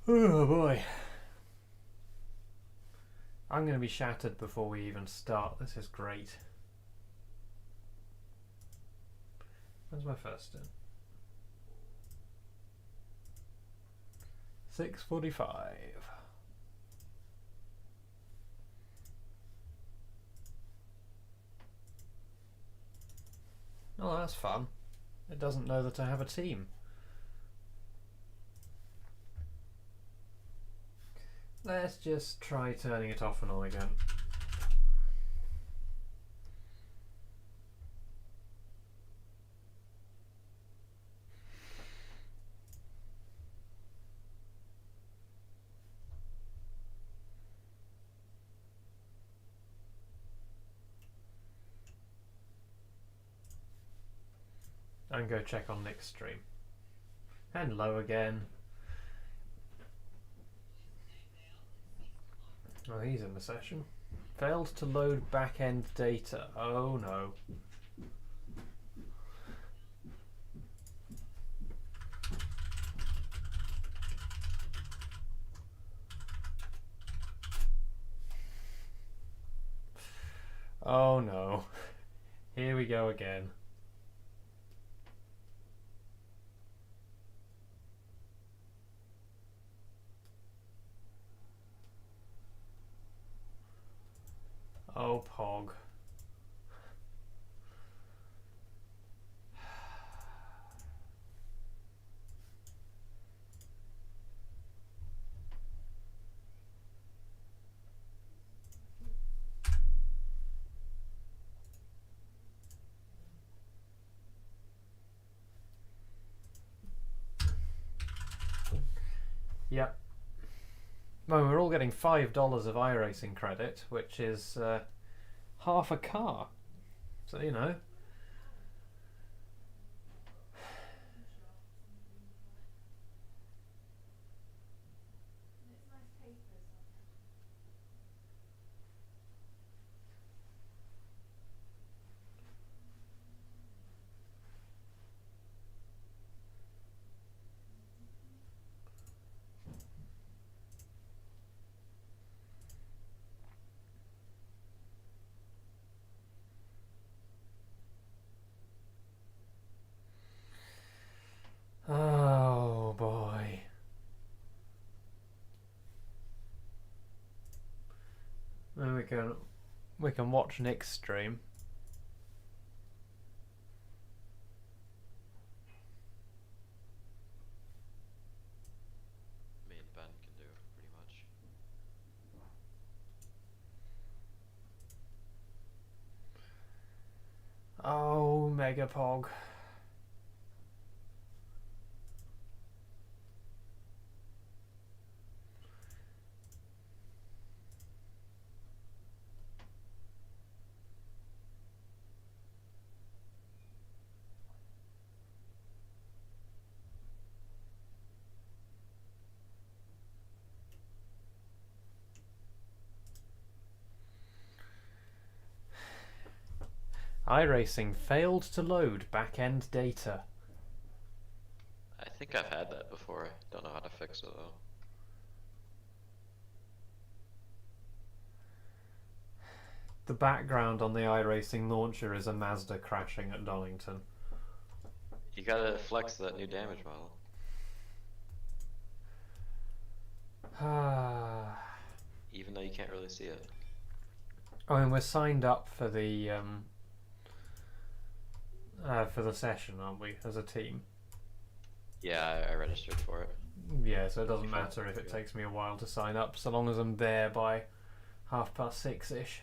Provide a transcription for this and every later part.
Oh boy. I'm going to be shattered before we even start. This is great. Where's my first in? 6:45. Oh, that's fun. It doesn't know that I have a team. Let's just try turning it off and on again. And go check on Nick's stream. Hello again. Oh, he's in the session. Failed to load back-end data. Oh no. Oh no. Here we go again. Oh, Pog. Yep. Well, we're all getting $5 of iRacing credit, which is half a car. So, you know. Oh boy. Then we can watch Nick's stream. Me and Ben can do pretty much. Oh, Megapog. iRacing failed to load back-end data. I think I've had that before. I don't know how to fix it though. The background on the iRacing launcher is a Mazda crashing at Donington. You gotta flex that new damage model. Even though you can't really see it. I mean, we're signed up for the session, aren't we, as a team? Yeah, I registered for it. Yeah, so it doesn't matter if it takes me a while to sign up, so long as I'm there by 6:30-ish.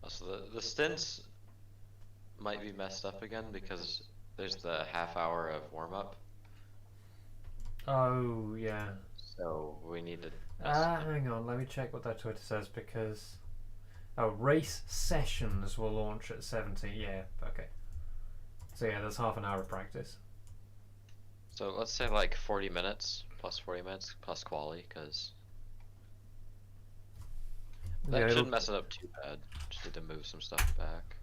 So the stints might be messed up again because there's the half hour of warm up. Oh, yeah. So we need to messing up. Hang on, let me check what that Twitter says because... Oh, race sessions will launch at 70. Yeah, okay. So yeah, there's half an hour of practice. So let's say like 40 minutes plus 40 minutes plus quali, because that Yeah, shouldn't mess it up too bad. Just need to move some stuff back.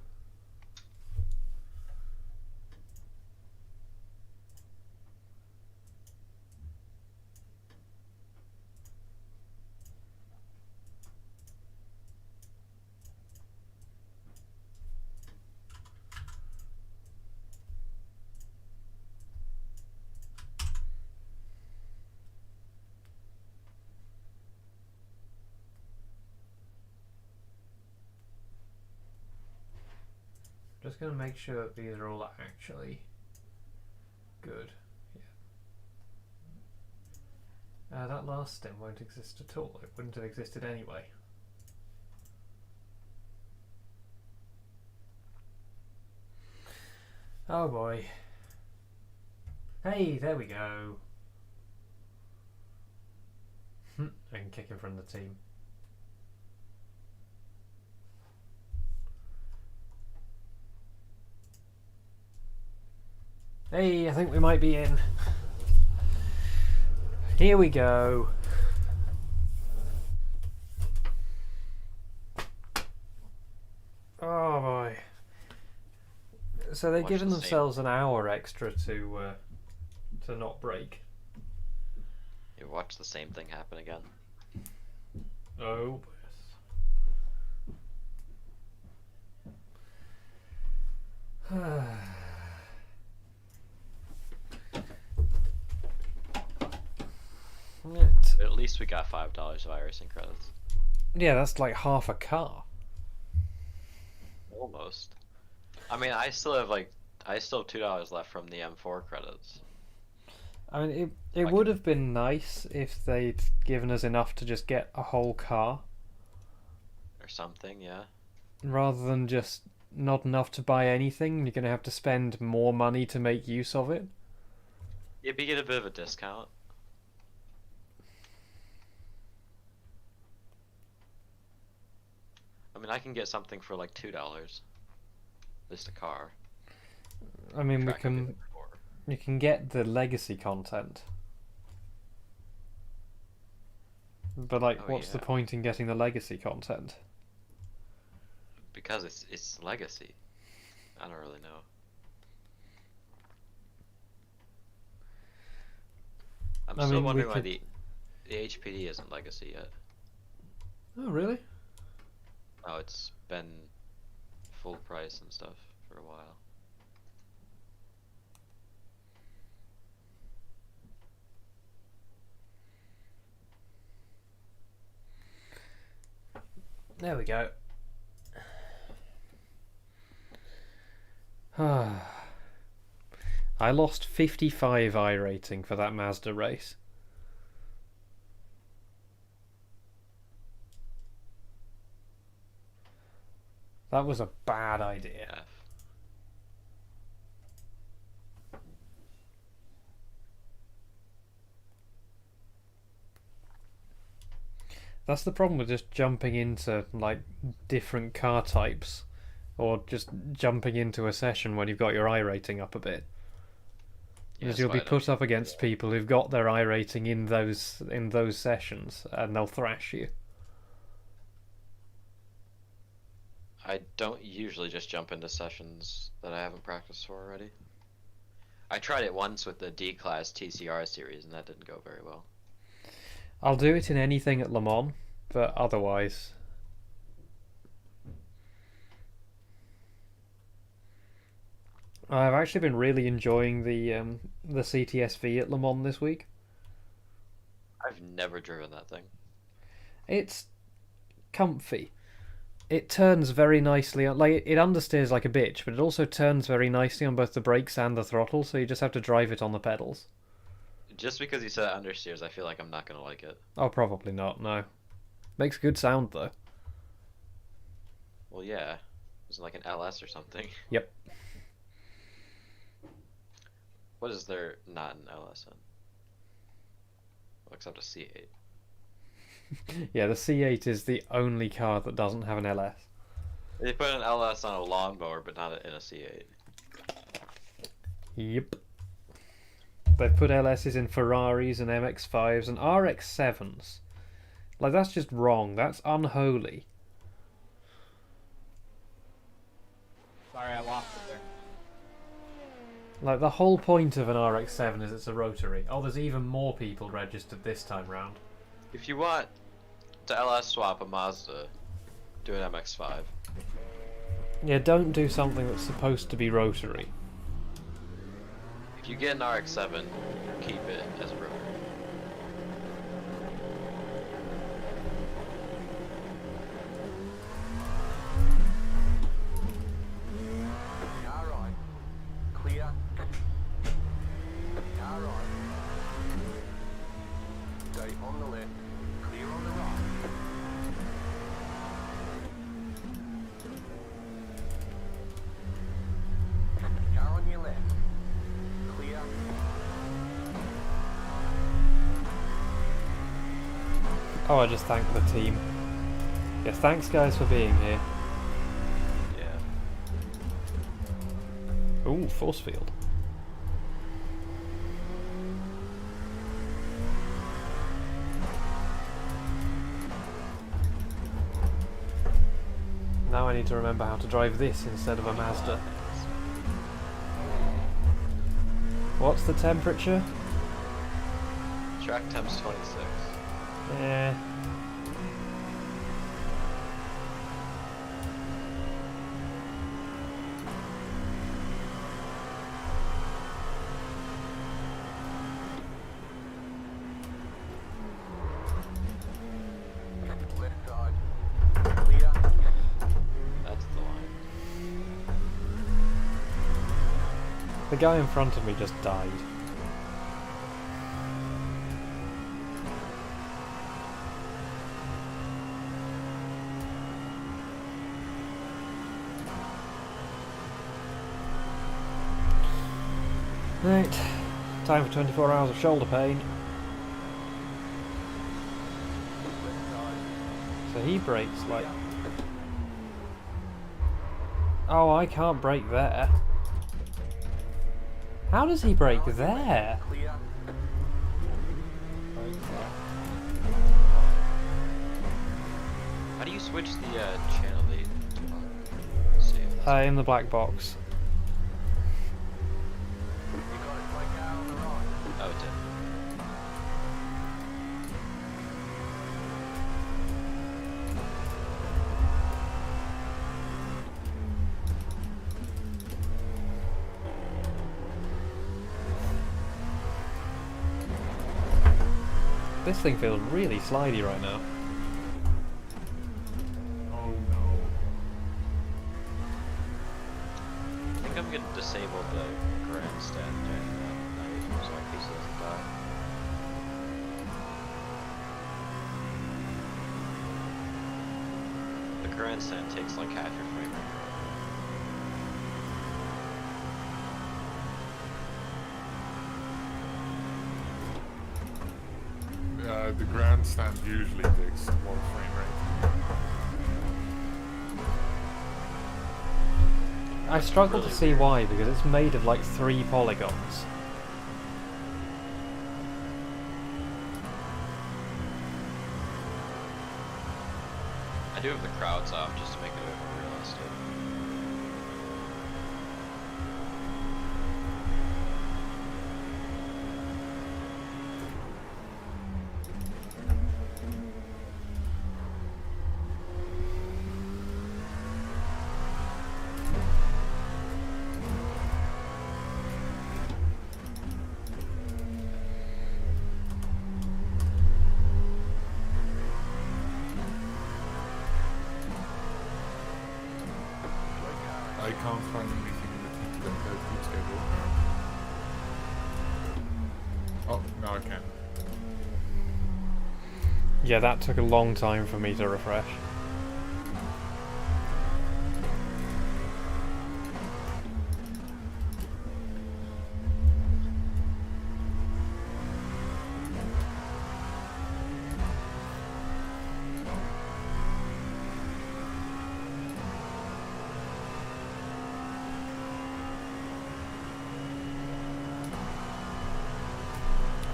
just going to make sure that these are all actually good. Yeah. That last stem won't exist at all. It wouldn't have existed anyway. Oh boy. Hey, there we go. I can kick him from the team. Hey, I think we might be in. Here we go. Oh boy. So they've given themselves an hour extra to not break. You watch the same thing happen again. Oh. At least we got $5 of iRacing credits. Yeah, that's like half a car. Almost. I mean, I still have $2 left from the M4 credits. I mean, it would have been nice if they'd given us enough to just get a whole car. Or something, yeah. Rather than just not enough to buy anything, you're going to have to spend more money to make use of it. You'd get a bit of a discount. I mean, I can get something for like $2. Just a car. I mean, you can get the legacy content. But like, what's the point in getting the legacy content? Because it's legacy. I don't really know. I'm still wondering why the HPD isn't legacy yet. Oh, really? Oh, it's been full price and stuff for a while. There we go. I lost 55 I rating for that Mazda race. That was a bad idea. That's the problem with just jumping into like different car types, or just jumping into a session when you've got your I rating up a bit. Because you'll be put up against people who've got their I rating in those sessions, and they'll thrash you. I don't usually just jump into sessions that I haven't practiced for already. I tried it once with the D-Class TCR series, and that didn't go very well. I'll do it in anything at Le Mans, but otherwise... I've actually been really enjoying the CTSV at Le Mans this week. I've never driven that thing. It's comfy. It turns very nicely. Like, it understeers like a bitch, but it also turns very nicely on both the brakes and the throttle, so you just have to drive it on the pedals. Just because you said understeers, I feel like I'm not going to like it. Oh, probably not, no. Makes good sound, though. Well, yeah. It's like an LS or something. Yep. What is there not an LS in? Well, except a C8. Yeah, the C8 is the only car that doesn't have an LS. They put an LS on a lawnmower, but not in a C8. Yep. They've put LSs in Ferraris and MX-5s and RX-7s. Like, that's just wrong. That's unholy. Sorry, I lost it there. Like, the whole point of an RX-7 is it's a rotary. Oh, there's even more people registered this time round. If you want to LS swap a Mazda, do an MX-5. Yeah, don't do something that's supposed to be rotary. If you get an RX-7, keep it as a rotary. Alright. Clear. Alright. Stay on the left. Clear on the right. Car on your left. Clear. Oh, I just thanked the team. Yeah, thanks guys for being here. Yeah. Ooh, force field. Now I need to remember how to drive this instead of a Mazda. What's the temperature? Track temp's 26. Yeah. Left side. Clear. That's the line. The guy in front of me just died. Right, time for 24 hours of shoulder pain. Left side. So he brakes like... Oh, I can't brake there. How does he brake there? Clear. How do you switch the channel lead? See if that's In the black box. You got it. My car on the right. Oh, it did. This thing feels really slidey right now. Oh no. I think I'm gonna disable the grandstand during that night so my PC doesn't die. The grandstand takes like half your frame rate. The grandstand usually takes more frame rate. I struggle Really to see weird. why, because it's made of like 3 polygons. I do have the crowds off just to make it a bit more realistic. I can't find anything in the heat table. Oh, now I can. Yeah, that took a long time for me to refresh.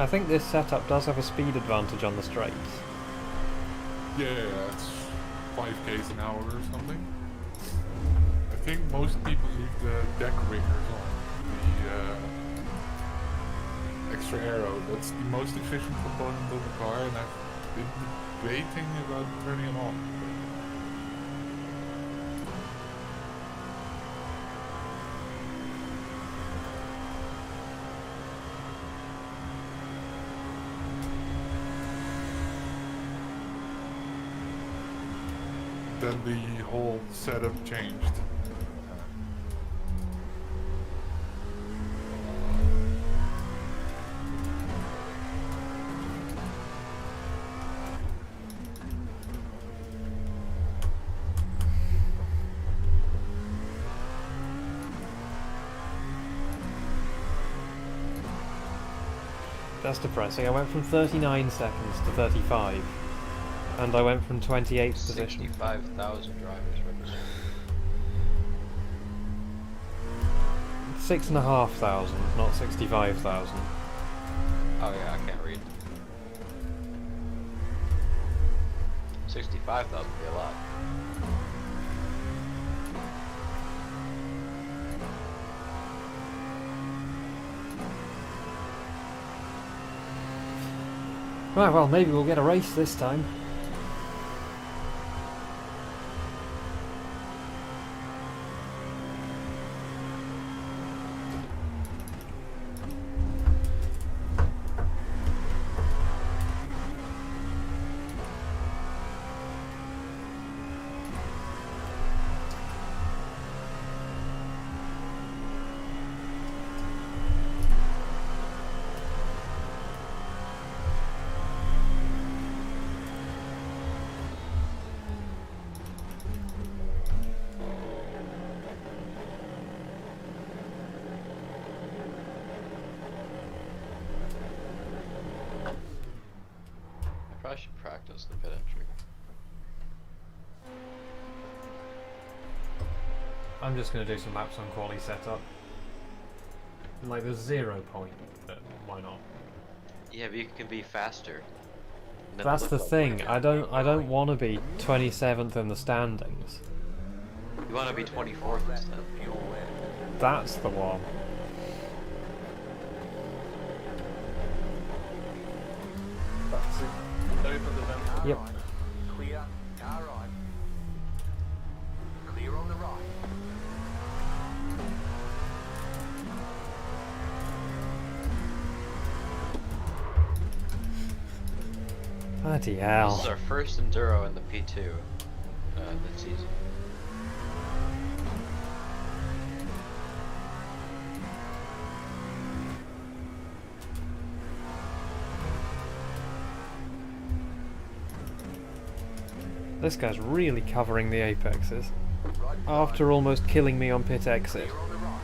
I think this setup does have a speed advantage on the straights. Yeah, it's 5 k's an hour or something. I think most people leave the deck ringers on. The extra arrow, that's the most efficient component of the car, and I've been debating about turning it on. Then the whole setup changed. That's depressing. I went from 39 seconds to 35. And I went from 28th position. 65,000 drivers registered. 6,500, not 65,000. Oh yeah, I can't read. 65,000 would be a lot. Right, well, maybe we'll get a race this time. I should practice the pit entry. I'm just going to do some laps on quali setup. Like, there's 0 point, but why not? Yeah, but you can be faster. And then That's look the like thing. you're- I don't want to be 27th in the standings. You want to be 24th instead. That's the one. Yep. Clear, car right. Clear on the right. Bloody This hell. is our first enduro in the P2 this season. This guy's really covering the apexes. Right After almost killing me on pit exit. clear on the right.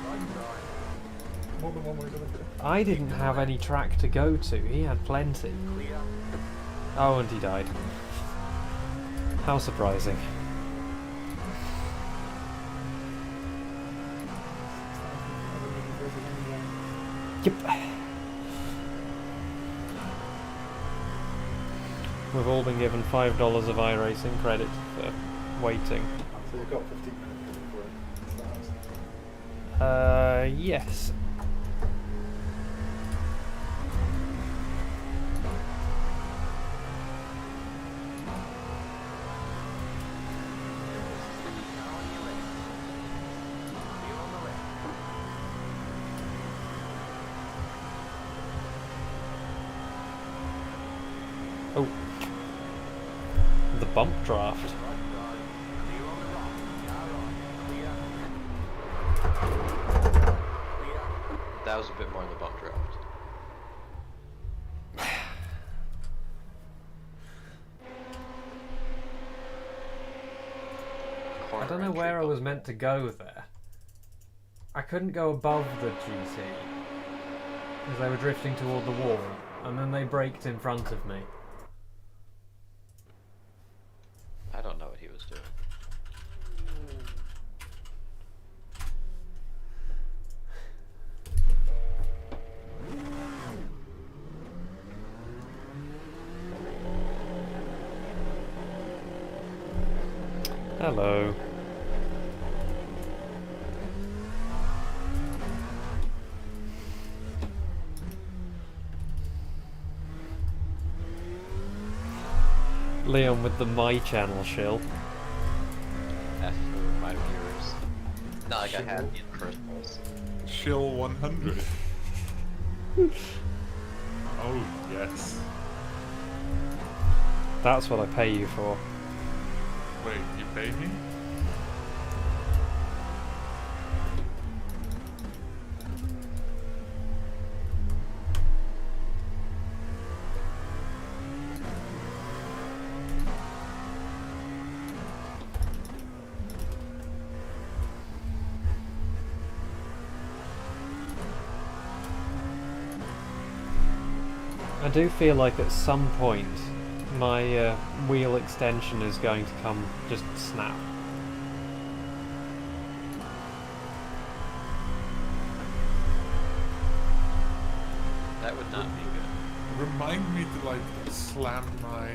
Right side. More than one way to look at it. I didn't have any track to go to. He had plenty. Clear. Oh, and he died. How surprising. Yep. We've all been given $5 of iRacing credit for waiting. So you've got 15 minutes before it starts. Yes. Car on your left. Clear on the left. Oh. The bump draft. Right side. Clear on the right. Car right. Clear. Clear. That was a bit more in the bump draft. I don't know where I was meant to go there. I couldn't go above the GT because they were drifting toward the wall, and then they braked in front of me. I don't know what he was doing. Hello. Leon with the My Channel shill. F for my viewers. Not like I had in the first place. Shill 100. Oh, yes. That's what I pay you for. Wait, you pay me? I do feel like at some point my wheel extension is going to come just snap. That would not be good. Remind me to like slam my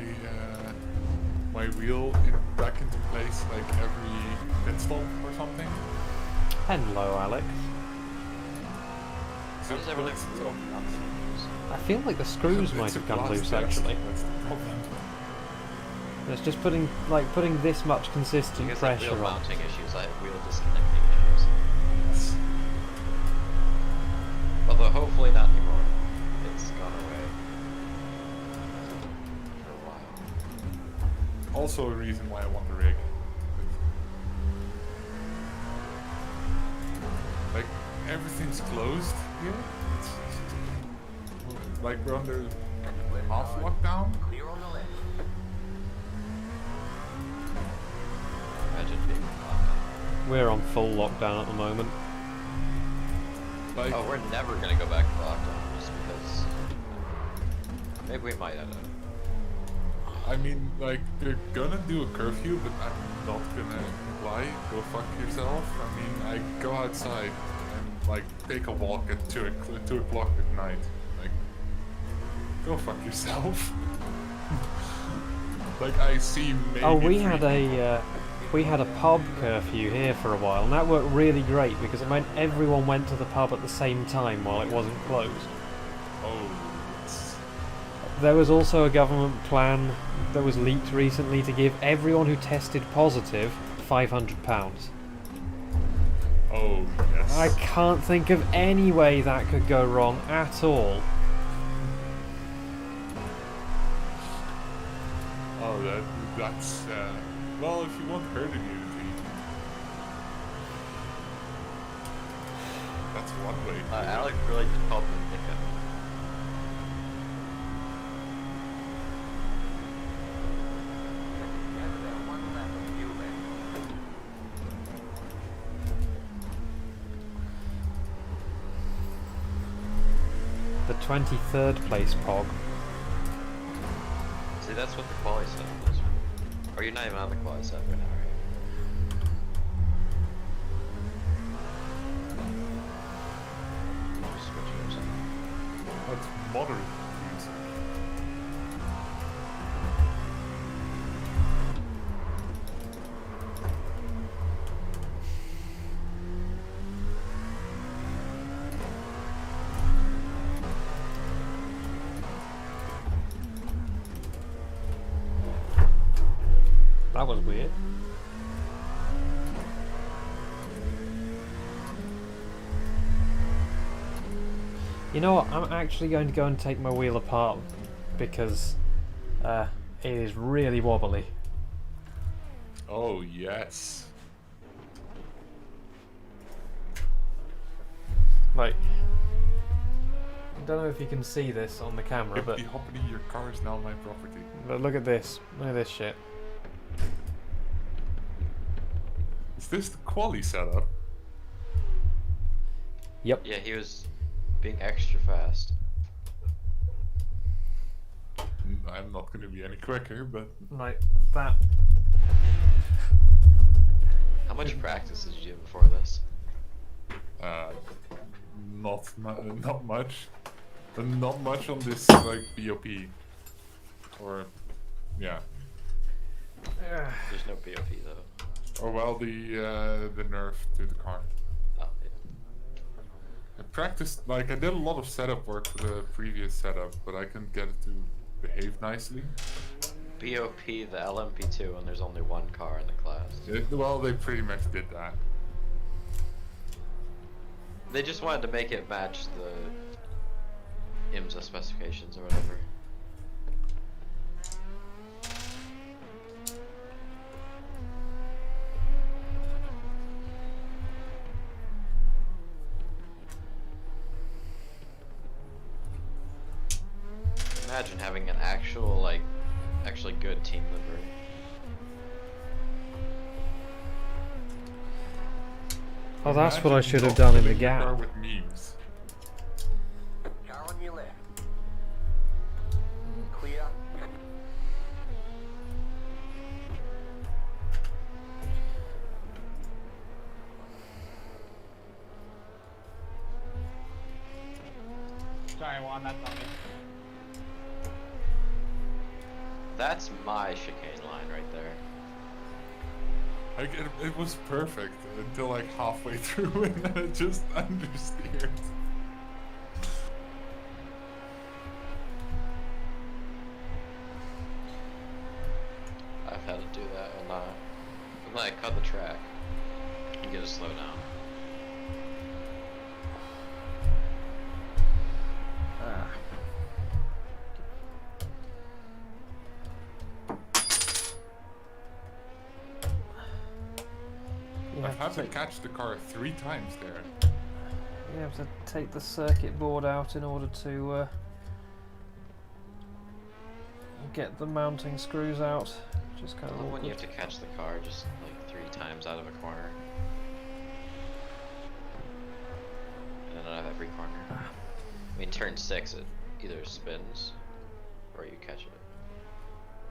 my wheel back into place like every pit stop or something. Hello, Alex. How does everything It's- feel? I feel like the screws it's might a have come glass loose desk, actually. That's the problem. It's just putting this much consistent Because of pressure wheel on. mounting issues, I have wheel disconnecting issues. Yes. Although hopefully not anymore. It's gone away. For a while. Also a reason why I want the rig. Like everything's closed here. Like we're under half lockdown. Clear on the left. Imagine being locked We're on full lockdown at the moment. Like down. Oh, we're never gonna go back to lockdown just because. Maybe we might, I don't know. I mean, like they're gonna do a curfew, but I'm not gonna imply go fuck yourself. I mean, I go outside and like take a walk at 2 o'clock at night. Like, go fuck yourself. Like I see maybe. Oh, we 3 had people. we had a pub curfew here for a while, and that worked really great because it meant everyone went to the pub at the same time while it wasn't closed. Oh, yes. There was also a government plan that was leaked recently to give everyone who tested positive £500. Oh, yes. I can't think of any way that could go wrong at all. Oh, that's well, if you want herd immunity, that's one way. to do it. Alex really just called me a dickhead. One left of you left. The 23rd place POG. See, that's what the quality setup is. Or you're not even on the quality setup right now, right? Just switch it or something. That's moderate music. That was weird. You know what? I'm actually going to go and take my wheel apart because it is really wobbly. Oh, yes. Like, I don't know if you can see this on the camera, but Hippity hoppity, your car is now my property. look at this. Look at this shit. Is this the quali setup? Yep. Yeah, he was being extra fast. I'm not gonna be any quicker, but Like that. How much practice did you do before this? not much. Not much on this like BOP. Or yeah. There's no BOP though. Or well, the nerf to the car. Oh, yeah. I practiced, like, I did a lot of setup work for the previous setup, but I couldn't get it to behave nicely. BOP the LMP2 and there's only one car in the class. Well, they pretty much did that. They just wanted to make it match the IMSA specifications or whatever. Imagine having an actual, actually good team livery. Oh, that's what I Imagine should have not done in the filling your car gap. with memes. Car on your left. Clear. Sorry, Juan, that's on me. That's my chicane line right there. Like, it was perfect until like halfway through and then it just understeered. I've had to do that when I cut the track. You get to slow down. You I've had have to to catch the car 3 times there. you have to take the circuit board out in order to get the mounting screws out. Just kind I of love when you awkward. have to catch the car just like 3 times out of a corner. And then out of every corner. I mean, turn 6 it either spins or you catch it.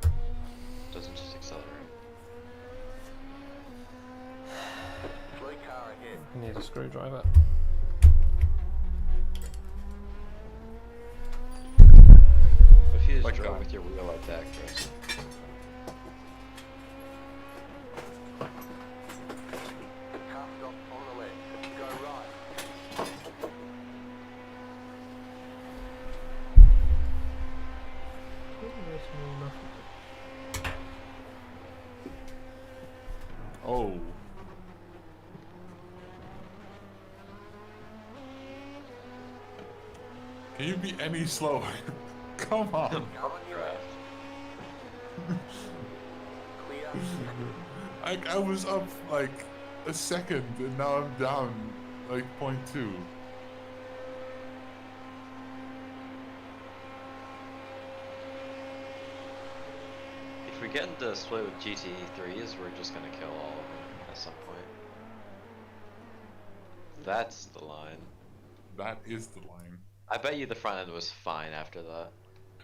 It doesn't just accelerate. Blue car ahead. Need a screwdriver. What if you just Like drove that. with your wheel like that, Chris? Car stop on the left. Go right. Oh. Can you be any slower? Come on. Car on your left. Clear. I was up like a second and now I'm down like 0.2. If we get into a split with GTE3s, we're just gonna kill all of them at some point. That's the line. That is the line. I bet you the front end was fine after that.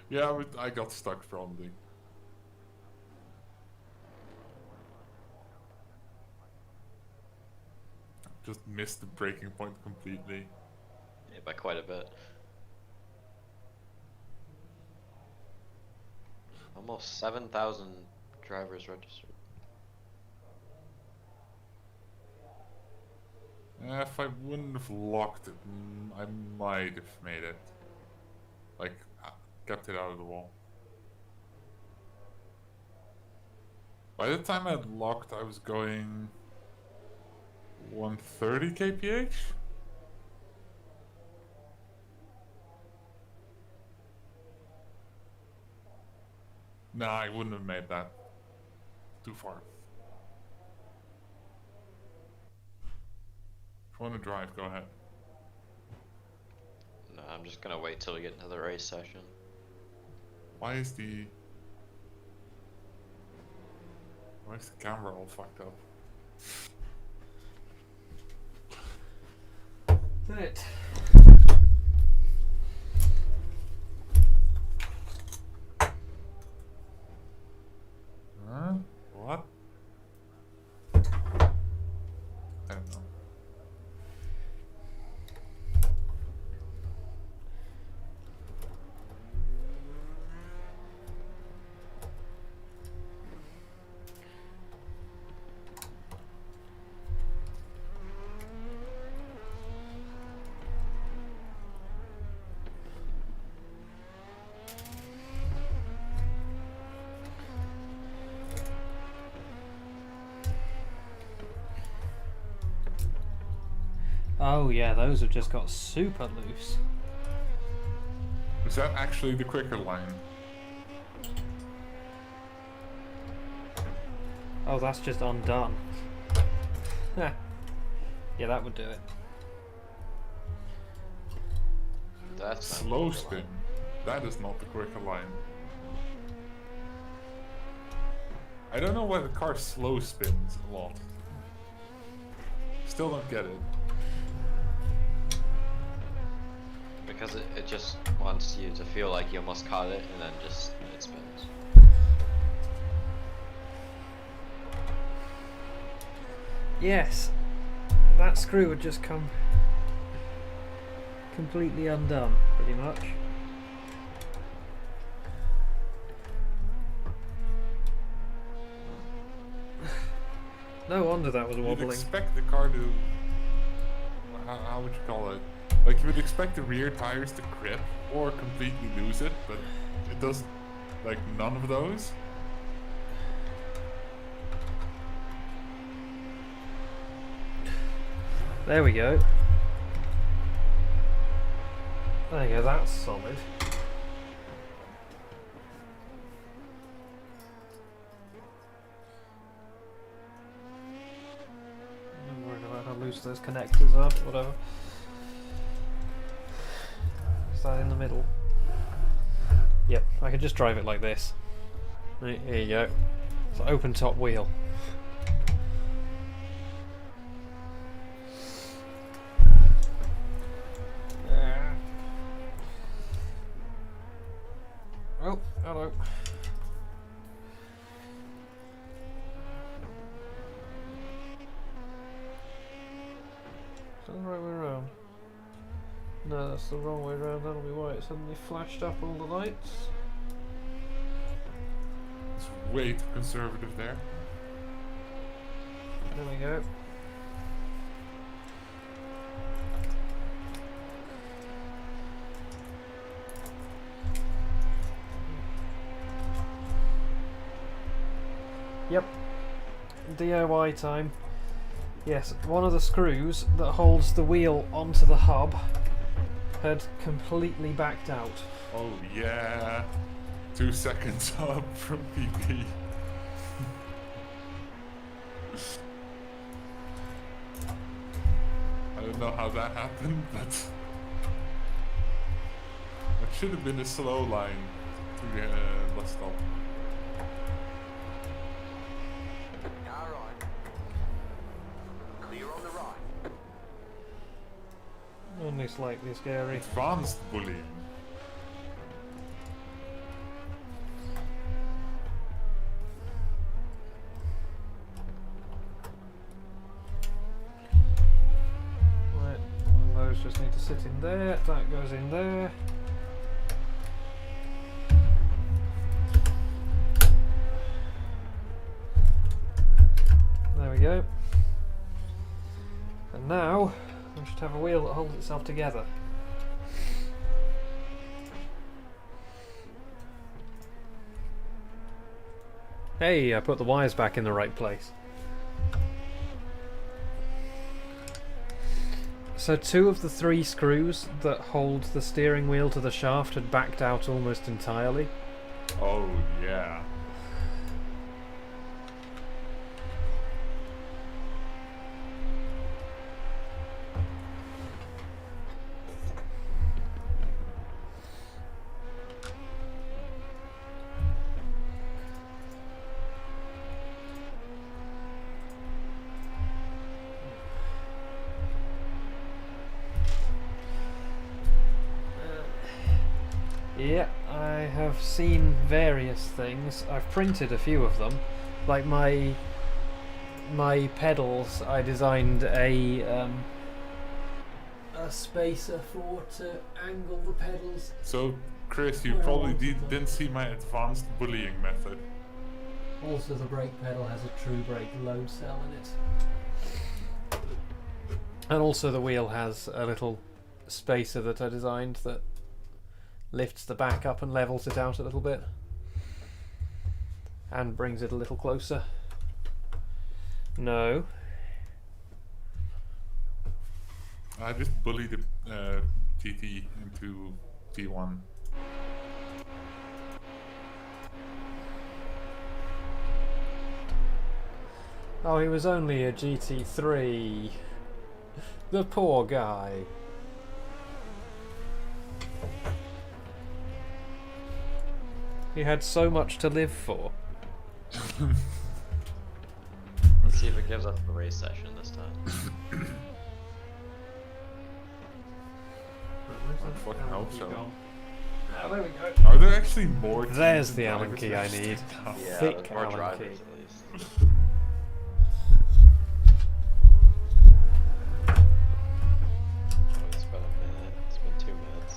Yeah, but I got stuck probably. Just missed the breaking point completely. Yeah, by quite a bit. Almost 7,000 drivers registered. If I wouldn't have locked it, I might have made it. Like, kept it out of the wall. By the time I had locked, I was going 130 kph? Nah, I wouldn't have made that. Too far. If you want to drive, go ahead. No, I'm just gonna wait till we get into the race session. Why is the camera all fucked up? It. Huh? What? I don't know. Oh yeah, those have just got super loose. Is that actually the quicker line? Oh, that's just undone. Yeah, that would do it. That's not Slow the spin. line. That is not the quicker line. I don't know why the car slow spins a lot. Still don't get it. Because it just wants you to feel like you almost caught it, and then just it spins. Yes, that screw would just come completely undone, pretty much. No wonder that was You'd wobbling. expect the car to... How would you call it? Like, you would expect the rear tires to grip or completely lose it, but it does, like, none of those. There we go. There you go, that's solid. I'm worried about how loose those connectors are, but whatever. Is that in the middle? Yep, I could just drive it like this. Right, here you go. It's an open top wheel. Oh, hello. Is that the right way around? No, that's the wrong way around. That'll be why it suddenly flashed up all the lights. It's way too conservative there. There we go. Yep. DIY time. Yes, one of the screws that holds the wheel onto the hub had completely backed out. Oh yeah. 2 seconds up from PP. I don't know how that happened, but it should have been a slow line to the bus stop. Car on. Clear on the right. Only slightly scary. Advanced bullying. Right, one of those just need to sit in there. That goes in there. There we go. And now we should have a wheel that holds itself together. Hey, I put the wires back in the right place. So 2 of the 3 screws that hold the steering wheel to the shaft had backed out almost entirely. Oh yeah. Yeah, I have seen various things. I've printed a few of them. Like my pedals, I designed a spacer for to angle the pedals. So, Chris, you Where probably are we? didn't see my advanced bullying method. Also, the brake pedal has a true brake load cell in it. And also the wheel has a little spacer that I designed that lifts the back up and levels it out a little bit. And brings it a little closer. No. I just bullied the GT into T1. Oh, he was only a GT3. The poor guy. He had so much to live for. Let's see if it gives us the race session this time. I fucking hope so. Oh, there we go. Are there actually more? There's teams the and Allen drivers key I actually need. now? Yeah, Thick there's more Allen drivers key. at least. Oh, it's been a minute. It's been 2 minutes.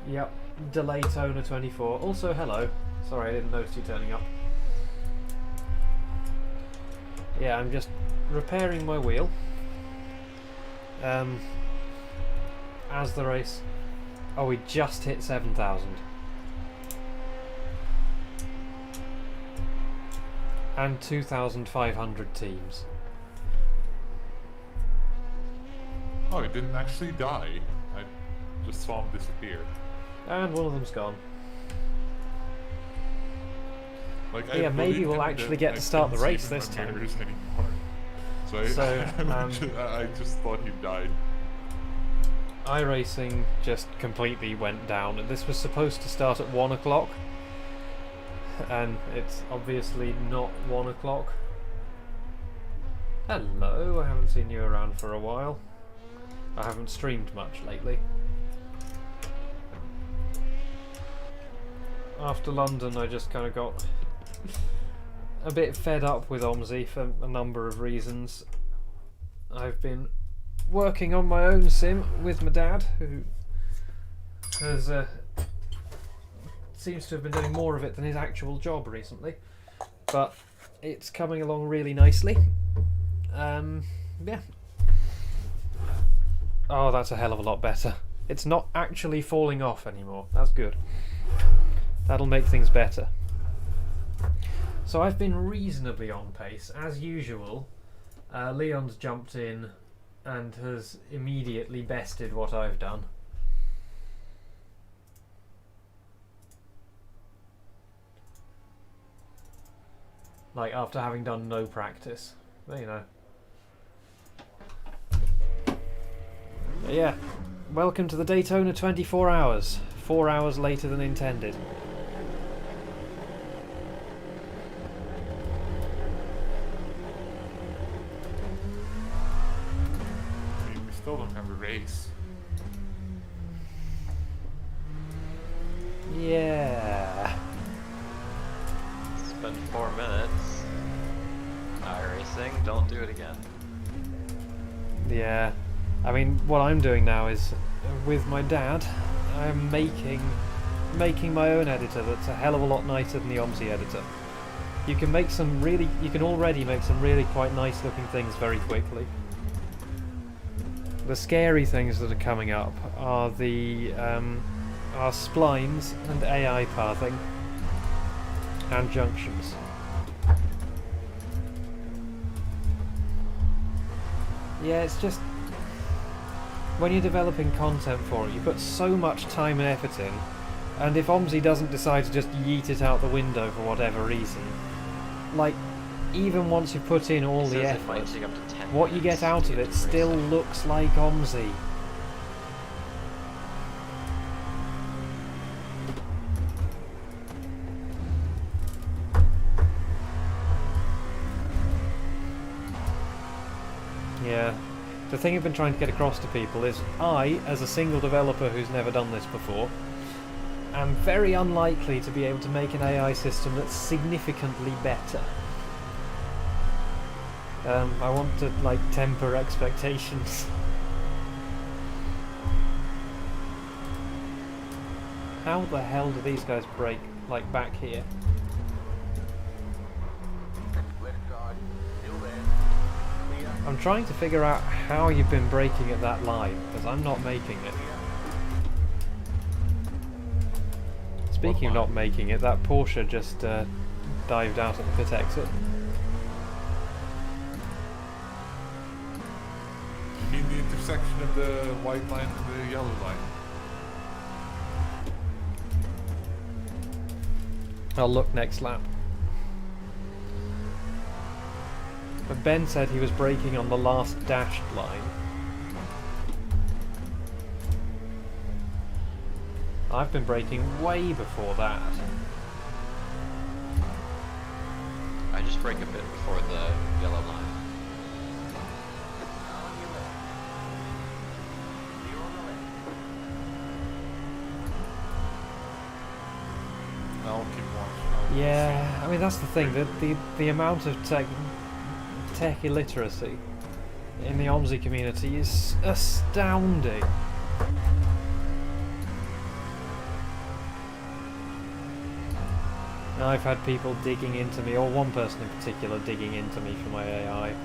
Yep, Delaytona 24. Also, hello. Sorry, I didn't notice you turning up. Yeah, I'm just repairing my wheel. As the race. Oh, we just hit 7,000. And 2,500 teams. Oh, he didn't actually die. I just saw him disappear. And one of them's gone. Like, Yeah, I maybe believed we'll him actually that get I to start the couldn't see race him this in time. mirrors anymore. So, I just thought he died. iRacing just completely went down. This was supposed to start at 1 o'clock. And it's obviously not 1 o'clock. Hello, I haven't seen you around for a while. I haven't streamed much lately. After London, I just kind of got a bit fed up with OMSI for a number of reasons. I've been working on my own sim with my dad, who has seems to have been doing more of it than his actual job recently, but it's coming along really nicely. Yeah. Oh, that's a hell of a lot better. It's not actually falling off anymore. That's good. That'll make things better. So I've been reasonably on pace, as usual. Leon's jumped in and has immediately bested what I've done. Like, after having done no practice. But, you know. But yeah. Welcome to the Daytona 24 hours. 4 hours later than intended. I mean, we still don't have a race. Yeah. It's been 4 minutes. iRacing, don't do it again. Yeah. I mean, what I'm doing now is, with my dad, I'm making my own editor that's a hell of a lot nicer than the OMSI editor. You can already make some really quite nice looking things very quickly. The scary things that are coming up are the are splines and AI pathing and junctions. Yeah, it's just when you're developing content for it, you put so much time and effort in, and if OMSI doesn't decide to just yeet it out the window for whatever reason, like, even once you've put in all It the says it might effort, take up to 10 what you minutes get out to of get it to the race still session. looks like OMSI. Yeah. The thing I've been trying to get across to people is I, as a single developer who's never done this before, am very unlikely to be able to make an AI system that's significantly better. I want to, like, temper expectations. How the hell do these guys break, like, back here? Left side, still there. Clear. I'm trying to figure out how you've been braking at that line, because I'm not making it. Speaking of not making it, that Porsche just dived out at the pit exit. mean the intersection of the white line and the yellow line? I'll look next lap. But Ben said he was braking on the last dashed line. I've been braking way before that. I just brake a bit before the yellow line. I'll keep watching. Yeah, I mean that's the thing. The amount of tech illiteracy in the OMSI community is astounding. I've had people digging into me, or one person in particular digging into me for my AI.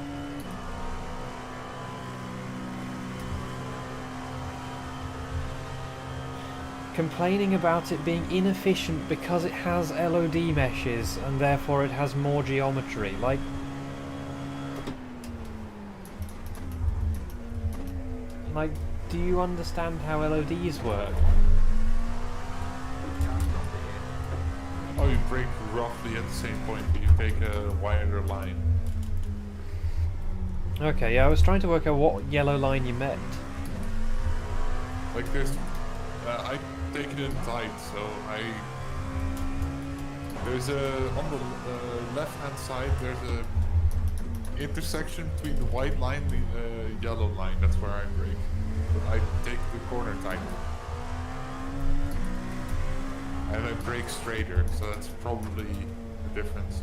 Complaining about it being inefficient because it has LOD meshes and therefore it has more geometry. Like, do you understand how LODs work? Oh, you brake roughly at the same point, but you take a wider line. Okay, yeah, I was trying to work out what yellow line you meant. Like there's, I take it in tight, so there's on the left hand side there's a intersection between the white line and the yellow line. That's where I brake. But I take the corner tight. And I brake straighter, so that's probably the difference.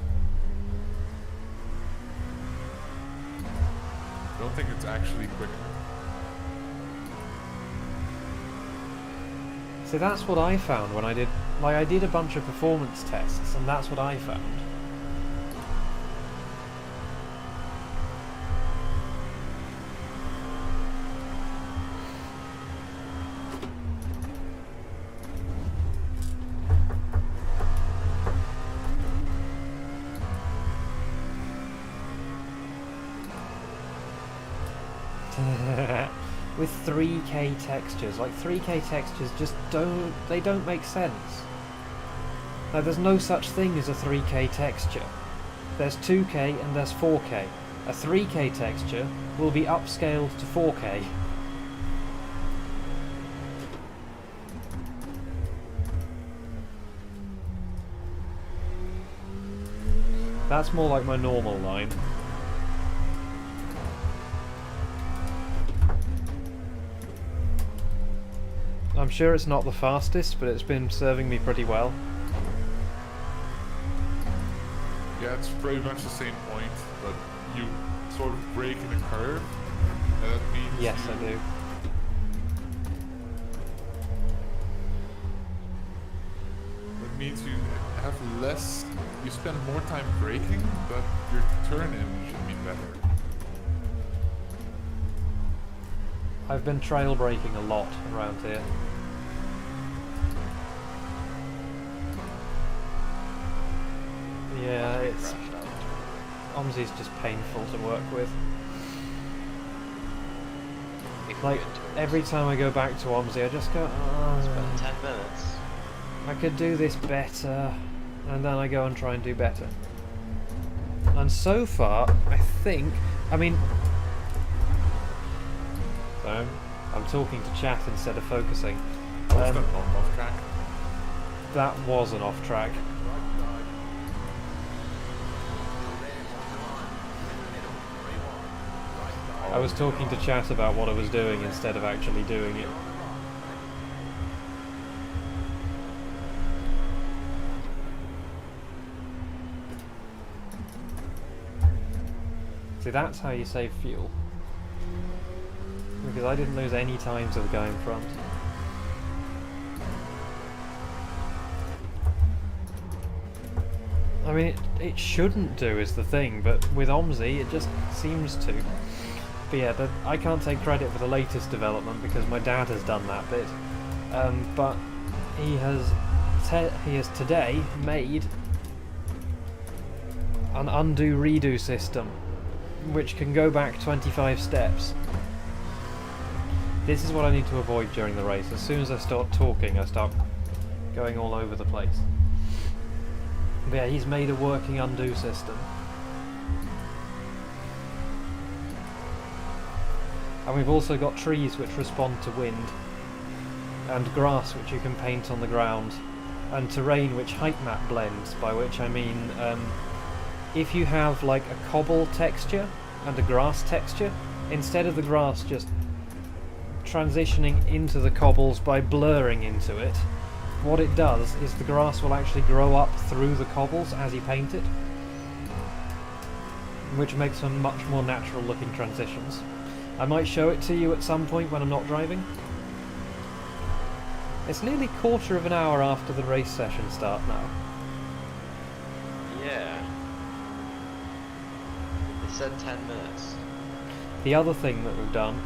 I don't think it's actually quicker. See, that's what I found when I did... Like, I did a bunch of performance tests, and that's what I found. With 3K textures, like 3K textures just don't make sense. Now there's no such thing as a 3K texture. There's 2K and there's 4K. A 3K texture will be upscaled to 4K. That's more like my normal line. I'm sure it's not the fastest, but it's been serving me pretty well. Yeah, it's pretty much the same point, but you sort of brake in a curve, and that means Yes, you, I do. That means you have less, you spend more time braking, but your turn-in should be better. I've been trail braking a lot around here. Yeah, it's... OMSI's just painful to work with. Like, every time I go back to OMSI, I just go, It's been 10 minutes. I could do this better, and then I go and try and do better. And so far, I think, I mean... So, I'm talking to chat instead of focusing. Was that not off track? That was an off track. I was talking to chat about what I was doing instead of actually doing it. See, that's how you save fuel. Because I didn't lose any time to the guy in front. I mean, it shouldn't do is the thing, but with OMSI it just seems to. But yeah, I can't take credit for the latest development because my dad has done that bit. But he has today made an undo-redo system which can go back 25 steps. This is what I need to avoid during the race. As soon as I start talking, I start going all over the place. But yeah, he's made a working undo system. And we've also got trees which respond to wind, and grass which you can paint on the ground, and terrain which height map blends, by which I mean if you have like a cobble texture and a grass texture, instead of the grass just transitioning into the cobbles by blurring into it, what it does is the grass will actually grow up through the cobbles as you paint it, which makes them much more natural looking transitions. I might show it to you at some point when I'm not driving. It's nearly quarter of an hour after the race session start now. Yeah. It said 10 minutes. The other thing that we've done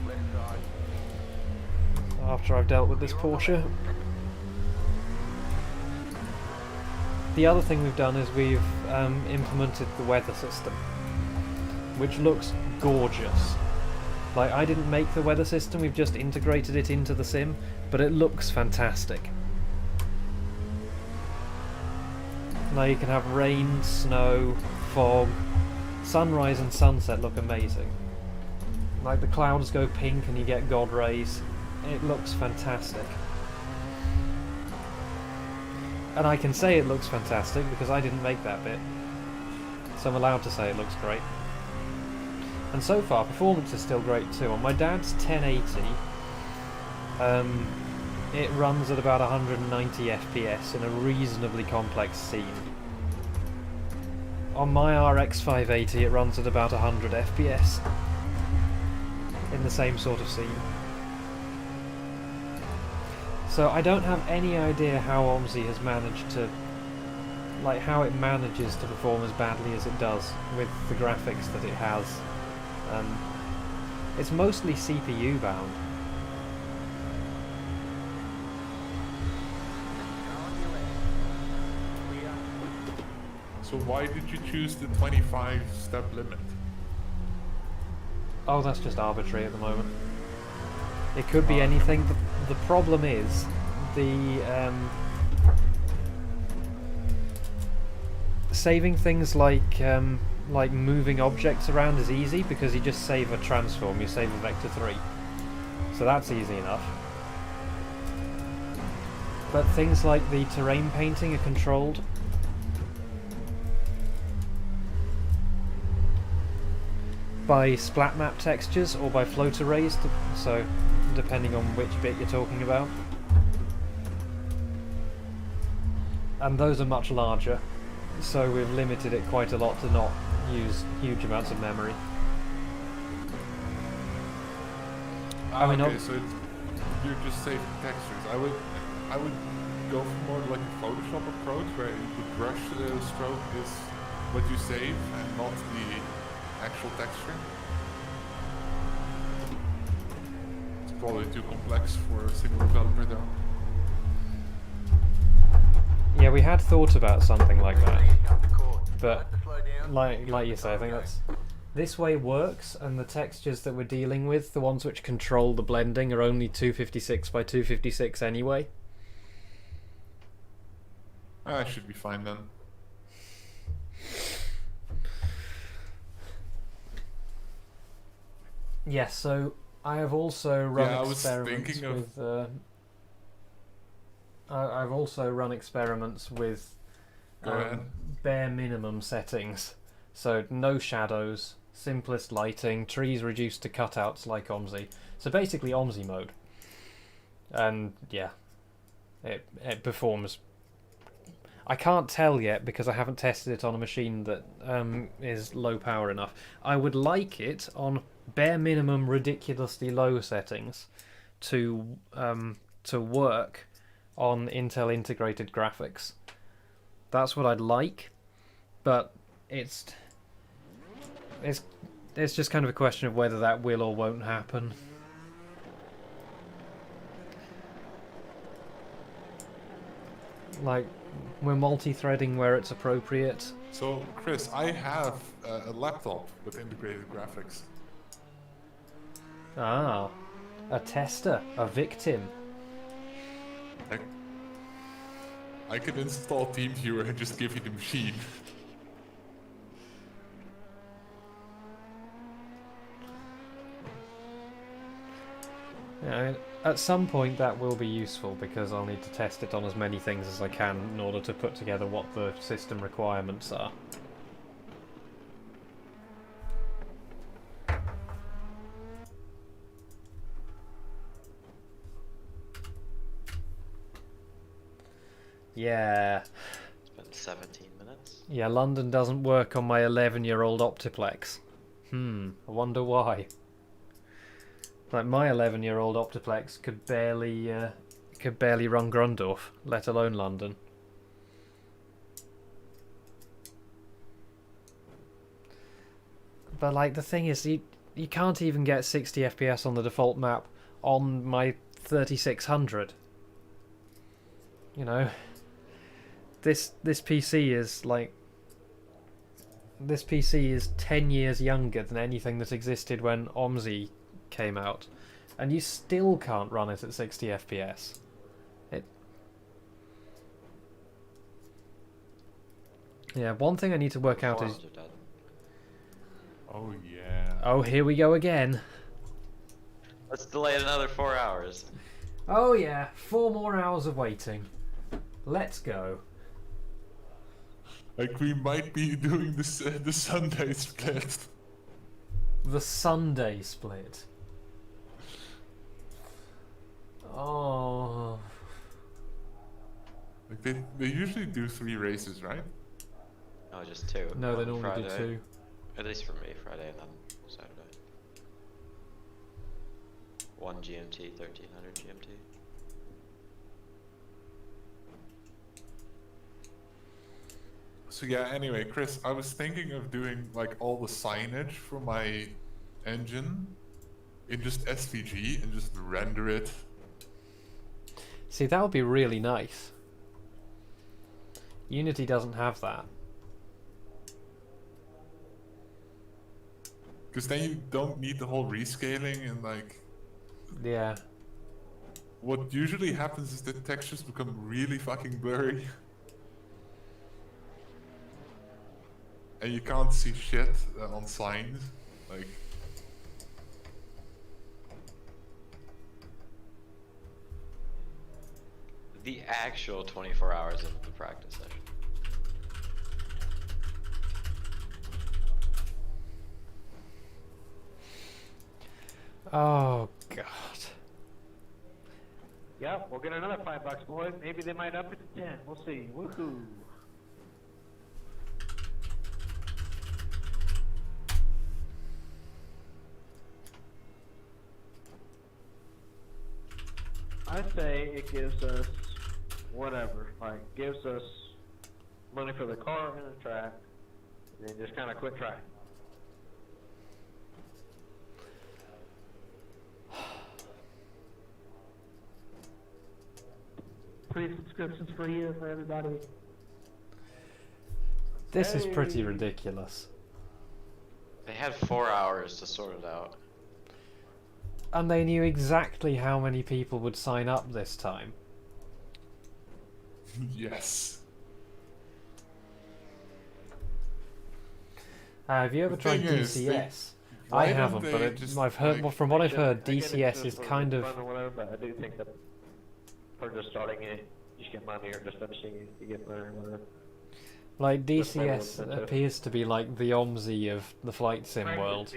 Left side. after I've dealt with this Porsche. The other thing we've done is we've implemented the weather system, which looks gorgeous. Like, I didn't make the weather system, we've just integrated it into the sim, but it looks fantastic. Now you can have rain, snow, fog, sunrise and sunset look amazing. Like, the clouds go pink and you get God rays. It looks fantastic. And I can say it looks fantastic because I didn't make that bit. So I'm allowed to say it looks great. And so far, performance is still great too. On my dad's 1080, it runs at about 190 FPS in a reasonably complex scene. On my RX 580, it runs at about 100 FPS in the same sort of scene. So I don't have any idea how OMSI has managed to, like, how it manages to perform as badly as it does with the graphics that it has. It's mostly CPU bound. So why did you choose the 25 step limit? Oh, that's just arbitrary at the moment. It could be anything. The problem is the saving things like moving objects around is easy because you just save a transform, you save a vector 3. So that's easy enough. But things like the terrain painting are controlled. By splat map textures or by float arrays, so depending on which bit you're talking about. And those are much larger, so we've limited it quite a lot to not use huge amounts of memory. I mean, okay, so you're just saving textures. I would go for more like a Photoshop approach where the brush stroke is what you save and not the actual texture. It's probably too complex for a single developer though. Yeah, we had thought about something like that, Cut the cord. but Learn to slow down. like you say, I think that's this way works, and the textures that we're dealing with, the ones which control the blending, are only 256 by 256 anyway. I should be fine then. Yes, so I have also run Yeah, I was experiments thinking of- with. I've also run experiments with Go ahead. bare minimum settings. So no shadows, simplest lighting, trees reduced to cutouts like OMSI. So basically OMSI mode. And yeah, it performs. I can't tell yet because I haven't tested it on a machine that is low power enough. I would like it on bare minimum ridiculously low settings to work on Intel integrated graphics. That's what I'd like, but it's just kind of a question of whether that will or won't happen. Like, we're multi-threading where it's appropriate. So, Chris, I have a laptop with integrated graphics. Ah, a tester, a victim. Like, I could install TeamViewer and just give you the machine. Yeah, at some point that will be useful because I'll need to test it on as many things as I can in order to put together what the system requirements are. Yeah. It's been 17 minutes. Yeah, London doesn't work on my 11-year-old Optiplex. I wonder why. Like, my 11-year-old Optiplex could barely run Grundorf, let alone London. But, like, the thing is, you can't even get 60 FPS on the default map on my 3600. You know? This PC is, like... This PC is 10 years younger than anything that existed when OMSI came out, and you still can't run it at 60 FPS. Yeah, one thing I need to work out is... Forums are dead. Oh yeah. Oh, here we go again. Let's delay it another 4 hours. Oh yeah, 4 more hours of waiting. Let's go. Like, we might be doing this the Sunday split. The Sunday split. Oh... Like, they usually do 3 races, right? No, just 2. No, they One normally do Friday. 2. At least for me, Friday and then Saturday. 1 GMT, 1300 GMT. So yeah, anyway, Chris, I was thinking of doing like all the signage for my engine in just SVG and just render it. See, that would be really nice. Unity doesn't have that. Because then you don't need the whole rescaling and like... Yeah. What usually happens is that textures become really fucking blurry. And you can't see shit on signs. Like... The actual 24 hours of the practice session. Oh, God. Yep, we'll get another $5, boys. Maybe they might up it to 10. We'll see. Woohoo! I say it gives us whatever, like gives us money for the car and the track, and then just kind of quit trying. Free subscriptions for a year for everybody. This is pretty ridiculous. They had 4 hours to sort it out. And they knew exactly how many people would sign up this time. Yes. Have you ever The tried thing is, DCS? why I don't haven't, they but just, I've heard. like- From what I've heard, I get it, DCS just is for kind of fun or whatever, but I do think that for just starting it, you just get money, or just finishing it, you get money or whatever. like That's my DCS one, appears to be like the OMSI of the flight sim world.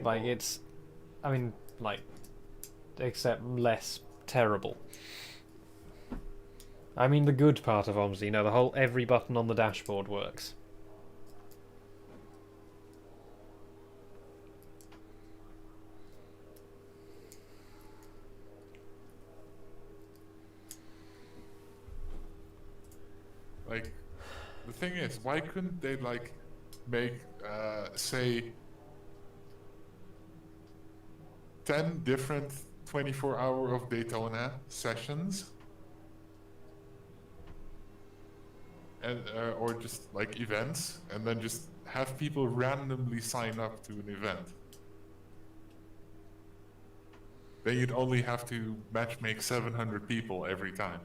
Like it's, I mean, like, except less terrible. I mean the good part of OMSI, you know, the whole every button on the dashboard works. Like, the thing is, why couldn't they like make, say, 10 different 24 hour of Daytona sessions? and or just like events, and then just have people randomly sign up to an event. Then you'd only have to matchmake 700 people every time.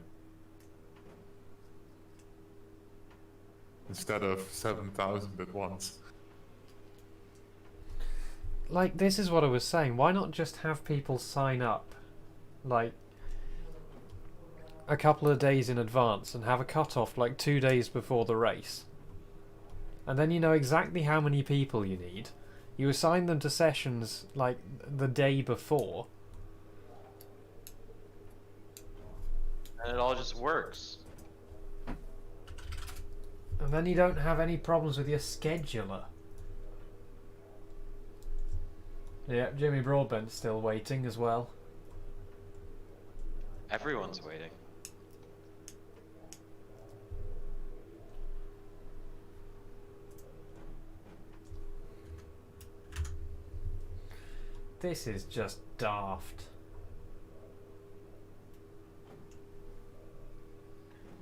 Instead of 7,000 at once. Like, this is what I was saying. Why not just have people sign up, like, a couple of days in advance and have a cut-off, like, 2 days before the race? And then you know exactly how many people you need. You assign them to sessions, like, the day before. And it all just works. And then you don't have any problems with your scheduler. Yeah, Jimmy Broadbent's still waiting as well. Everyone's waiting. This is just daft.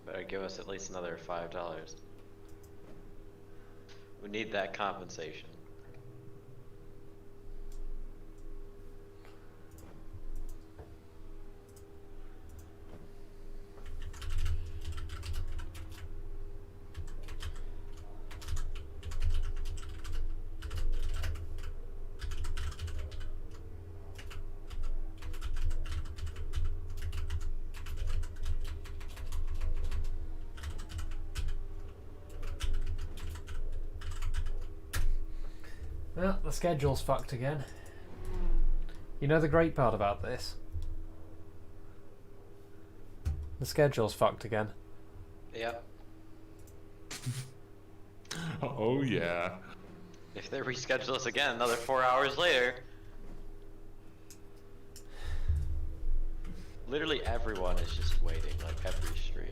Better give us at least another $5. We need that compensation. Well, the schedule's fucked again. You know the great part about this? The schedule's fucked again. Yep. Oh yeah. If they reschedule us again another 4 hours later. Literally everyone is just waiting, like every stream.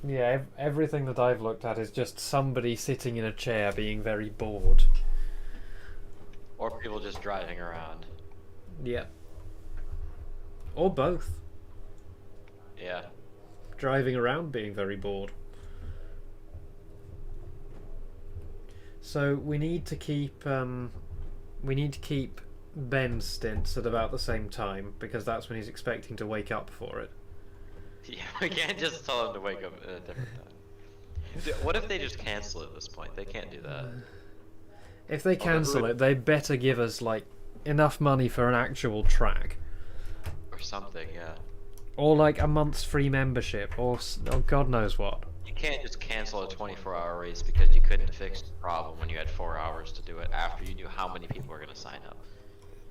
Yeah, everything that I've looked at is just somebody sitting in a chair being very bored. Or people just driving around. Yeah. Or both. Yeah. Driving around being very bored. So we need to keep Ben's stints at about the same time, because that's when he's expecting to wake up for it. Yeah, we can't just tell them to wake up at a different time. Dude, what if they just cancel it at this point? They can't do that. If they cancel it, they better give us like enough money for an actual track, Or something, yeah. or like a month's free membership, or God knows what. You can't just cancel a 24-hour race because you couldn't fix the problem when you had 4 hours to do it after you knew how many people were going to sign up.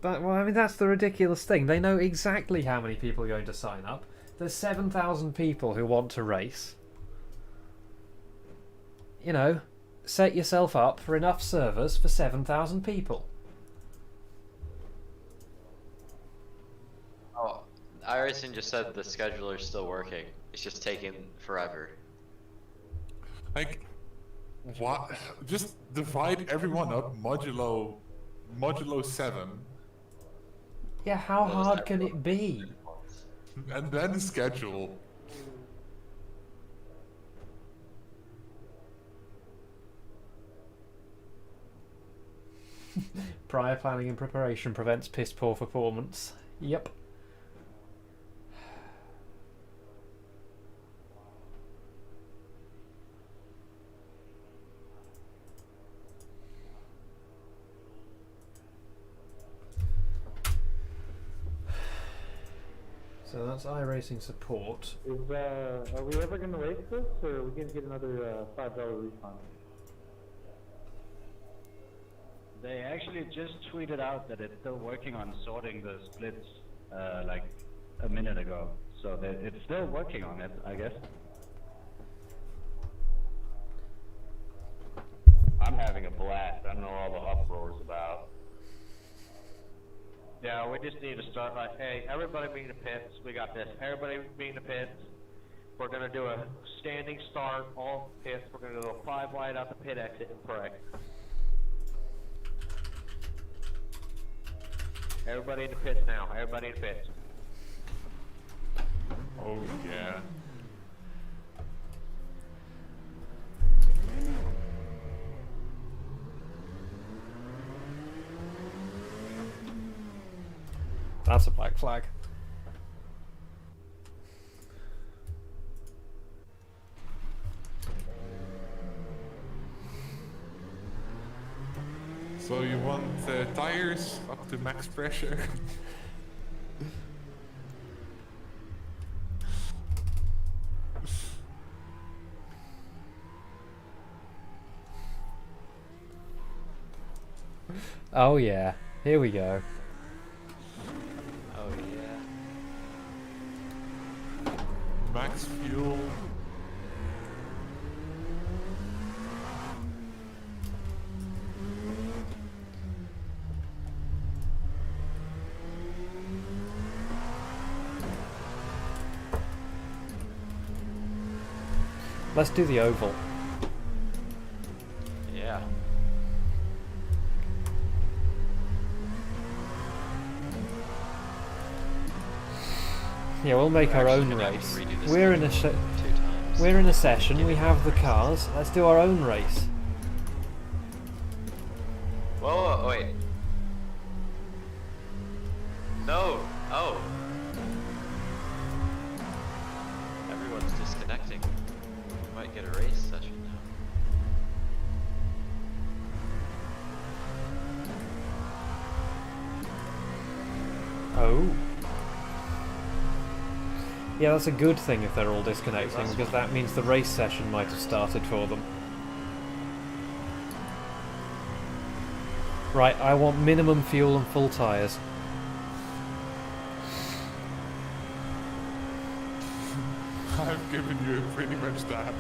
But well, I mean that's the ridiculous thing. They know exactly how many people are going to sign up. There's 7,000 people who want to race. You know, set yourself up for enough servers for 7,000 people. Oh, Iverson just said the scheduler's still working. It's just taking forever. Like, what? Just divide everyone up modulo 7, Yeah, how What was hard that? can it be? and then schedule. Prior planning and preparation prevents piss poor performance. Yep. So that's iRacing support. Are we ever gonna race this, or are we gonna get another $5 refund? They actually just tweeted out that it's still working on sorting the splits, like a minute ago. So it's still working on it, I guess. I'm having a blast. I don't know all the uproar's about. Yeah, we just need to start like, hey, everybody be in the pits. We got this. Everybody be in the pits. We're gonna do a standing start, all pits. We're gonna go 5 wide out the pit exit and pray. Everybody in the pits now. Everybody in the pits. Oh yeah. That's a black flag. So you want tires up to max pressure? Oh yeah, here we go. Oh yeah. Max fuel. Let's do the oval. Yeah. Yeah, we'll make our Actually own gonna have to race. redo this We're in a schedule 2 times. we're in a session. We have the cars. Let's do our own race. Whoa, wait. No. Oh. Everyone's disconnecting. We might get a race session now. Oh. Yeah, that's a good thing if they're all disconnecting, because that means the race session might have started for them. Right, I want minimum fuel and full tyres. I've given you pretty much that.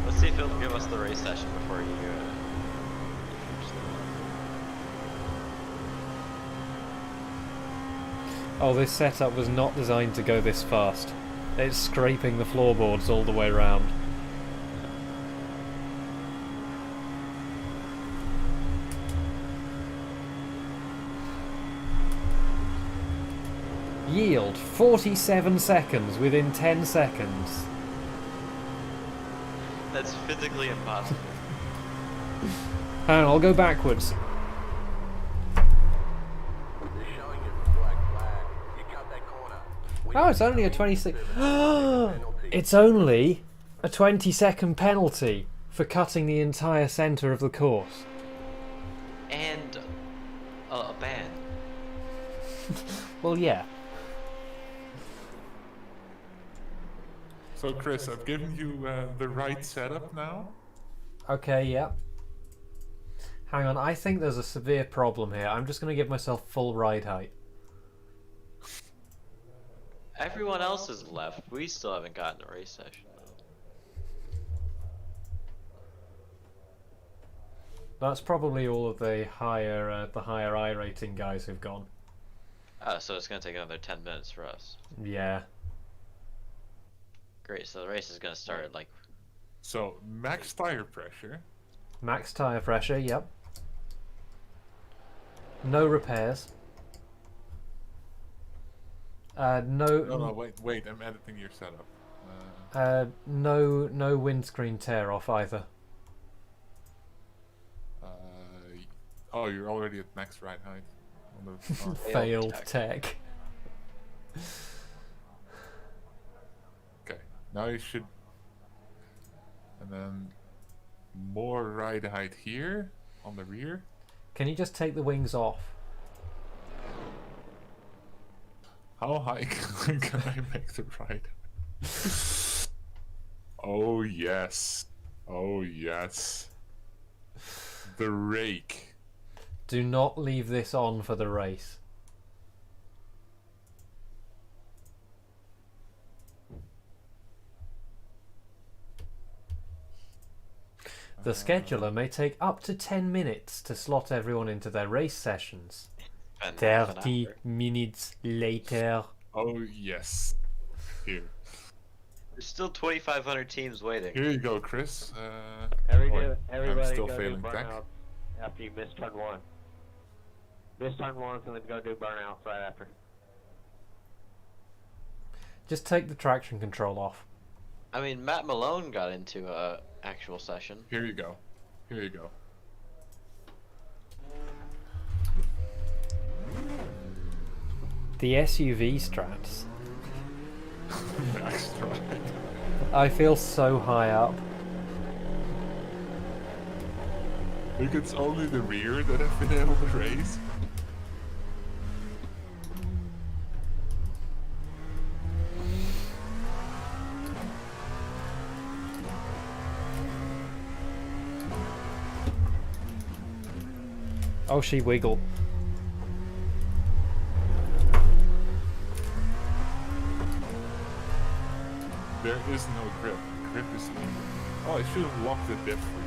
Let's see if he'll give us the race session before you Oh, this setup was not designed to go this fast. It's scraping the floorboards all the way round. Yield 47 seconds within 10 seconds. That's physically impossible. Hang on, I'll go backwards. Oh, it's only a 26. It's only a 20-second penalty for cutting the entire centre of the course. And a ban. Well, yeah. So Chris, I've given you the right setup now. Okay, yeah. Hang on, I think there's a severe problem here. I'm just going to give myself full ride height. Everyone else is left. We still haven't gotten a race session though. That's probably all of the higher I rating guys who've gone. Oh, so it's gonna take another 10 minutes for us. Yeah. Great, so the race is gonna start at like... So max tire pressure. Max tyre pressure, yep. No repairs. No, wait, I'm editing your setup. No windscreen tear off either. Oh, you're already at max ride height. On the, oh. Failed tech. Okay, now you should... And then more ride height here, on the rear. Can you just take the wings off? How high can I make the ride? Oh yes. Oh yes. The rake. Do not leave this on for the race. The scheduler may take up to 10 minutes to slot everyone into their race sessions. And half an 30 hour. minutes later. Oh yes. Here. There's still 2,500 teams waiting. Here you go, Chris. Everybody still go failing do tech. burnout after you miss turn 1. Miss turn 1 and then go do burnouts right after. Just take the traction control off. I mean, Matt Malone got into a actual session. Here you go. Here you go. The SUV strats. Max drive. I feel so high up. Look, it's only the rear that I've been able to raise. Oh, she wiggle. There is no grip. Grip is legal. Oh, I should have locked it different.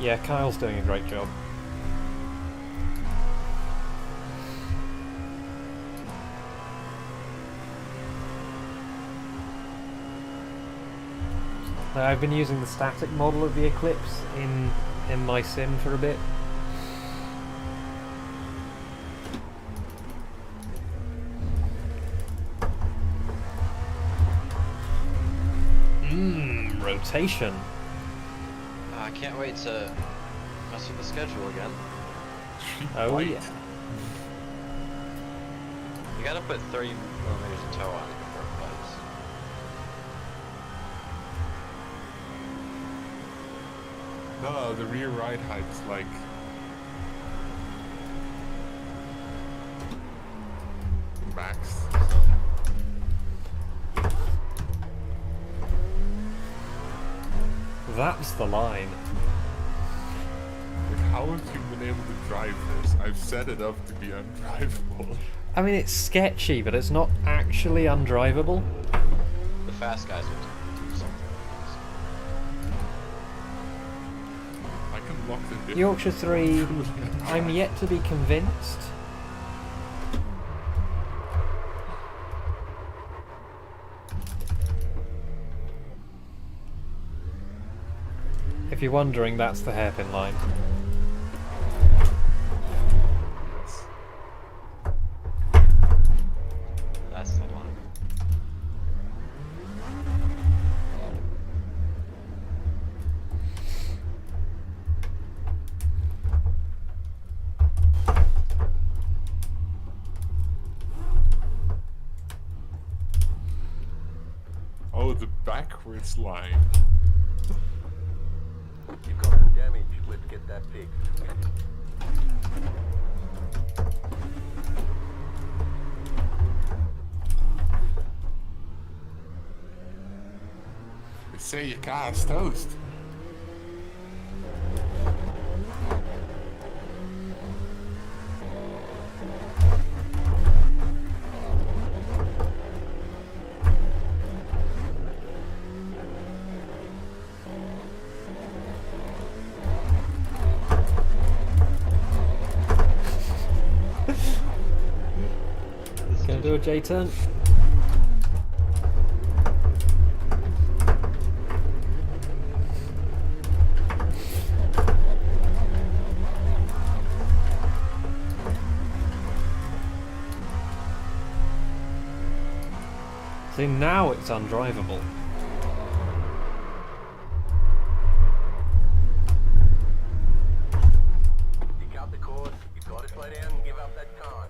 Yeah, Kyle's doing a great job. I've been using the static model of the Eclipse in my sim for a bit. Rotation. I can't wait to mess with the schedule again. Oh White. yeah. You gotta put 30 millimeters of toe on it before it fights. No, the rear ride height's like... max. That's the line. Like, how have you been able to drive this? I've set it up to be undrivable. I mean, it's sketchy, but it's not actually undrivable. The fast guys would do something like I can lock the difference. Yorkshire 3, I'm yet to be convinced. If you're wondering, that's the hairpin line. Yes. That's the line. Oh, the backwards line. You've got some damage. Let's get that fixed. They say your car's toast. Gonna do a J turn. See, now it's undrivable. Pick out the cord. You've got to slow down and give up that time.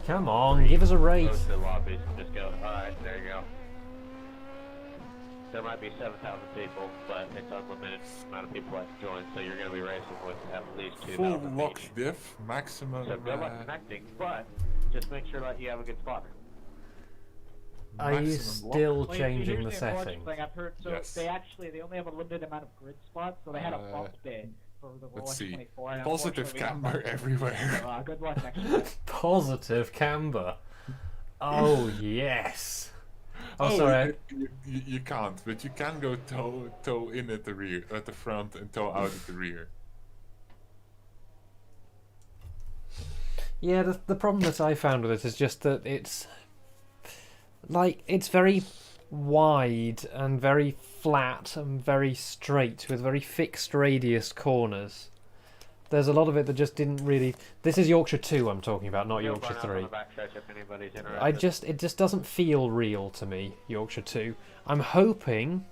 Come on, give us a race. Go to the lobbies and just go. Alright, there you go. There might be 7,000 people, but it's unlimited amount of people that can join, so you're going to be racing with at least 2,000 Full lock each. diff, maximum. So good luck connecting, but just make sure that you have a good spotter. Are you maximum lock. still Well, changing here's the unfortunate setting? thing I've heard. So Yes. they only have a limited amount of grid spots, so they had a bump it for the Let's Rolex see. 24. And Positive unfortunately we got camber bumped. everywhere. So, good luck next time. Positive camber. Oh yes. Oh, sorry. You can't, but you can go toe in at the rear, at the front, and toe out at the rear. Yeah, the problem that I found with it is just that it's like it's very wide and very flat and very straight with very fixed radius corners. There's a lot of it that just didn't really. This is Yorkshire 2 I'm talking about, not We'll Yorkshire run out 3. on the backstretch if anybody's interested. It just doesn't feel real to me, Yorkshire 2. I'm hoping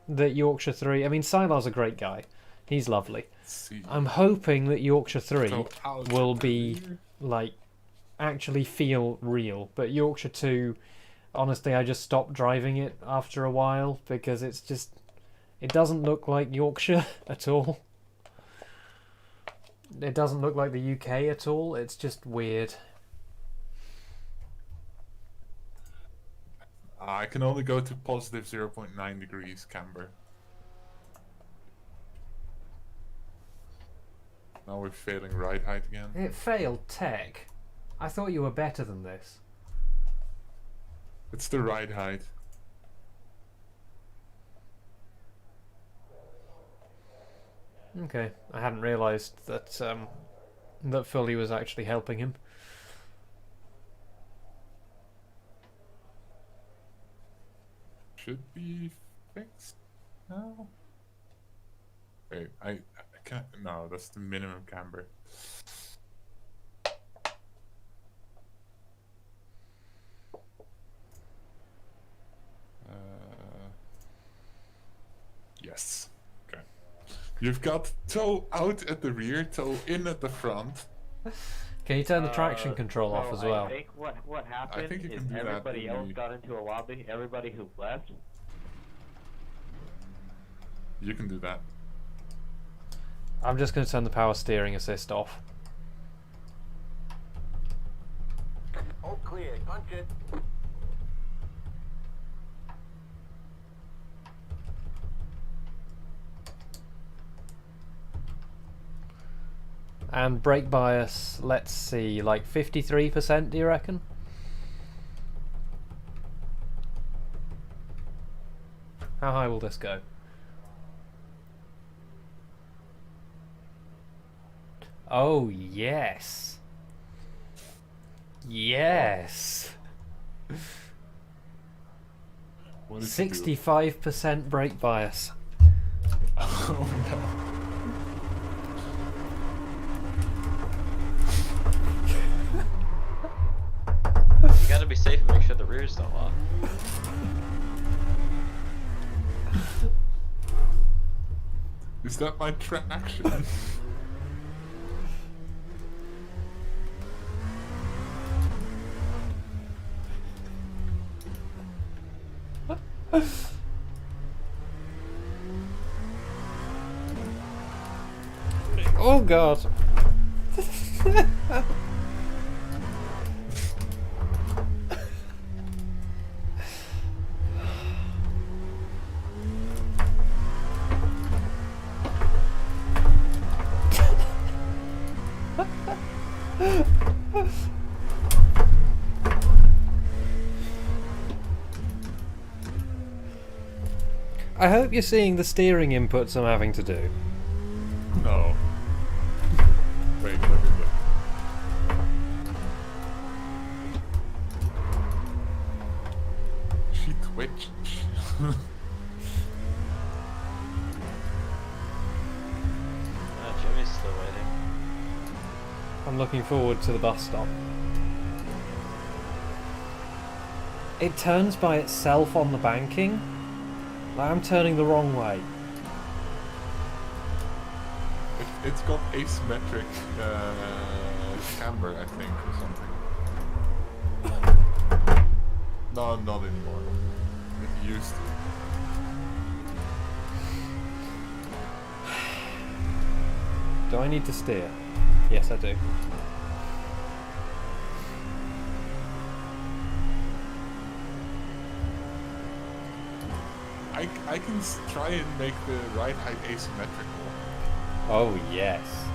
that Yorkshire 3. I mean, Sylar's a great guy. He's lovely. Let's see. I'm hoping that Yorkshire 3 So, how's will your be career? like actually feel real. But Yorkshire 2, honestly, I just stopped driving it after a while because it doesn't look like Yorkshire at all. It doesn't look like the UK at all. It's just weird. I can only go to positive 0.9 degrees camber. Now we're failing ride height again. It failed tech. I thought you were better than this. It's the ride height. Okay, I hadn't realised that that Fully was actually helping him. Should be fixed now. Wait, I can't. No, that's the minimum camber. Yes. Okay. You've got toe out at the rear, toe in at the front. Can you turn the traction control off as well? I think what happened think you is can do that everybody in else the- got into a lobby. Everybody who left. You can do that. I'm just going to turn the power steering assist off. All clear. Punch it. And brake bias, let's see, like 53%, do you reckon? How high will this go? Oh, yes. Yes. What did you do? 65% brake bias. Oh no. You gotta be safe and make sure the rears don't lock. Is that my traction? Oh god. I hope you're seeing the steering inputs I'm having to do. No. Wait, let me look. She twitched. Jimmy's still waiting. I'm looking forward to the bus stop. It turns by itself on the banking. Like I'm turning the wrong way. It's got asymmetric camber, I think, or something. No, not anymore. It used to. Do I need to steer? Yes, I do. I can try and make the ride height asymmetrical. Oh yes.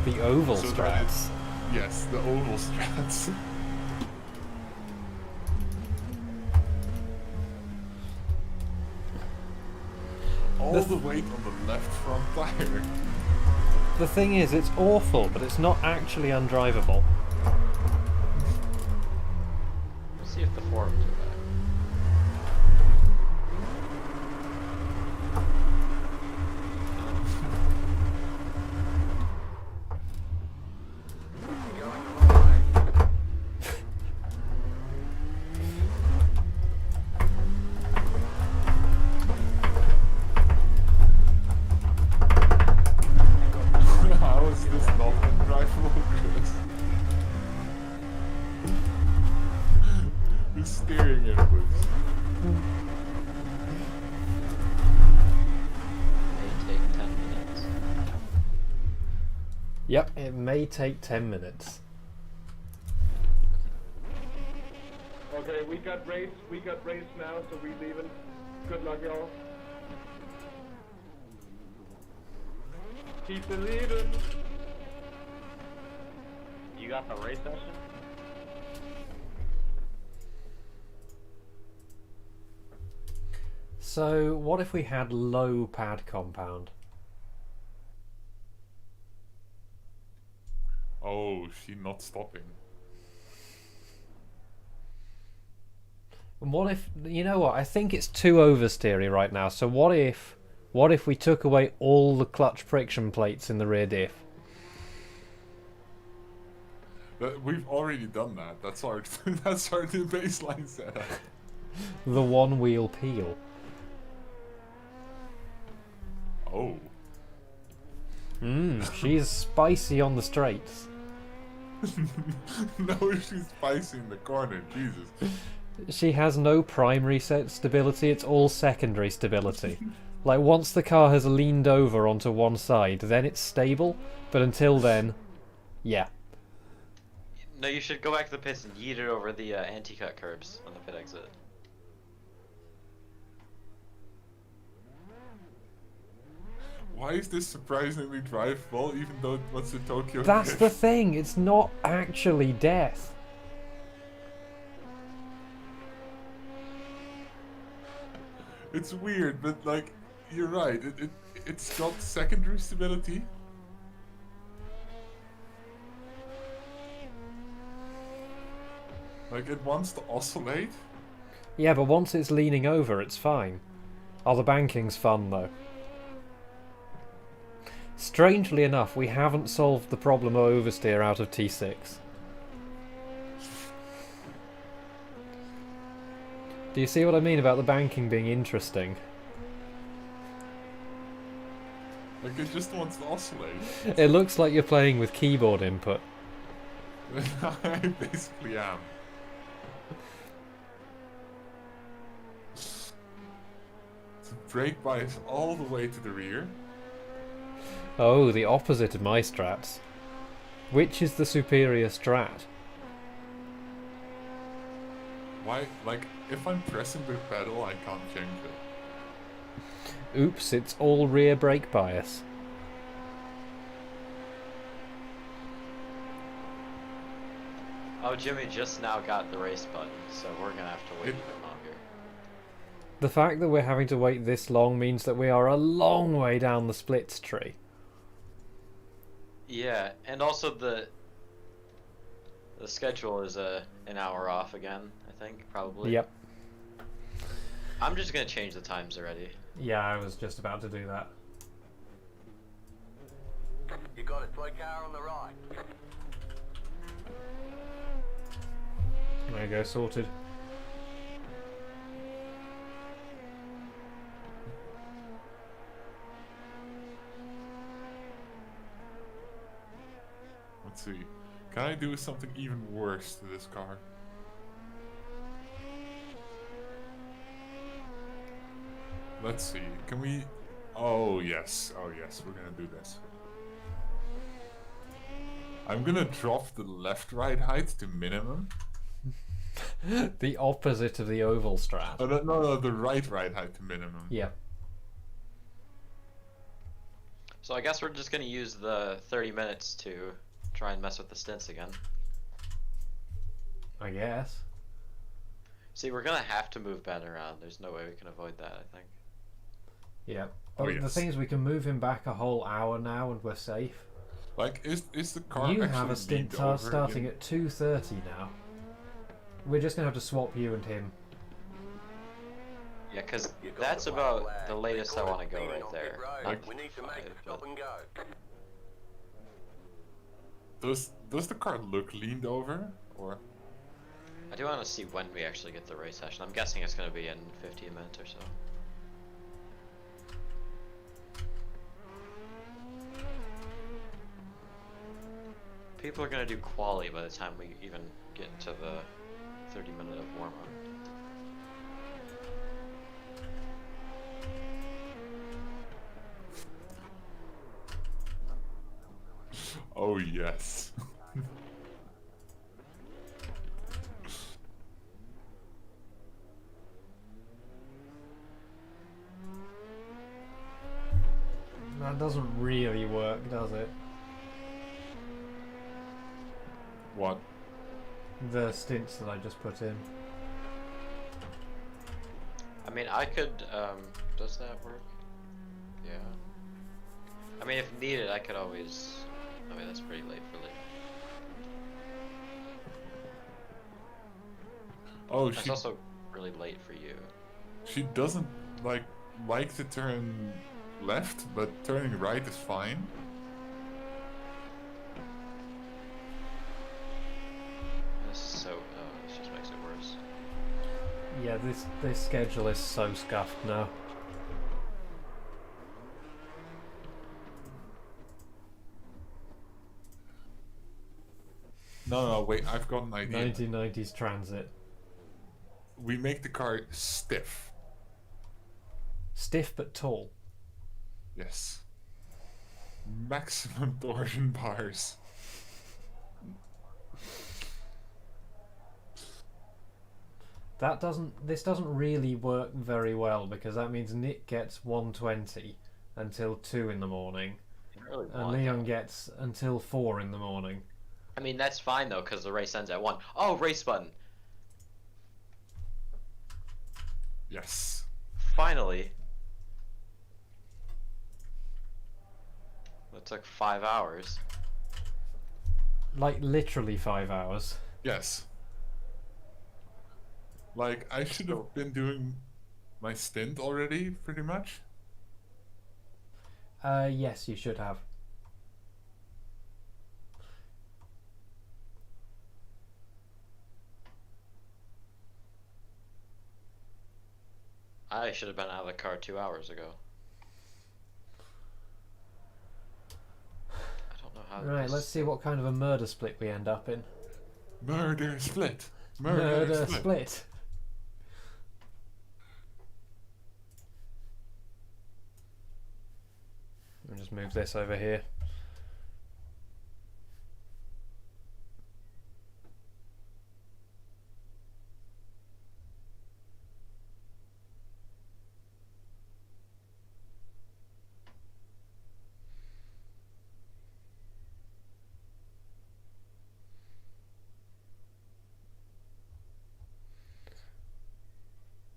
The oval So that strats. is- Yes, the oval strats. All the weight on the left front tire. The thing is, it's awful, but it's not actually undrivable. Let's see if the forums are Yep, it may take 10 minutes. Okay, we got race now, so we leaving. Good luck, y'all. Keep believing. You got the race session? So, what if we had low pad compound? Oh, she not stopping. And what if, you know what, I think it's too oversteery right now, so what if we took away all the clutch friction plates in the rear diff? But we've already done that. That's our that's our new baseline setup. The one wheel peel. Oh. She's spicy on the straights. No, she's spicy in the corner. Jesus. She has no primary set stability, it's all secondary stability. Like, once the car has leaned over onto one side, then it's stable, but until then, yeah. No, you should go back to the pits and yeet it over the anti-cut curbs on the pit exit. Why is this surprisingly drivable, even though what's the Tokyo That's Drift? the thing, it's not actually death. It's weird, but like, you're right. It's got secondary stability. Like, it wants to oscillate. Yeah, but once it's leaning over, it's fine. Oh, the banking's fun, though. Strangely enough, we haven't solved the problem of oversteer out of T6. Do you see what I mean about the banking being interesting? Like, it just wants to oscillate. It looks like you're playing with keyboard input. I basically am. So brake bias all the way to the rear. Oh, the opposite of my strats. Which is the superior strat? Why, like, if I'm pressing the pedal, I can't change it. Oops, it's all rear brake bias. Oh, Jimmy just now got the race button, so we're gonna have to wait even longer. The fact that we're having to wait this long means that we are a long way down the splits tree. Yeah, and also the schedule is an hour off again, I think, probably. Yep. I'm just gonna change the times already. Yeah, I was just about to do that. You got a toy car on the right. There you go, sorted. Let's see. Can I do something even worse to this car? Let's see. Can we... Oh, yes. Oh, yes. We're gonna do this. I'm gonna drop the left-right height to minimum. The opposite of the oval strat. Oh, no, the right height to minimum. Yeah. So I guess we're just gonna use the 30 minutes to try and mess with the stints again. I guess. See, we're gonna have to move Ben around. There's no way we can avoid that, I think. Yeah. Oh, But the yes. thing is, we can move him back a whole hour now and we're safe. Like, is the car You actually have a stint leaned over starting again? at 2:30 now. We're just going to have to swap you and him. Yeah, because You got that's the white about flag. the latest I Call it want to go leaning right on there. pit road. Not We need to make 5, the but- stop and go. Does the car look leaned over? Or... I do want to see when we actually get the race session. I'm guessing it's going to be in 15 minutes or so. People are going to do quali by the time we even get into the 30-minute of warm-up. Oh yes. That doesn't really work, does it? What? The stints that I just put in. I mean, I could, does that work? Yeah. I mean, if needed, I could always, I mean, that's pretty late for late. Oh, That's also really late for you. she doesn't like to turn left, but turning right is fine. This is so, this just makes it worse. Yeah, this schedule is so scuffed now. No, wait, I've got an idea. 1990s transit. We make the car stiff. Stiff but tall. Yes. Maximum torsion bars. This doesn't really work very well because that means Nick gets 120 until 2 in the morning, You don't really and want Leon that. gets until 4 in the morning. I mean, that's fine though, because the race ends at 1. Oh, race button! Yes. Finally! It took 5 hours. Like literally 5 hours. Yes. Like, I should have been doing my stint already, pretty much. Yes, you should have. I should have been out of the car 2 hours ago. I don't know how. Right, this- let's see what kind of a murder split we end up in. Murder split. Murder split. Let me just move this over here.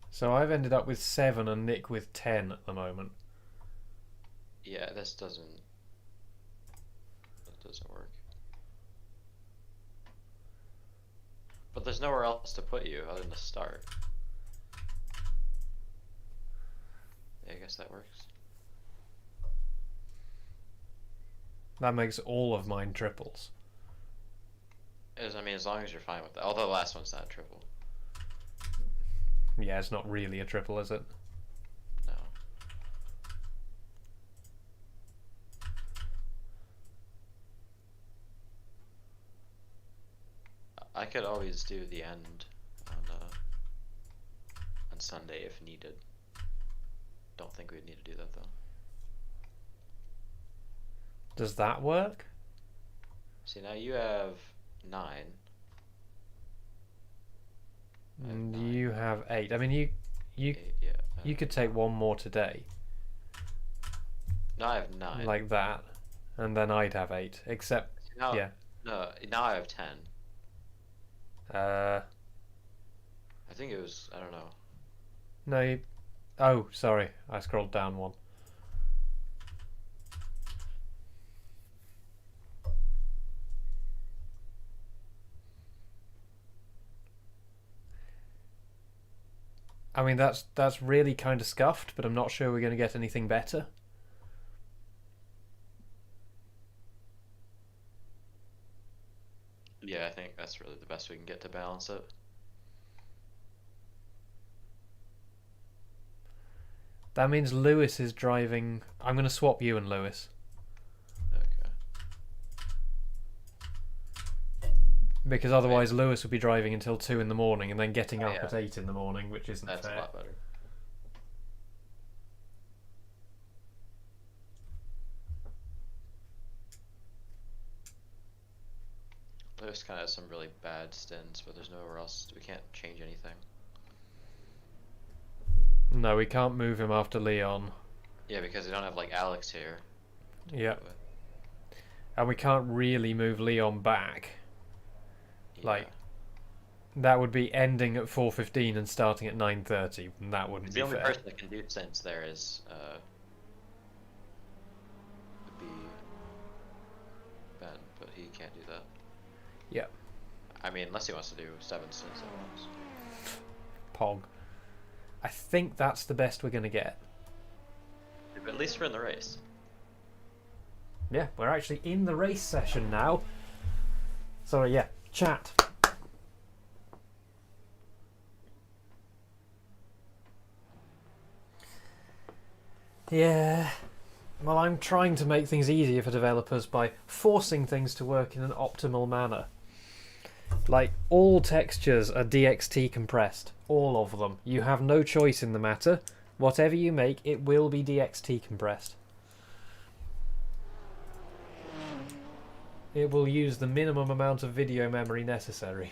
So I've ended up with 7 and Nick with 10 at the moment. Yeah, this doesn't. That doesn't work. But there's nowhere else to put you other than the start. Yeah, I guess that works. That makes all of mine triples. I mean, as long as you're fine with that. Although the last one's not a triple. Yeah, it's not really a triple, is it? No. I could always do the end on Sunday if needed. Don't think we'd need to do that though. Does that work? See, now you have 9. I have And 9. you have 8. I mean, you 8, yeah. you could take one more today, No, I have 9. like that, and then I'd have 8. Except, now, yeah. No, now I have 10. Uh, I think it was, I don't know. no. Oh, sorry, I scrolled down one. I mean, that's really kind of scuffed, but I'm not sure we're going to get anything better. Yeah, I think that's really the best we can get to balance it. That means Lewis is driving. I'm going to swap you and Lewis. Okay. Because otherwise Lewis would be driving until 2 in the morning and then getting Oh, up yeah. at 8 in the morning, which isn't That's fair. a lot better. Lewis kind of has some really bad stints, but there's nowhere else. We can't change anything. No, we can't move him after Leon. Yeah, because we don't have like Alex here. Yep. And we can't really move Leon back. Yeah. Like, that would be ending at 4:15 and starting at 9:30, and that wouldn't The be only fair. person that can do stints there is would be Ben, but he can't do that. Yep. I mean, unless he wants to do 7 stints at once. Pog. I think that's the best we're going to get. But at least we're in the race. Yeah, we're actually in the race session now. Sorry, yeah, chat. Yeah, well, I'm trying to make things easier for developers by forcing things to work in an optimal manner. Like, all textures are DXT compressed. All of them. You have no choice in the matter. Whatever you make, it will be DXT compressed. It will use the minimum amount of video memory necessary.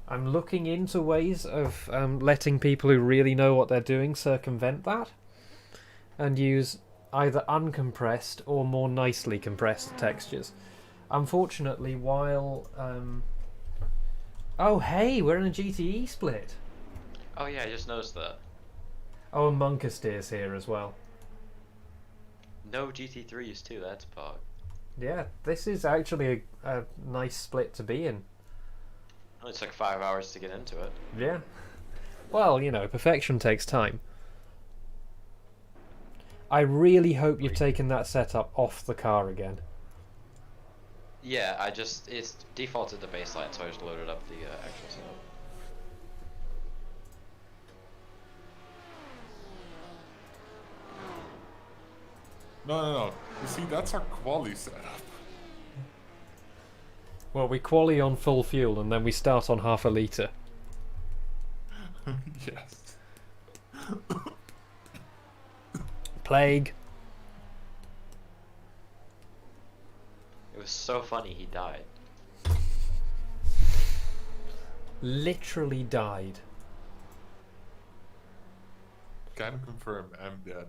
I'm looking into ways of letting people who really know what they're doing circumvent that and use either uncompressed or more nicely compressed textures. Unfortunately, while... Oh, hey, we're in a GTE split. Oh yeah, I just noticed that. Oh, and Monkasteer's here as well. No GT3s too, that's pog. Yeah, this is actually a nice split to be in. Only took 5 hours to get into it. Yeah. Well, you know, perfection takes time. I really hope you've taken that setup off the car again. Yeah, it's defaulted to baseline, so I just loaded up the actual setup. No. You see, that's our quality setup. Well, we quali on full fuel and then we start on half a litre. Yes. Plague. It was so funny he died. Literally died. Can confirm, I'm dead.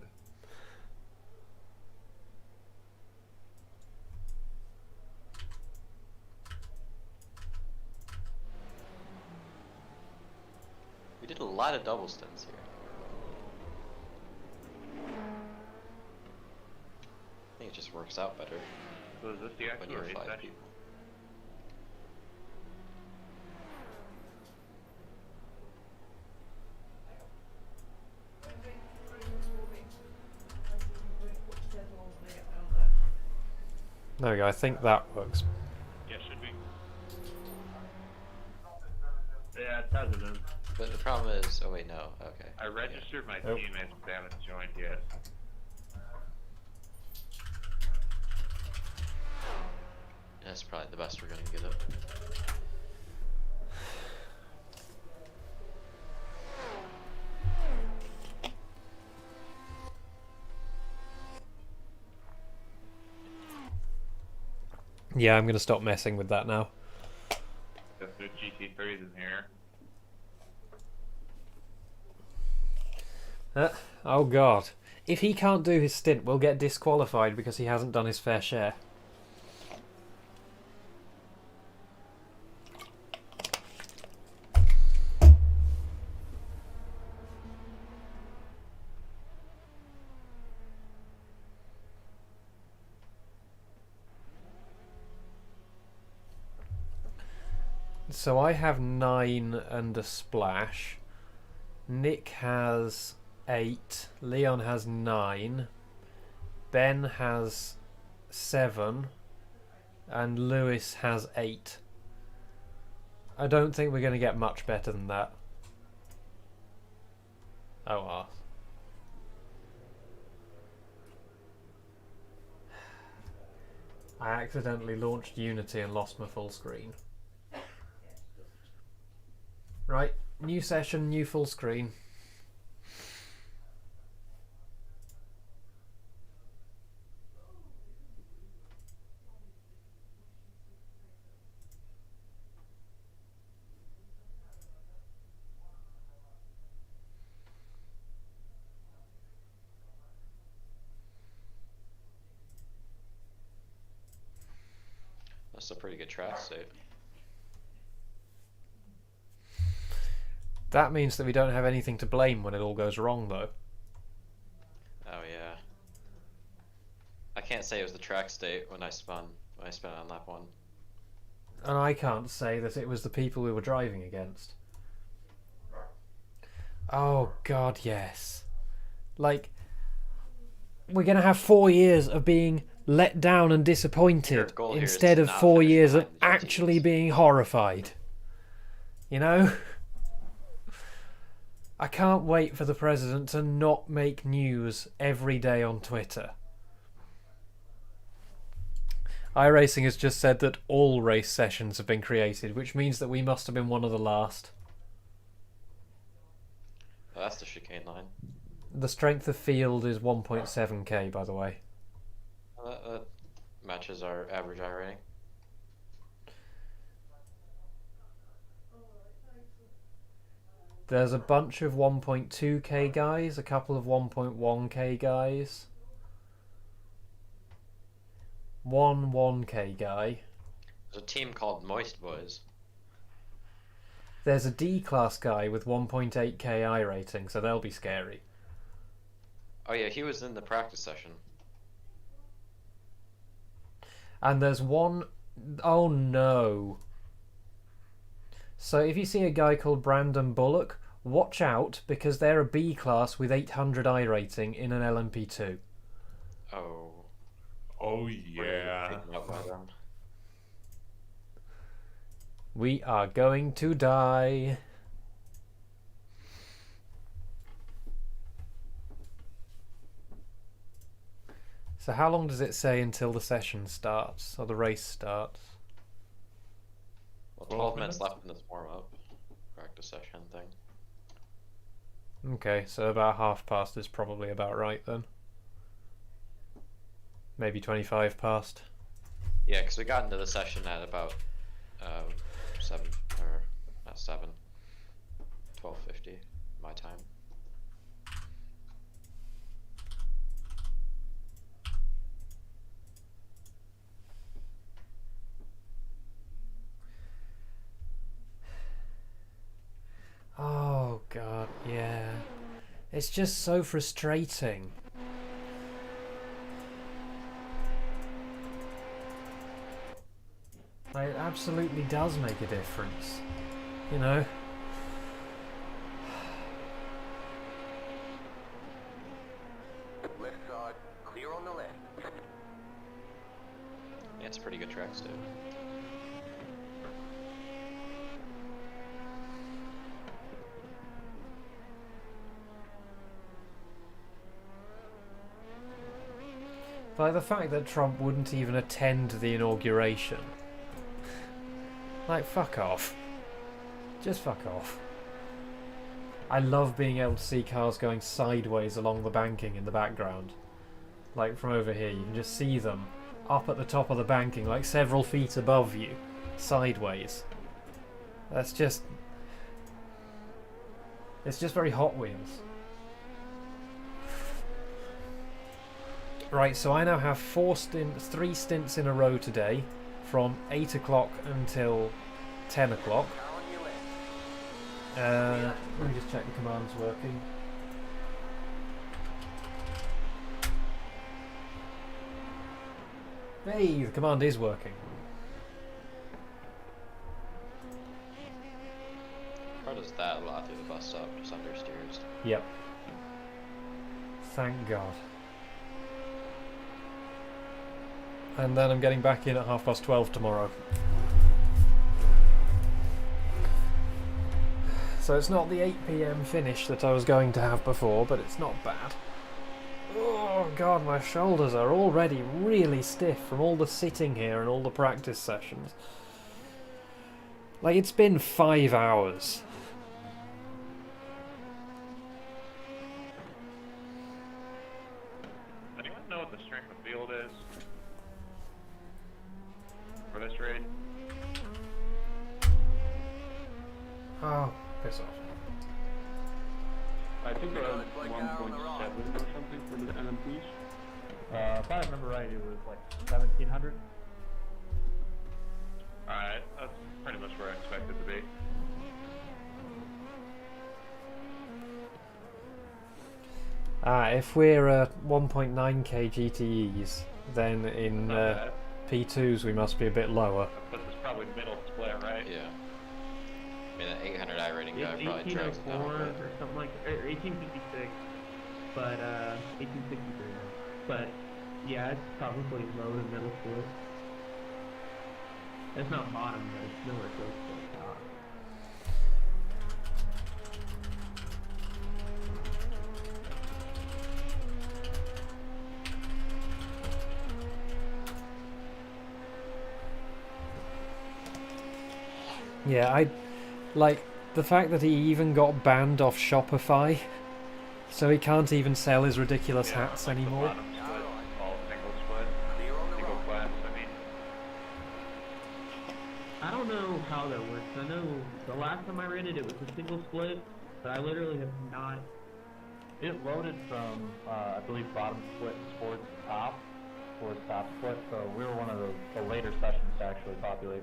We did a lot of double stints here. I think it just works out better So is this the when actual you have race 5 session? people. There we go, I think that works. Yeah, should be. Yeah, it does. It is. But the problem is, oh wait, no, okay. I registered my Oh. teammates, but they haven't joined yet. That's probably the best we're gonna get it. Yeah, I'm going to stop messing with that now. The GT3s in here. Oh god. If he can't do his stint, we'll get disqualified because he hasn't done his fair share. So I have 9 and a splash. Nick has 8. Leon has 9. Ben has 7. And Lewis has 8. I don't think we're going to get much better than that. Oh well. I accidentally launched Unity and lost my full screen. Right, new session, new full screen. It's a pretty good track state. That means that we don't have anything to blame when it all goes wrong, though. Oh yeah. I can't say it was the track state when I spun on lap 1. And I can't say that it was the people we were driving against. Oh god, yes. Like, we're going to have 4 years of being let down and disappointed goal here is instead to of not 4 finish years of behind the actually GTs. being horrified. You know? I can't wait for the president to not make news every day on Twitter. iRacing has just said that all race sessions have been created, which means that we must have been one of the last. Oh, that's the chicane line. The strength of field is 1.7k, by the way. That matches our average I rating. There's a bunch of 1.2k guys, a couple of 1.1k guys. One 1k guy. There's a team called Moist Boys. There's a D-class guy with 1.8k I rating, so they'll be scary. Oh yeah, he was in the practice session. And there's one... Oh no. So if you see a guy called Brandon Bullock, watch out, because they're a B-class with 800 I rating in an LMP2. Oh. Oh We're yeah. taken out by them. We are going to die. So how long does it say until the session starts, or the race starts? Well, 12 minutes left in this warm-up practice session thing. Okay, so about 1/2 is probably about right then. Maybe 25 past. Yeah, because we got into the session at about 7, or not 7, 12:50 my time. Oh god, yeah. It's just so frustrating. Like, it absolutely does make a difference. You know? Left side, clear on the left. Yeah, it's a pretty good track state. Like the fact that Trump wouldn't even attend the inauguration. Like, fuck off. Just fuck off. I love being able to see cars going sideways along the banking in the background. Like, from over here, you can just see them up at the top of the banking, like several feet above you, sideways. That's just... It's just very Hot Wheels. Right, so I now have 3 stints in a row today, from 8 o'clock until 10 o'clock. Car on your left. Let me just check the commands working. Hey, the command is working. How does that a lot through the bus stop? Just understeers. Yep. Thank God. And then I'm getting back in at 12:30 tomorrow. So it's not the 8 PM finish that I was going to have before, but it's not bad. Oh God, my shoulders are already really stiff from all the sitting here and all the practice sessions. Like, it's been 5 hours. Anyone know what the strength of field is for this raid? Oh, piss off. I think around Like car on the 1.7 right. or something for the LMPs. If I remember right, it was like 1700. Alright, that's pretty much where I expected to be. If we're 1.9k GTEs, then in Not bad. P2s we must be a bit lower. But it's probably middle split, right? Yeah. I mean, that 800 I rating guy It's probably drags it down a 1804 bit. or something like, or 1856, but 1863. But yeah, it's probably low to middle split. It's not bottom, but it's nowhere close to the top. Yeah, I like the fact that he even got banned off Shopify, so he can't even sell his ridiculous Yeah, hats like the anymore. bottom split, all single split, Clear on the single right. class, I mean. I don't know how that works. I know the last time I ran it, it was a single split, but I literally have not. It loaded from, I believe, bottom split towards the top, towards top split, so we were one of the later sessions to actually populate.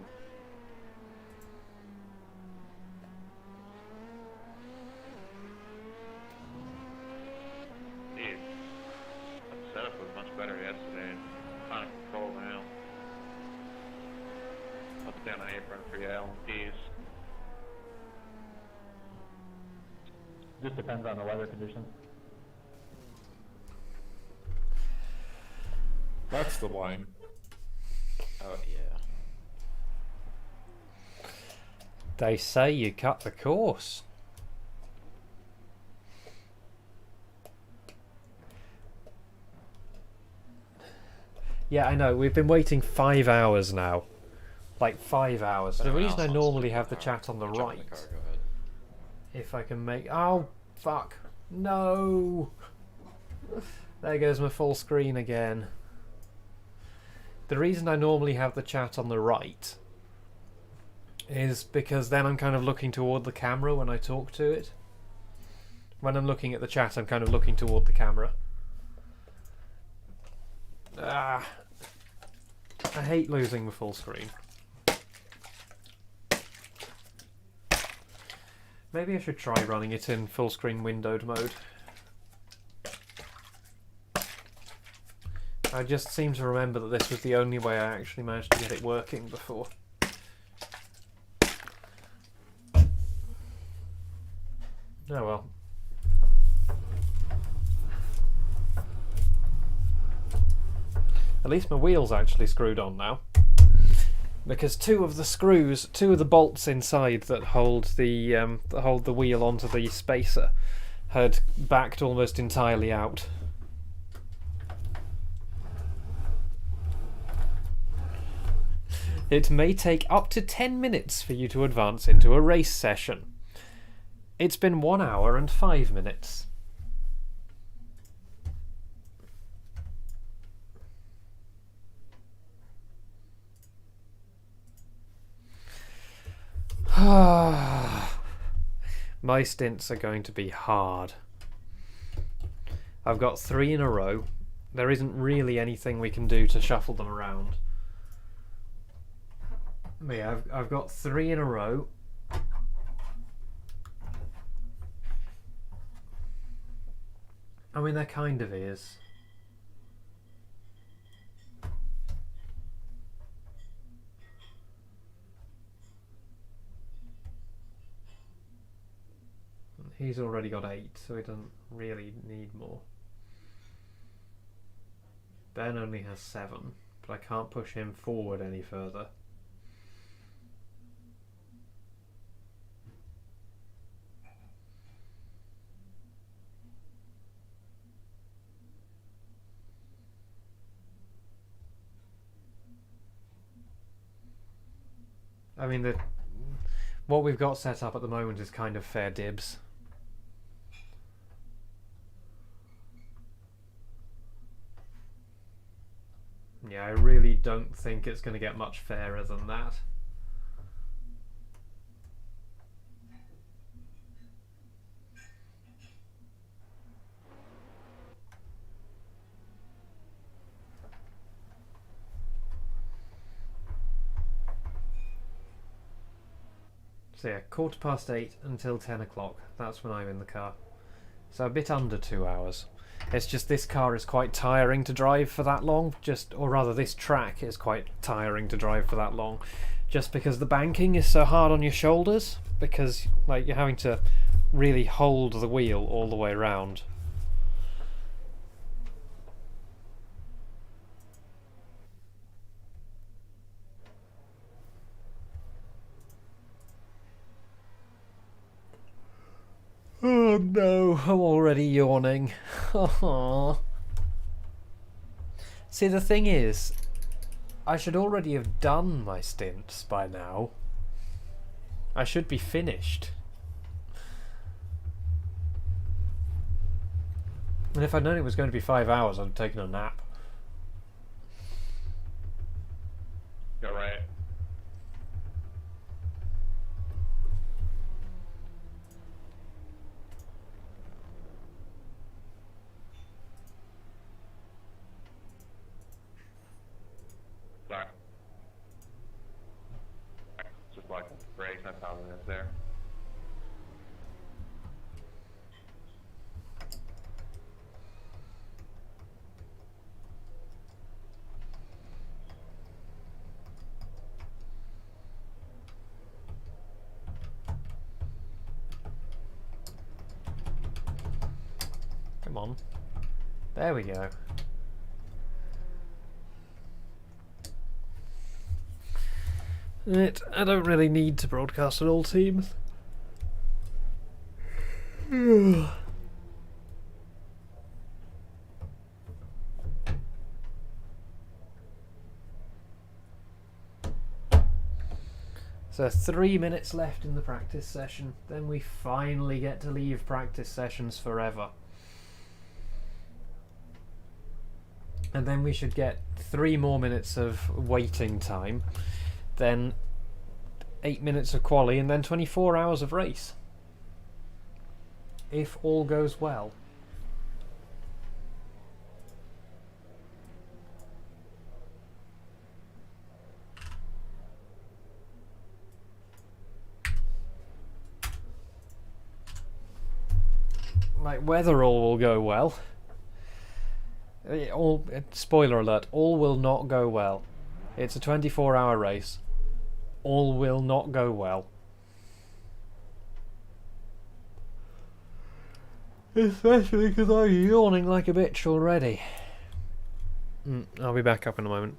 Dude, that setup was much better yesterday. It's kind of control now. Up down the apron for your LMPs. Just depends on the weather conditions. That's the line. Oh, yeah. They say you cut the course. Yeah, I know. We've been waiting 5 hours now. Like 5 hours. The Anyone reason else I wants to normally jump have in the car? chat on the Jump in right, car, go ahead. if I can make... Oh, fuck. No! There goes my full screen again. The reason I normally have the chat on the right is because then I'm kind of looking toward the camera when I talk to it. When I'm looking at the chat, I'm kind of looking toward the camera. Ah. I hate losing the full screen. Maybe I should try running it in full screen windowed mode. I just seem to remember that this was the only way I actually managed to get it working before. Oh well. At least my wheel's actually screwed on now. Because two of the bolts inside that hold the wheel onto the spacer had backed almost entirely out. It may take up to 10 minutes for you to advance into a race session. It's been 1 hour and 5 minutes. My stints are going to be hard. I've got 3 in a row. There isn't really anything we can do to shuffle them around. But yeah, I've got 3 in a row. I mean, there kind of is. He's already got 8, so he doesn't really need more. Ben only has 7, but I can't push him forward any further. I mean, what we've got set up at the moment is kind of fair dibs. Yeah, I really don't think it's going to get much fairer than that. So yeah, 8:15 until 10 o'clock. That's when I'm in the car. So a bit under 2 hours. It's just this car is quite tiring to drive for that long. Or rather, this track is quite tiring to drive for that long. Just because the banking is so hard on your shoulders. Because like you're having to really hold the wheel all the way around. Oh no, I'm already yawning. See, the thing is, I should already have done my stints by now. I should be finished. And if I'd known it was going to be 5 hours, I'd have taken a nap. You're right. Sorry. Just like brakes, I probably is there. Come on. There we go. I don't really need to broadcast at all teams. So 3 minutes left in the practice session, then we finally get to leave practice sessions forever. And then we should get 3 more minutes of waiting time, then 8 minutes of quali, and then 24 hours of race. If all goes well. Like, whether all will go well. Spoiler alert, all will not go well. It's a 24-hour race. All will not go well. Especially because I'm yawning like a bitch already. I'll be back up in a moment.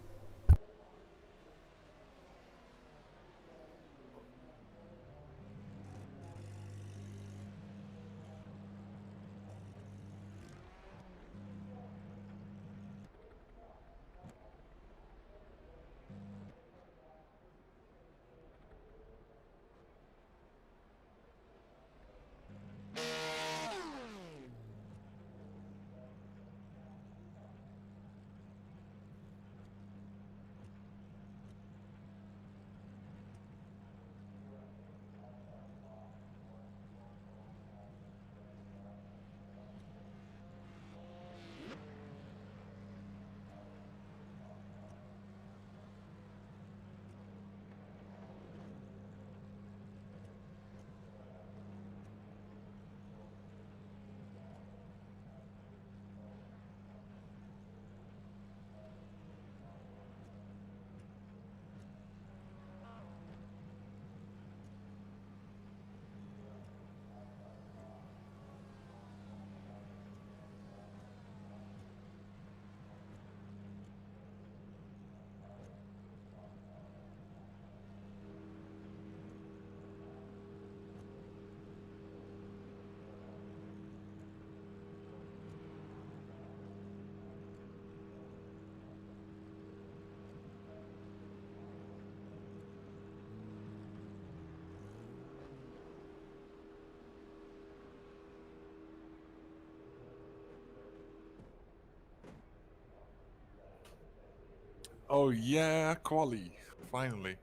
Oh yeah, quali. Finally.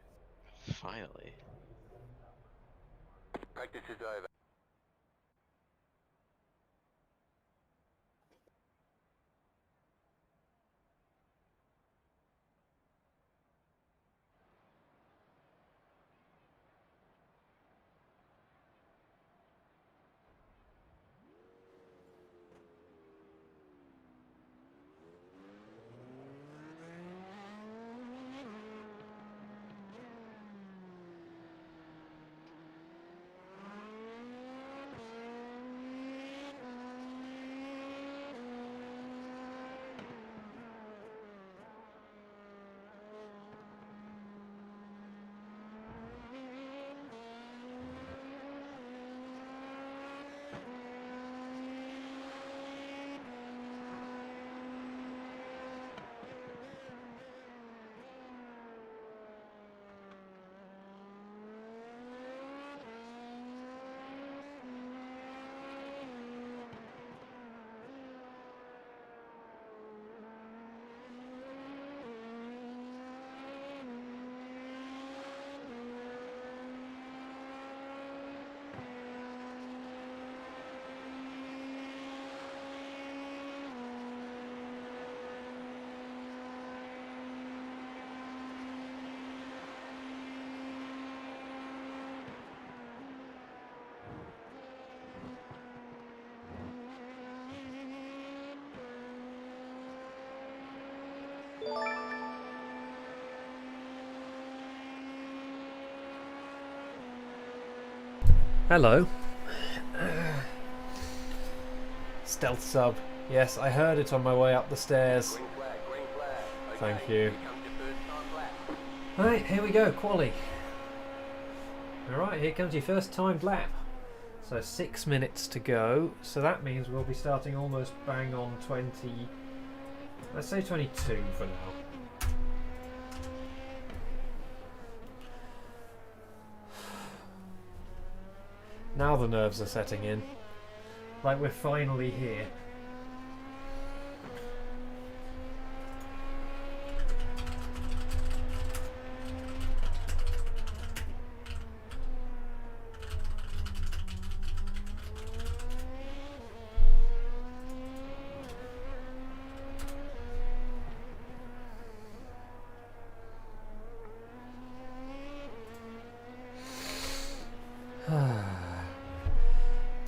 Finally. Practice is over. Hello. Stealth sub. Yes, I heard it on my way up the stairs. Green flag, green flag. Thank Okay, you. here comes your first time lap. Right, here we go, quali. Alright, here comes your first timed lap. So 6 minutes to go. So that means we'll be starting almost bang on 20. Let's say 22 for now. Now the nerves are setting in. Like we're finally here.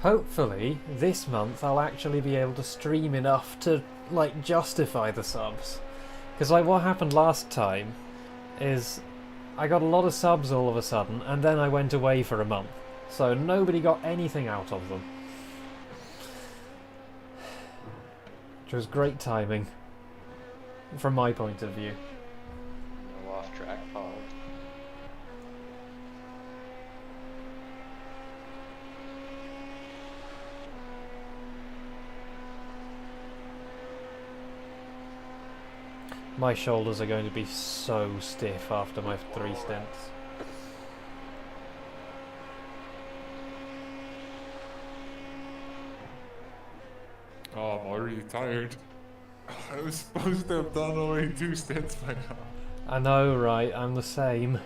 Hopefully, this month I'll actually be able to stream enough to, like, justify the subs. Because, like, what happened last time is I got a lot of subs all of a sudden, and then I went away for a month. So nobody got anything out of them. Which was great timing, from my point of view. No off track pod. My shoulders are going to be so stiff after my 3 stints. Oh, I'm already tired. I was supposed to have done only 2 stints by now. I know, right? I'm the same.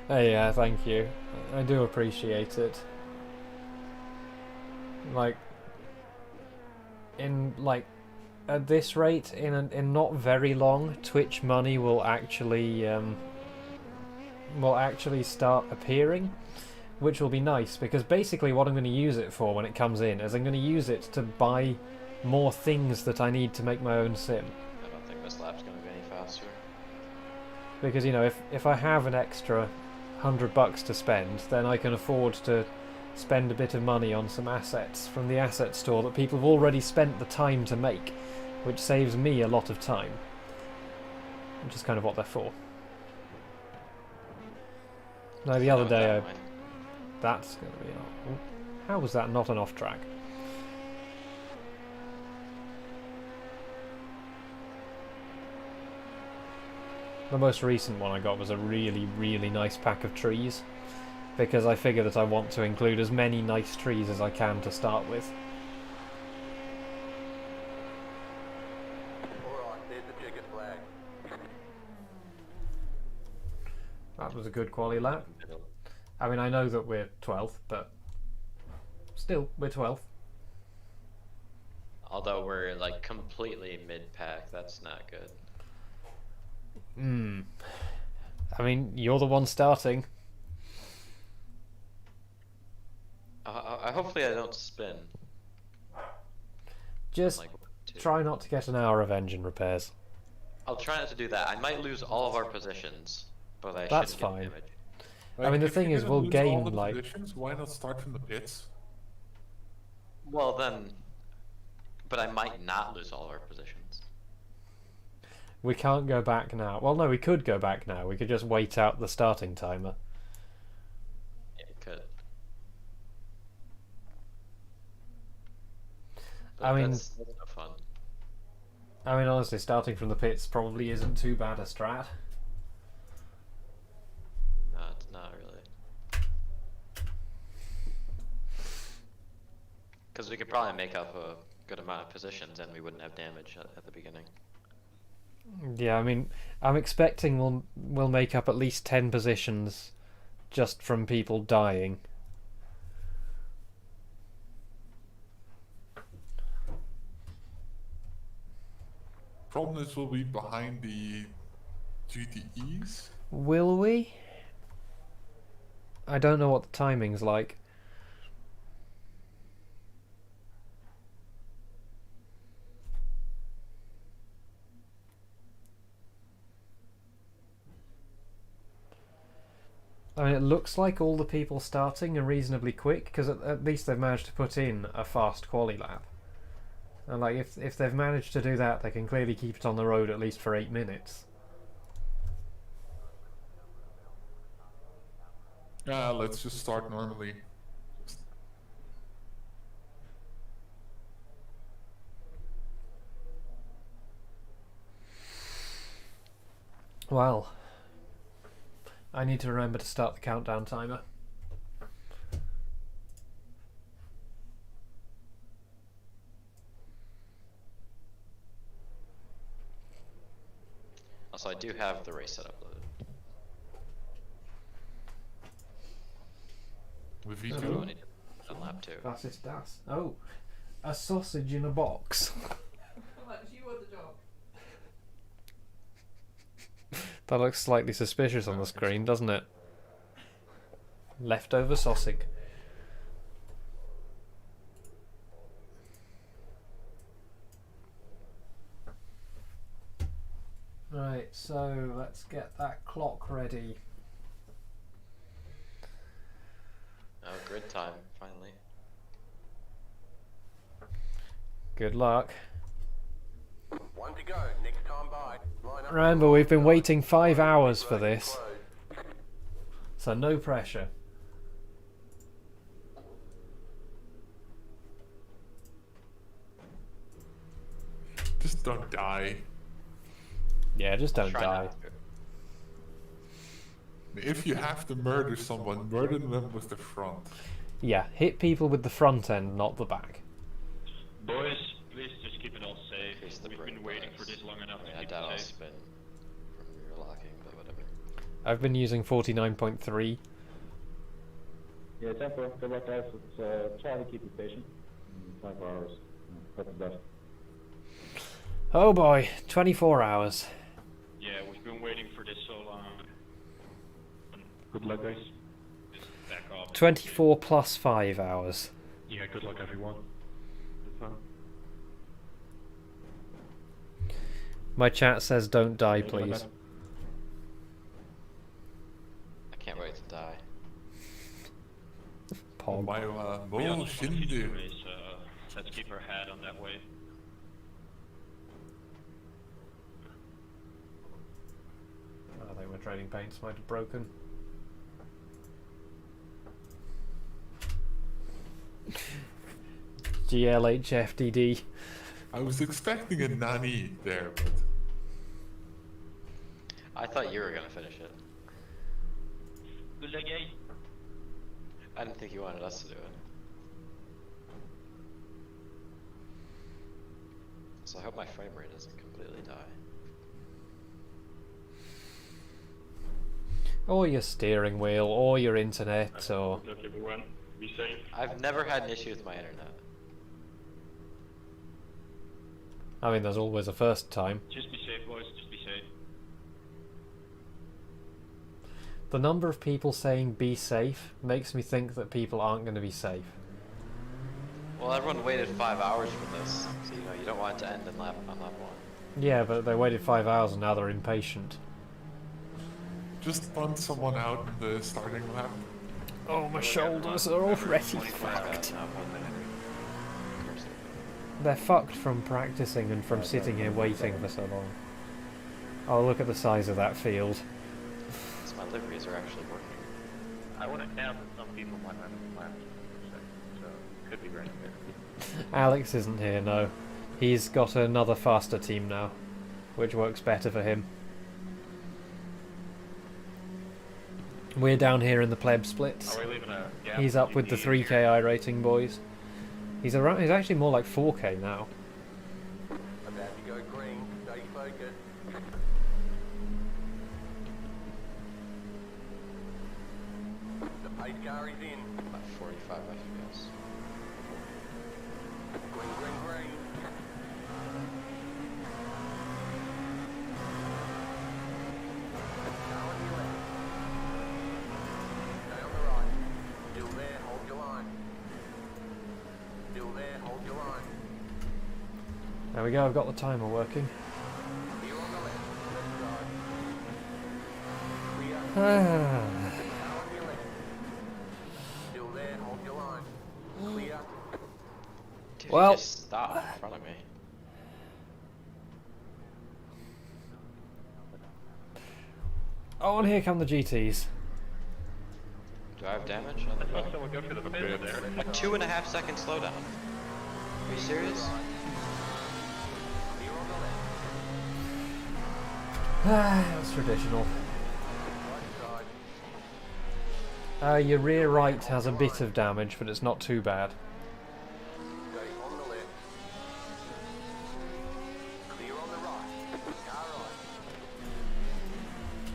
Hey, yeah, thank you. I do appreciate it. Like, at this rate, in not very long, Twitch money will actually start appearing, which will be nice, because basically what I'm going to use it for when it comes in is I'm going to use it to buy more things that I need to make my own sim. I don't think this lap's gonna be any faster. Because, you know, if I have an extra $100 to spend, then I can afford to spend a bit of money on some assets from the asset store that people have already spent the time to make, which saves me a lot of time, which is kind of what they're for. No, the other day that's going to be how was that not an off track? The most recent one I got was a really, really nice pack of trees, because I figure that I want to include as many nice trees as I can to start with. Alright, there's the checkered flag. That was a good quality lap. I mean, I know that we're 12th, but still, we're 12th. Although we're like completely mid-pack, that's not good. I mean, you're the one starting. Hopefully I don't spin. Just Like, try not to get an hour of engine repairs. I'll try not to do that. I might lose all of our positions, but I That's shouldn't fine. get damage. I mean, the if thing you're is, gonna we'll lose gain, all the like- positions, why not start from the pits? Well then, but I might not lose all of our positions. We can't go back now. Well, no, we could go back now. We could just wait out the starting timer. Yeah, it could. I mean- that's no fun. I mean, honestly, starting from the pits probably isn't too bad a strat. No, it's not really. Because we could probably make up a good amount of positions and we wouldn't have damage at the beginning. Yeah, I mean, I'm expecting we'll make up at least 10 positions just from people dying. Problem is, we'll be behind the GTEs. Will we? I don't know what the timing's like. I mean, it looks like all the people starting are reasonably quick, because at least they've managed to put in a fast quali lap. And like, if they've managed to do that, they can clearly keep it on the road at least for 8 minutes. Yeah, let's just start normally. Well, I need to remember to start the countdown timer. Also, I do have the race set uploaded. With So V2? I need to on lap 2. Was ist das? Oh, a sausage in a box. That looks slightly suspicious on the screen, doesn't it? Leftover sausage. Right, so let's get that clock ready. Oh, grid time, finally. Good luck. One to go. Next time by. Line up. Remember, we've been waiting 5 hours for this, so no pressure. Just don't die. Yeah, just don't Try die. not to. If you have to murder someone, murder them with the front. Yeah, hit people with the front end, not the back. Boys, please just keep it all safe. Increase the We've brake been waiting for noise. this long enough I mean, to I keep doubt I'll it safe. spin from rear locking, but whatever. I've been using 49.3. Yeah, tempo. Good luck, guys. Let's try to keep you patient. 5 hours. Hope the best. Oh boy, 24 hours. Yeah, we've been waiting for this so long. Good luck, guys. Just back off. 24 plus 5 hours. Yeah, good luck, everyone. Good fun. My chat says don't die, please. I can't wait to die. Pog. My We Mo also want to do Shindu. the race, let's keep our head on that way. I think my trading paints might have broken. GLHFDD. I was expecting a Nani there, but I thought you were gonna finish it. Good luck, guys. I didn't think you wanted us to do it. So I hope my frame rate doesn't completely die. Or your steering wheel, or your internet, or... Good luck, everyone. Be safe. I've never had an issue with my internet. I mean, there's always a first time. Just be safe, boys. Just be safe. The number of people saying be safe makes me think that people aren't going to be safe. Well, everyone waited 5 hours for this, so you know you don't want it to end on lap 1. Yeah, but they waited 5 hours and now they're impatient. just punt someone out in the starting lap. Oh, my shoulders are already fucked. They're fucked from practicing and from sitting here waiting for so long. Oh, look at the size of that field. So my liveries are actually working. I want to count that some people might have left, so it could be right there. Alex isn't here, no. He's got another faster team now, which works better for him. We're down here in the pleb splits. Are we leaving a gap? He's up with the 3K I rating boys. He's around. He's actually more like 4K now. About to go green. Stay focused. The pace car is in. About 45 FPS. Green, green, green. Car on your left. Stay on the right. Still there, hold your line. Still there, hold your line. There we go. I've got the timer working. Here on the left. Left side. Clear. Ah. Car on your Well, just stop in front of me. oh, and here come the GTs. Do I have damage on the Let's back? let someone go through the pits there. A 2.5 second slowdown. Are you serious? That's traditional. Your rear right has a bit of damage, but it's not too bad. Okay, on the left. Clear on the right. Car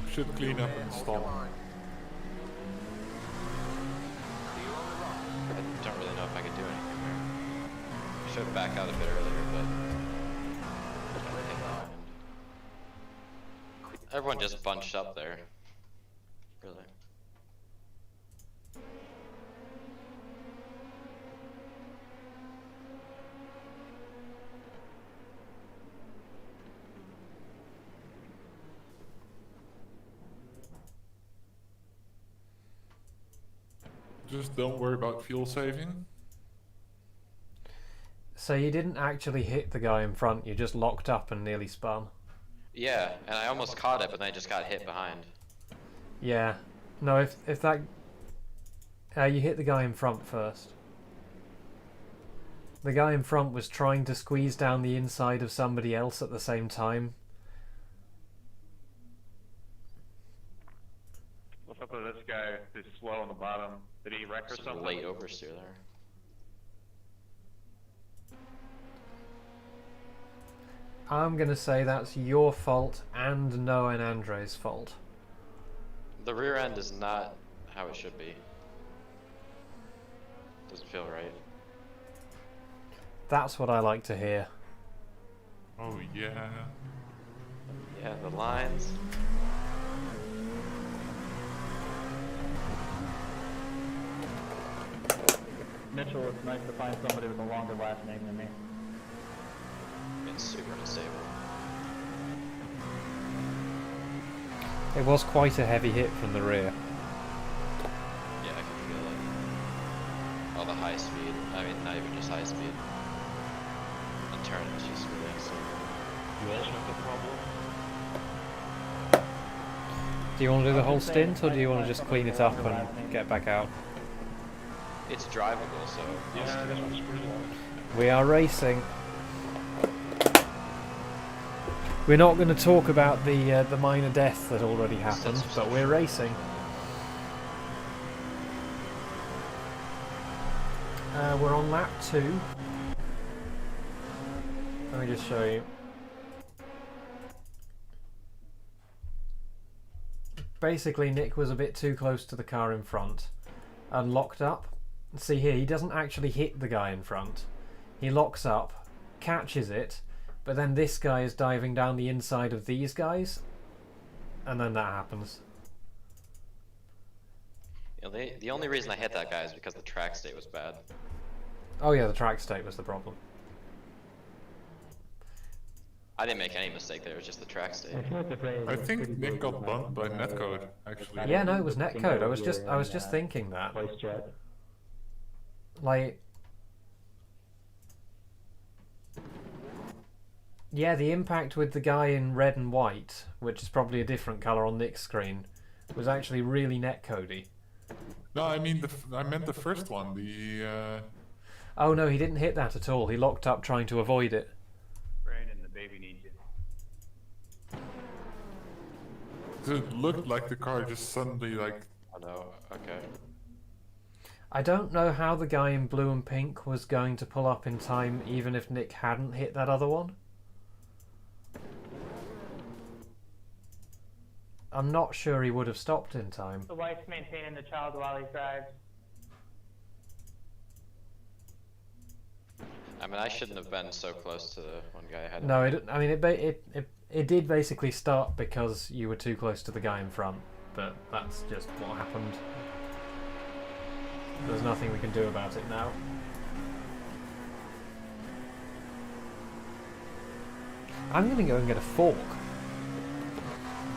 right. Should clean up and stall. Clear on the right. I don't really know if I could do anything there. Should back out a bit earlier, but everyone just bunched up there. Really. Just don't worry about fuel saving. So you didn't actually hit the guy in front, you just locked up and nearly spun. Yeah, and I almost caught it, but then I just got hit behind. Yeah. No, if that... you hit the guy in front first. The guy in front was trying to squeeze down the inside of somebody else at the same time. What's up with this guy who's slow on the bottom? Did he wreck or Some something? late oversteer there. I'm gonna say that's your fault and Noah and Andre's fault. The rear end is not how it should be. Doesn't feel right. That's what I like to hear. Oh yeah. Yeah, the lines. Mitchell, it's nice to find somebody with a longer last name than me. It's super unstable. It was quite a heavy hit from the rear. Yeah, I can feel it. All the high speed. I mean, not even just high speed. And turn is just really unstable. You also have the problem. Do you want to do the whole stint, or do you want to just clean it up and get back out? It's drivable, so. Yeah, this one's pretty long. We are racing. We're not going to talk about the minor death that already happened, but we're racing. We're on lap 2. Let me just show you. Basically, Nick was a bit too close to the car in front and locked up. See here, he doesn't actually hit the guy in front. He locks up, catches it, but then this guy is diving down the inside of these guys, and then that happens. You know, the only reason I hit that guy is because the track state was bad. Oh yeah, the track state was the problem. I didn't make any mistake there, it was just the track state. I think Nick got bumped by netcode, actually. Yeah, no, it was netcode. I was just thinking that. Voice chat. Like, yeah, the impact with the guy in red and white, which is probably a different color on Nick's screen, was actually really netcodey. No, I mean I meant the first one. The Oh no, he didn't hit that at all. He locked up trying to avoid it. Brandon, the baby needs you. it looked like the car just suddenly like. Oh no, okay. I don't know how the guy in blue and pink was going to pull up in time even if Nick hadn't hit that other one. I'm not sure he would have stopped in time. The wife's maintaining the child while he drives. I mean, I shouldn't have been so close to the one guy ahead of No, me. I mean it did basically start because you were too close to the guy in front, but that's just what happened. There's nothing we can do about it now. I'm gonna go and get a fork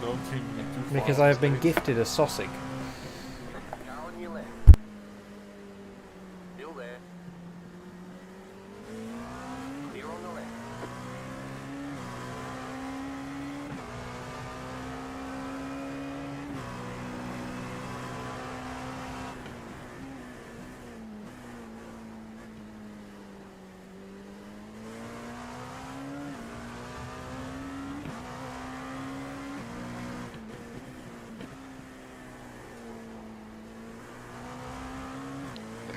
Don't seem to be too far because off I have been stage. gifted a sausage. Car on your left. Still there.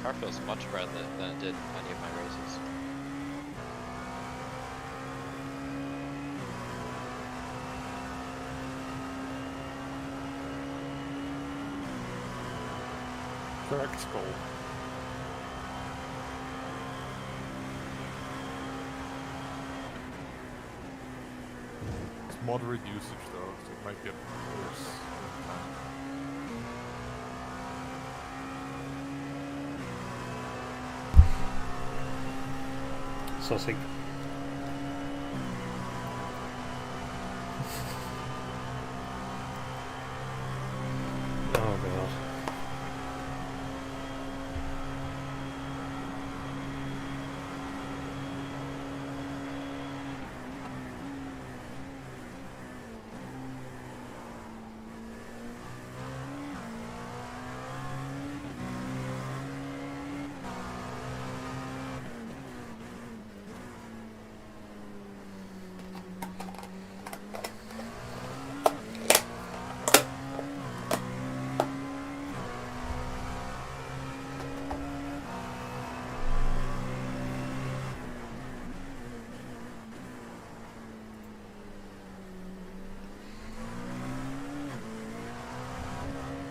car feels much better than it did in any of my races. Correct call. It's moderate usage though, so it might get worse over time. Sussing. Oh god.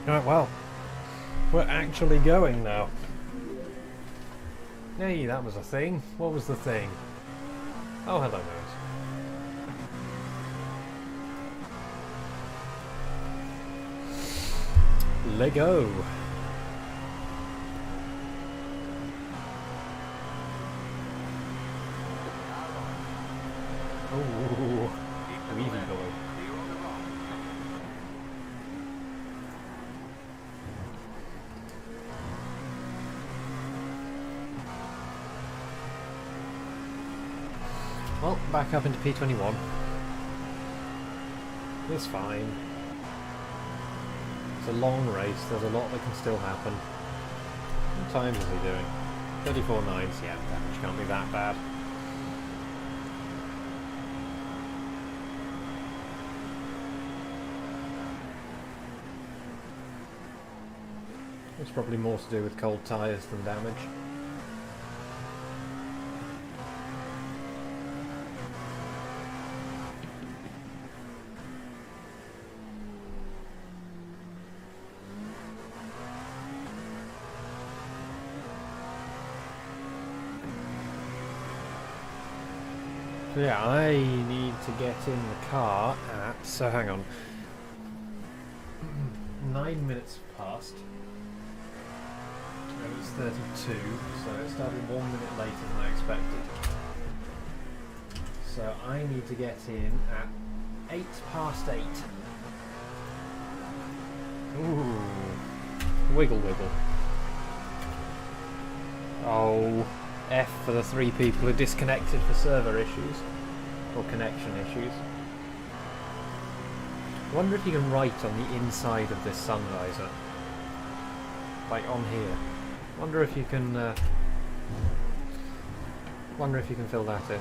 Right, well, we're actually going now. Hey, that was a thing. What was the thing? Oh, hello, guys. Lego. Oh, weaving below. Well, back up into P21. It's fine. It's a long race, there's a lot that can still happen. What times is he doing? 34.9s, yeah, damage can't be that bad. It's probably more to do with cold tyres than damage. So yeah, I need to get in the car at, so hang on, 9 minutes past. It was 32, so it started 1 minute later than I expected. So I need to get in at 8 past 8. Ooh, wiggle wiggle. Oh. F for the 3 people who disconnected for server issues or connection issues. I wonder if you can write on the inside of this sun visor, like on here. Wonder if you can fill that in.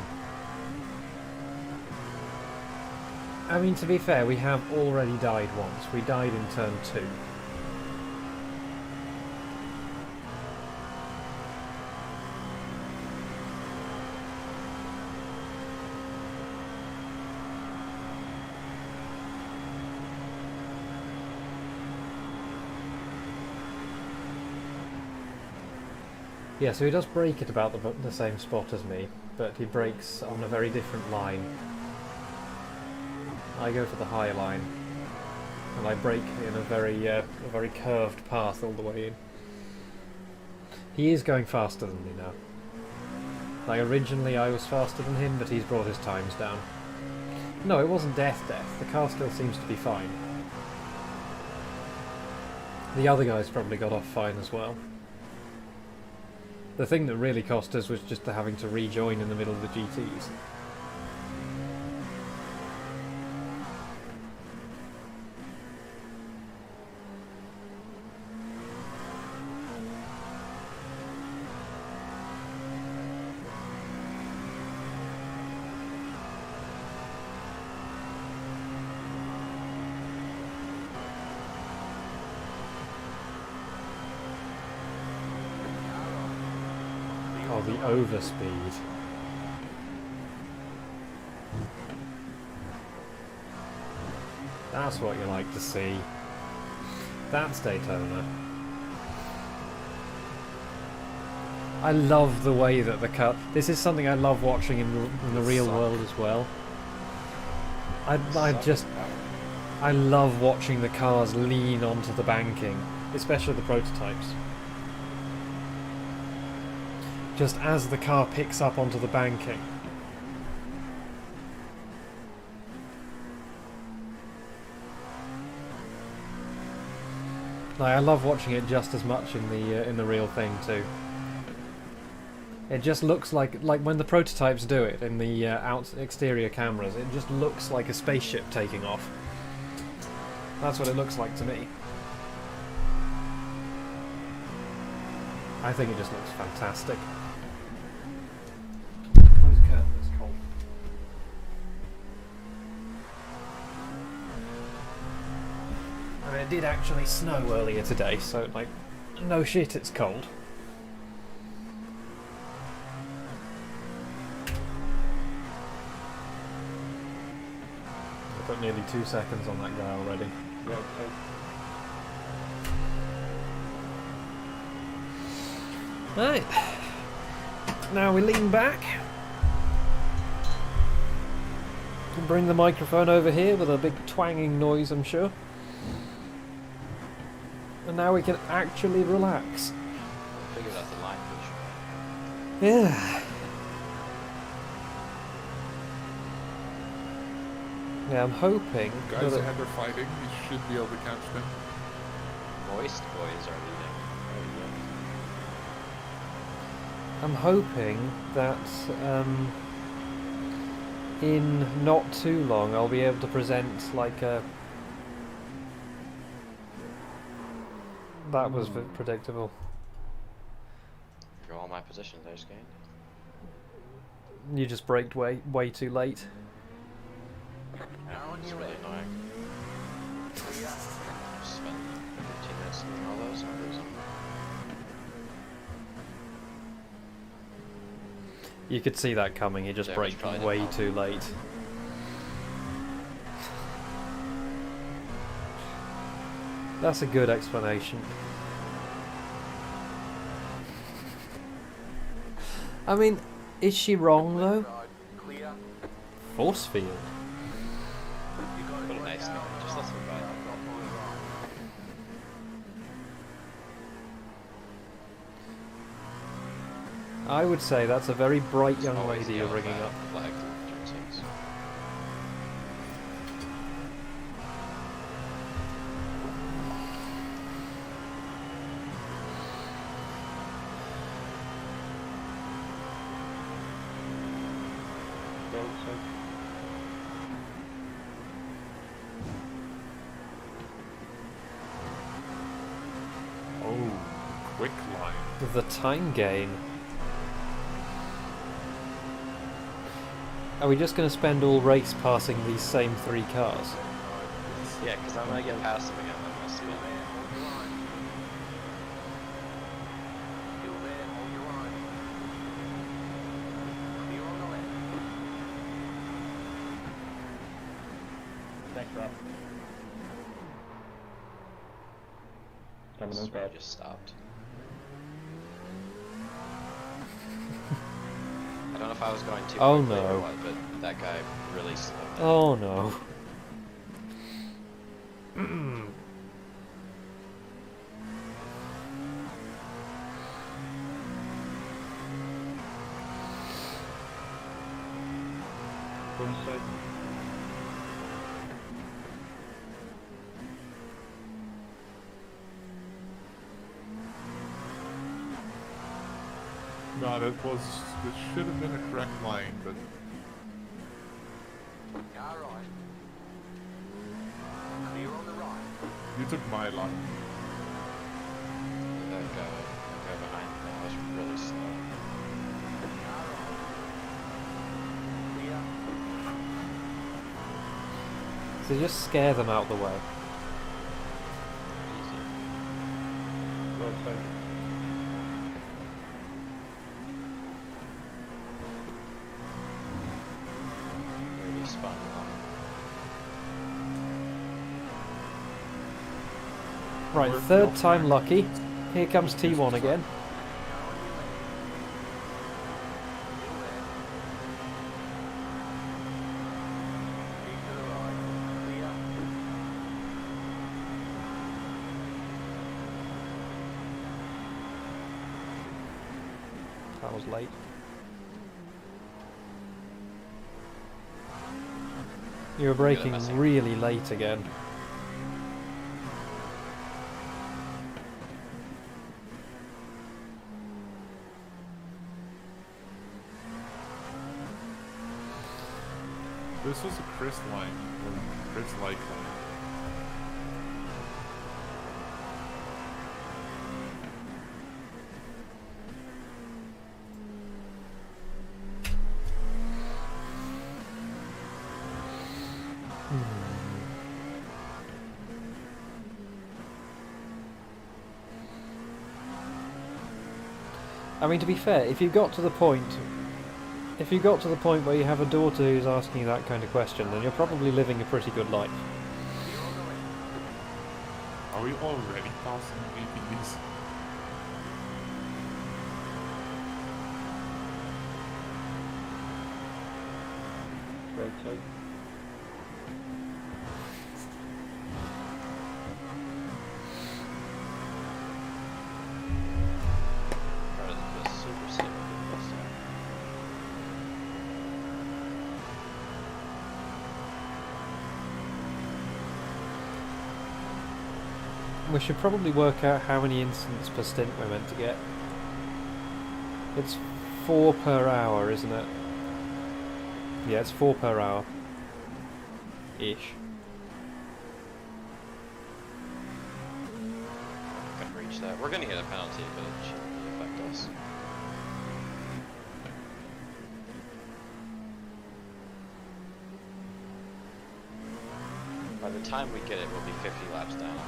I mean, to be fair, we have already died once. We died in turn 2. Yeah, so he does brake at about the same spot as me, but he brakes on a very different line. I go for the high line, and I brake in a very curved path all the way in. He is going faster than me now. Like, originally I was faster than him, but he's brought his times down. No, it wasn't death. The car still seems to be fine. The other guys probably got off fine as well. The thing that really cost us was just having to rejoin in the middle of the GTs. Oh, the overspeed. That's what you like to see. That's Daytona. I love the way that the car... This is something I love watching in the real world as well. I love watching the cars lean onto the banking, especially the prototypes. Just as the car picks up onto the banking. Like, I love watching it just as much in the real thing too. It just looks like when the prototypes do it in the exterior cameras, it just looks like a spaceship taking off. That's what it looks like to me. I think it just looks fantastic. Close the curtain, it's cold. I mean, it did actually snow earlier today, so like, no shit, it's cold. I put nearly 2 seconds on that guy already. Yeah, okay. Right. Now we lean back. And bring the microphone over here with a big twanging noise, I'm sure. And now we can actually relax. Figured out the line push. Yeah. Yeah, I'm hoping. Guys that ahead are fighting, you should be able to catch them. Moist boys are leading. I'm hoping that in not too long I'll be able to present like a... That was predictable. You're all my positions there, Skane. You just braked way too late. It's really annoying. Spent 15 minutes doing all those, no reason. You could see that coming, he just Yeah, braked probably way didn't too late. That's a good explanation. I mean, is she wrong though? Clear. Force field. What a nice guy. Just let him by. I would say that's a very bright young Always lady you're yellow bringing up. flag, turn 6. Oh, quick line. The time gain. Are we just going to spend all race passing these same 3 cars? Yeah, because I'm gonna get past him again. I'm gonna spin. Still there, on your line. Clear on the left. Thanks, Rob. I swear I just stopped. I don't know if I was going too Oh, quickly or no. what, but that guy really slowed down. Oh no. No, that should have been a correct line, but Car right. Clear on the right. you took my line. That guy behind me was really slow. Car right. Clear. So just scare them out the way. Easy. Right, We're third off time track. lucky. Here comes T1 again. That was late. You were braking messing. really late again. This was a Chris line, or Chris like line. I mean, to be fair, if you got to the point where you have a daughter who's asking you that kind of question, then you're probably living a pretty good life. Are we already passing APDs? Right side. Try to go super safe with this time. We should probably work out how many incidents per stint we're meant to get. It's 4 per hour, isn't it? Yeah, it's 4 per hour. Ish. Gonna reach that. We're gonna get a penalty, but it shouldn't really affect us. By the time we get it, we'll be 50 laps down.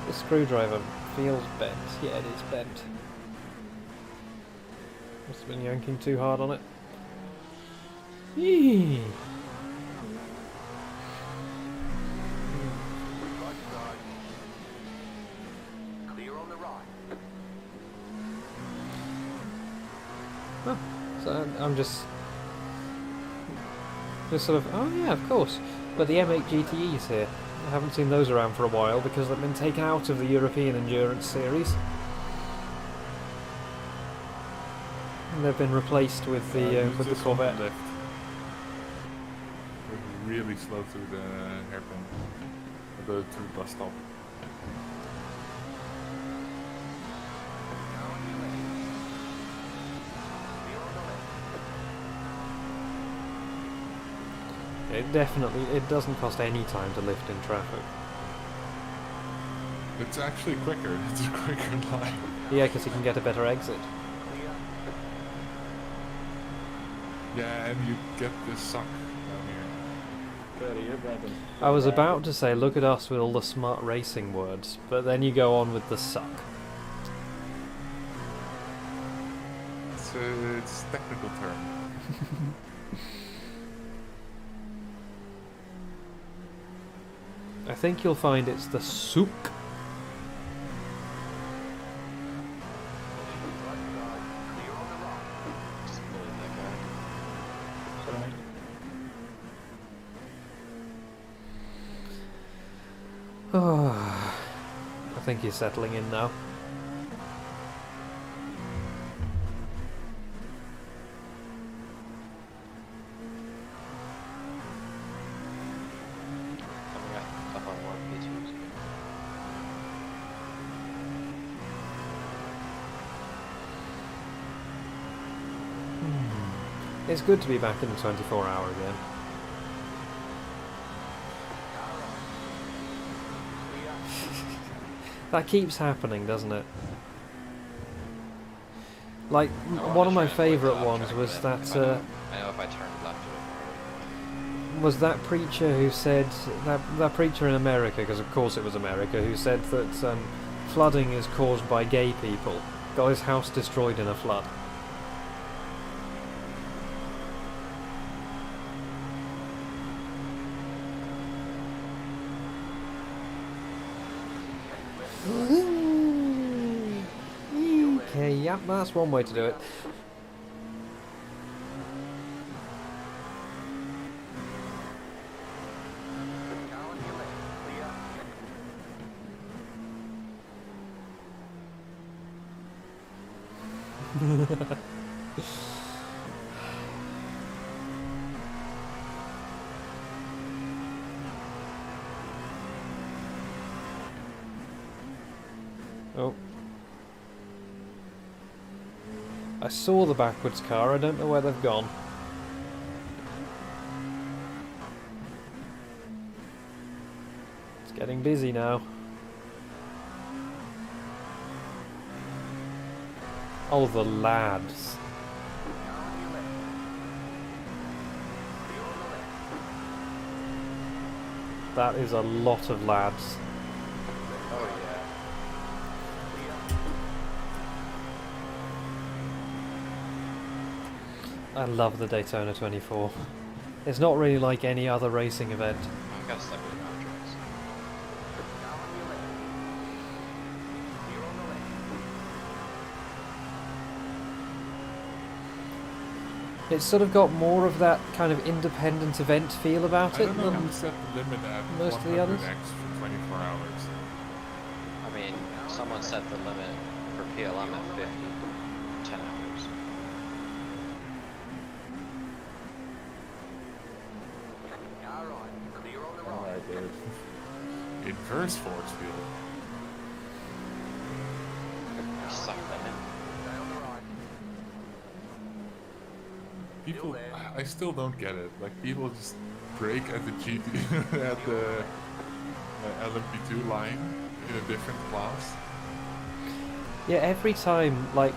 The screwdriver feels bent. Yeah, it is bent. Must have been yanking too hard on it. Yee. Right side. Clear on the right. Oh, so I'm just sort of, oh yeah, of course. But the M8 GTE's here. I haven't seen those around for a while because they've been taken out of the European Endurance Series. And they've been replaced with the Corvette. Left. We're really slow through the hairpin. To the bus stop. Now on your left. Clear on the left. It doesn't cost any time to lift in traffic. It's actually quicker. It's a quicker line. Yeah, because you can get a better exit. Clear. Yeah, and you get this suck down here. I was about to say, look at us with all the smart racing words, but then you go on with the suck. It's a technical term. I think you'll find it's the souk. Right side. Clear on the right. Just bullied that guy. Oh, I think he's settling in now. Coming up on one P2s. It's good to be back in the 24-hour again. That keeps happening, doesn't it? Like, one of my favourite ones was that, I know if I turned left it was that preacher who said, that preacher in America, because of course it was America, who said that flooding is caused by gay people. Got his house destroyed in a flood. Yeah, that's one way to do it. Car on your left. Clear. Oh. I saw the backwards car, I don't know where they've gone. It's getting busy now. Oh, the lads. Car on your left. Clear on the left. That is a lot of lads. Oh yeah. I love the Daytona 24. It's not really like any other racing event. I gotta step with the boundaries. Car on your left. Clear on the left. It's sort of got more of that kind of independent event feel about I it don't know than who set the limit at most of the others. 100x for 24 hours. I mean, someone set the limit for PLM at 50, 10 hours. Car right. Clear on the right. Alright, dude. Inverse force field. Suck them in. Stay on the right. People, I still don't get it. Like, people just brake at the GT, at the LMP2 line in a different class. Yeah, every time, like,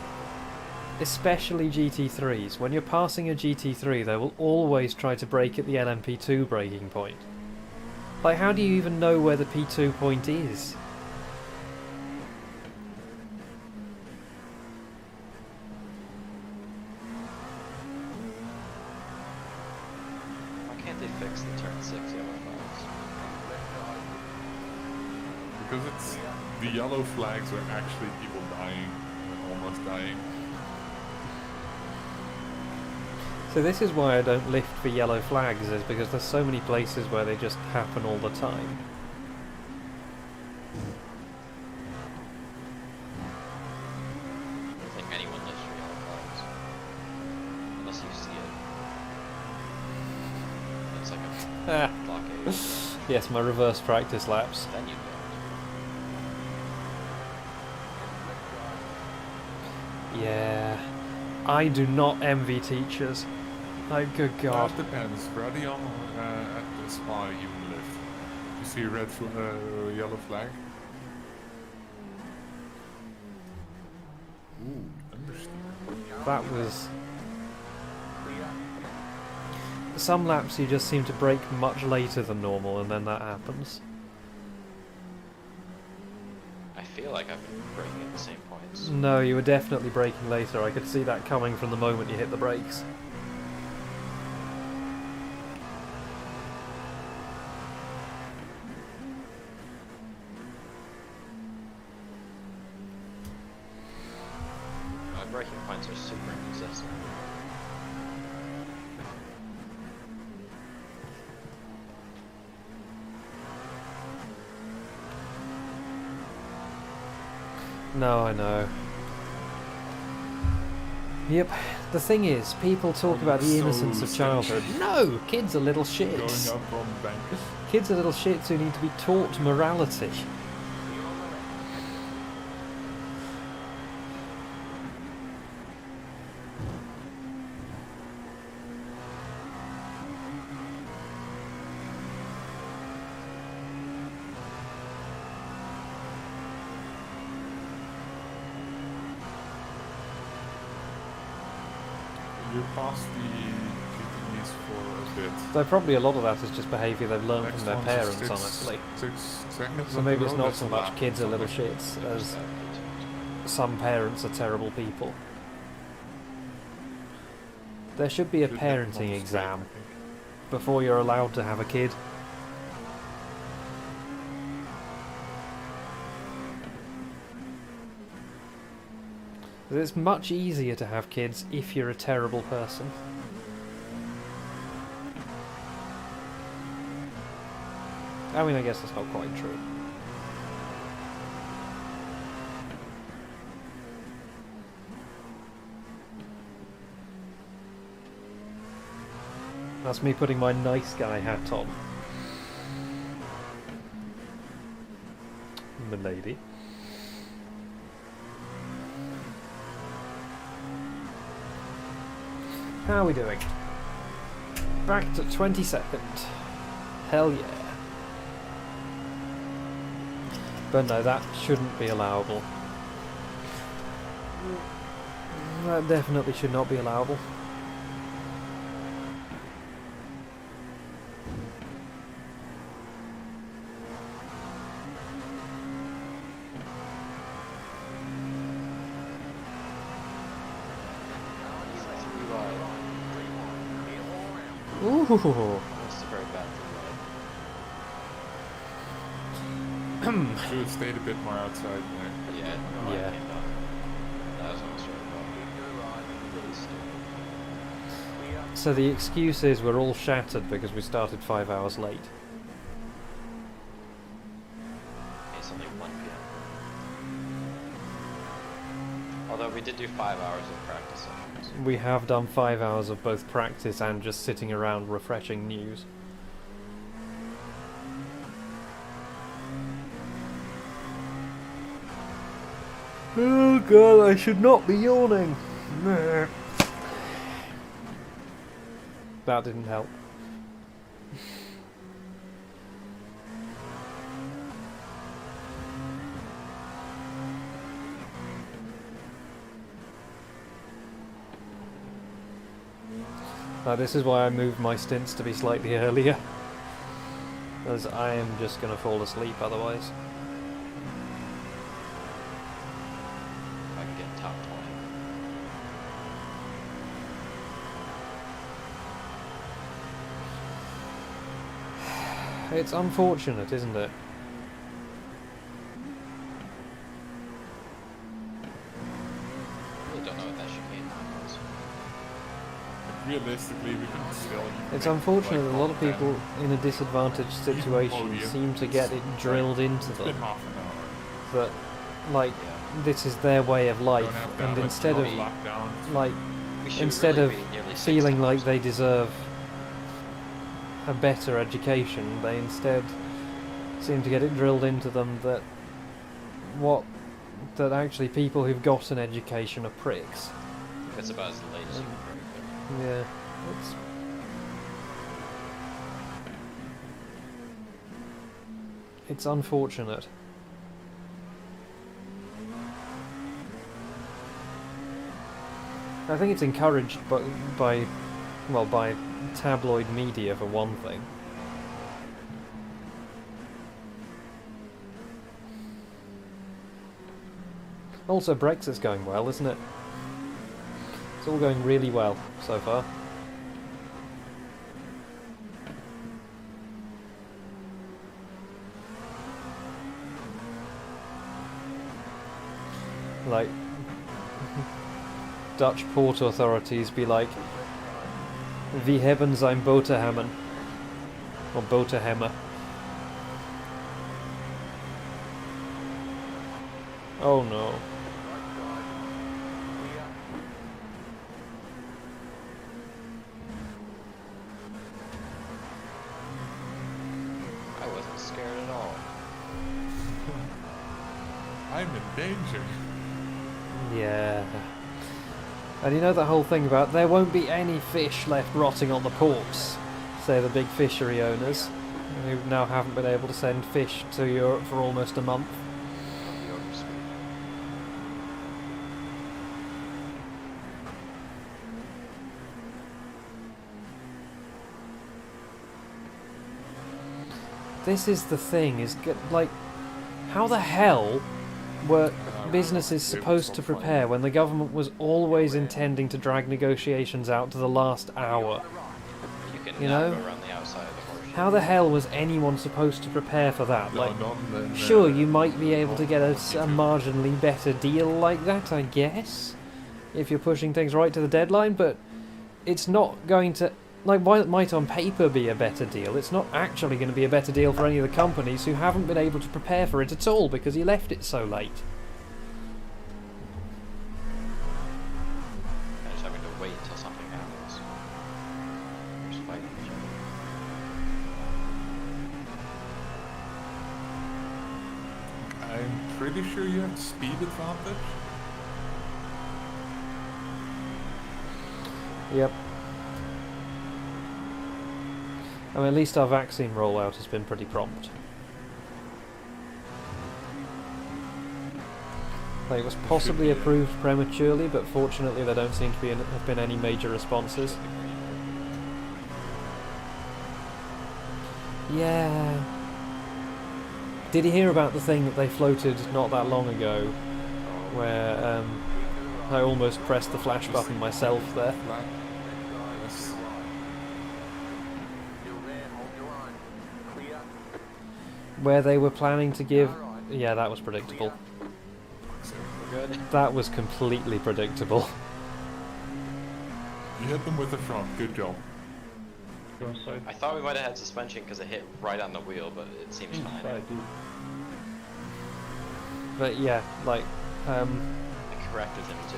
especially GT3s, when you're passing a GT3, they will always try to brake at the LMP2 braking point. Like, how do you even know where the P2 point is? Why can't they fix the turn 6 yellow flags? Because it's the yellow flags are actually people dying, almost dying. So this is why I don't lift for yellow flags, is because there's so many places where they just happen all the time. I don't think anyone lifts for yellow flags. Unless you see it. It's like a Ah, blockade. yes, my reverse practice laps. Then you don't. Yeah, I do not envy teachers. Like, good God. It depends. Radion at the spa you lift. You see red, yellow flag. Ooh, understeer. That was... Some laps you just seem to brake much later than normal, and then that happens. I feel like I've been braking at the same points. No, you were definitely braking later. I could see that coming from the moment you hit the brakes. My braking points are super inconsistent. No, I know. Yep. The thing is, people talk about the So innocence of childhood. No! Kids are little Going shits. up on bankers. Kids are little shits who need to be taught morality. You pass the GTEs for a bit. Though probably a lot of that is just behaviour they've learned Next from their one's parents, six- honestly. 6 seconds. So up maybe the it's road, not that's so a much lap. kids are little Something. shits There's as that. some parents are terrible people. There should be a Should have them on parenting the straight, exam I think. before you're allowed to have a kid. It's much easier to have kids if you're a terrible person. I mean, I guess that's not quite true. That's me putting my nice guy hat on. Milady. How are we doing? Back to 22nd. Hell yeah. But no, that shouldn't be allowable. That definitely should not be allowable. Ooh. That's a very bad thing. Should have stayed a bit more outside there. Yeah. Yeah. That was almost really stupid. So the excuses were all shattered because we started 5 hours late. It's only 1 p.m. Although we did do 5 hours of practice sessions. We have done 5 hours of both practice and just sitting around refreshing news. Oh god, I should not be yawning. That didn't help. This is why I moved my stints to be slightly earlier. As I am just going to fall asleep otherwise. If I can get top 20. It's unfortunate, isn't it? I really don't know what that chicane line was. Realistically, we could still. It's make, unfortunate like, that a lot of top 10. people in a disadvantaged situation you. seem to get it drilled into It's been them half an hour. that, like, this is their way of life, Don't have that and much instead of, lockdown. like, We should instead really of be nearly 6 feeling like hours. they deserve a better education, they instead seem to get it drilled into them that that actually people who've got an education are pricks. It's about as late as you can bring it. Yeah, it's unfortunate. I think it's encouraged by tabloid media for one thing. Also, Brexit's going well, isn't it? It's all going really well so far. Like, Dutch port authorities be like, "We hebben zijn boterhammen," or boterhammer. Oh no. I wasn't scared at all. I'm in danger. Yeah. And you know that whole thing about there won't be any fish left rotting on the ports, say the big fishery owners, who now haven't been able to send fish to Europe for almost a month. The overspeed. This is the thing, like, how the hell were businesses supposed to prepare when the government was always intending to drag negotiations out to the last hour? You can You now know? go around the outside of the horseshoe. How the hell was anyone supposed to prepare for that? No, Like, not then, sure, you might be able to get a marginally better deal like that, I guess. if you're pushing things right to the deadline, but it's not going to... Like, while it might on paper be a better deal, it's not actually going to be a better deal for any of the companies who haven't been able to prepare for it at all because you left it so late. I'm just having to wait until something happens. We're just fighting each other. I'm pretty sure you have speed advantage. Yep. I mean, at least our vaccine rollout has been pretty prompt. Like, it was possibly approved prematurely, but fortunately there don't seem to have been any major responses. Yeah. Did you hear about the thing that they floated not that long ago, where I almost pressed the flash button myself there? Yes. Where they were planning to give... Yeah, that was predictable. We're good. That was completely predictable. You hit them with the front. Good job. Go side. I thought we might have had suspension because it hit right on the wheel, but it seems fine. Side, dude. But yeah, like... I corrected him too.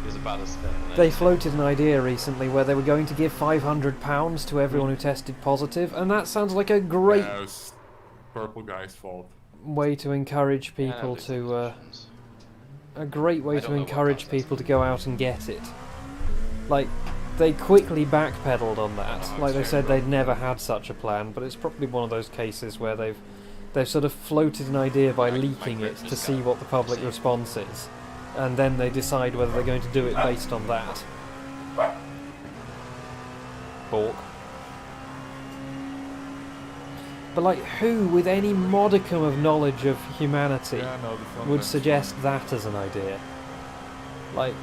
He was about to spin. And then They he floated an idea recently where they were going to give £500 to everyone who tested positive, and that sounds like a great Yeah, it was purple guy's fault. way to encourage Yeah, people there's to... decisions. a great way I to don't know what encourage process people to go out and get it. Like, they quickly backpedaled on that. Like, they said they'd never had such a plan, but it's probably one of those cases where they've sort of floated an idea by leaking it to see what the public response is, and then they decide whether they're going to do it based on that. Bork. But like, who with any modicum of knowledge of humanity Yeah, no, the front would end's suggest that as an idea? Like,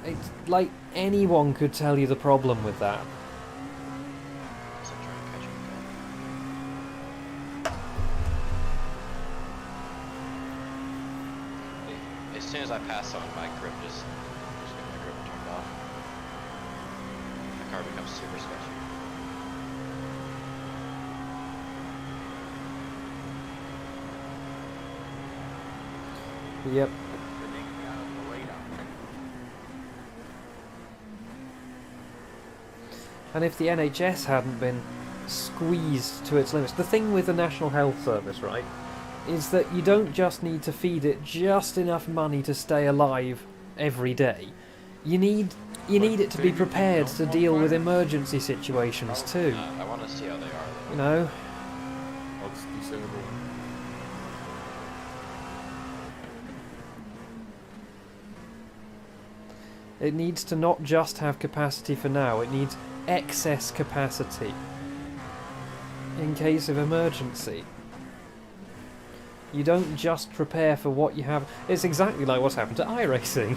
it's like anyone could tell you the problem with that. So I'm trying to catch him again. As soon as I pass someone, my grip just get my grip turned off. My car becomes super sketchy. Yep. And if the NHS hadn't been squeezed to its limits, the thing with the National Health Service, right, is that you don't just need to feed it just enough money to stay alive every day. You need it to be prepared to deal with emergency situations too. I want to see how they are though. You know? That's disable. It needs to not just have capacity for now, it needs excess capacity in case of emergency. You don't just prepare for what you have. It's exactly like what's happened to iRacing.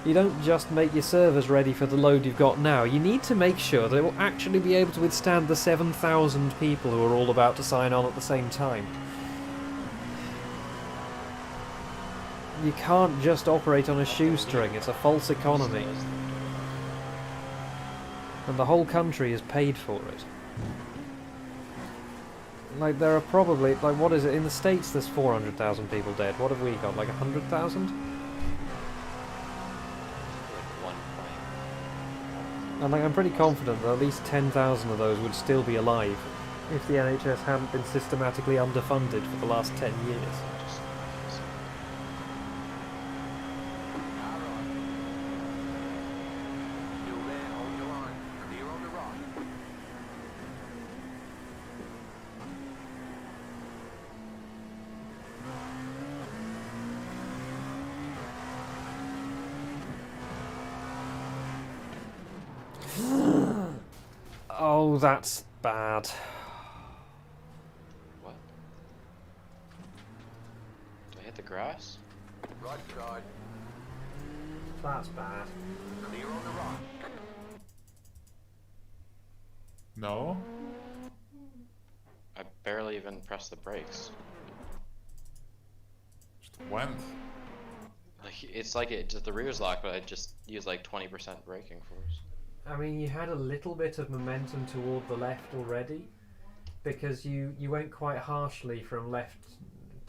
You don't just make your servers ready for the load you've got now. You need to make sure they will actually be able to withstand the 7,000 people who are all about to sign on at the same time. You can't just operate on a shoestring, it's a false economy. And the whole country is paid for it. Like, there are probably, like, what is it? In the States there's 400,000 people dead. What have we got, like 100,000? Like one plane. And like, I'm pretty confident that at least 10,000 of those would still be alive if the NHS hadn't been systematically underfunded for the last 10 years. Oh, that's bad. What? Did I hit the grass? Right side. That's bad. Clear on the right. No? I barely even pressed the brakes. Just went. Like it's like it just the rear's locked, but I just use like 20% braking force. I mean, you had a little bit of momentum toward the left already, because you went quite harshly from left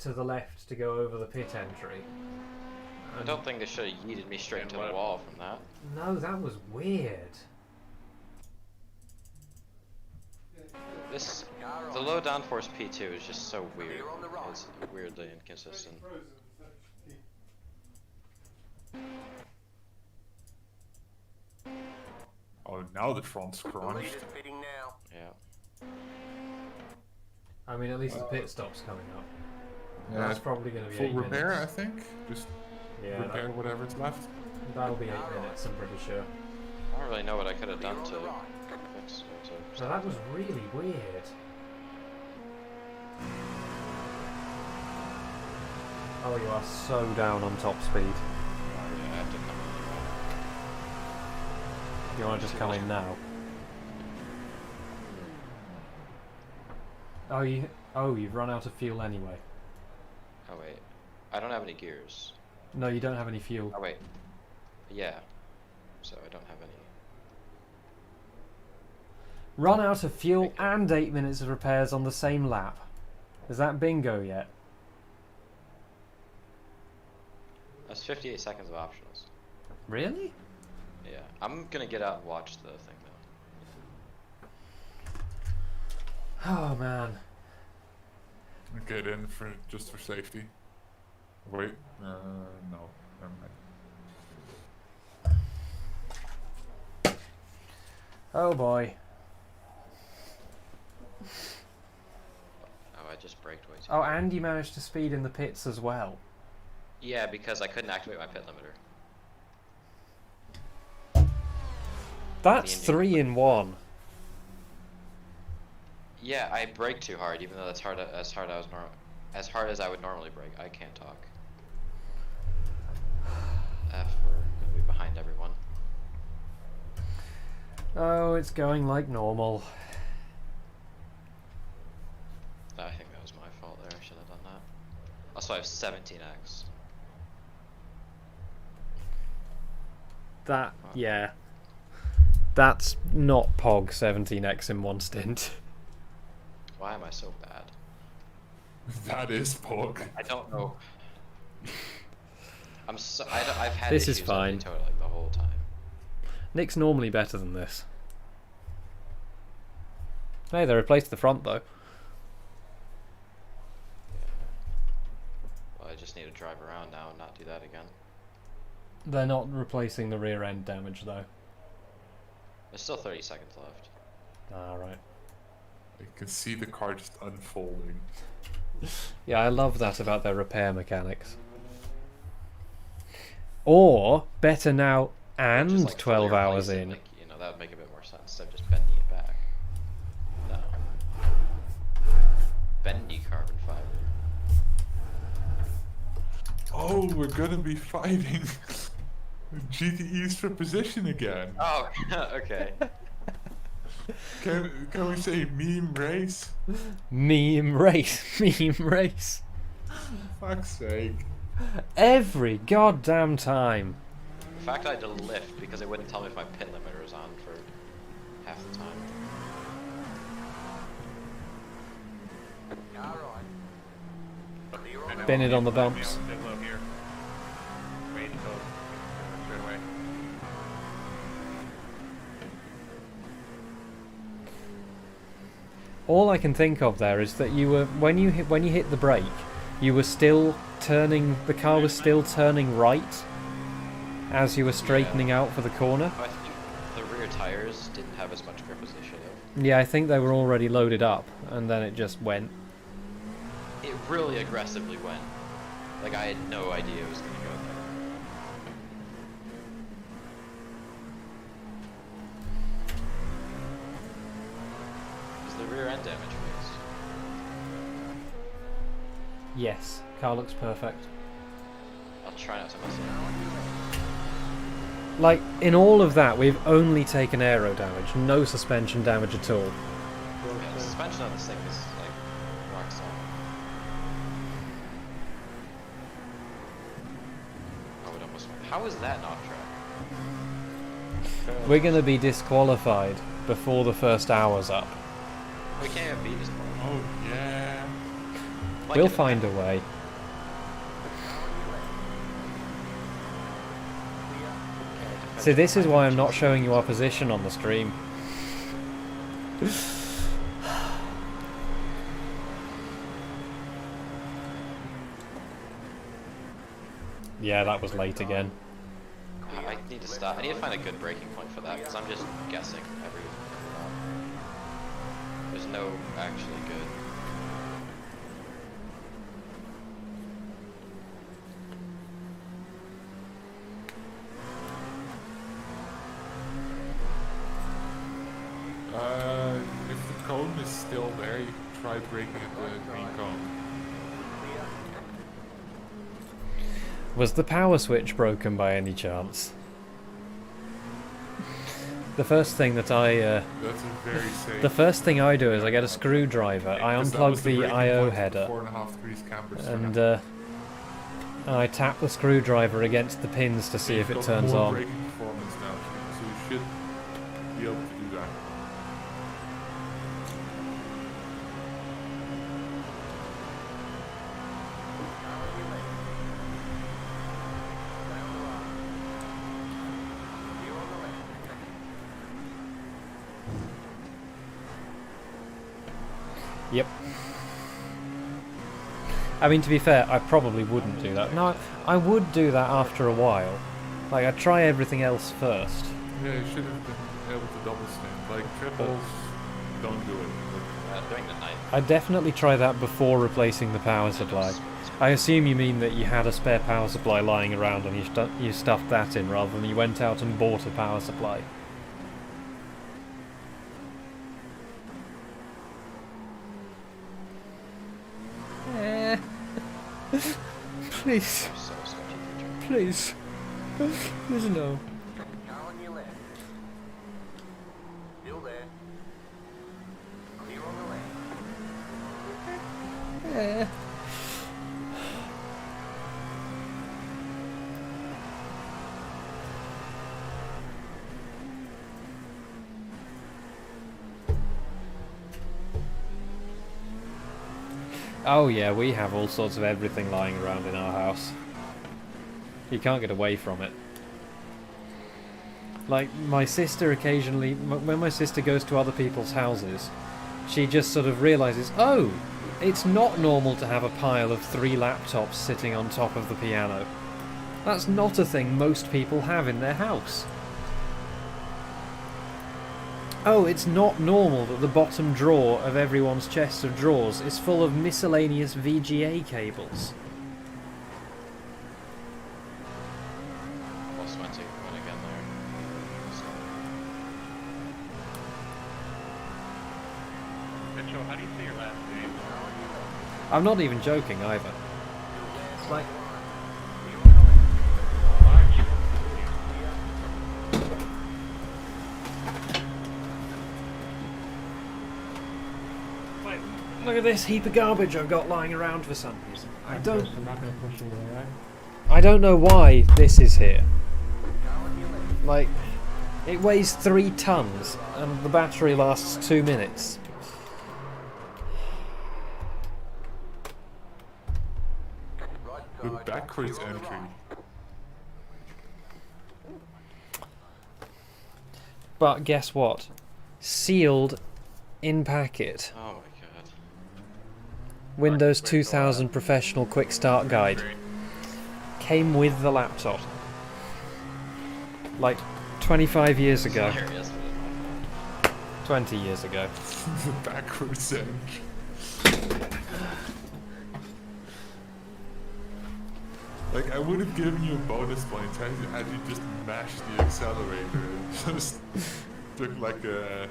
to the left to go over the pit entry. I don't think they should have yeeted me straight into the wall from that. No, that was weird. The low downforce P2 is just so weird. It's weirdly inconsistent. Oh, now the front's crunched. Yeah. I mean, at least the pit stop's coming up. Yeah, That's probably going to be full 8 repair, minutes. I think. Just Yeah, repair whatever's left. that'll be 8 minutes, I'm pretty sure. I don't really know what I could have done to fix it. So that was really weird. Oh, you are so down on top speed. Yeah, I have to come You want to just come in now? Oh, you've run out of fuel anyway. Oh wait, I don't have any gears. No, you don't have any fuel. Oh wait, yeah. So I don't have any. Run out of fuel and 8 minutes of repairs on the same lap. Is that bingo yet? That's 58 seconds of optionals. Really? Yeah, I'm gonna get out and watch the thing though. Oh man. Get in for just for safety. Wait, no, never mind. Oh boy. Oh, I just braked way too. Oh, and you managed to speed in the pits as well. Yeah, because I couldn't activate my pit limiter. That's The engine 3 in 1. Yeah, I brake too hard, even though that's as hard as I would normally brake. I can't talk. F, we're gonna be behind everyone. Oh, it's going like normal. I think that was my fault there. I should have done that. Also, I have 17x. That, yeah. That's not Pog 17x in one stint. Why am I so bad? That is Pog. I don't know. I've had This issues is with fine. Daytona, like the whole time. Nick's normally better than this. Hey, they replaced the front though. Well, I just need to drive around now and not do that again. They're not replacing the rear end damage though. There's still 30 seconds left. Alright. I can see the car just unfolding. Yeah, I love that about their repair mechanics. Or, better now and Just, like, 12 fully hours replace it, in. like, you know, that would make a bit more sense instead of just bending it back. No. Bendy carbon fiber. Oh, we're gonna be fighting GTEs for position again. Oh, okay. Can we say meme race? Meme race. Meme race. Fuck's sake. Every goddamn time. In fact, I had to lift because it wouldn't tell me if my pit limiter was on for half the time. Bin it on the bumps. All I can think of there is that you were when you hit the brake, you were still turning. The car was still turning right as you were straightening out for the corner. I think the rear tires didn't have as much grip as they should have. Yeah, I think they were already loaded up, and then it just went. It really aggressively went. Like, I had no idea it was going to go there. Is the rear end damage fixed? Yes, car looks perfect. I'll try not to mess it up. Like, in all of that, we've only taken aero damage, no suspension damage at all. Yeah, the suspension on this thing is, like, rock solid. Oh, How is that not track? We're gonna be disqualified before the first hour's up. We can't even beat this one. Oh yeah. Like We'll in the find back. a way. See, this is why I'm not showing you our position on the stream. Yeah, that was late again. I need to stop. I need to find a good breaking point for that because I'm just guessing every. There's no actually good. If the cone is still there, you can try breaking the green cone. Was the power switch broken by any chance? The first thing that I That's a very safe. the first thing I do is I get a screwdriver, I Because that unplug was the breaking I/O point header, 4.5 degrees camber and strap. I tap the screwdriver against the pins to see if it You've turns got more on. braking performance now, so you should be able to do that. Yep. I mean, to be fair, I probably wouldn't do that. No, I would do that after a while. Like, I'd try everything else first. Yeah, you should have been able to double stand. Like triples, don't do it. During the night. I'd definitely try that before replacing the power supply. I assume you mean that you had a spare power supply lying around and you stuffed that in rather than you went out and bought a power supply. Please, I'm so sketchy. please, please no. Car on your left. Still there. Clear on the left. Oh yeah, we have all sorts of everything lying around in our house. You can't get away from it. Like, my sister occasionally, when my sister goes to other people's houses, she just sort of realises, oh, it's not normal to have a pile of 3 laptops sitting on top of the piano. That's not a thing most people have in their house. Oh, it's not normal that the bottom drawer of everyone's chest of drawers is full of miscellaneous VGA cables. Almost went to win again there. Mitchell, how do you say your last name? I'm not even joking either. It's like, look at this heap of garbage I've got lying around for some reason. I'm not gonna push you away, right? I don't know why this is here. Like, it weighs 3 tons and the battery lasts 2 minutes. The backwards entry. But guess what? Sealed in packet. Oh my god. Windows 2000 Professional Quick Start Guide. Came with the laptop. Like 25 years ago. Hilarious. 20 years ago. The backwards entry. Like, I would have given you a bonus point had you just mashed the accelerator and just took like a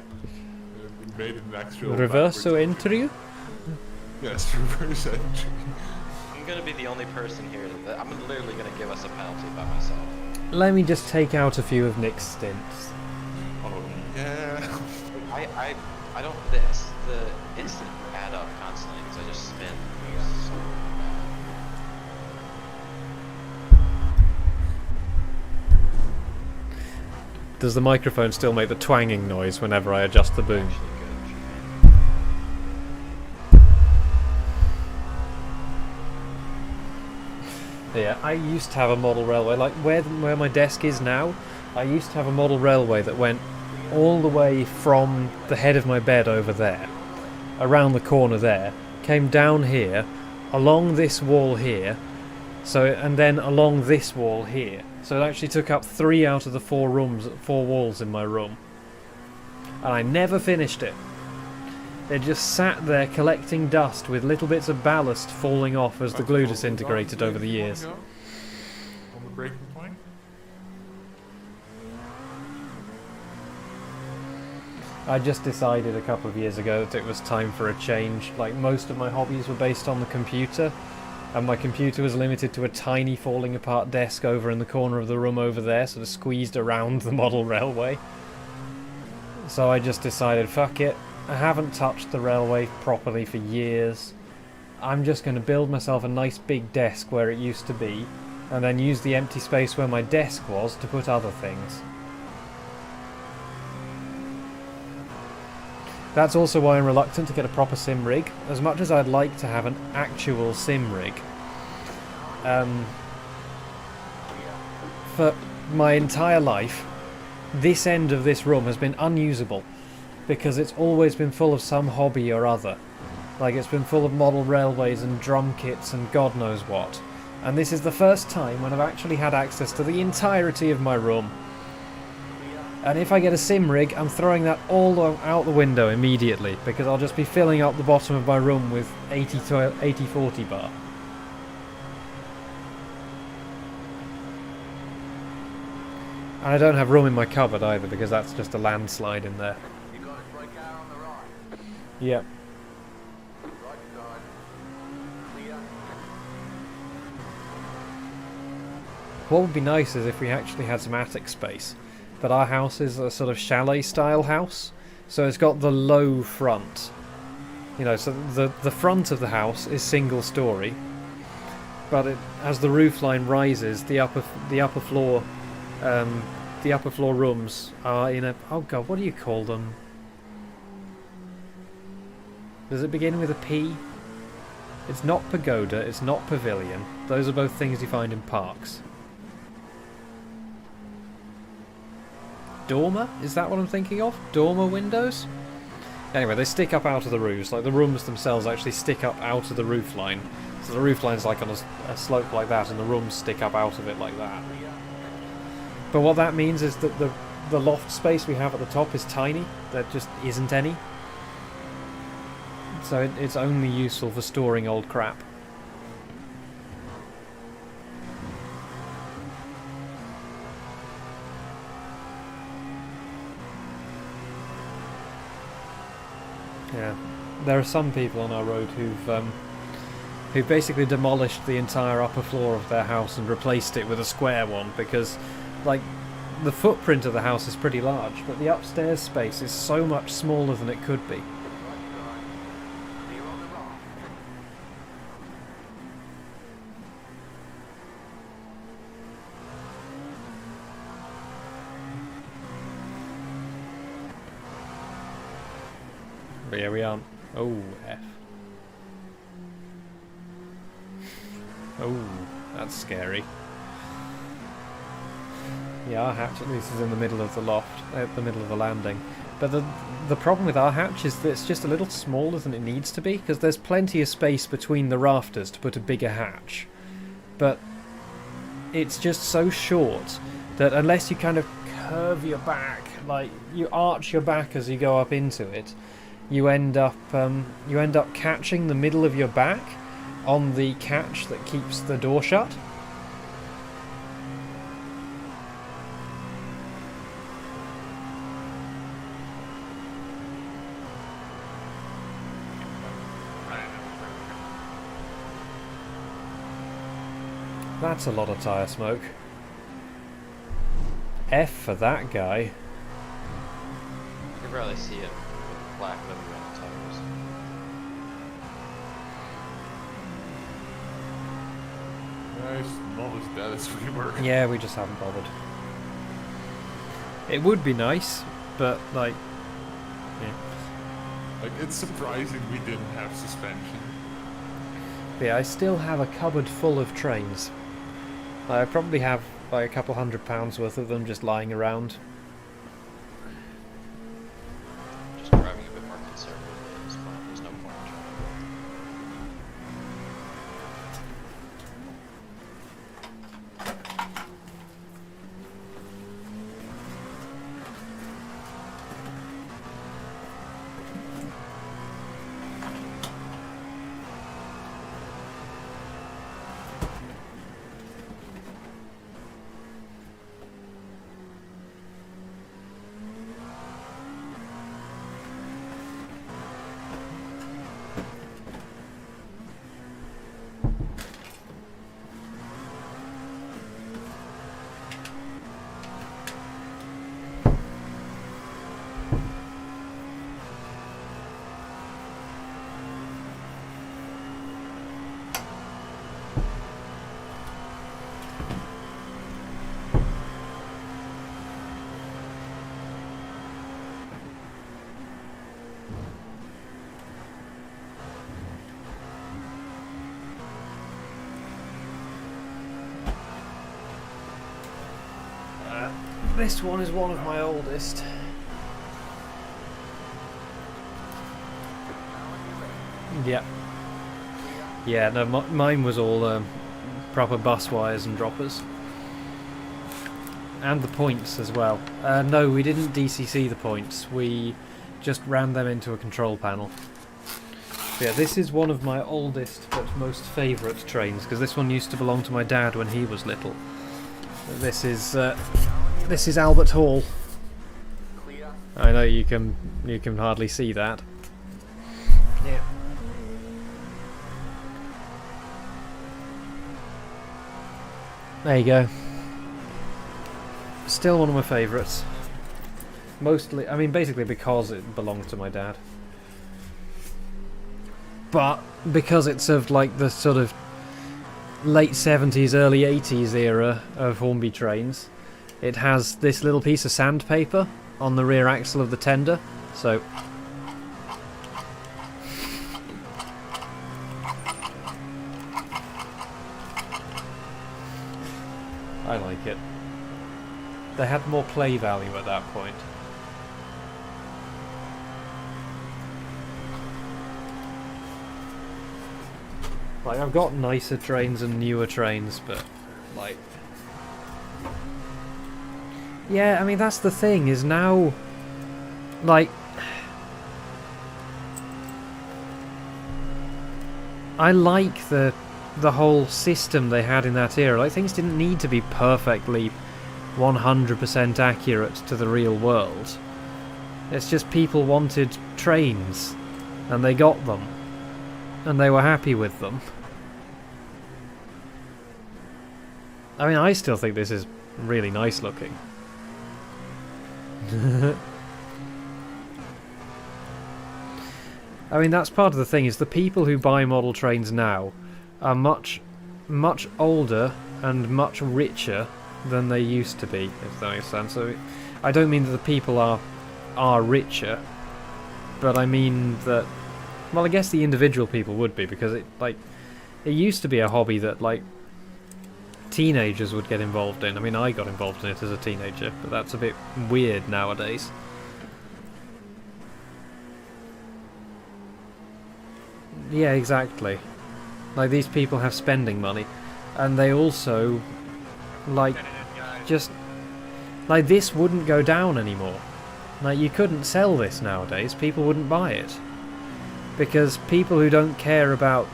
made an actual Reverso backwards entry? Yes, reverse entry. I'm gonna be the only person here that I'm literally gonna give us a penalty by myself. Let me just take out a few of Nick's stints. Oh yeah. I don't this the instant add up constantly because I just spin. So does the microphone still make the twanging noise whenever I adjust the boom? Actually good. Yeah, I used to have a model railway, like where my desk is now. I used to have a model railway that went all the way from the head of my bed over there, around the corner there, came down here, along this wall here, and then along this wall here. So it actually took up 3 out of the 4 walls in my room. And I never finished it. It just sat there collecting dust with little bits of ballast falling off as the glue disintegrated over the years. On the breaking point? I just decided a couple of years ago that it was time for a change. Like, most of my hobbies were based on the computer, and my computer was limited to a tiny falling apart desk over in the corner of the room over there, sort of squeezed around the model railway. So I just decided, fuck it, I haven't touched the railway properly for years. I'm just going to build myself a nice big desk where it used to be, and then use the empty space where my desk was to put other things. That's also why I'm reluctant to get a proper sim rig, as much as I'd like to have an actual sim rig. For my entire life, this end of this room has been unusable, because it's always been full of some hobby or other. Like, it's been full of model railways and drum kits and God knows what. And this is the first time when I've actually had access to the entirety of my room. And if I get a sim rig, I'm throwing that all out the window immediately, because I'll just be filling up the bottom of my room with 80-40 bar. And I don't have room in my cupboard either, because that's just a landslide in there. You got a straight car on the right. Yep. Right side. Clear. What would be nice is if we actually had some attic space. But our house is a sort of chalet style house, so it's got the low front. You know, so the front of the house is single story, but as the roof line rises, the upper floor rooms are in a, oh god, what do you call them? Does it begin with a P? It's not pagoda, it's not pavilion. Those are both things you find in parks. Dormer? Is that what I'm thinking of? Dormer windows? Anyway, they stick up out of the roofs. Like, the rooms themselves actually stick up out of the roof line. So the roof line's like on a slope like that, and the rooms stick up out of it like that. But what that means is that the loft space we have at the top is tiny. There just isn't any. So it's only useful for storing old crap. Yeah, there are some people on our road who've basically demolished the entire upper floor of their house and replaced it with a square one, because, like, the footprint of the house is pretty large, but the upstairs space is so much smaller than it could be. But yeah, we aren't. Oh, F. Oh, that's scary. Yeah, our hatch at least is in the middle of the loft, at the middle of the landing. But the problem with our hatch is that it's just a little smaller than it needs to be, because there's plenty of space between the rafters to put a bigger hatch. But it's just so short that unless you kind of curve your back, like you arch your back as you go up into it, you end up catching the middle of your back on the catch that keeps the door shut. That's a lot of tyre smoke. F for that guy. You can barely see it with black living around the tires. It's not as bad as we were. Yeah, we just haven't bothered. It would be nice, but like, yeah. Like, it's surprising we didn't have suspension. But yeah, I still have a cupboard full of trains. I probably have like a couple £100 worth of them just lying around. Just driving a bit more conservatively is fine. There's no point in trying. This one is one of my oldest. Yeah. Yeah, no, mine was all proper bus wires and droppers. And the points as well. No, we didn't DCC the points. We just ran them into a control panel. Yeah, this is one of my oldest but most favourite trains, because this one used to belong to my dad when he was little. This is Albert Hall. I know you can hardly see that. Yeah. There you go. Still one of my favourites. Mostly, I mean, basically because it belonged to my dad. But because it's of like the sort of late 70s, early 80s era of Hornby trains, it has this little piece of sandpaper on the rear axle of the tender, so I like it. They had more play value at that point. Like, I've got nicer trains and newer trains, but like, yeah, I mean, that's the thing, is now, like, I like the whole system they had in that era. Like, things didn't need to be perfectly 100% accurate to the real world. It's just people wanted trains, and they got them, and they were happy with them. I mean, I still think this is really nice looking. I mean, that's part of the thing, is the people who buy model trains now are much older and much richer than they used to be, if that makes sense. So I don't mean that the people are richer, but I mean that, well, I guess the individual people would be, because it used to be a hobby that like teenagers would get involved in. I mean, I got involved in it as a teenager, but that's a bit weird nowadays. Yeah, exactly. Like, these people have spending money, and they also, like, just, like, this wouldn't go down anymore. Like, you couldn't sell this nowadays. People wouldn't buy it. Because people who don't care about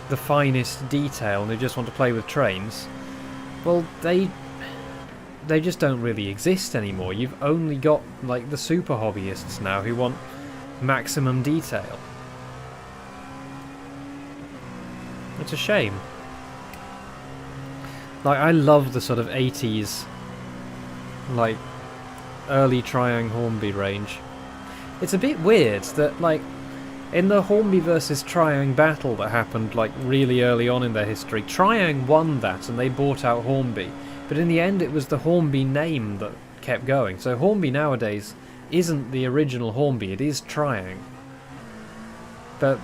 the finest detail and who just want to play with trains, well, they just don't really exist anymore. You've only got, like, the super hobbyists now who want maximum detail. It's a shame. Like, I love the sort of 80s, like, early Triang Hornby range. It's a bit weird that, like, in the Hornby versus Triang battle that happened, like, really early on in their history, Triang won that and they bought out Hornby. But in the end, it was the Hornby name that kept going. So Hornby nowadays isn't the original Hornby, it is Triang. But,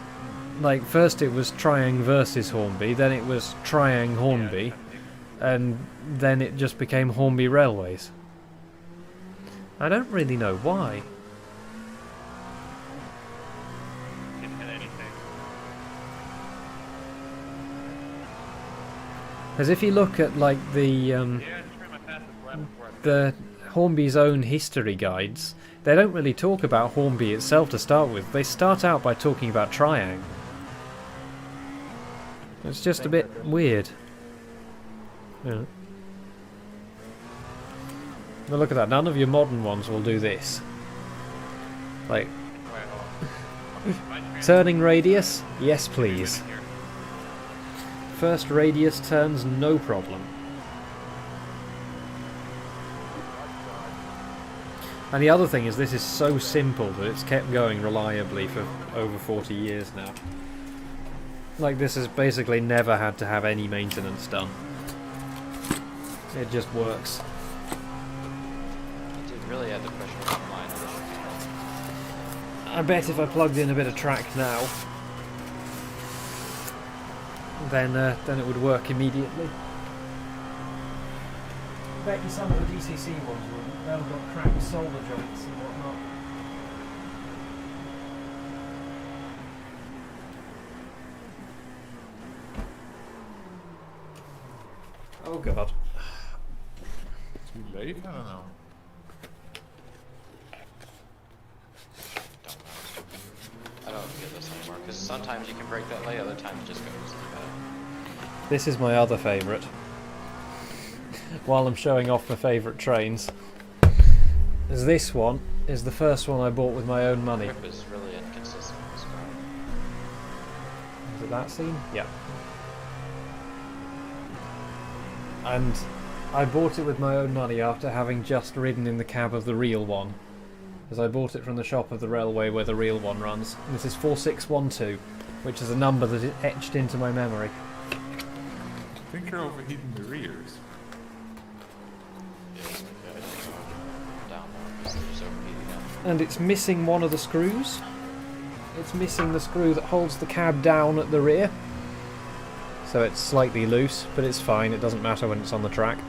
like, first it was Triang versus Hornby, then it was Triang Hornby, and then it just became Hornby Railways. I don't really know why. Didn't hit anything. As if you look at, like, Yeah, just ran my fastest lap before I the Hornby's own history guides, they don't really talk about Hornby itself to start with. They start out by talking about Triang. It's just a bit weird. Yeah. Now look at that, none of your modern ones will do this. Like, turning radius? Yes please. First radius turns, no problem. And the other thing is, this is so simple that it's kept going reliably for over 40 years now. Like, this has basically never had to have any maintenance done. It just works. I did really have the question about mine. I bet if I plugged in a bit of track now, then it would work immediately. I bet you some of the DCC ones wouldn't. They've got cracked solder joints and whatnot. Oh god. Too late? I don't know. I don't get this anymore, because sometimes you can break that lay, other times it just goes like that. This is my other favourite. While I'm showing off my favourite trains. As this one is the first one I bought with my own money. Grip is really inconsistent in this car. Is it that scene? Yeah. And I bought it with my own money after having just ridden in the cab of the real one. As I bought it from the shop of the railway where the real one runs. And this is 4612, which is a number that is etched into my memory. I think you're overheating the rears. And it's missing one of the screws. It's missing the screw that holds the cab down at the rear. So it's slightly loose, but it's fine, it doesn't matter when it's on the track.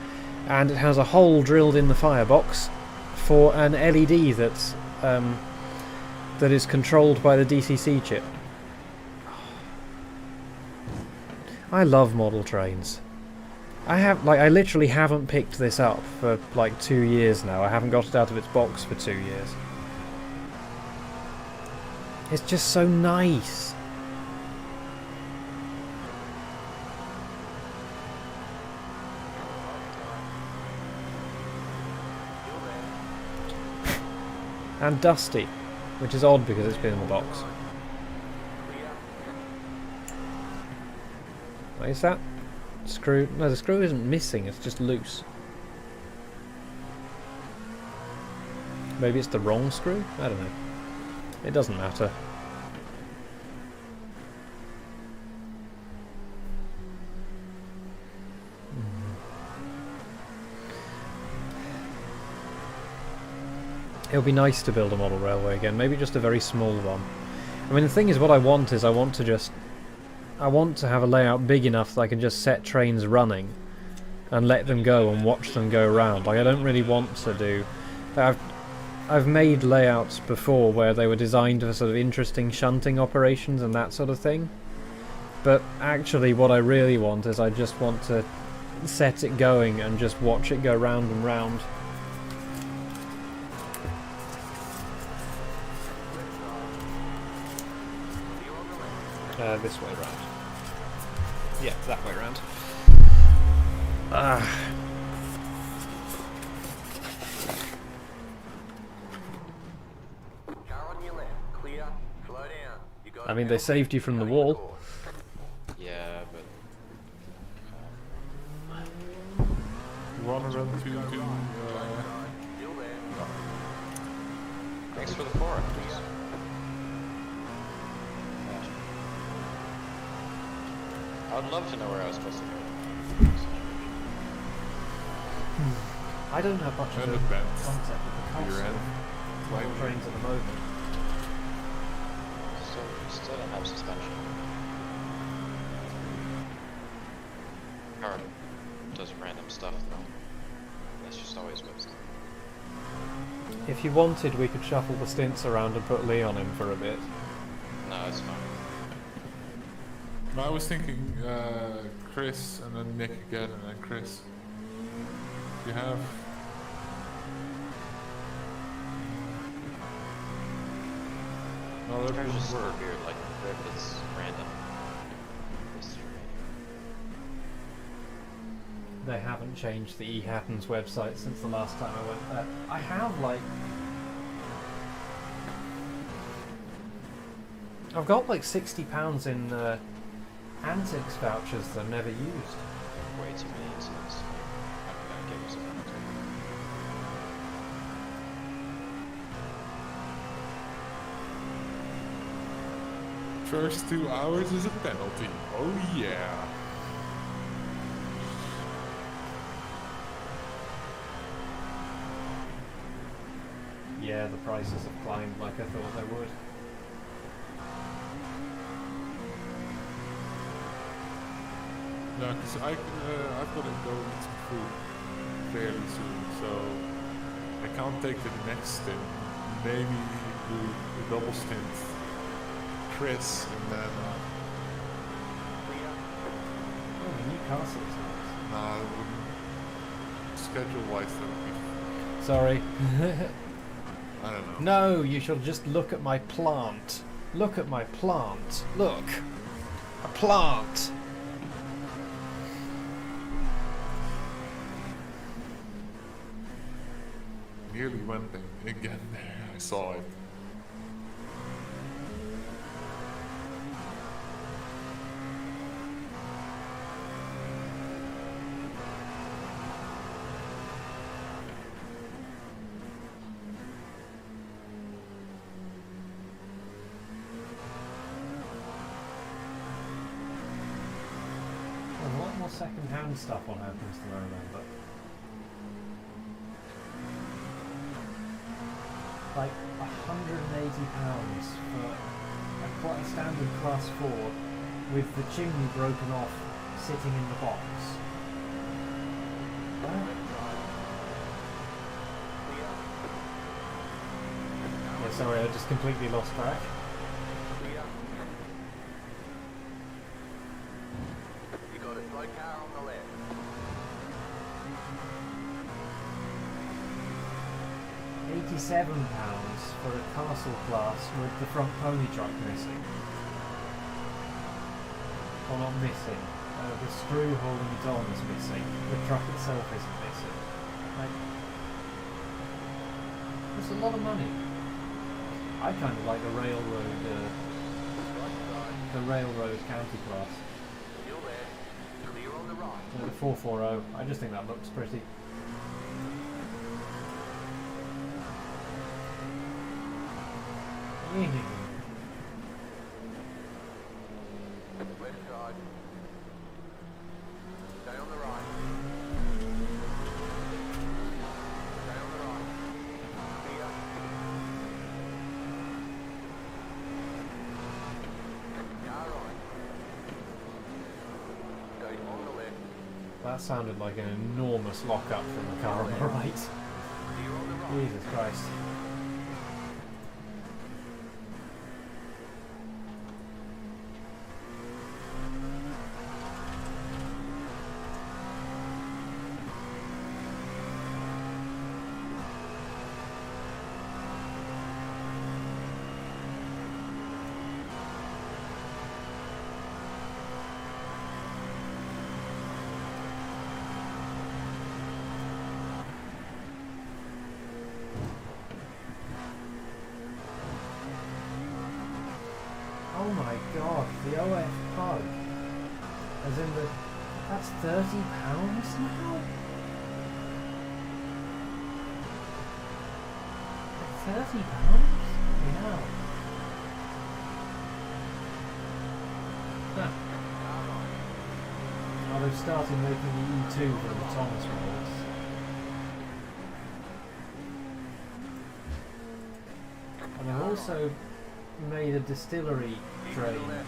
And it has a hole drilled in the firebox for an LED that's that is controlled by the DCC chip. I love model trains. I literally haven't picked this up for like 2 years now. I haven't got it out of its box for 2 years. It's just so nice. And dusty, which is odd because it's been in the box. What is that? Screw? No, the screw isn't missing, it's just loose. Maybe it's the wrong screw? I don't know. It doesn't matter. It would be nice to build a model railway again, maybe just a very small one. I mean, the thing is, what I want is I want to have a layout big enough that I can just set trains running and let them go and watch them go around. Like, I don't really want to do... I've made layouts before where they were designed for sort of interesting shunting operations and that sort of thing. But actually what I really want is I just want to set it going and just watch it go round and round. This way round. Yeah, that way round. I mean, they saved you from the wall. Yeah, but... You wanna run to Thanks for the forum. I would love to know where I was supposed to go. I don't have much of And a the bent concept of the cost rear end. of model trains at the moment. Still don't have suspension. Car does random stuff though. That's just always whips them. If you wanted, we could shuffle the stints around and put Leon in for a bit. No, it's fine. I was thinking Chris and then Nick again and then Chris. You have... No, that Cars just wouldn't so work. weird, like grip is random. They haven't changed the eHappens website since the last time I went there. I have, like... I've got like £60 in Antics vouchers that I've never used. Way too many incidents. I'm gonna give you some penalty. First 2 hours is a penalty. Oh yeah. Yeah, the prices have climbed like I thought they would. No, because I've got to go eat some food fairly soon, so I can't take the next stint. Maybe do a double stint. Chris, and then... Oh, the Newcastle is nice. Nah, it wouldn't... Schedule-wise, that would be... Sorry. I don't know. No, you shall just look at my plant. Look at my plant. Look. A plant. Nearly went again there. I saw it. There's a lot more second-hand stuff on Opens than I remember. Like £180 for quite a standard class 4 with the chimney broken off, sitting in the box. Yeah, sorry, I just completely lost track. You got a slow car on the left. £87 for a castle class with the front pony truck missing. Well, not missing. The screw holding it on is missing. The truck itself isn't missing. Like, that's a lot of money. I kind of like the railroad county class. Still there. Clear on the right. The 440. I just think that looks pretty. Left side. Stay on the right. Stay on the right. Clear. Car right. Stay on the left. That sounded like an enormous lock-up from the car on the right. Clear on the right. Jesus Christ. Oh my god, the OF pug. As in the... That's £30 now? £30? Yeah. Huh. Oh, they've started making the E2 for the Thomas rolls. also made a distillery train, a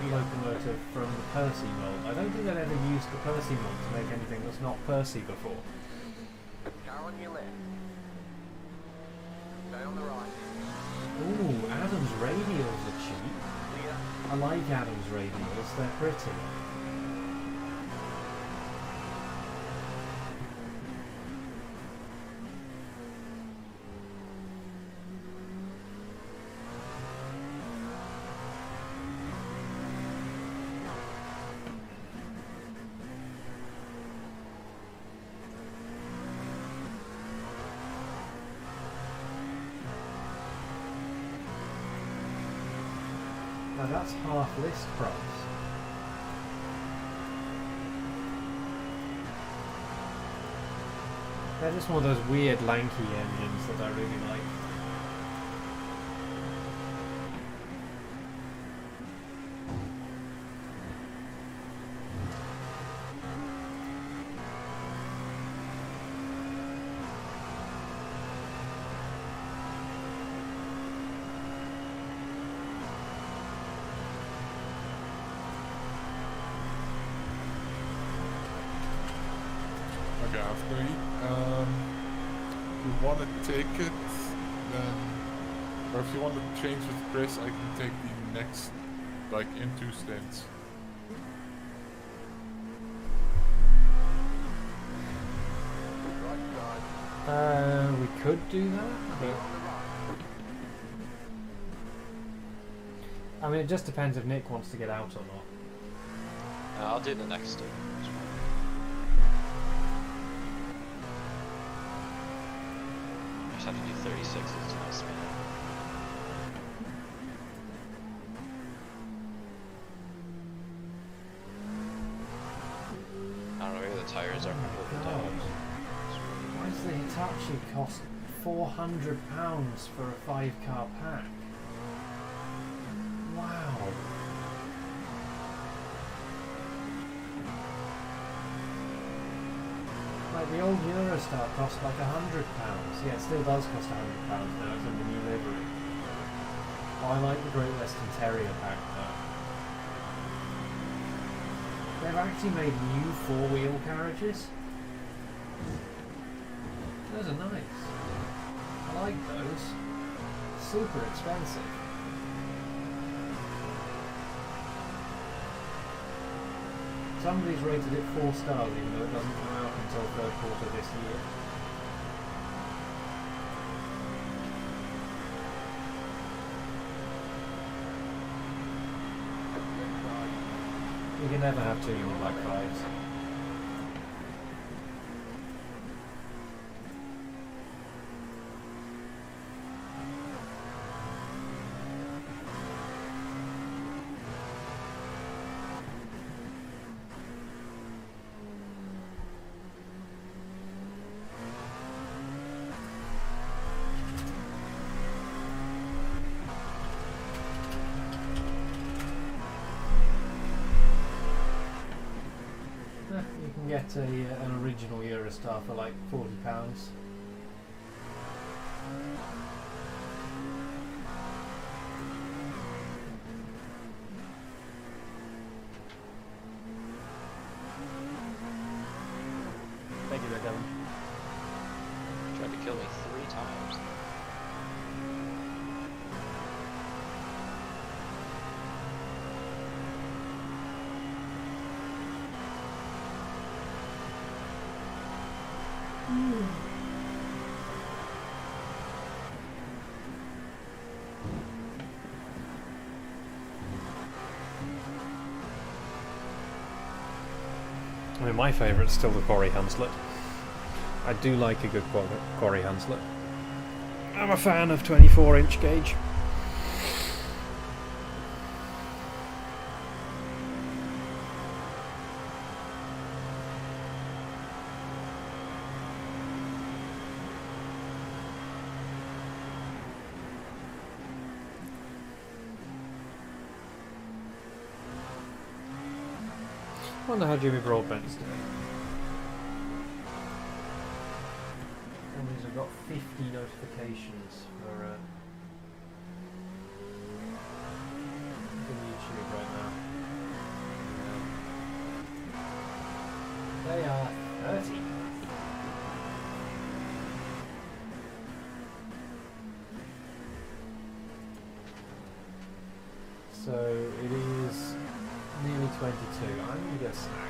locomotive from the Percy mold. I don't think I'd ever used the Percy mold to make anything that's not Percy before. Car on your left. Stay on the right. Ooh, Adam's radials are cheap. Clear. I like Adam's radials, they're pretty. Now that's half list price. They're just one of those weird lanky engines that I really like. Okay, after if you want to take it, then, or if you want to change with Chris, I can take the next, like, in 2 stints. Right side. We could do that, but On the right. I mean it just depends if Nick wants to get out or not. I'll do the next two. I just have to do 36 to my spin. I don't know, maybe the tires are completely God. dead. Why does the Hitachi cost £400 for a 5-car pack? Wow. Like the old Eurostar cost like £100. Yeah, it still does cost £100 now, it's in the new livery. Oh, I like the Great Western Terrier pack though. They've actually made new 4-wheel carriages. Those are nice. I like those. Super expensive. Somebody's rated it 4 stars even though it doesn't come out until 3rd quarter this year. You can never have too many black fives. You can get an original Eurostar for like £40. Thank you there, Devin. Tried to kill me 3 times. I mean, my favourite's still the Quarry Hunslet. I do like a good Quarry Hunslet. I'm a fan of 24-inch gauge. I wonder how Jimmy Broadbent's doing. And he's got 50 notifications for So it is nearly 22. I'm going to get a snack.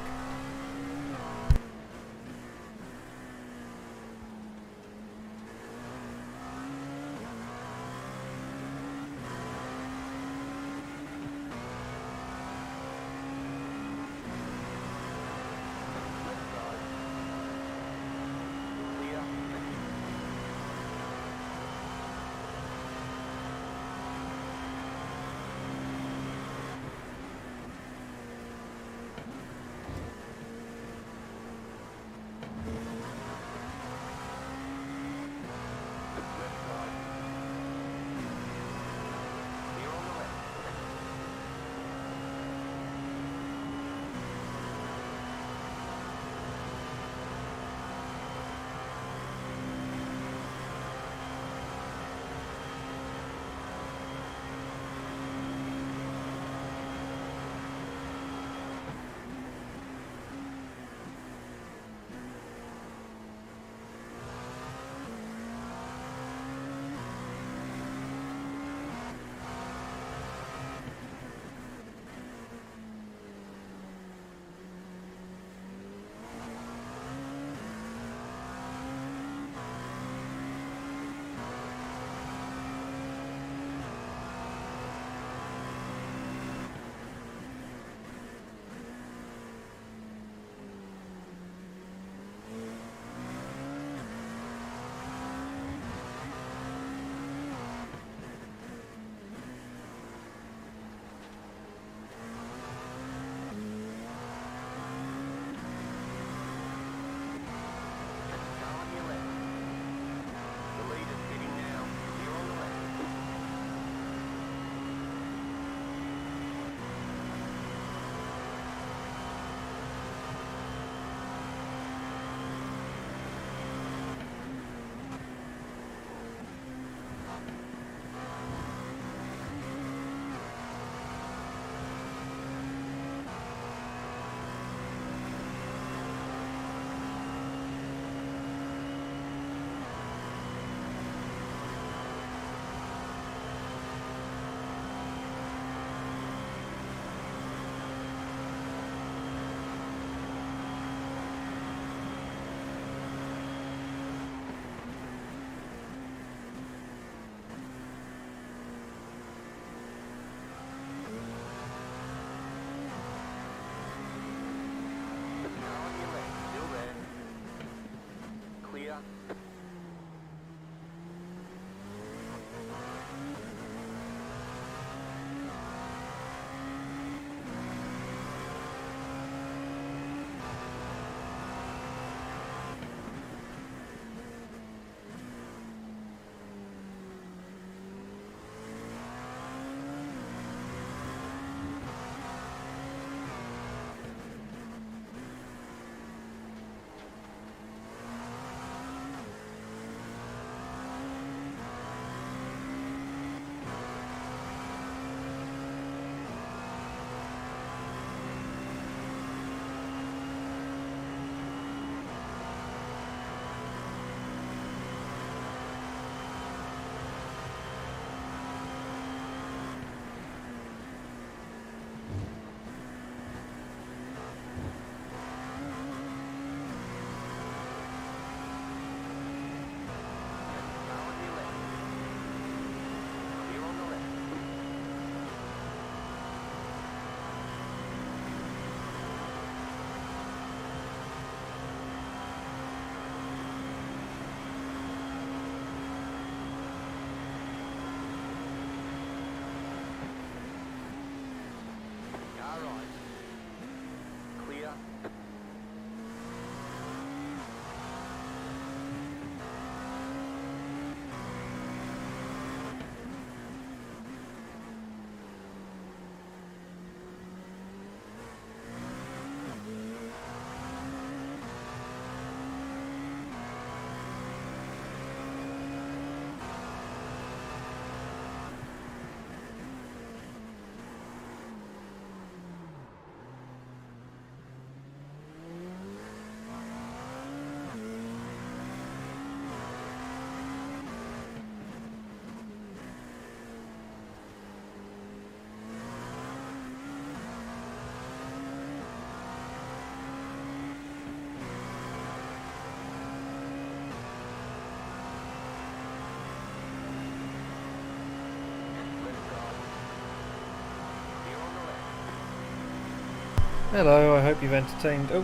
Hello, I hope you've entertained... Oh,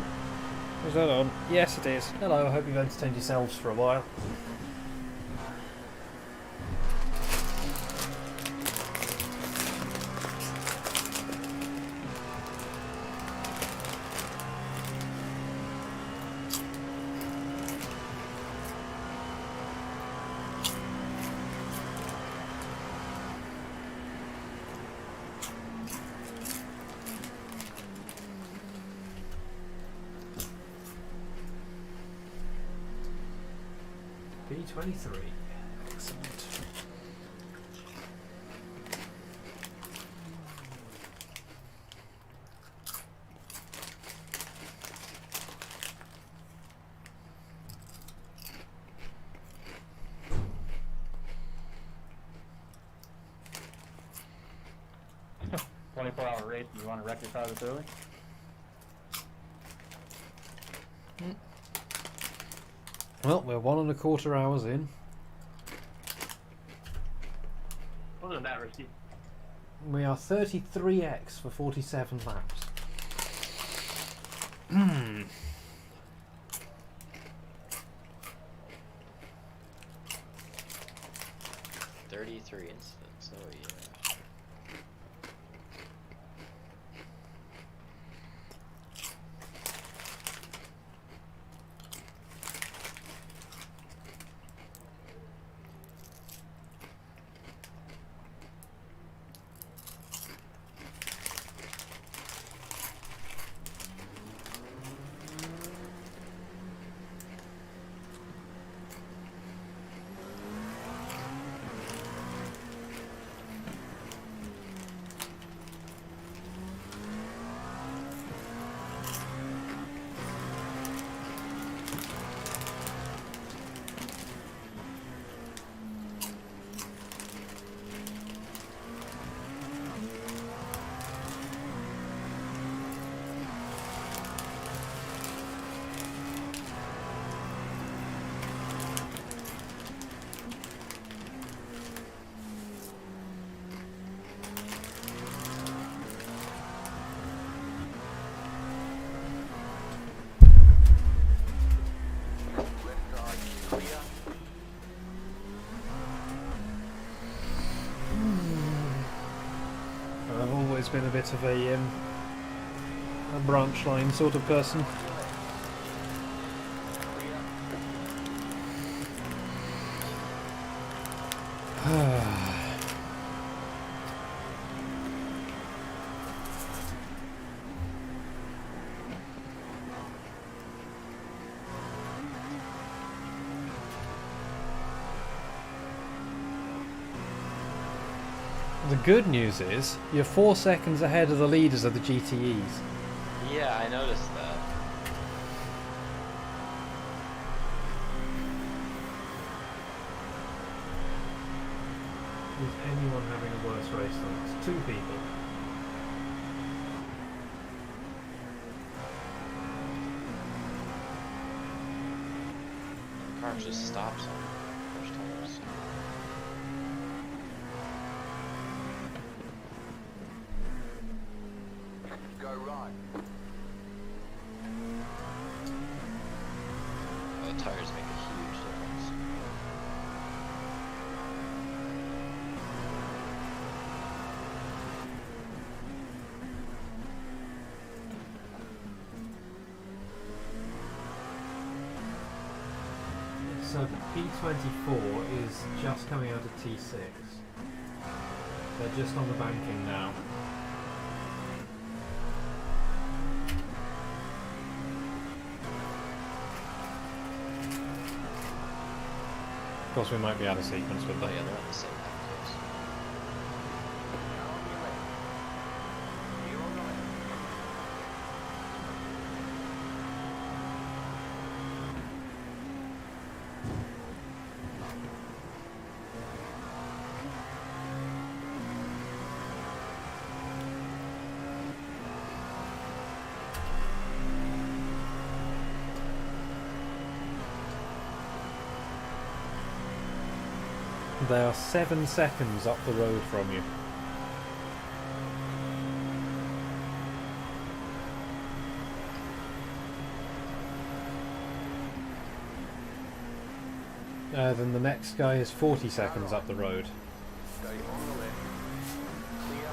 is that on? Yes, it is. Hello, I hope you've entertained yourselves for a while. B23. Excellent. $24-hour race and you want to wreck your car this early? Well, we're 1¼ hours in. Wasn't that risky. We are 33x for 47 laps. 33 incidents. Oh yeah. I've always been a bit of a branch line sort of person. The good news is, you're 4 seconds ahead of the leaders of the GTEs. Yeah, I noticed that. Is anyone having a worse race than us? 2 people. The car just stops on first tires. Go right. Oh, the tires make a huge difference. So P24 is just coming out of T6. They're just on the banking now. Of course, we might be out of sequence with Oh that. yeah, they're on the same package. Now on your left. Here on the left. They are 7 seconds up the road from you. Then the next guy is 40 seconds up the road. Stay on the left. Clear.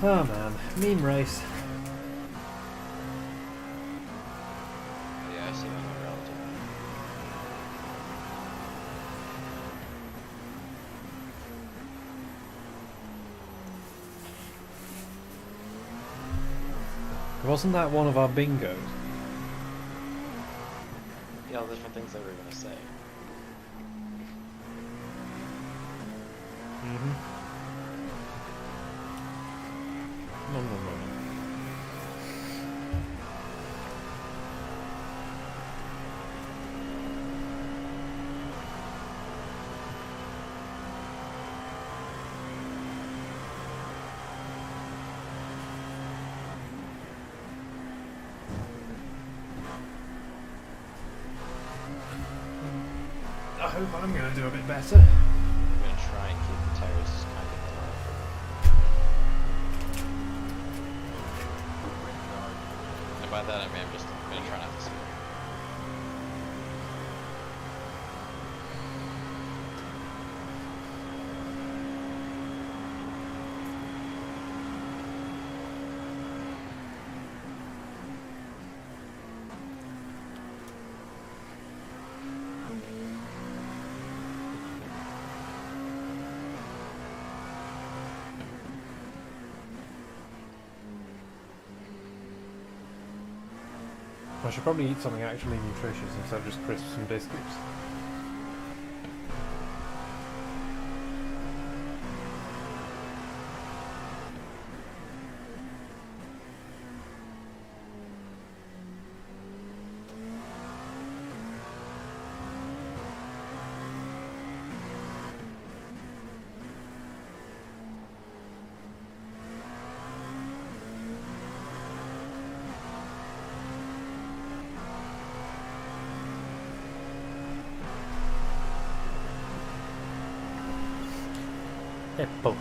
Oh man, meme race. Yeah, I see my relative. Wasn't that one of our bingos? Yeah, all the different things that we were gonna say. Mm-hmm. No, no, no, no. I hope I'm going to do a bit better. I'm gonna try and keep the tires kind of alive. And by that I mean I'm gonna try not to steer. I should probably eat something actually nutritious instead of just crisps and biscuits. Apple.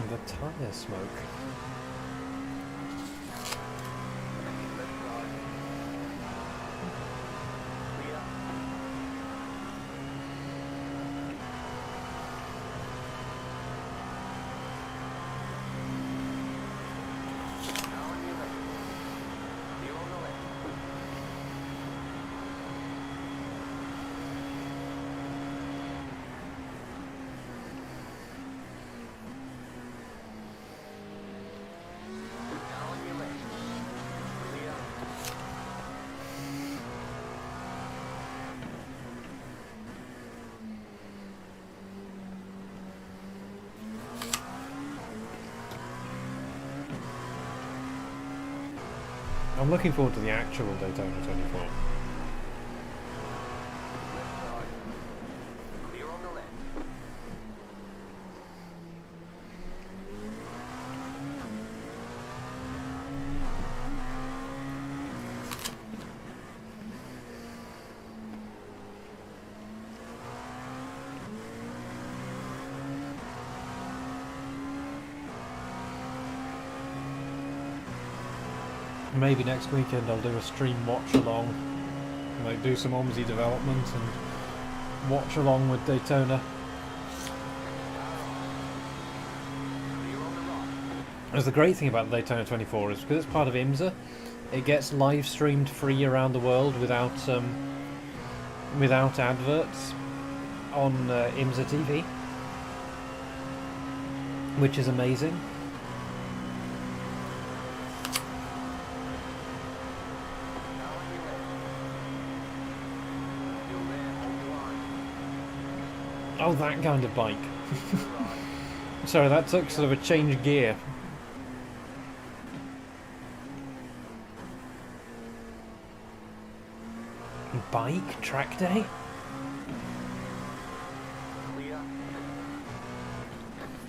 The tire smoke. Left side. Clear. Now on your left. Clear on the left. Now on your left. Clear. I'm looking forward to the actual Daytona 24. Left side. Clear on the left. Maybe next weekend I'll do a stream watch along. Like do some OMSI development and watch along with Daytona. Clear on the right. As the great thing about the Daytona 24 is because it's part of IMSA, it gets live streamed free around the world without adverts on IMSA TV, which is amazing. Now on your left. Still there, hold the line. Oh, that kind of bike. To the right. Sorry, that took sort of a change of gear. Bike? Track day? Clear.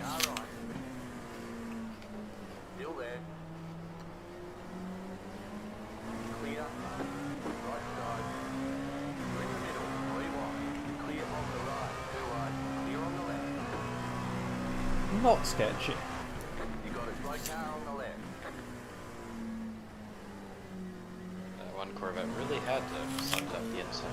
Car right. Still there. not sketchy. You got a strike car on the left. That one Corvette really had to suck up the inside.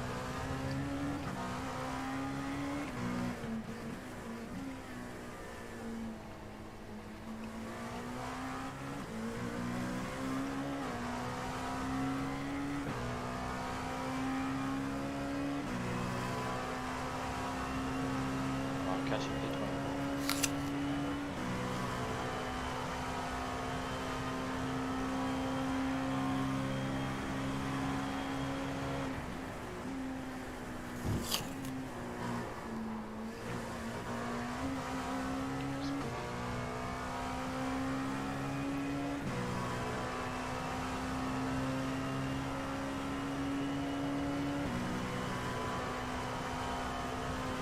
I'm catching P24.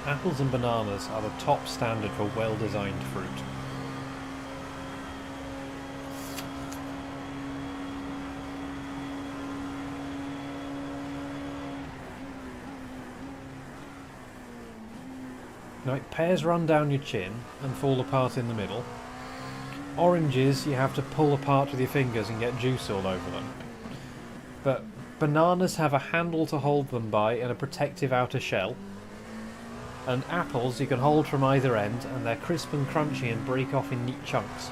Apples and bananas are the top standard for well-designed fruit. Right, pears run down your chin and fall apart in the middle. Oranges you have to pull apart with your fingers and get juice all over them. But bananas have a handle to hold them by and a protective outer shell. And apples you can hold from either end, and they're crisp and crunchy and break off in neat chunks.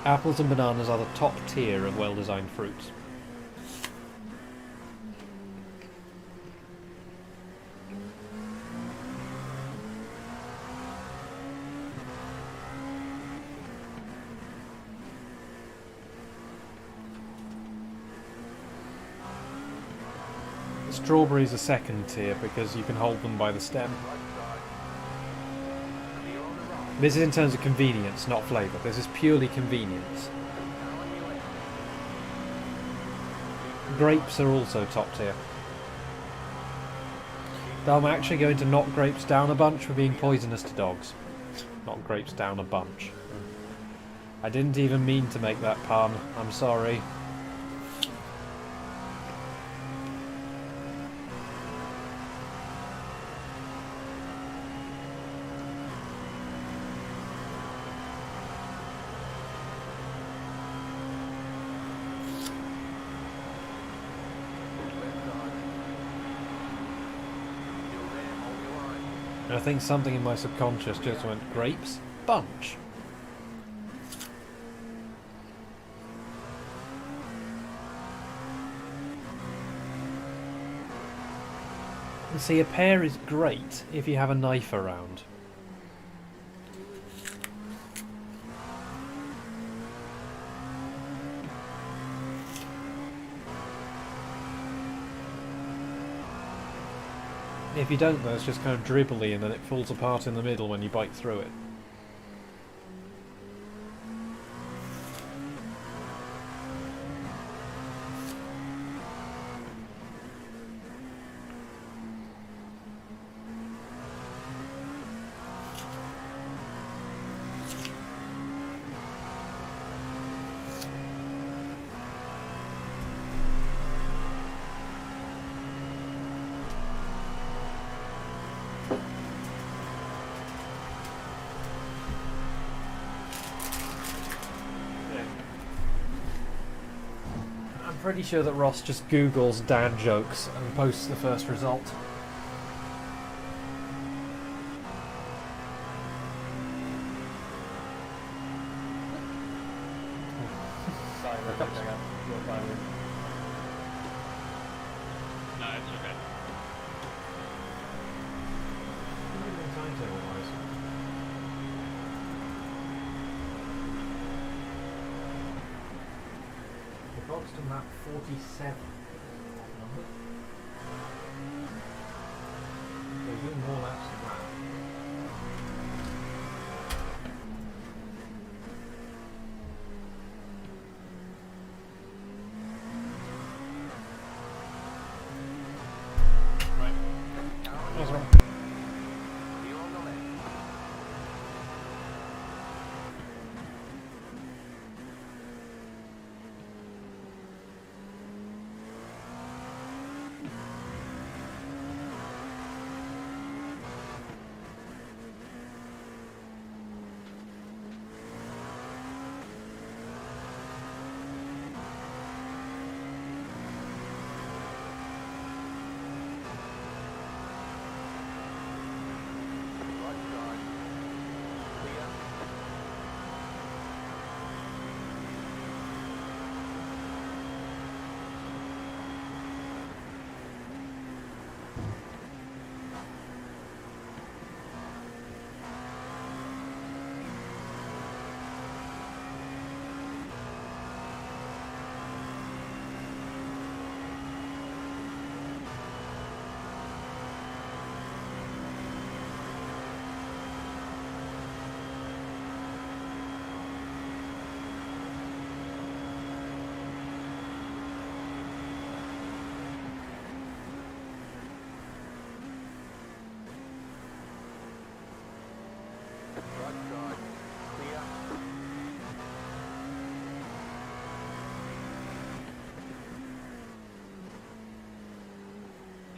Apples and bananas are the top tier of well-designed fruits. Strawberries are second tier because you can hold them by the stem. This is in terms of convenience, not flavour. This is purely convenience. Grapes are also top tier. Though I'm actually going to knock grapes down a bunch for being poisonous to dogs. Knock grapes down a bunch. I didn't even mean to make that pun. I'm sorry. I think something in my subconscious just went, grapes? Bunch. See, a pear is great if you have a knife around. If you don't though, it's just kind of dribbly and then it falls apart in the middle when you bite through it. I'm pretty sure that Ross just Googles dad jokes and posts the first result. Sorry, I got real fired. No, it's okay. Broxton map 47. They're doing more laps than that. Right. What's wrong?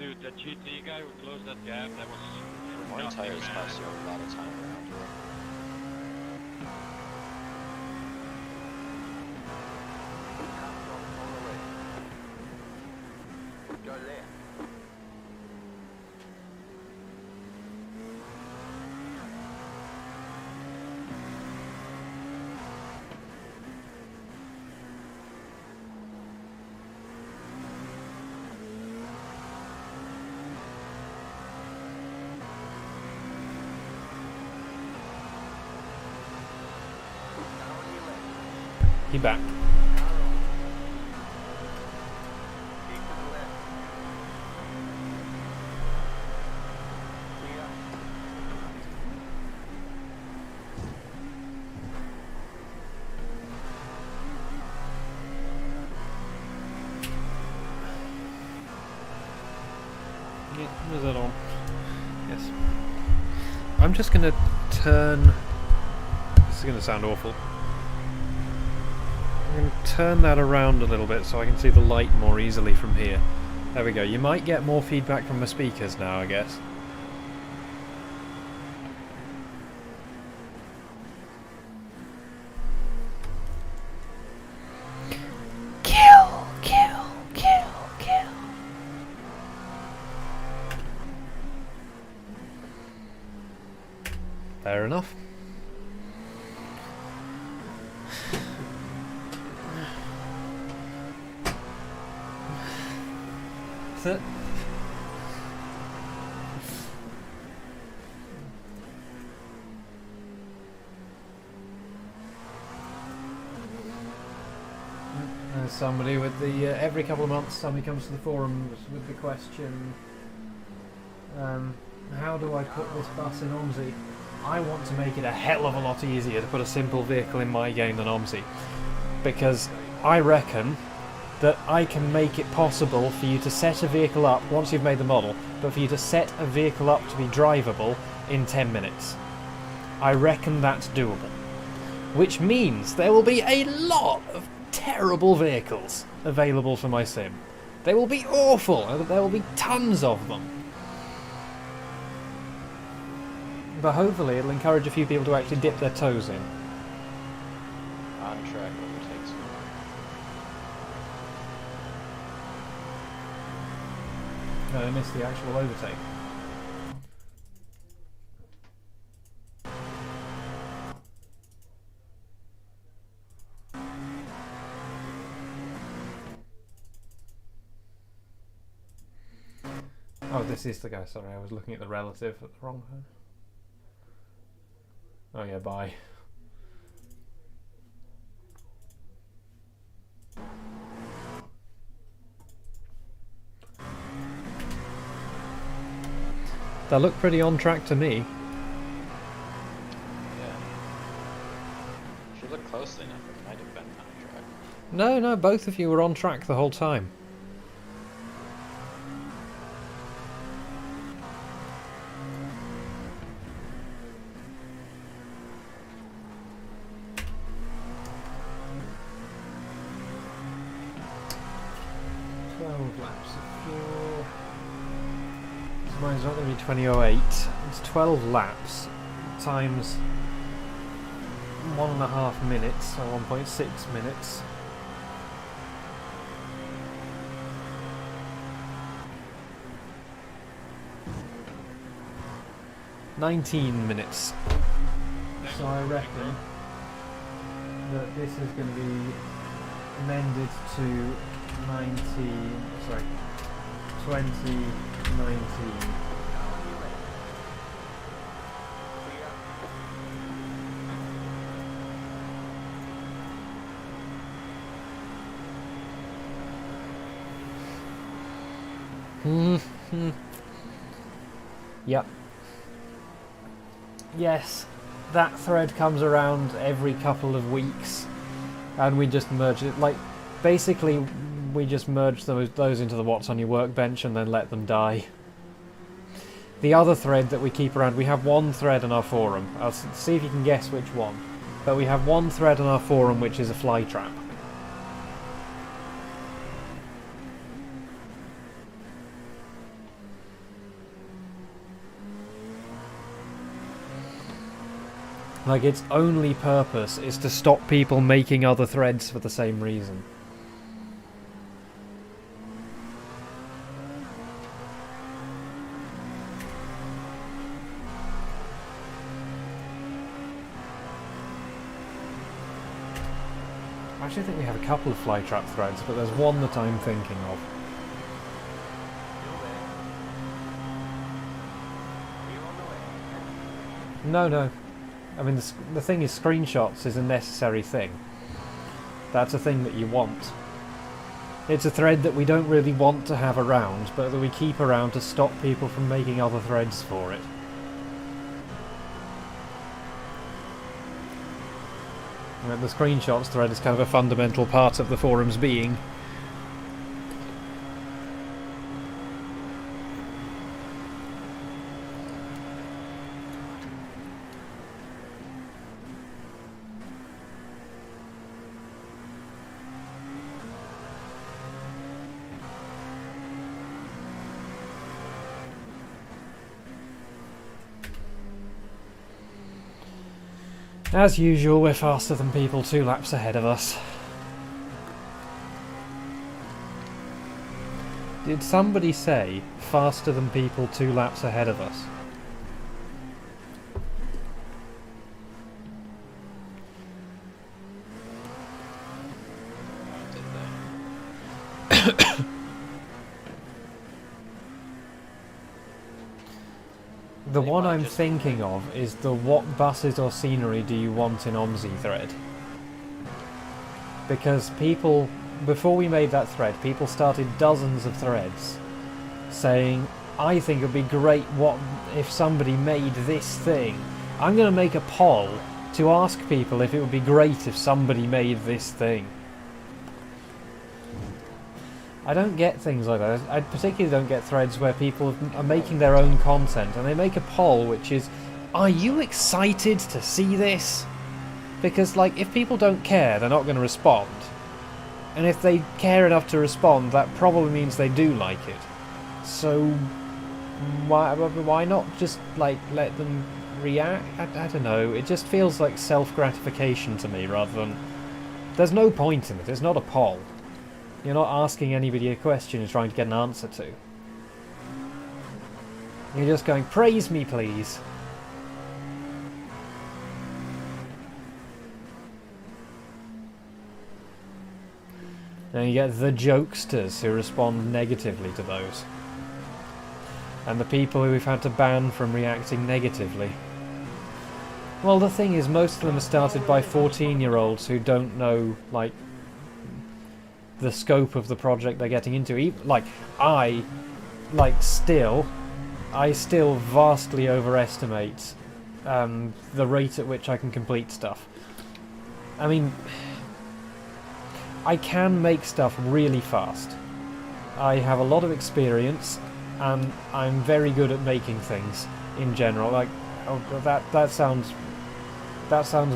Dude, that GT guy who closed that gap, that was for More nothing, tires man. cost you a lot of time around here. Car stop on the left. Go left. Car on your left. He back. Car on. Keep to the left. Clear. Yeah, is that on? Yes. I'm just gonna turn. This is gonna sound awful. I'm gonna turn that around a little bit so I can see the light more easily from here. There we go. You might get more feedback from the speakers now, I guess. Kill, kill, kill, kill. Fair enough. That's it. There's somebody with the every couple of months somebody comes to the forums with the question, how do I put this bus in OMSI? I want to make it a hell of a lot easier to put a simple vehicle in my game than OMSI, because I reckon that I can make it possible for you to set a vehicle up once you've made the model, but for you to set a vehicle up to be drivable in 10 minutes. I reckon that's doable. Which means there will be a lot of terrible vehicles available for my sim. They will be awful, there will be tons of them. But hopefully it'll encourage a few people to actually dip their toes in. On track overtakes. No, I missed the actual overtake. Oh, this is the guy. Sorry, I was looking at the relative at the wrong time. Oh yeah, bye. That looked pretty on track to me. Yeah. If you look closely enough, it might have been on track. No, both of you were on track the whole time. Laps of fuel. So mine's not going to be 2008. It's 12 laps times 1.5 minutes, so 1.6 minutes. $19 So I reckon that this is going to be amended to 2019. Yep. Yes, that thread comes around every couple of weeks, and we just merge it. Like, basically, we just merge those into the what's on your workbench and then let them die. The other thread that we keep around, we have one thread on our forum. I'll see if you can guess which one. But we have one thread on our forum which is a fly trap. Like, its only purpose is to stop people making other threads for the same reason. I actually think we have a couple of flytrap threads, but there's one that I'm thinking of. No. I mean, the thing is, screenshots is a necessary thing. That's a thing that you want. It's a thread that we don't really want to have around, but that we keep around to stop people from making other threads for it. The screenshots thread is kind of a fundamental part of the forum's being. As usual, we're faster than people 2 laps ahead of us. Did somebody say faster than people 2 laps ahead of us? The one I'm thinking of is the what buses or scenery do you want in OMSI thread. Because people, before we made that thread, people started dozens of threads saying, I think it would be great what if somebody made this thing. I'm going to make a poll to ask people if it would be great if somebody made this thing. I don't get things like that. I particularly don't get threads where people are making their own content and they make a poll which is, are you excited to see this? Because, like, if people don't care, they're not going to respond. And if they care enough to respond, that probably means they do like it. So, why not just, like, let them react? I don't know. It just feels like self-gratification to me rather than... There's no point in it. It's not a poll. You're not asking anybody a question you're trying to get an answer to. You're just going, praise me please. Then you get the jokesters who respond negatively to those. And the people who we've had to ban from reacting negatively. Well, the thing is, most of them are started by 14-year-olds who don't know, like, the scope of the project they're getting into. I still vastly overestimate the rate at which I can complete stuff. I mean, I can make stuff really fast. I have a lot of experience, and I'm very good at making things in general. Like, oh, that sounds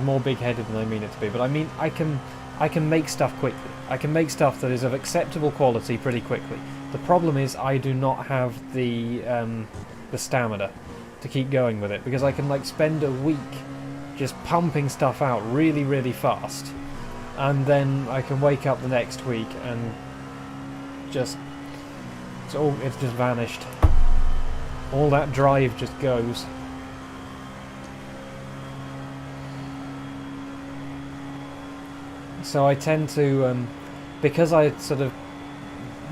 more big-headed than I mean it to be, but I mean I can make stuff quickly. I can make stuff that is of acceptable quality pretty quickly. The problem is I do not have the stamina to keep going with it, because I can, like, spend a week just pumping stuff out really, really fast, and then I can wake up the next week and just it's just vanished. All that drive just goes. So I tend to, because I sort of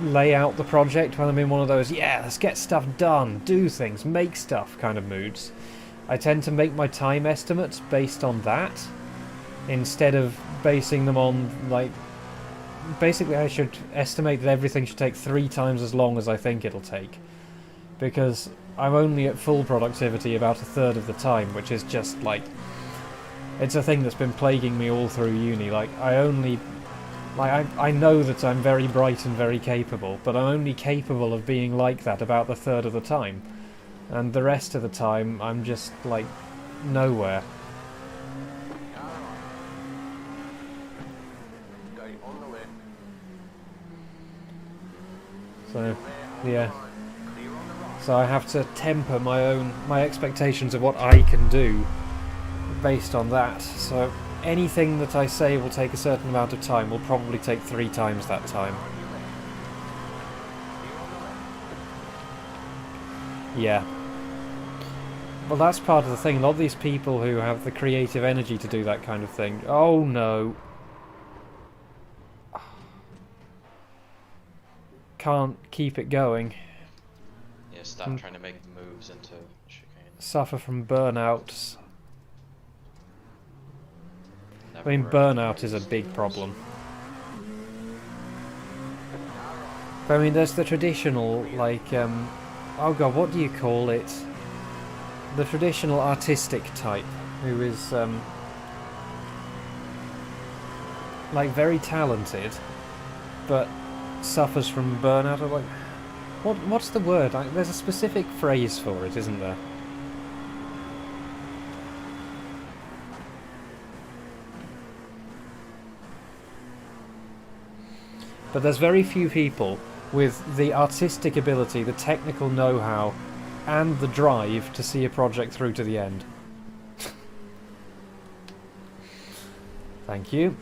lay out the project when I'm in one of those, yeah, let's get stuff done, do things, make stuff kind of moods, I tend to make my time estimates based on that, instead of basing them on, like, basically I should estimate that everything should take 3 times as long as I think it'll take, because I'm only at full productivity about 1/3 of the time, which is just, like, it's a thing that's been plaguing me all through uni. Like, I know that I'm very bright and very capable, but I'm only capable of being like that about 1/3 of the time. And the rest of the time, I'm just, like, nowhere. So, yeah. So I have to temper my expectations of what I can do based on that. So anything that I say will take a certain amount of time will probably take 3 times that time. Yeah. Well, that's part of the thing. A lot of these people who have the creative energy to do that kind of thing... Oh, no. Can't keep it going. Yeah, stop trying to make moves into chicane. Suffer from burnouts. Never I mean, wrote burnout is a moves. big problem. But I mean, there's the traditional, like, oh god, what do you call it? The traditional artistic type, who is, like, very talented, but suffers from burnout. Or like, what's the word? There's a specific phrase for it, isn't there? But there's very few people with the artistic ability, the technical know-how, and the drive to see a project through to the end. Thank you.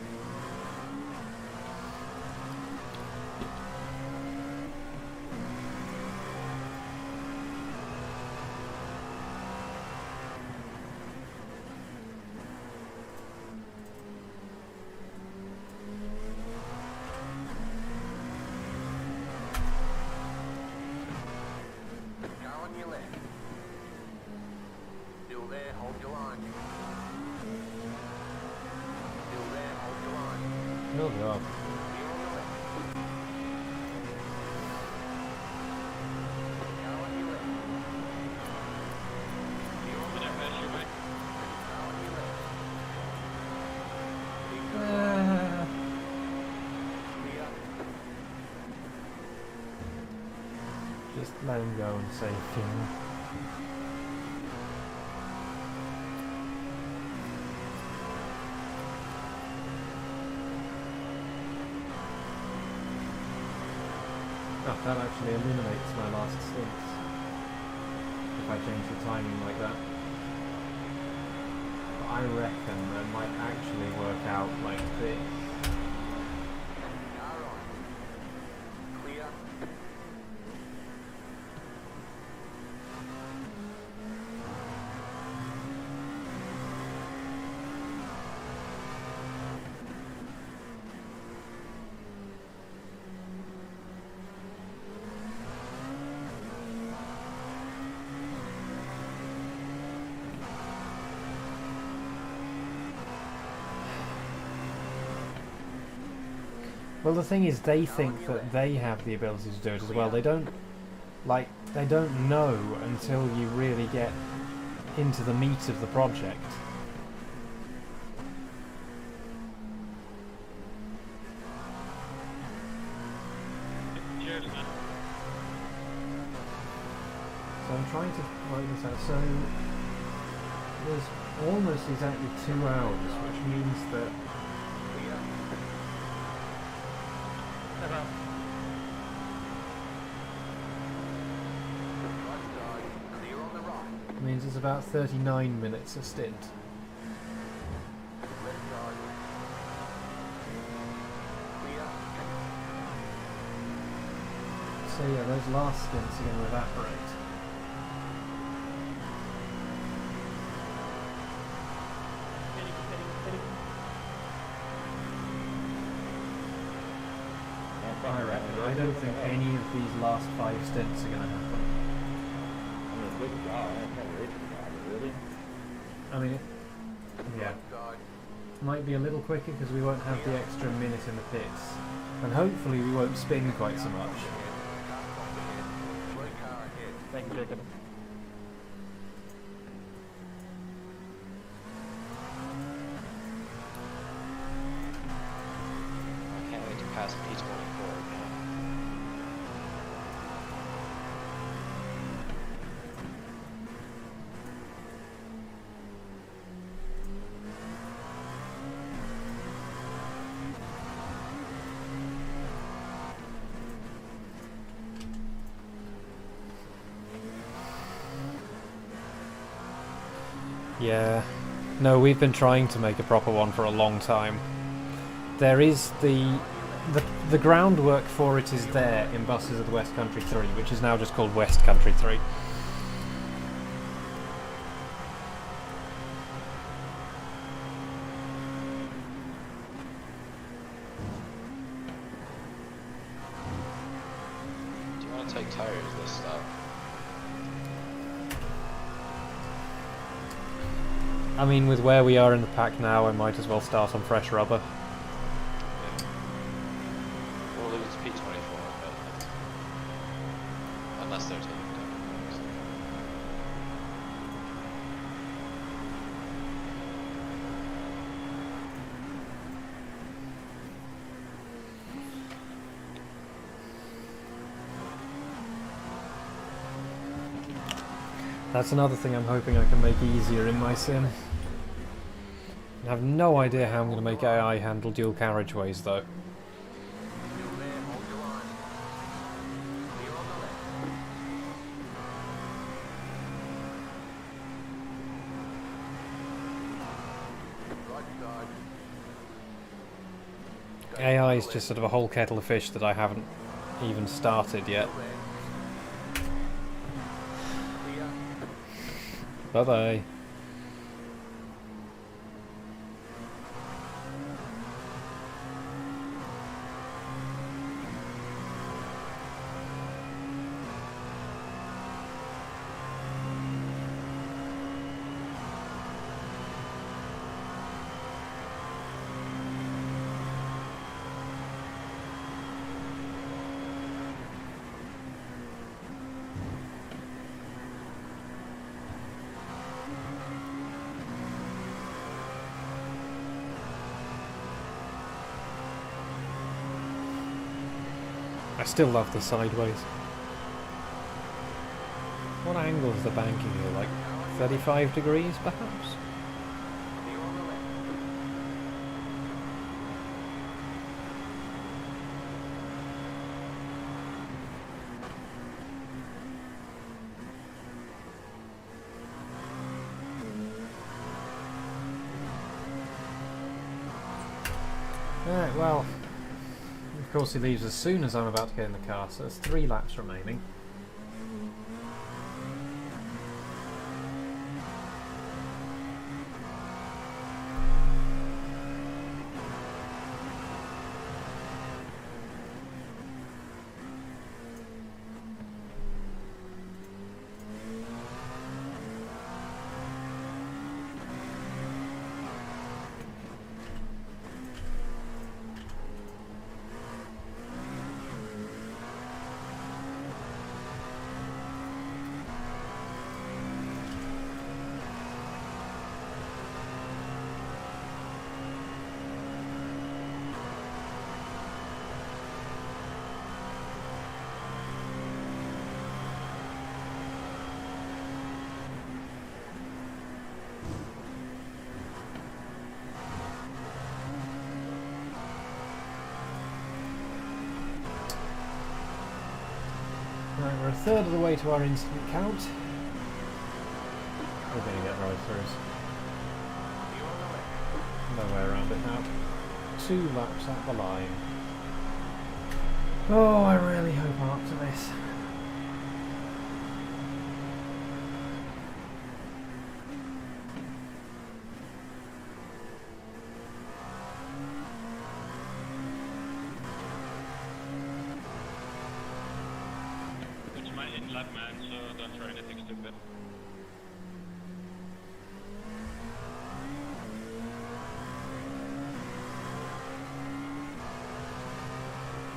Car on your left. Still there, hold your line. Still there, hold your line. Oh god. Clear on the left. Car on your left. Clear on the left. Car on your left. Clear. Just let him go and save him. Oh, that actually eliminates my last stints. If I change the timing like that. But I reckon that might actually work out like this. Car on. Clear. Well, the thing is, they think that they have the ability to do it as well. They don't know until you really get into the meat of the project. Cheers, man. So I'm trying to work this out. So there's almost exactly 2 hours, which means that Clear on the right. means it's about 39 minutes a stint. Left side. Clear. So yeah, those last stints are going to evaporate. I don't think any of these last 5 stints are going to happen. Good job. Really? I mean, yeah, Side. might be a little quicker because we won't have the extra minute in the pits, and hopefully we won't spin quite so much. Car stop ahead. Slow car ahead. Thank you, Jacob. I can't wait to pass P24 again. Yeah, No, we've been trying to make a proper one for a long time. There is the groundwork for it is there in Buses of the West Country 3, which is now just called West Country 3. Do you want to take tires this stop? I mean, with where we are in the pack now, I might as well start on fresh rubber. We'll lose P24, but unless they're taking tires. That's another thing I'm hoping I can make easier in my sim. I have no idea how I'm going to make AI handle dual carriageways though. AI is just sort of a whole kettle of fish that I haven't even started yet. Bye bye. I still love the sideways. What angle is the banking here? Like 35 degrees perhaps? Alright, well, of course he leaves as soon as I'm about to get in the car, so there's 3 laps remaining. Right, we're a third of the way to our instant count. We're going to get drive-throughs. No way around it now. 2 laps at the line. Oh, I really hope I'm up to this. It's my in-lap man, so don't try anything stupid.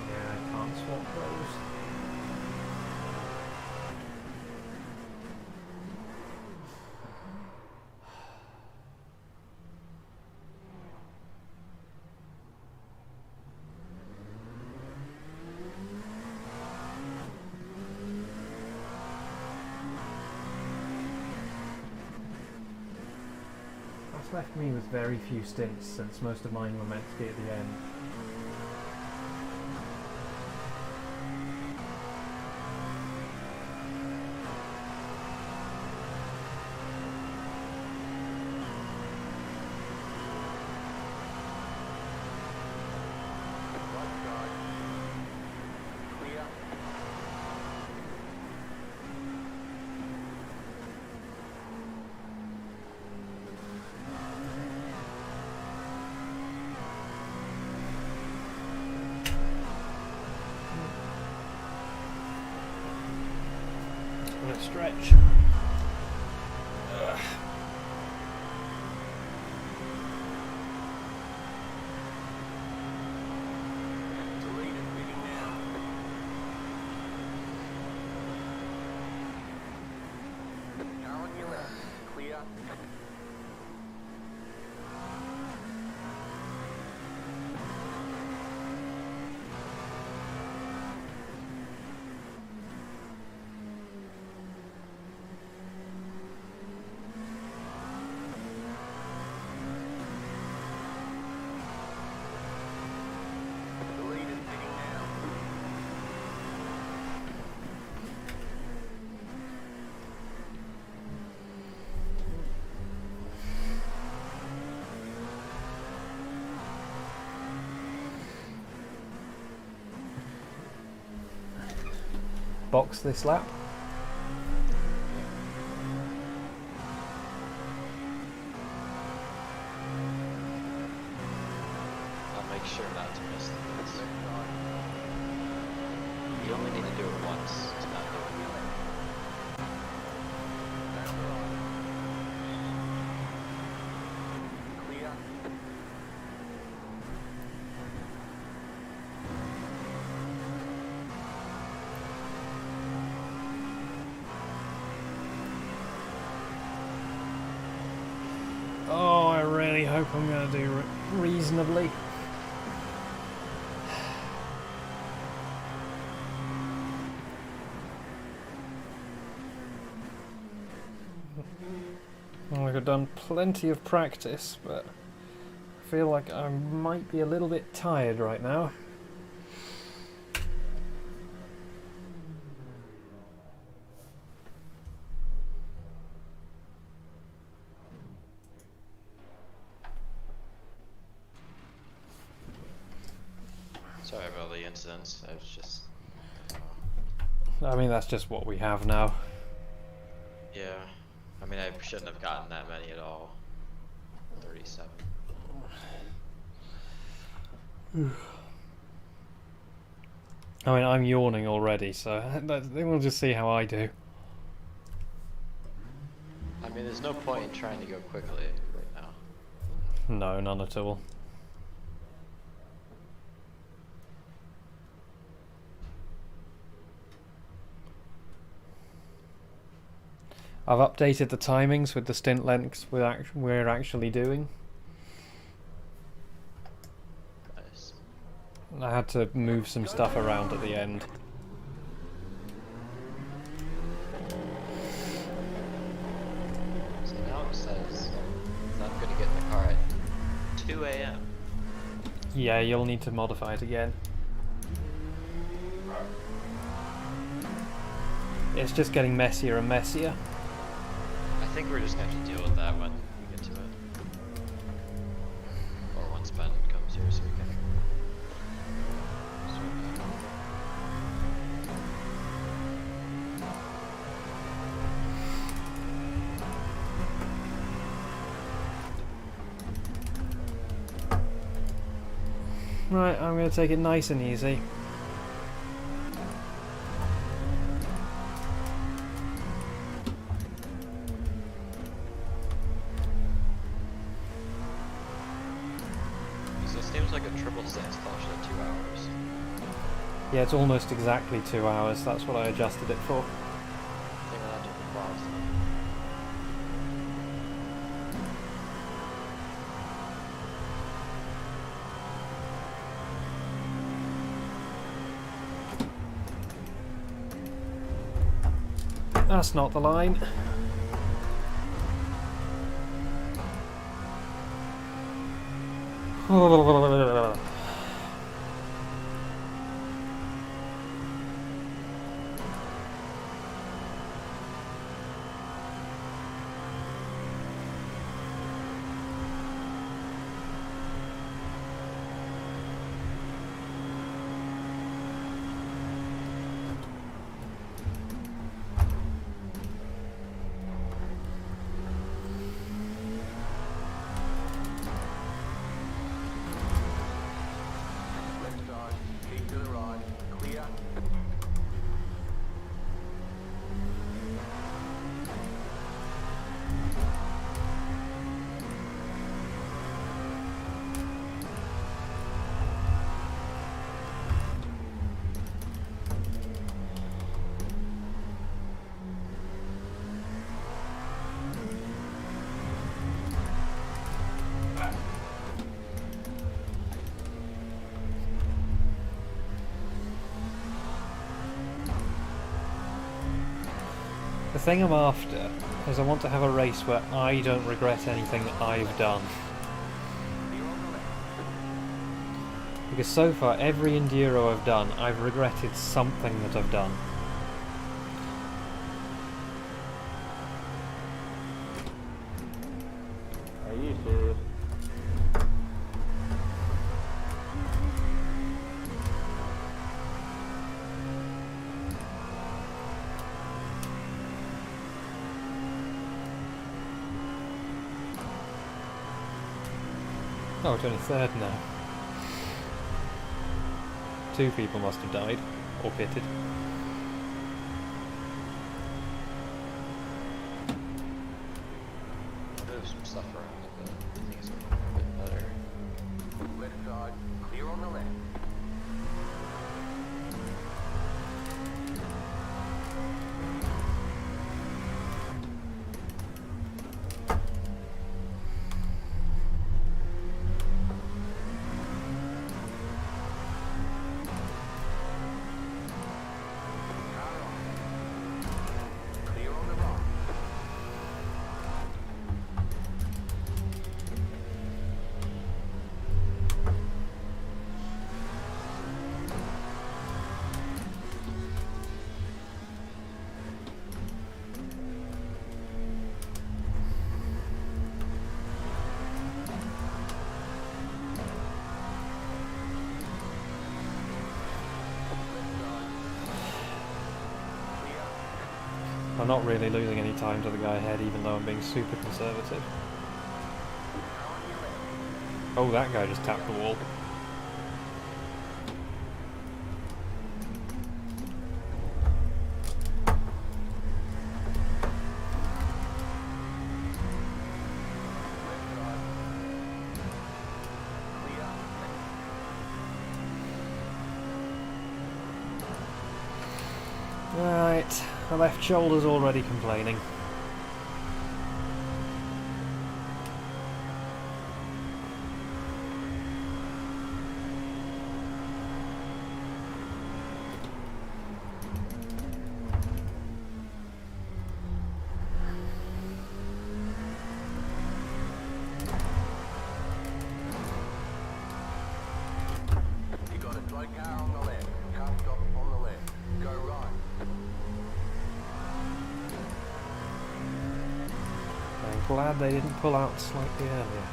Yeah, I can't swap those. That's left me with very few stints, since most of mine were meant to be at the end. gonna stretch. Ugh. Car on your left. Clear. The lead is sitting now. Box this lap. I'll make sure not to miss the miss. You only need to do it once to not do it again. Clear. Oh, I really hope I'm going to do reasonably. Like I've done plenty of practice, but I feel like I might be a little bit tired right now. Sorry about the incidents. I was just. I mean, that's just what we have now. Yeah. I mean, I shouldn't have gotten that many at all. 37. I mean, I'm yawning already, so then we'll just see how I do. I mean, there's no point in trying to go quickly right now. No, none at all. I've updated the timings with the stint lengths we're actually doing. Nice. I had to move some stuff around at the end. So now it says that I'm going to get in the car at 2 a.m. Yeah, you'll need to modify it again. It's just getting messier and messier. I think we're just going to have to deal with that when we get to it. Or once Ben comes here so we can... Right, I'm going to take it nice and easy. So it seems like a triple stance clutch at 2 hours. Yeah, it's almost exactly 2 hours. That's what I adjusted it for. I think I'll have to pause. That's not the line. The thing I'm after is I want to have a race where I don't regret anything that I've done. Because so far, every Enduro I've done, I've regretted something that I've done. Are you serious? Oh, it's only third now. 2 people must have died, or pitted. Move some stuff around a bit. I think it's a bit better. Left side, clear on the left. Clear on the right. I'm not really losing any time to the guy ahead, even though I'm being super conservative. Oh, that guy just tapped the wall. Right, my left shoulder's already complaining. You got a dry car on the left. Car stop on the left. Go right. I'm glad they didn't pull out slightly earlier.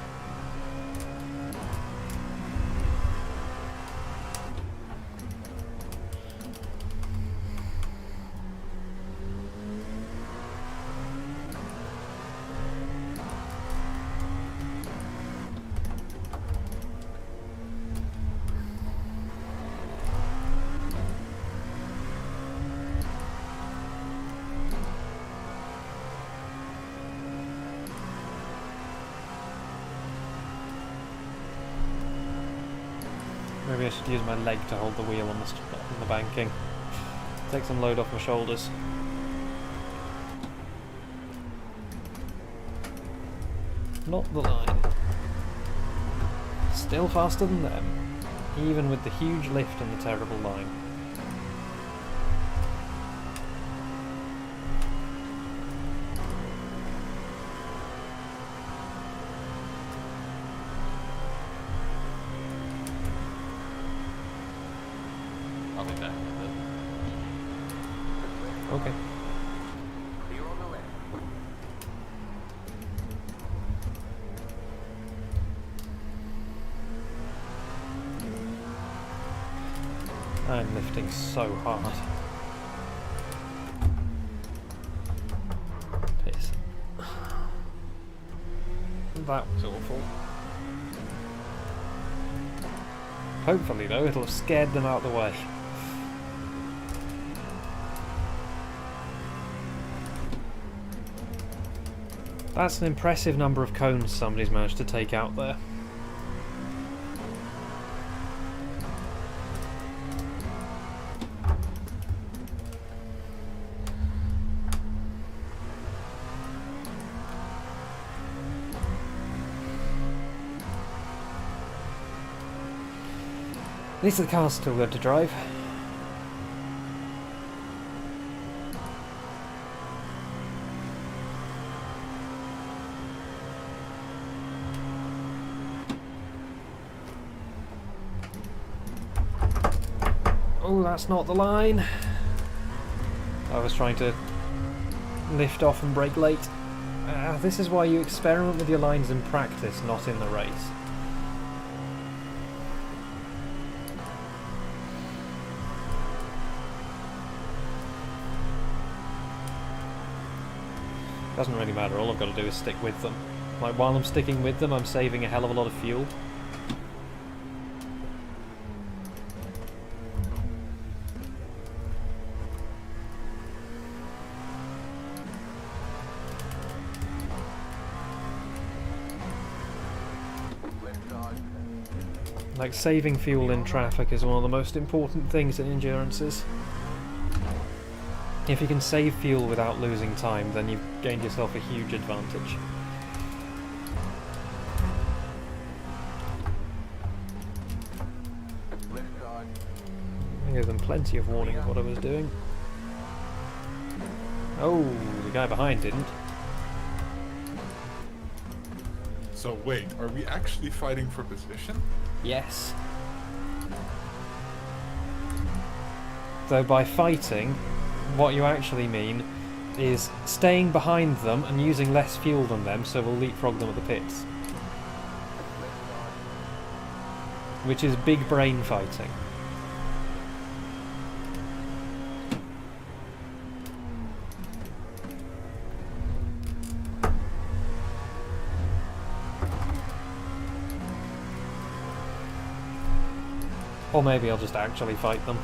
Maybe I should use my leg to hold the wheel on the banking. Take some load off my shoulders. Not the line. Still faster than them, even with the huge lift and the terrible line. I'll be back with it. Okay. Clear on the left. I'm lifting so hard. Piss. That was awful. Hopefully though, it'll have scared them out of the way. That's an impressive number of cones somebody's managed to take out there. At least the car's still good to drive. Oh, that's not the line. I was trying to lift off and brake late. This is why you experiment with your lines in practice, not in the race. Doesn't really matter, all I've got to do is stick with them. Like, while I'm sticking with them, I'm saving a hell of a lot of fuel. Like, saving fuel in traffic is one of the most important things in endurances. If you can save fuel without losing time, then you've gained yourself a huge advantage. I gave them plenty of warning of what I was doing. Oh, the guy behind didn't. So wait, are we actually fighting for position? Yes. Though by fighting, what you actually mean is staying behind them and using less fuel than them, so we'll leapfrog them at the pits. Which is big brain fighting. Or maybe I'll just actually fight them.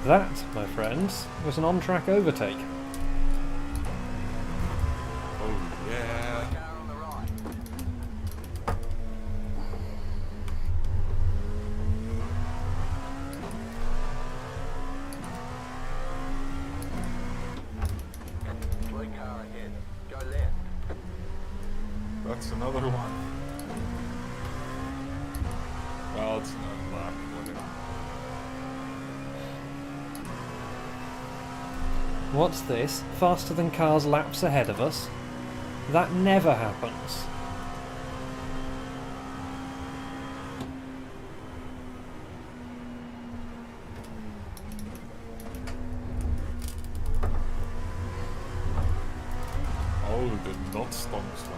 That, my friends, was an on-track overtake. Oh yeah. That's another one. Well, it's not lap, whatever. What's this? Faster than cars laps ahead of us? That never happens. Oh, the not stomp slang.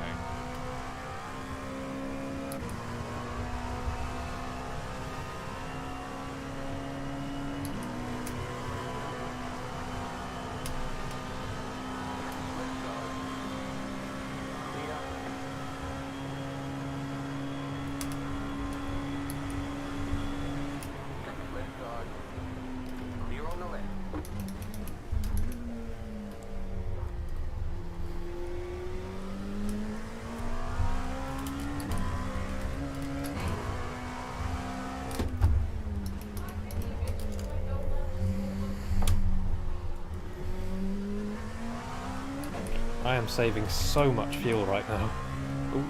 I am saving so much fuel right now. Ooh.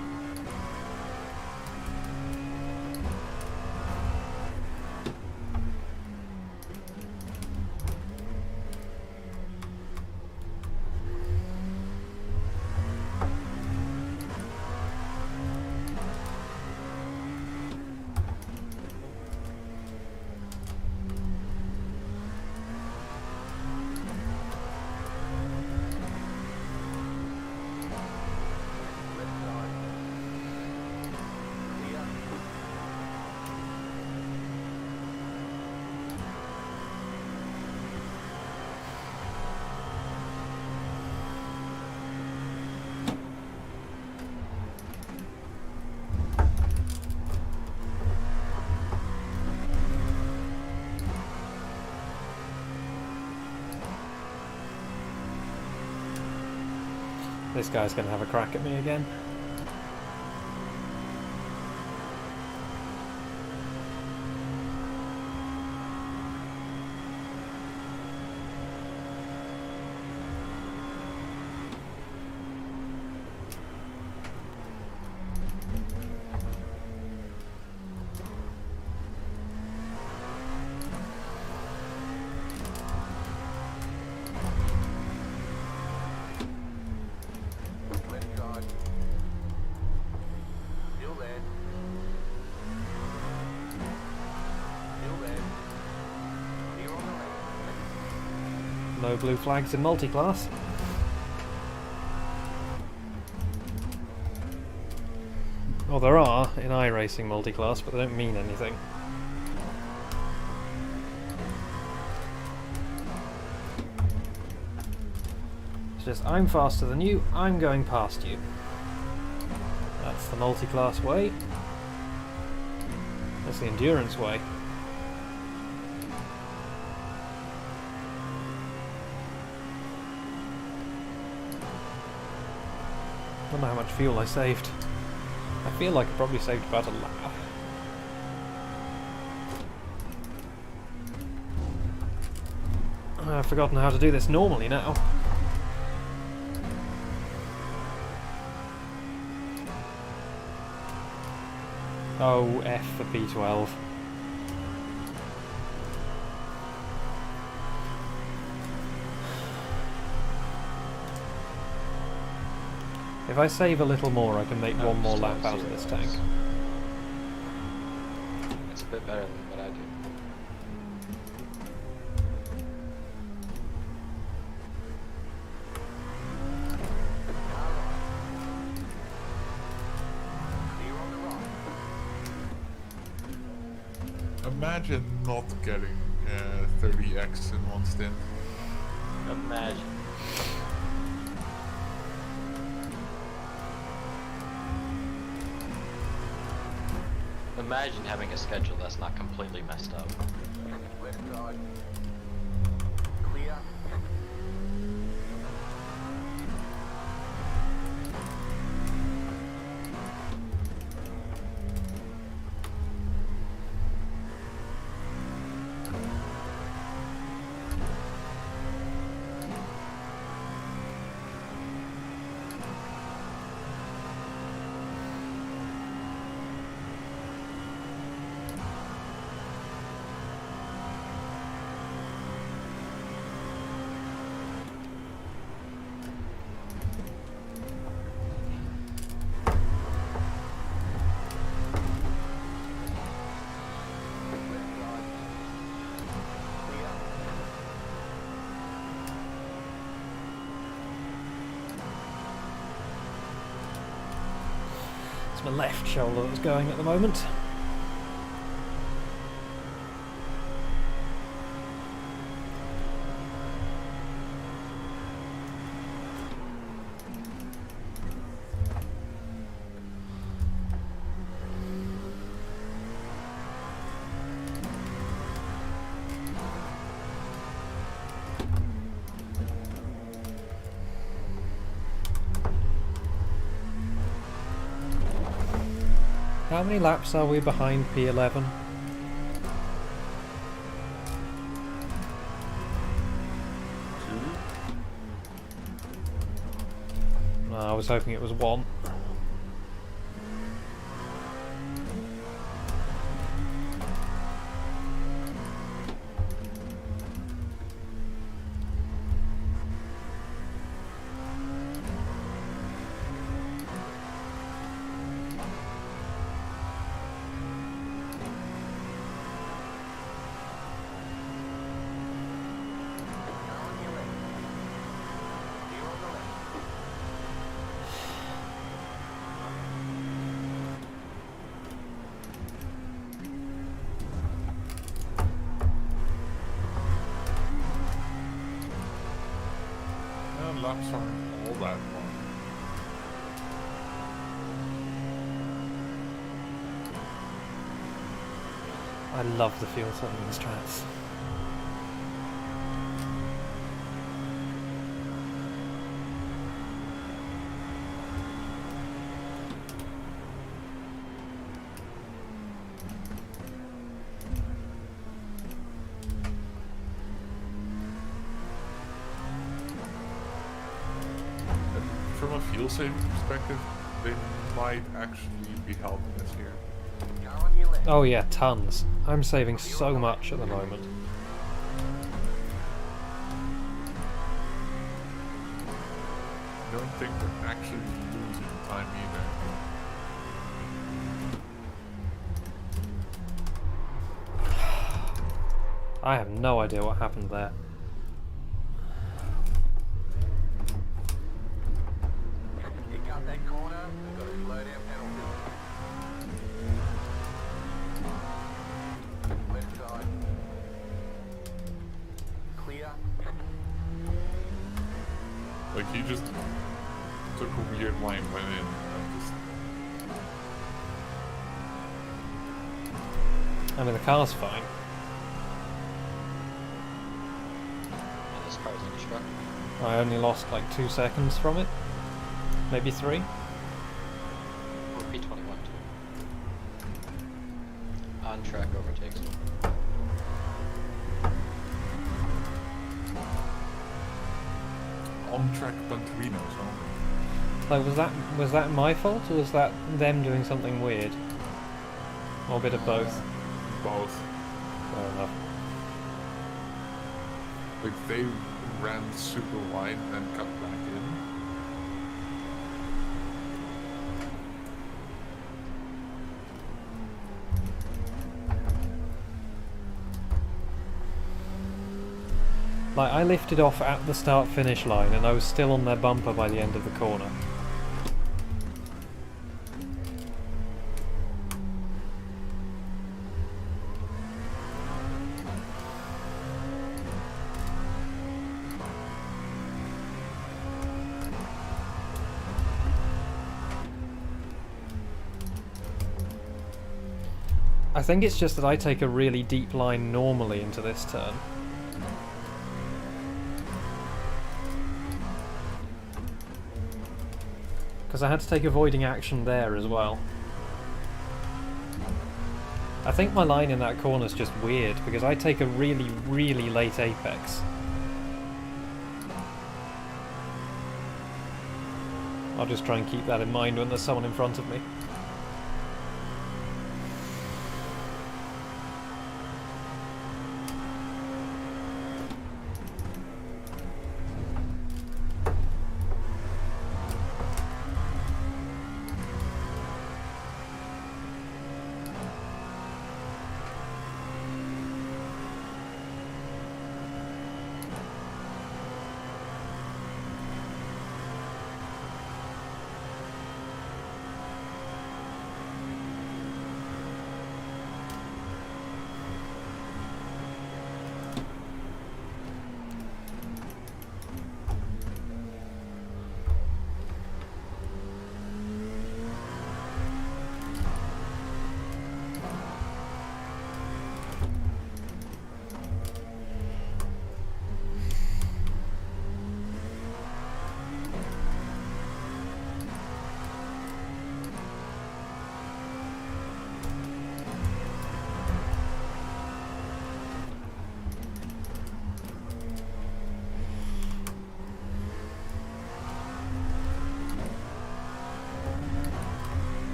This guy's going to have a crack at me again. Left guard. Still there. Still there. Clear on the left. No blue flags in multi-class. Well, there are in iRacing multi-class, but they don't mean anything. It's just, I'm faster than you, I'm going past you. That's the multi-class way. That's the endurance way. I don't know how much fuel I saved. I feel like I probably saved about a lap. I've forgotten how to do this normally now. Oh, F for P12. If I save a little more, I can make one more lap out of this tank. It's a bit better than what I do. Clear on the right. Imagine not getting 30x in one stint. Imagine. Imagine having a schedule that's not completely messed up. Left guard. Clear. It's my left shoulder that's going at the moment. How many laps are we behind P11? No, I was hoping it was 1. On your left. Clear on the left. Laps aren't all that long. I love the fuel saving strats. fuel saving perspective, they might actually be helping us here. Car on your left. Oh yeah, tons. I'm saving so much at the moment. I don't think we're actually losing time either. I have no idea what happened there. You got that corner, you've got a slow down penalty. Left side. Clear. Like, he just took a weird line, went in, and just... I mean, the car's fine. And this car's indestructible. I only lost like 2 seconds from it. Maybe 3. Or P21 too. On track overtakes. On-track Punterinos only. Like, was that my fault, or was that them doing something weird? Or a bit of both? Both. Fair enough. Like, they ran super wide and then cut back in. Like, I lifted off at the start-finish line, and I was still on their bumper by the end of the corner. I think it's just that I take a really deep line normally into this turn. Because I had to take avoiding action there as well. I think my line in that corner is just weird, because I take a really, really late apex. I'll just try and keep that in mind when there's someone in front of me.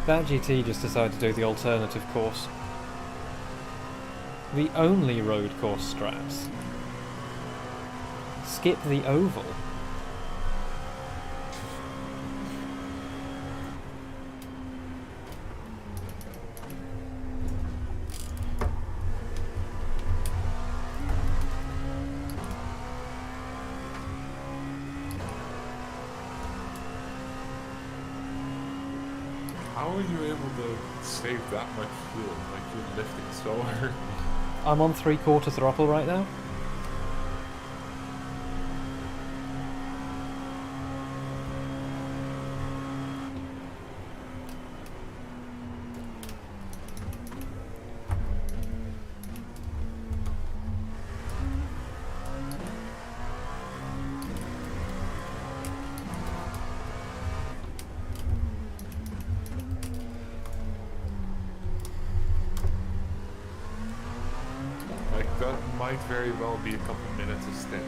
That GT just decided to do the alternative course. The only road course strats. Skip the oval. How are you able to save that much fuel? Like, you're lifting slower. I'm on 3/4 throttle right now. that might very well be a couple minutes of stint.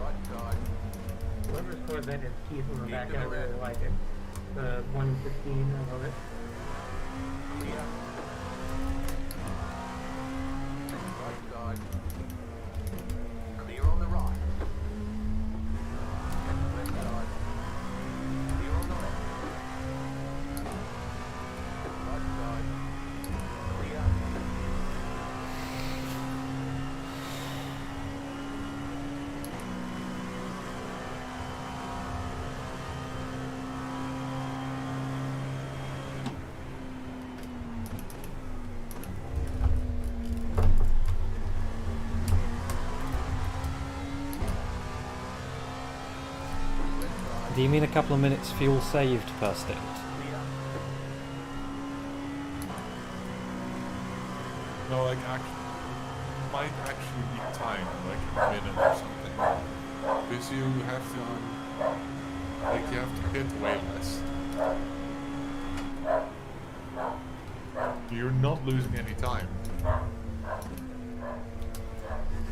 Right side. Whoever's Corvette is Keith on the back, I really like it. The 115, I love it. Clear. Right side. Clear on the right. Left side. Clear on the left. Right side. Clear. Do you mean a couple of minutes fuel saved per stint? No, like might actually be time, like a minute or something. Because you have to hit way less. You're not losing any time.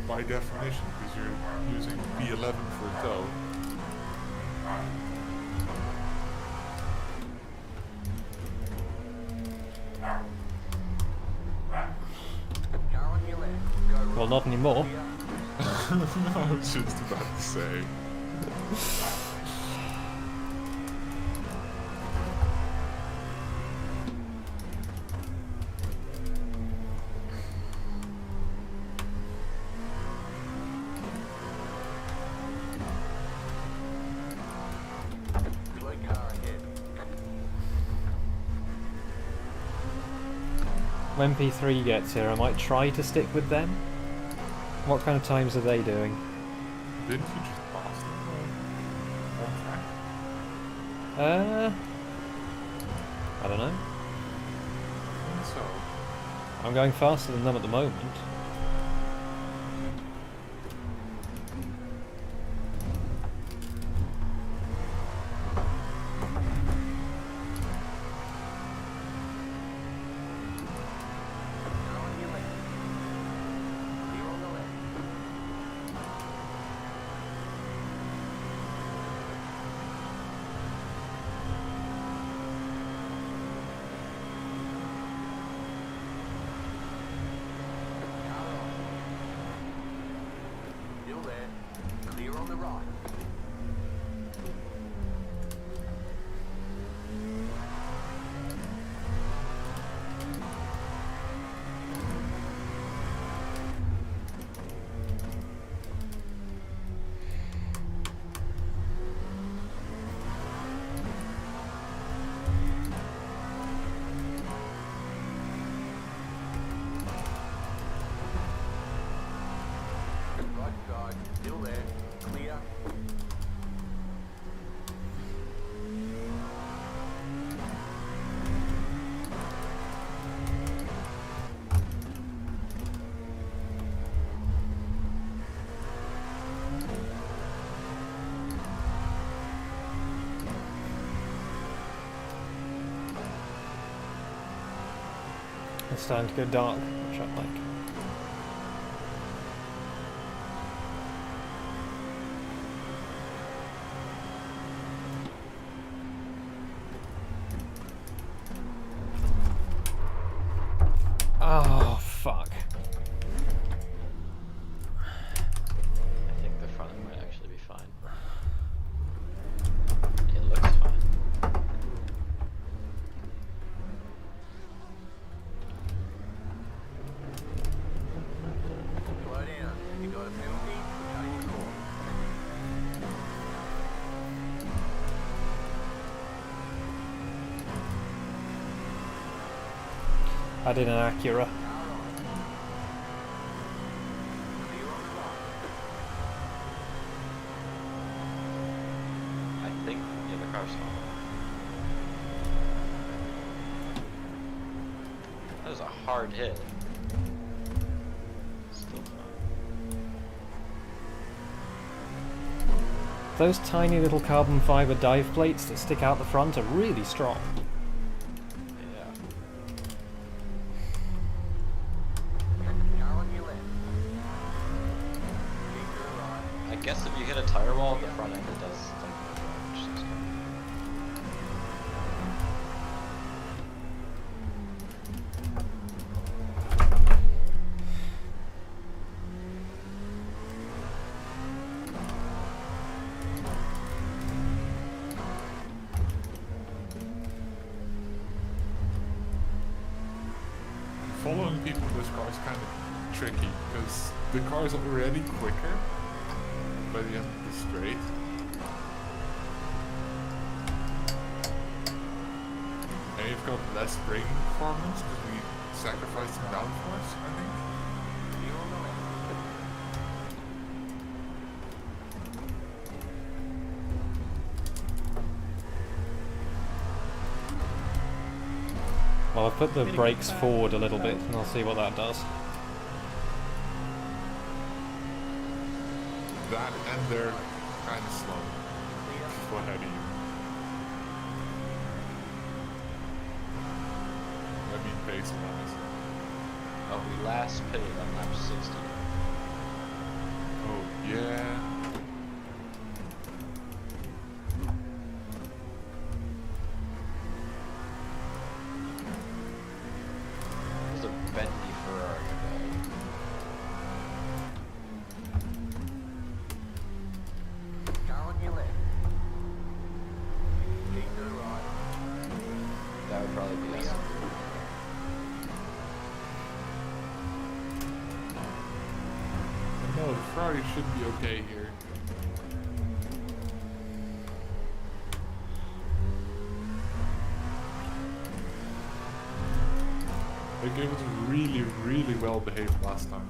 By definition, because you're using P11 for a tow. Car on your left. Go right. Well, not anymore. I was just about to say. Slow car ahead. When P3 gets here, I might try to stick with them. What kind of times are they doing? Didn't you just pass them on track? I don't know. So, I'm going faster than them at the moment. Car on your left. Clear on the left. Car on. Still there. Clear on the right. Right side. Still there. Clear. It's starting to go dark, which I like. Oh, fuck. I think the front might actually be fine. It looks fine. Slow down. You got a penalty. Change course. I did an Acura. Car on. Clear on the right. I think yeah, the car's fine. That was a hard hit. Still fine. Those tiny little carbon fiber dive plates that stick out the front are really strong. following people in this car is kind of tricky because the car is already quicker by the end of the straight. And you've got less braking performance because we sacrificed some downforce, I think. Well, I've put the brakes forward a little bit, and I'll see what that does. That and they're kind of slow. People ahead of you. I mean, pace-wise. Oh, we last pitted on lap 60. Oh, yeah. There's a bendy Ferrari today. Car on your left. Keep to the right. That would probably be us. No, the Ferrari should be okay here. The game was really, really well behaved last time.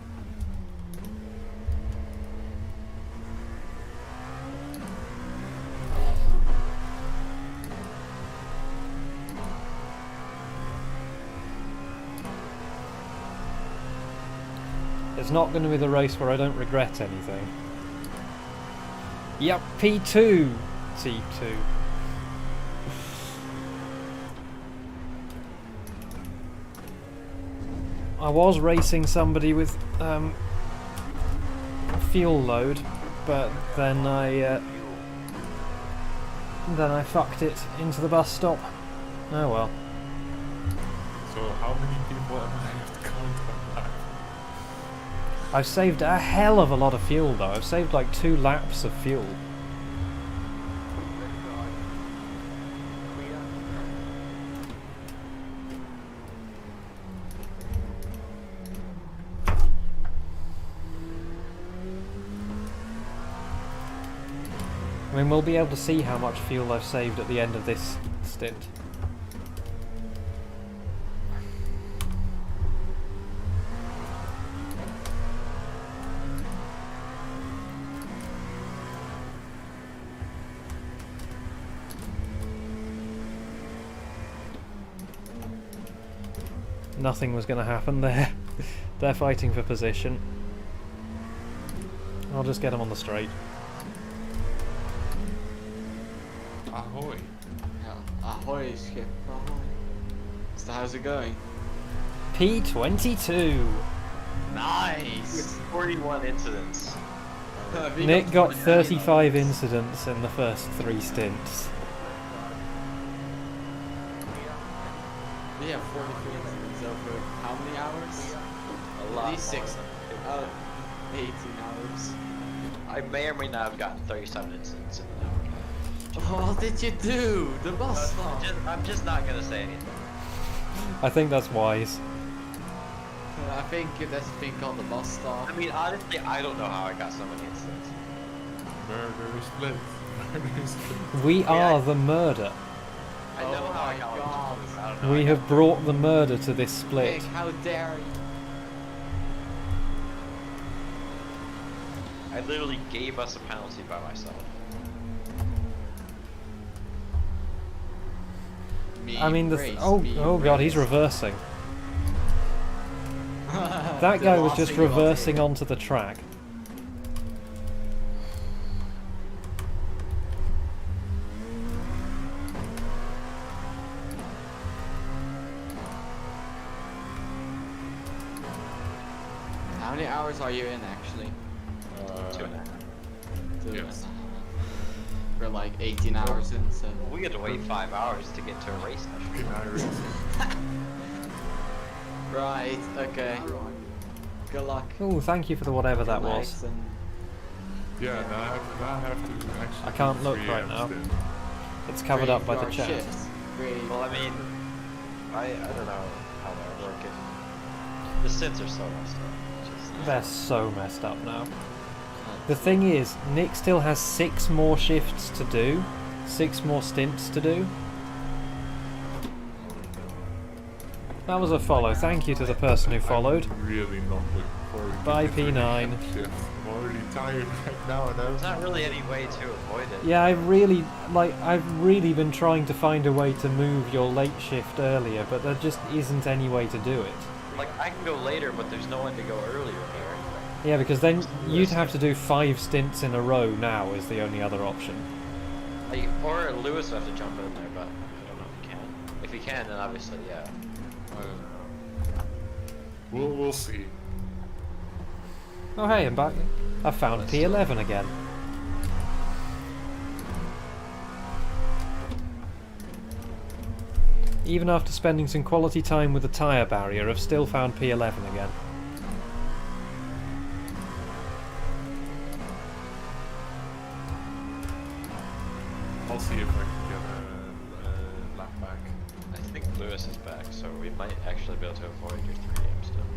It's not going to be the race where I don't regret anything. Yep, P2! T2. I was racing somebody with fuel load, but then I fucked it into the bus stop. Oh well. So how many people am I have to count on that? I've saved a hell of a lot of fuel though. I've saved like 2 laps of fuel. Left side. Clear. I mean, we'll be able to see how much fuel I've saved at the end of this stint. Nothing was going to happen there. They're fighting for position. I'll just get them on the straight. Ahoy. Ahoy, Skip. Ahoy. So how's it going? P22. Nice! 41 incidents. Nick got 35 incidents in the first 3 stints. We have 43 incidents over how many hours? A lot. At least 6. 18 hours. I may or may not have gotten 37 incidents in an hour. What did you do? The bus stop. I'm just not gonna say anything. I think that's wise. I think that's a thing called the bus stop. I mean, honestly, I don't know how I got so many incidents. Murder split. Murder split. We are the murder. I know how I got God. one. I don't know. We have brought the murder to this split. Nick, how dare you? I literally gave us a penalty by myself. I mean, oh god, he's reversing. That guy was just reversing onto the track. How many hours are you in actually? 2.5. 2.5. Yes. We're like 18 hours in, so. We had to wait 5 hours to get to a race session. Right, okay. Good luck. Oh, thank you for the whatever that was. Relax and- Yeah, now I have to actually. I can't do look 3 right amps now. then. It's covered up by the Graveyard chat. shift. Great. Well, I mean, I don't know how that would work. The stints are so messed up. They're so messed up now. The thing is, Nick still has 6 more shifts to do. 6 more stints to do. That was a follow. Thank you to the person who followed. I'm really not looking forward to Bye, the 3 P9. shift. I'm already tired right now, and There's not really any way to avoid it. Yeah, I've really been trying to find a way to move your late shift earlier, but there just isn't any way to do it. Like, I can go later, but there's no one to go earlier there. Yeah, because then you'd have to do 5 stints in a row now is the only other option. Like, or Lewis would have to jump in there, but I don't know if he can. If he can, then obviously, yeah. We'll see. Oh hey, I'm back. I found P11 again. Even after spending some quality time with the tyre barrier, I've still found P11 again. I'll see if I can get a lap back. I think Lewis is back, so we might actually be able to avoid your 3 AM still.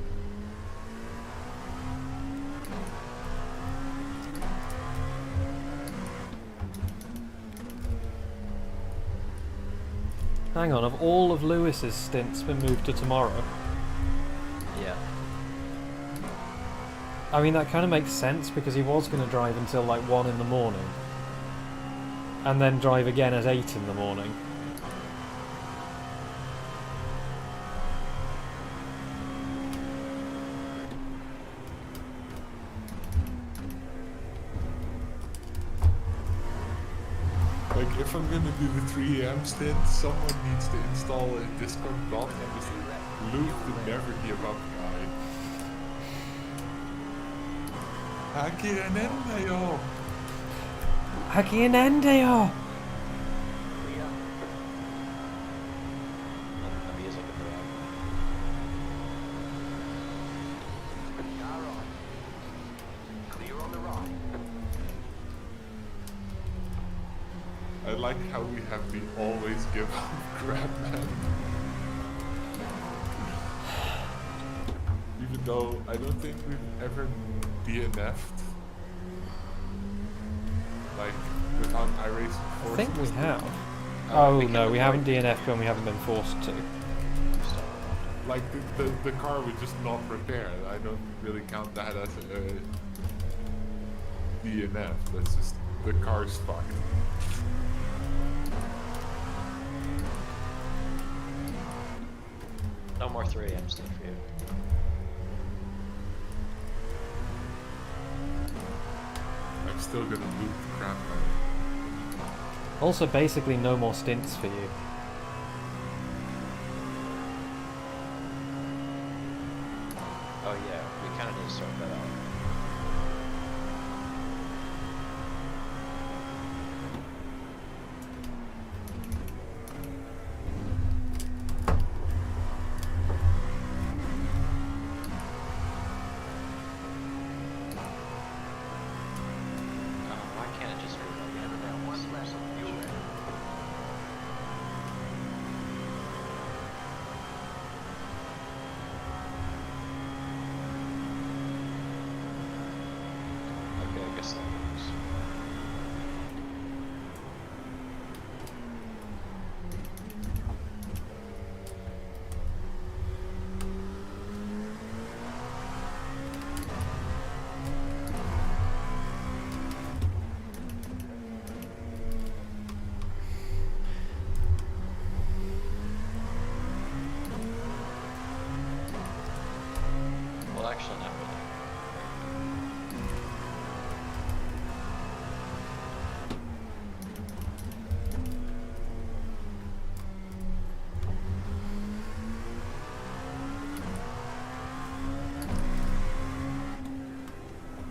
Hang on, have all of Lewis's stints been moved to tomorrow? Yeah. I mean, that kind of makes sense because he was going to drive until like 1 in the morning. And then drive again at 8 in the morning. Like, if I'm gonna do the 3 AM stint, someone needs to install a Discord bot and just loop the never give up guy. Haki en ende, yo! Haki en ende, yo! The music of the Clear on the right. I like how we have the always give up crap, man. Even though I don't think we've ever DNF'd. Like, without iRacing I forcing think we us to. have. Oh no, we haven't DNF'd when we haven't been forced to. Like, the car would just not repair. I don't really count that as a DNF. That's just, the car's fucked. No more 3 AM stuff for you. I'm still gonna loop the crap out of it. Also, basically, no more stints for you. Oh yeah, we kind of need to sort that out. Why can't it just be like One less fuel. Okay, I guess that works. Well, actually, not really.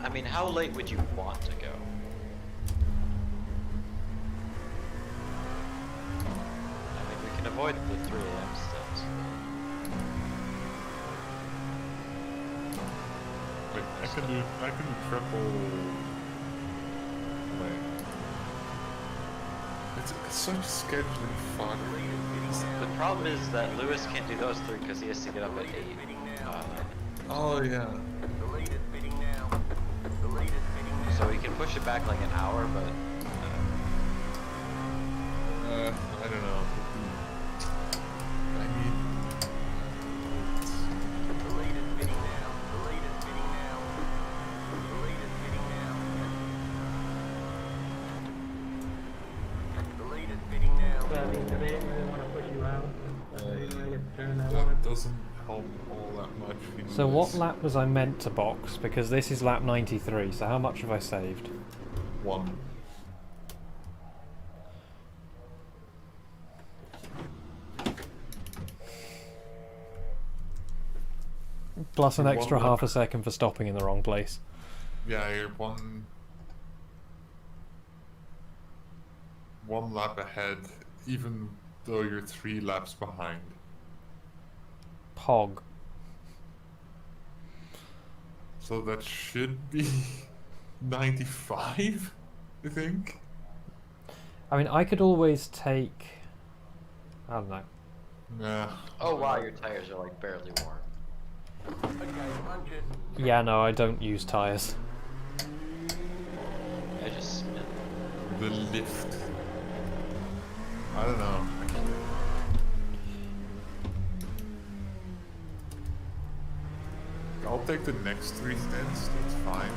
I mean, how late would you want to go? I mean, we can avoid the 3 AM stints. Wait, I can do triple. Wait. It's such scheduling fun. The problem is that Lewis can't do those 3 because he has to get up at 8. Oh yeah. The lead is bidding now. The lead is bidding now. So we can push it back like an hour, but I don't know. I mean, The lead is bidding now. The lead is bidding now. The lead is bidding now. The lead is bidding now. So I mean, do they really want to push you out? They didn't really get the turn I that wanted. doesn't help all that much. So what lap was I meant to box? Because this is lap 93, so how much have I saved? 1. Plus an One extra lap. half a second for stopping in the wrong place. Yeah, you're one lap ahead, even though you're 3 laps behind. Pog. So that should be 95, I think. I mean, I could always take... I don't know. Yeah. oh wow, your tires are like barely warm. Okay, punches. Yeah, no, I don't use tyres. I just spin. The lift. I don't know. I'll take the next 3 stints, that's fine.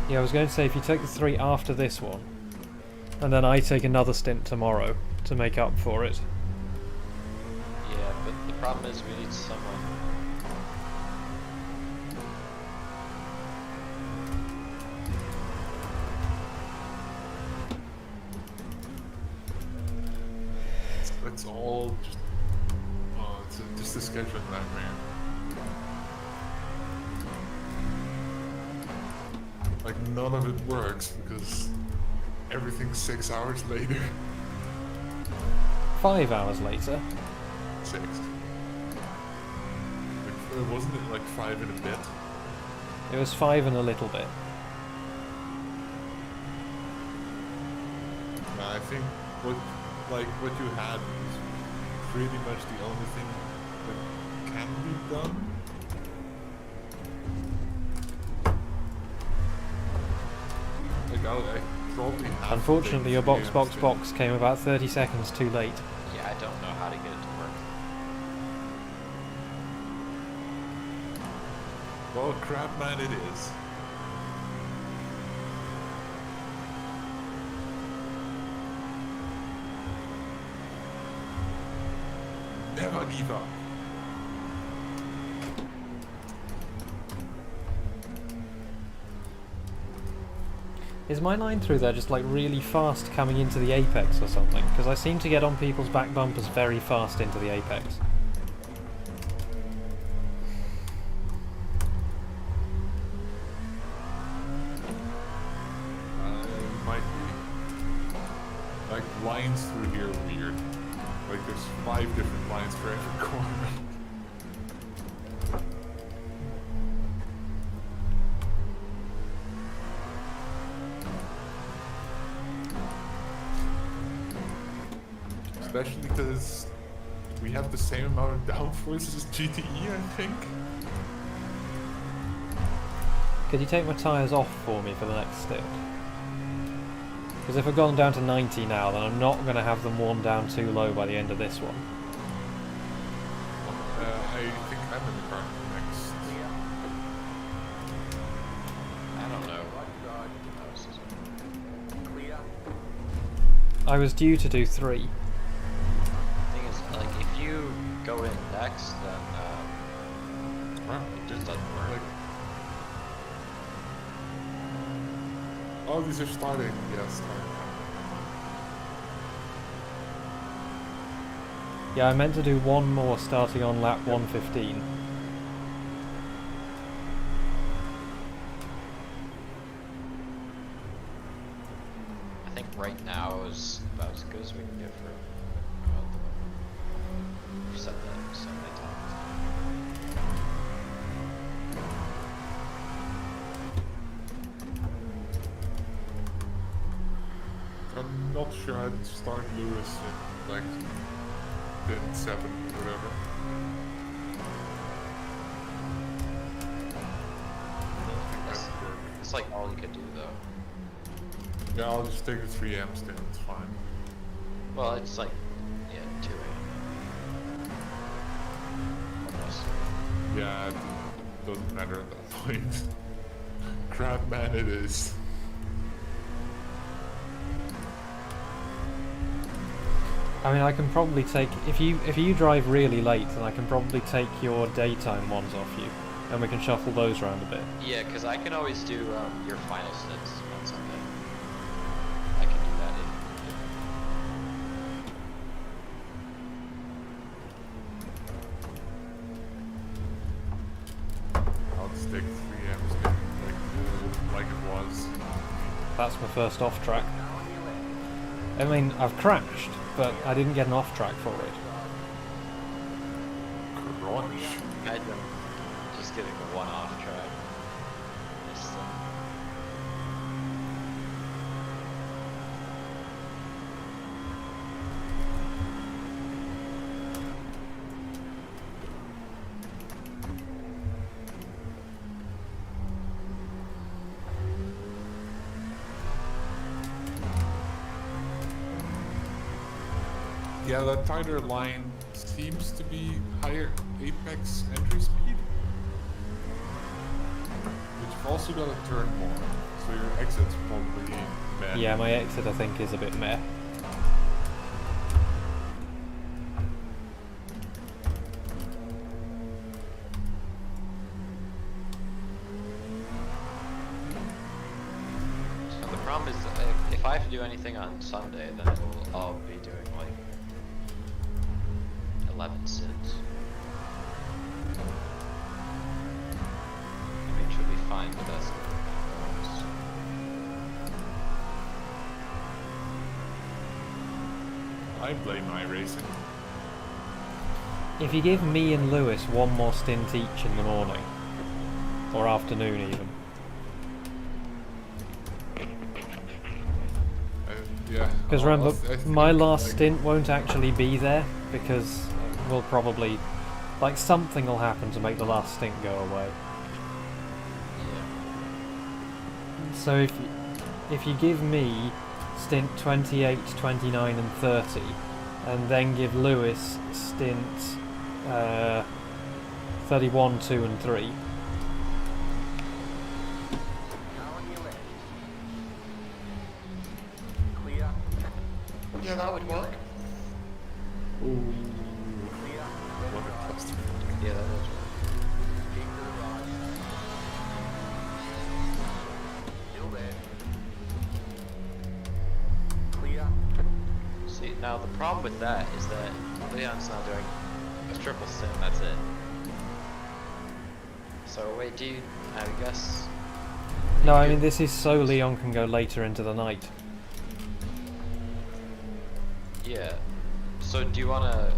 Yeah, I was going to say, if you take the 3 after this one, and then I take another stint tomorrow to make up for it. Yeah, but the problem is we need someone. It's all just... Oh, it's just a scheduling nightmare. Like, none of it works because everything's 6 hours later. 5 hours later. 6. Like, wasn't it like 5 and a bit? It was 5 and a little bit. Nah, I think what you had is pretty much the only thing that can be done. Like I probably have Unfortunately, your to box came about 30 seconds too late. Yeah, I don't know how to get it to work. Well, crap, man, it is. Never give up. Is my line through there just like really fast coming into the apex or something? Because I seem to get on people's back bumpers very fast into the apex. Might be. Like, lines through here are weird. Like, there's 5 different lines for every corner. Especially because we have the same amount of downforce as GTE, I think. Could you take my tyres off for me for the next stint? Because if I've gone down to 90 now, then I'm not going to have them worn down too low by the end of this one. I think I'm in the car next. I don't know. Clear. I was due to do 3. Thing is, like, if you go in next, then it just doesn't work. Like, oh, these are starting. Yeah, starting. Yeah, I meant to do one more starting on lap 115. I think right now is about as good as we can get for set my times. I'm not sure I'd start Lewis in like 7 or whatever. That's like all you could do though. Yeah, I'll just take the 3 amps then, it's fine. Well, it's like, yeah, 2 a.m. Almost. Yeah, it doesn't matter at that point. Crap man it is. I mean, I can probably take if you drive really late, then I can probably take your daytime ones off you, and we can shuffle those around a bit. Yeah, because I can always do your final stints on Sunday. I can do that I'll just take 3 amps then, like it was. That's my first off track. I mean, I've crashed, but I didn't get an off track for it. Crunch. I'm just getting the one off track. Just, Yeah, that tighter line seems to be higher apex entry speed. But you've also got to turn more, so your exit's probably bad. Yeah, my exit I think is a bit meh. so the problem is that if I have to do anything on Sunday, then I'll be doing like 11 stints. Which would be fine, but that's I blame iRacing. If you give me and Lewis one more stint each in the morning, or afternoon even. Yeah. Because I'll- remember, I think, my last like, stint won't actually be there, because we'll probably, like, something will happen to make the last stint go away. So if you give me stint 28, 29 and 30, and then give Lewis stint 31, 2 and 3, Yeah, that would work. Ooh. What a cluster. yeah, that is. See, now the problem with that is that Leon's now doing a triple stint, that's it. So wait, do you, I guess... no, I mean this is so Leon can go later into the night. Yeah. So do you wanna...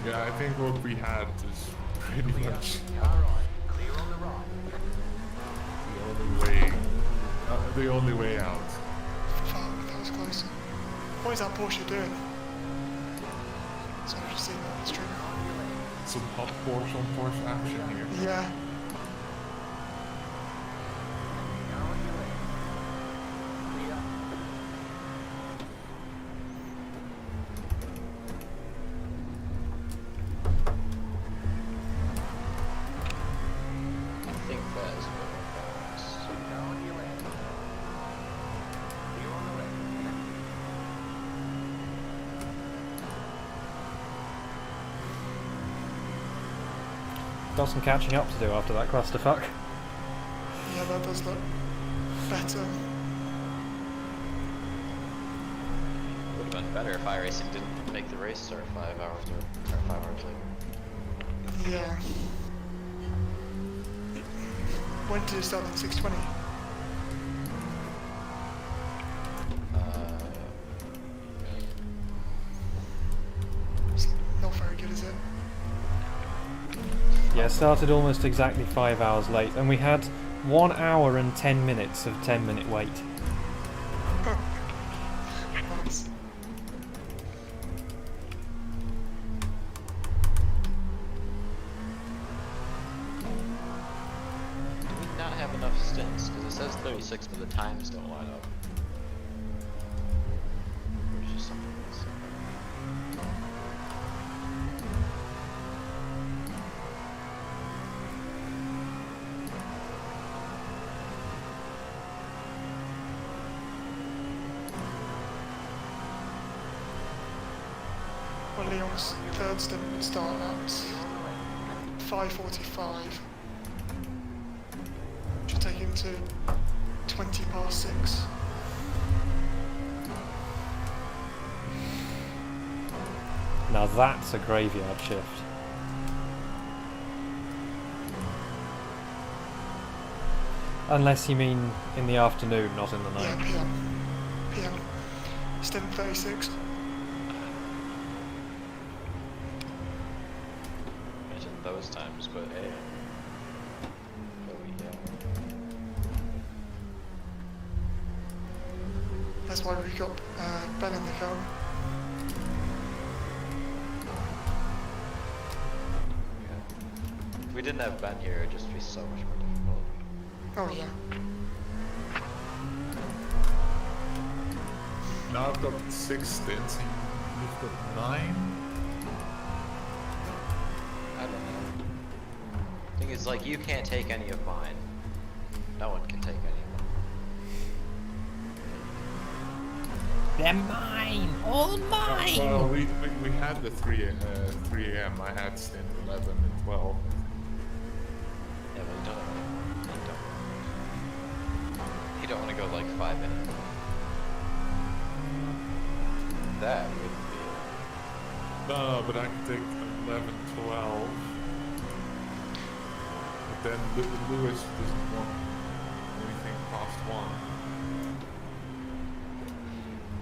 Yeah, I think what we had is pretty much the only way out. Fuck, that was close. What is that Porsche doing? Sorry, I just seen that on the stream. Some hot Porsche on Porsche action here. Yeah. I think that is what it was. Got some catching up to do after that clusterfuck. Yeah, that does look better. Would have been better if iRacing didn't make the race start 5 hours or 5 hours later. Yeah. When did it start at 6:20? It's not very good, is it? Yeah, it started almost exactly 5 hours late, and we had 1 hour and 10 minutes of 10-minute wait. Nice. 12:36, but the times don't line up. Which is something else. Well, Leon's third stint would start at 5:45. Should take him to 20 past 6. Now that's a graveyard shift. Unless you mean in the afternoon, not in the night. Yeah, PM. PM. Stint 36. Imagine those times, but hey. Oh yeah. That's why we got Ben in the car. If we didn't have Ben here, it'd just be so much more difficult. Oh yeah. Now I've got 6 stints and you've got 9. I don't know. Thing is, like, you can't take any of mine. No one can take any of mine. They're mine! All mine! Well, we had the 3 a.m. I had stint 11 and 12. Yeah, but you don't want to go like 5 minutes. That would be No, but I can take 11, 12. But then Lewis doesn't want anything past 1.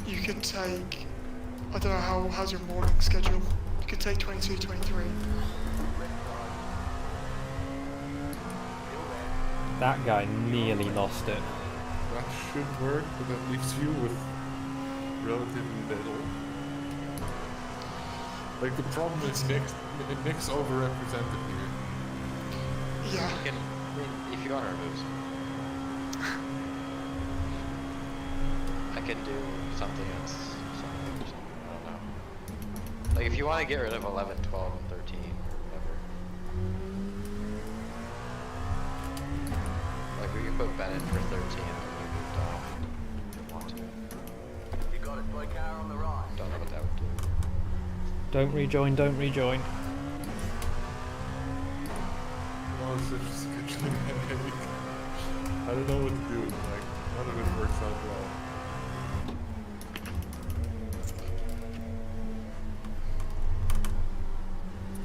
You could take, I don't know how's your morning schedule. You could take 22, 23. That guy nearly lost it. That should work, but that leaves you with relatively little. Like, the problem is Nick's overrepresented here. Yeah. You can, I mean, if you want to remove some. I can do something else. Something or something. I don't know. Like, if you want to get rid of 11, 12, and 13, or whatever. Like, we can put Ben in for 13 and you moved off if you want to. You got it, boy car on the right. Don't know what that would do. Don't rejoin, don't rejoin. Oh, it's such a scheduling headache. I don't know what to do. Like, none of it works out well.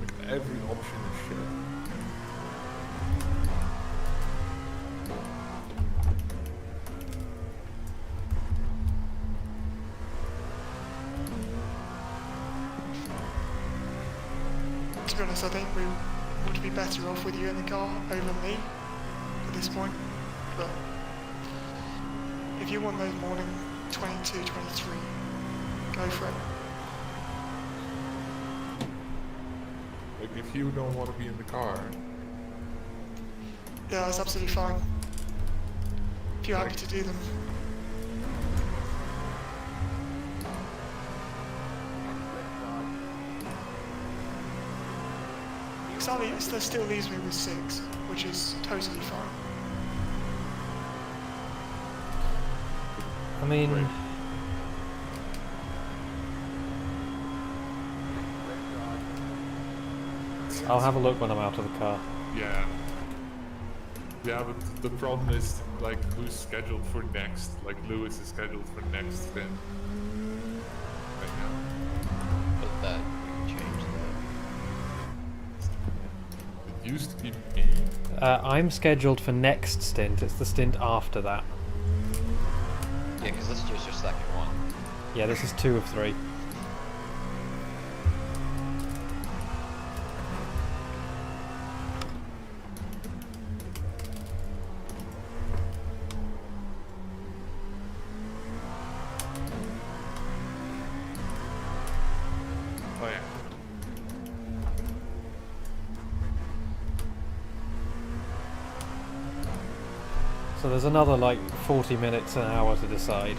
Like, every option is shit. To be honest, I think we would be better off with you in the car over me at this point. But if you want those morning 22, 23, go for it. Like, if you don't want to be in the car, Yeah, that's absolutely fine. If you're happy to do them. Exactly, that still leaves me with 6, which is totally fine. I mean, I'll have a look when I'm out of the car. yeah. Yeah, but the problem is, like, who's scheduled for next? Like, Lewis is scheduled for next then. Right now. But that, we can change that. It used to be me. I'm scheduled for next stint. It's the stint after that. Yeah, because this is just your second one. Yeah, this is 2 of 3. Oh yeah. So there's another like 40 minutes an hour to decide.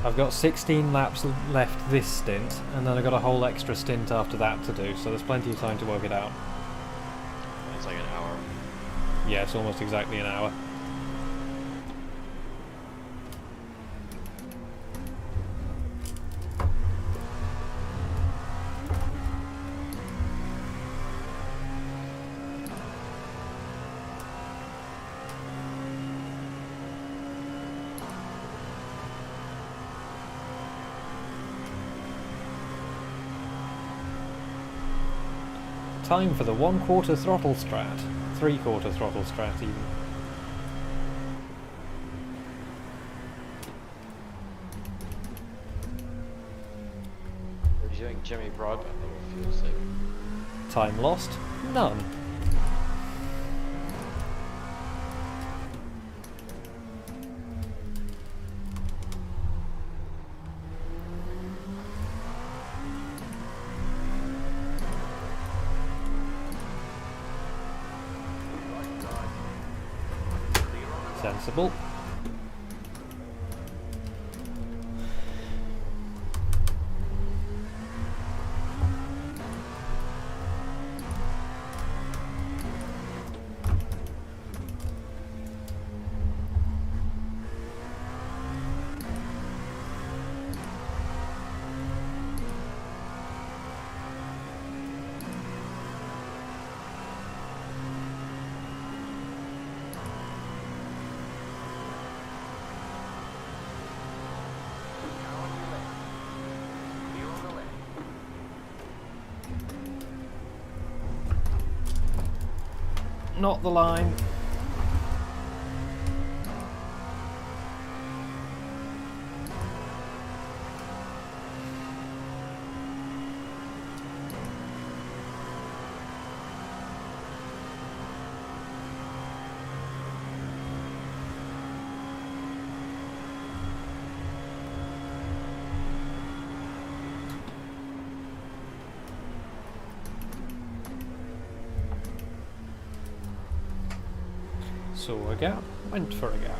I've got 16 laps left this stint, and then I've got a whole extra stint after that to do, so there's plenty of time to work it out. It's like an hour. Yeah, it's almost exactly an hour. Time for the 1/4 throttle strat. 3/4 throttle strat even. We're doing Jimmy Broadbent level fuel saving. Time lost? None. Sensible. Not the line. Saw a gap, went for a gap.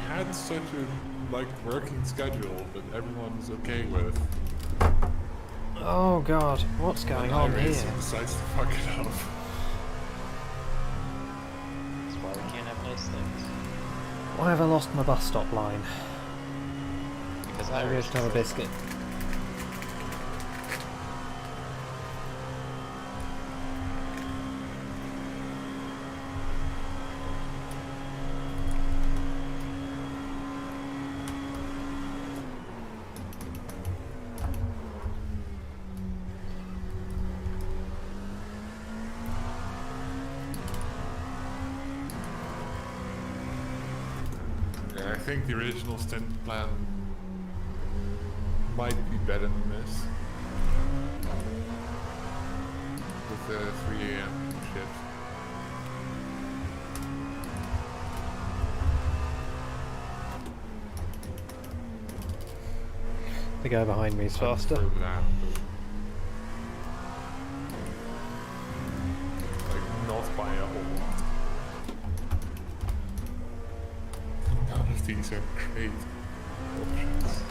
Had such a working schedule that everyone was okay with. Oh god, what's going on here? Decides to fuck it up. That's why we can't have nice things. Why have I lost my bus stop line? Because Maybe I should have a biscuit. Yeah, I think the original stint plan might be better than this. With the 3 AM shift. The guy behind me is faster. For that, but, not by a whole lot. None of these are great options.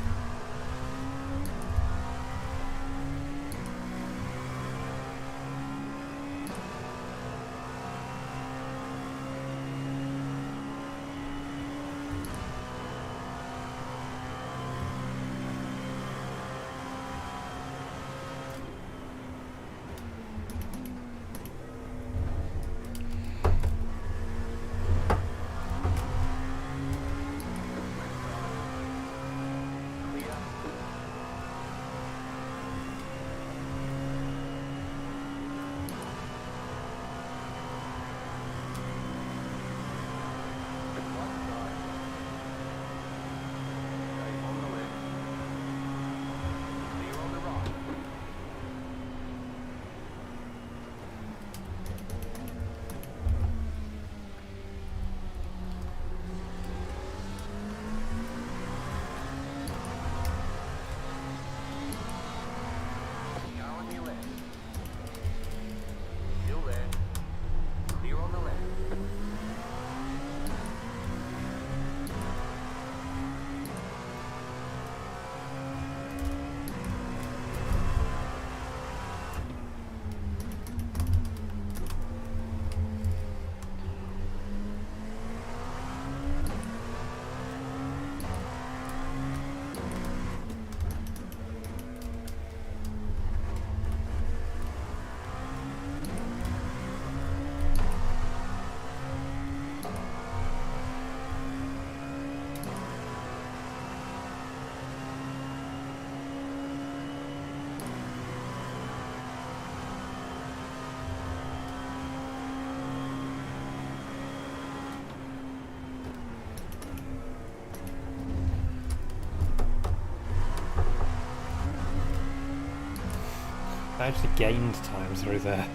I actually gained time through there.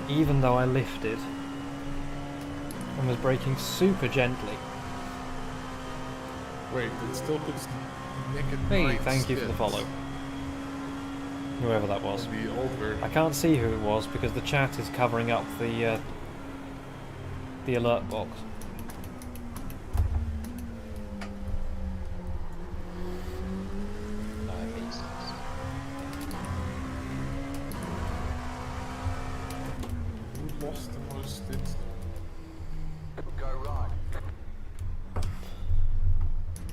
Even though I lifted and was braking super gently. Wait, it still puts Nick at Hey, 9 thank you for the spins. follow. Whoever that was. In the old version. I can't see who it was because the chat is covering up the alert box. Who lost the most spins? Go right.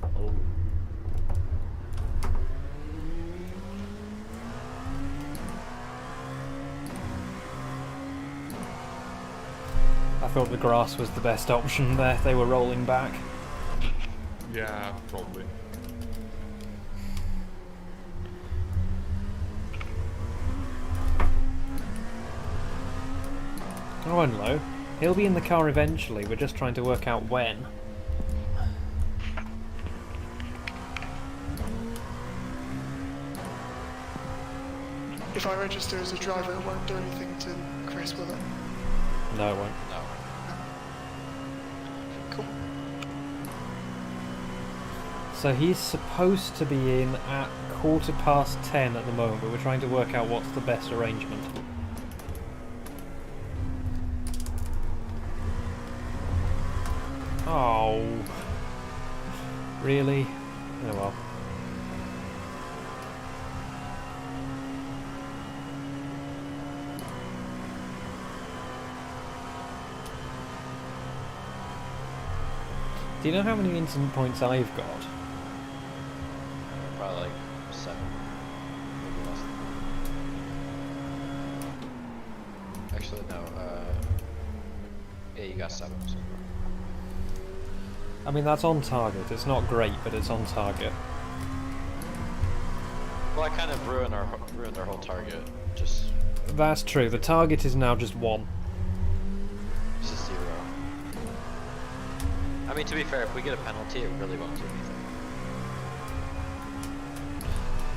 Oh. I thought the grass was the best option there. They were rolling back. Yeah, probably. Oh, and low. He'll be in the car eventually. We're just trying to work out when. If I register as a driver, it won't do anything to Chris, will it? No, it won't. No. Cool. So he's supposed to be in at 10:15 at the moment, but we're trying to work out what's the best arrangement. Oh. Really? Oh well. Do you know how many incident points I've got? Probably like 7. Maybe less than that. Actually, no. Yeah, you got 7 so far. I mean, that's on target. It's not great, but it's on target. Well, I kind of ruined our whole target. Just That's true. The target is now just 1. it's a 0. I mean, to be fair, if we get a penalty, it really won't do anything.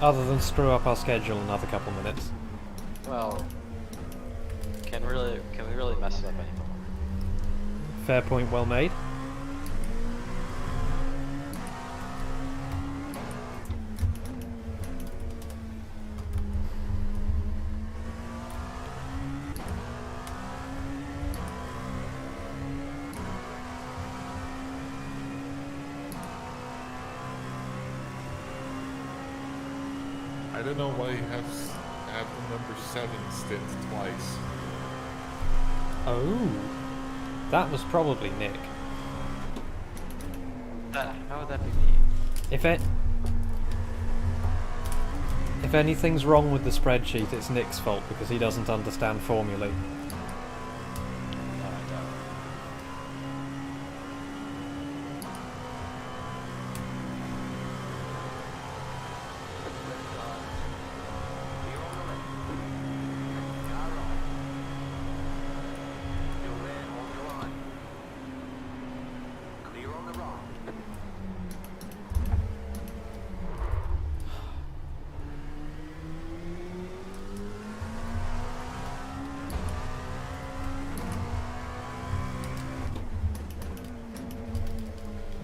Other than screw up our schedule another couple minutes. Well, can we really mess it up anymore? Fair point, well made. I don't know why you have the number 7 stint twice. Oh, that was probably Nick. How would that be me? If anything's wrong with the spreadsheet, it's Nick's fault because he doesn't understand formulae. No, I don't.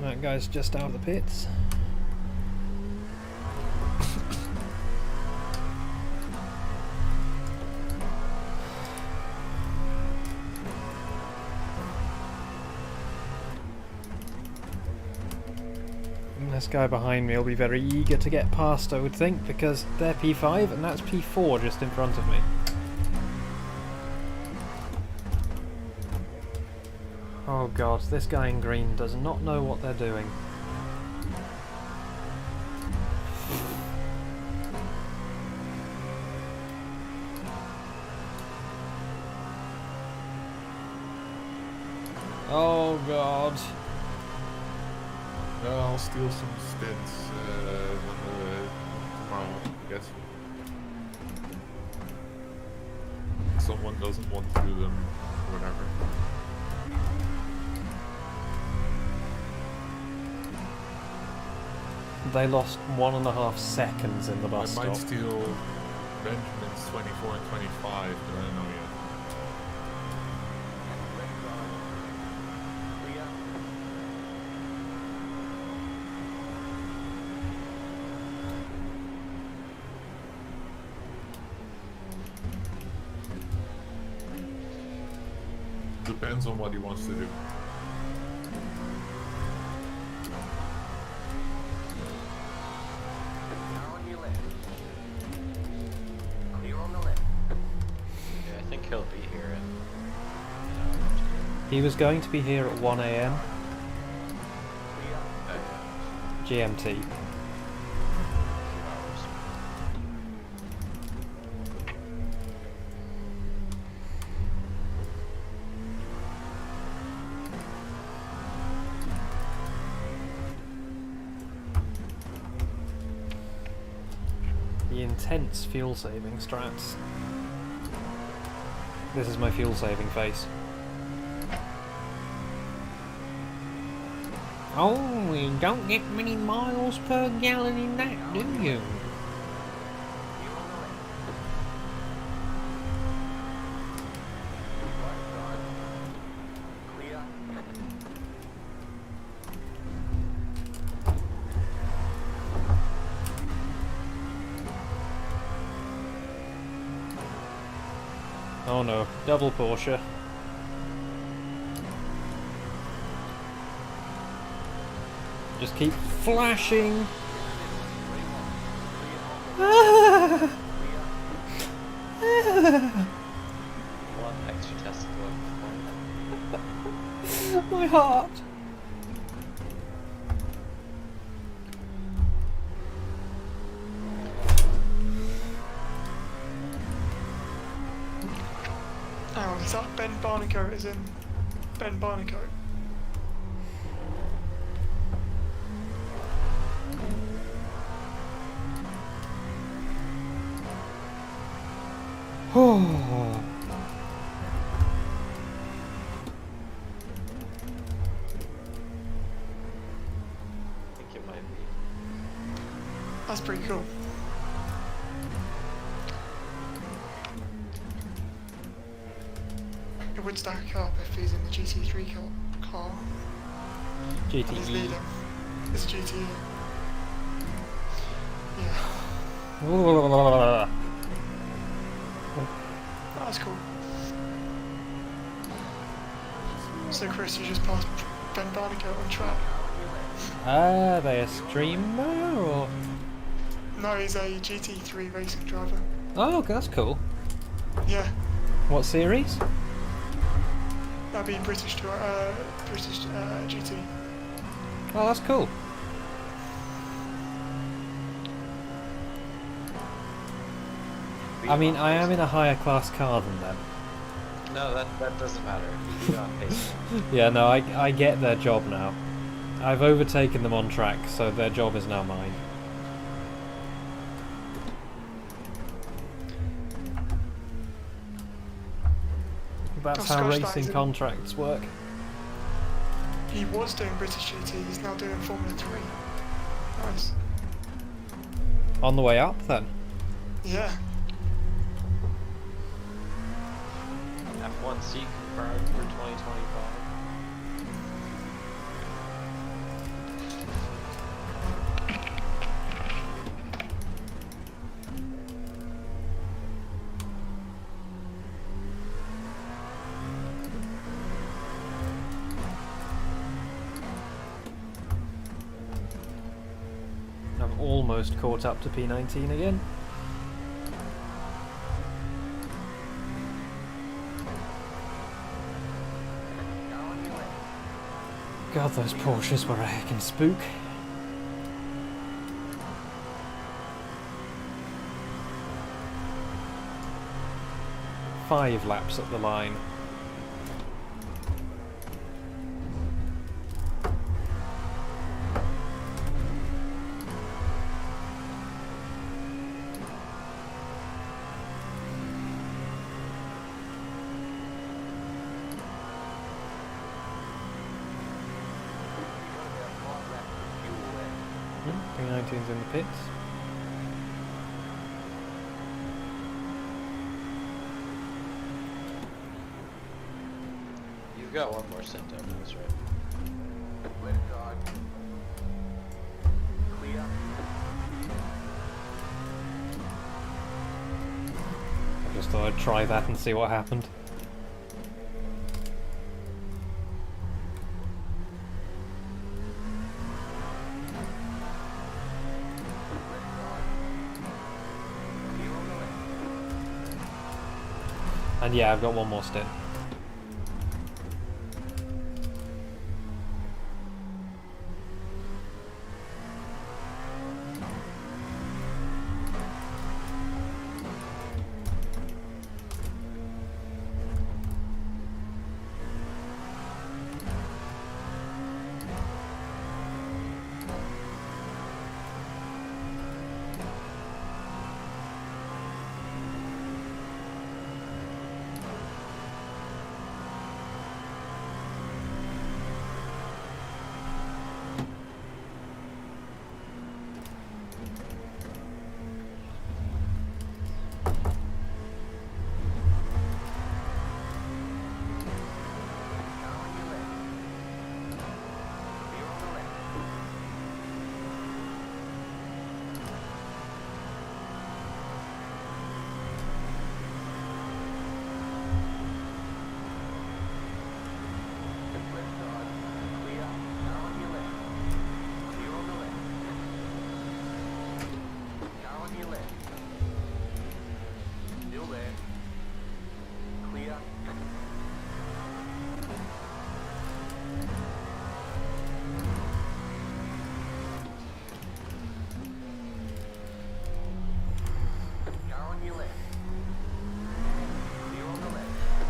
That guy's just out of the pits. And this guy behind me will be very eager to get past, I would think, because they're P5 and that's P4 just in front of me. Oh god, this guy in green does not know what they're doing. Oh god. I'll steal some spins tomorrow, I guess. Someone doesn't want to do them, or whatever. They lost 1.5 seconds in the I bus might stop. steal Benjamin's 24 and 25, but I don't know yet. Depends on what he wants to do. Now on your left. Clear on the left. Yeah, I think he'll be here in. He was going to be here at 1 a.m. GMT. The intense fuel saving strats. This is my fuel saving face. Oh, you don't get many miles per gallon in that, do you? Clear. Oh no, double Porsche. Just keep flashing. One extra test My heart. Oh, is that Ben Barnacote is in Ben Barnacote? Oh. I think it might be. That's pretty cool. It would stack up if he's in the GT3 car. And he's GTE. leading. It's GTE. Yeah, that's cool. So Chris, you just passed Ben Barnacote on track. Are they a streamer or? No, he's a GT3 racing driver. Oh, okay, that's cool. Yeah, What series? that'd be British GT. Oh, that's cool. I mean, I am in a higher class car than them. No, that doesn't matter. You don't pace them. Yeah, no, I get their job now. I've overtaken them on track, so their job is now mine. That's how Scotch racing Dag's contracts work. He was doing British GT, he's now doing Formula 3. Nice. On the way up, then. Yeah. F1 seat confirmed for 2025. I've almost caught up to P19 again. God, those Porsches were a heckin' spook. Five laps at the line. 319's in the pits. You've got one more sent out, that's right. Left side. Clear. I just thought I'd try that and see what happened. And yeah, I've got one more stint.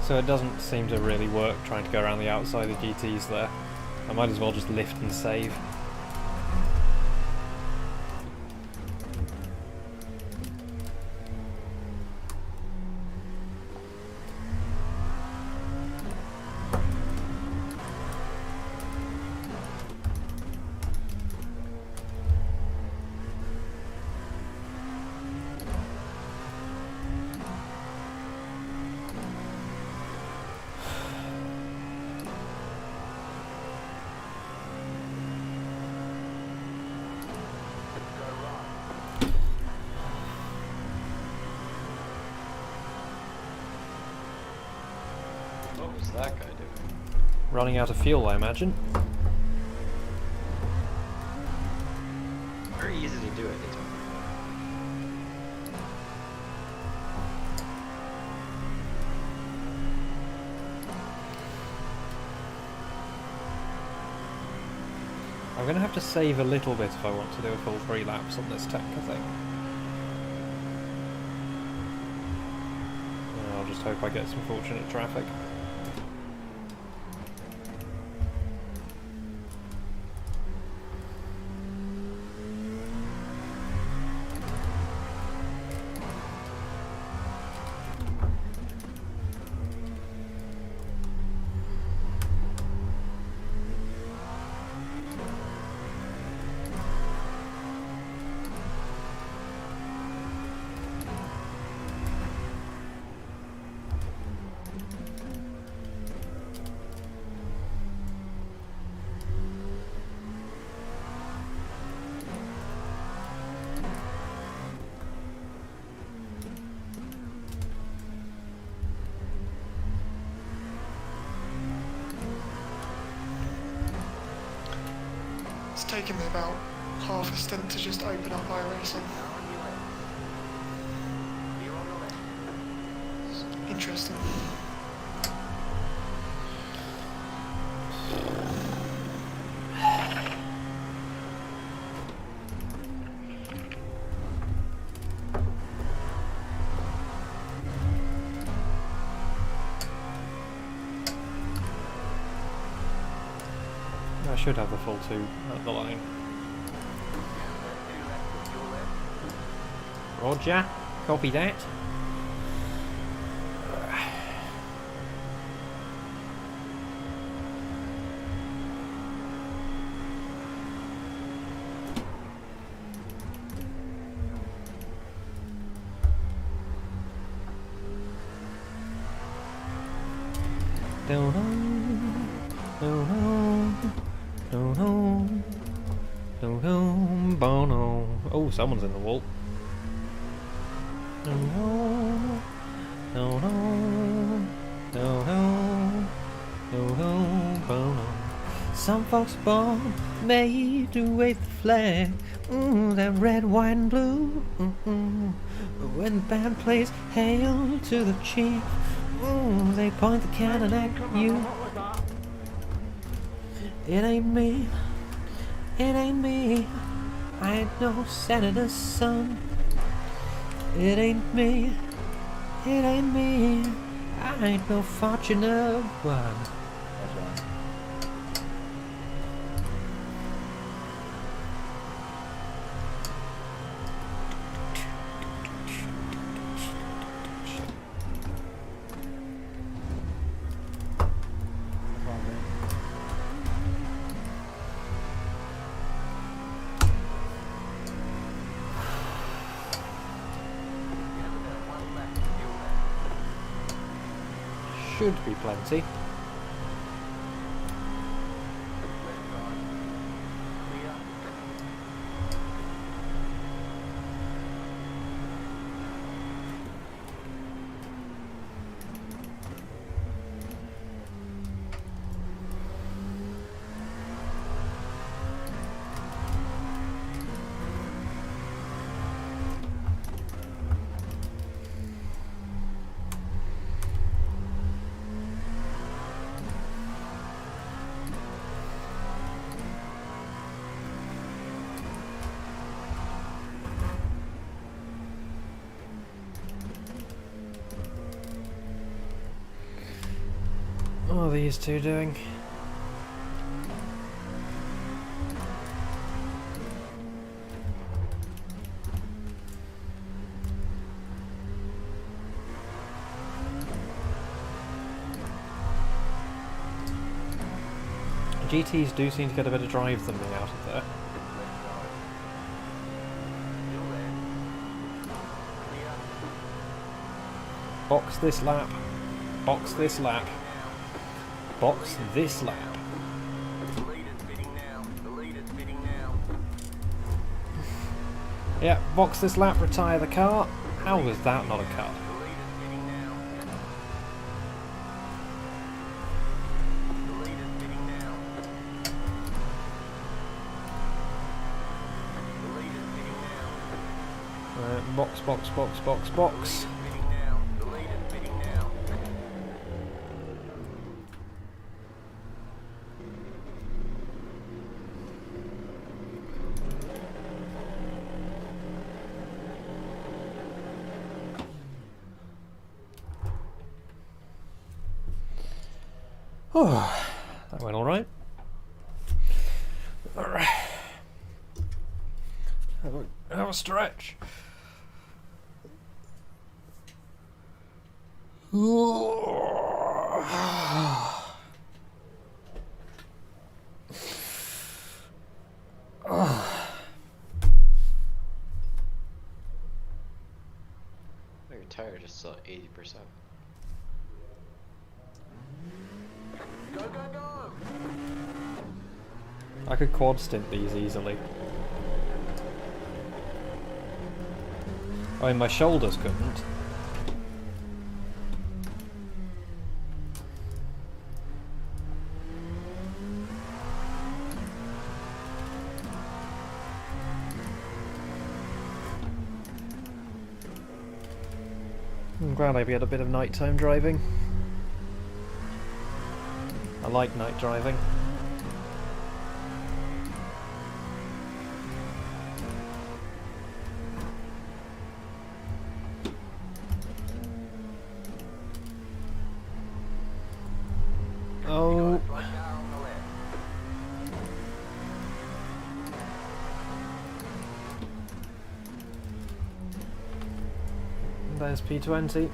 So it doesn't seem to really work trying to go around the outside of GTs there. I might as well just lift and save. What was that guy doing? Running out of fuel, I imagine. Very easy to do it. I'm going to have to save a little bit if I want to do a full 3 laps on this tank, I think. I'll just hope I get some fortunate traffic. It's taken me about half a stint to just open up iRacing. Interesting. I should have the full 2 at the line. Roger, copy that. Don't know. Don't know. Don't know. Don't know. Bono. Oh, someone's in the wall. Don't know. Don't know. Don't know. Don't know. Bono. Some folks are born made to wave the flag. That red, white, and blue. When the band plays "Hail to the Chief," they point the cannon at you. It ain't me. It ain't me. I ain't no senator's son. It ain't me. It ain't me. I ain't no fortunate one. Should be plenty. What are these two doing? GTs do seem to get a bit of drive than me out of there. Box this lap. Box this lap. Box this lap. Yeah, box this lap, retire the car. How was that not a cut? Box, box, box, box, box. Oh, that went all right. Have a stretch. Your tire just still 80%. Go, go, go! I could quad stint these easily. I mean, my shoulders couldn't. I'm glad I had a bit of nighttime driving. I like night driving. Oh. There's P20.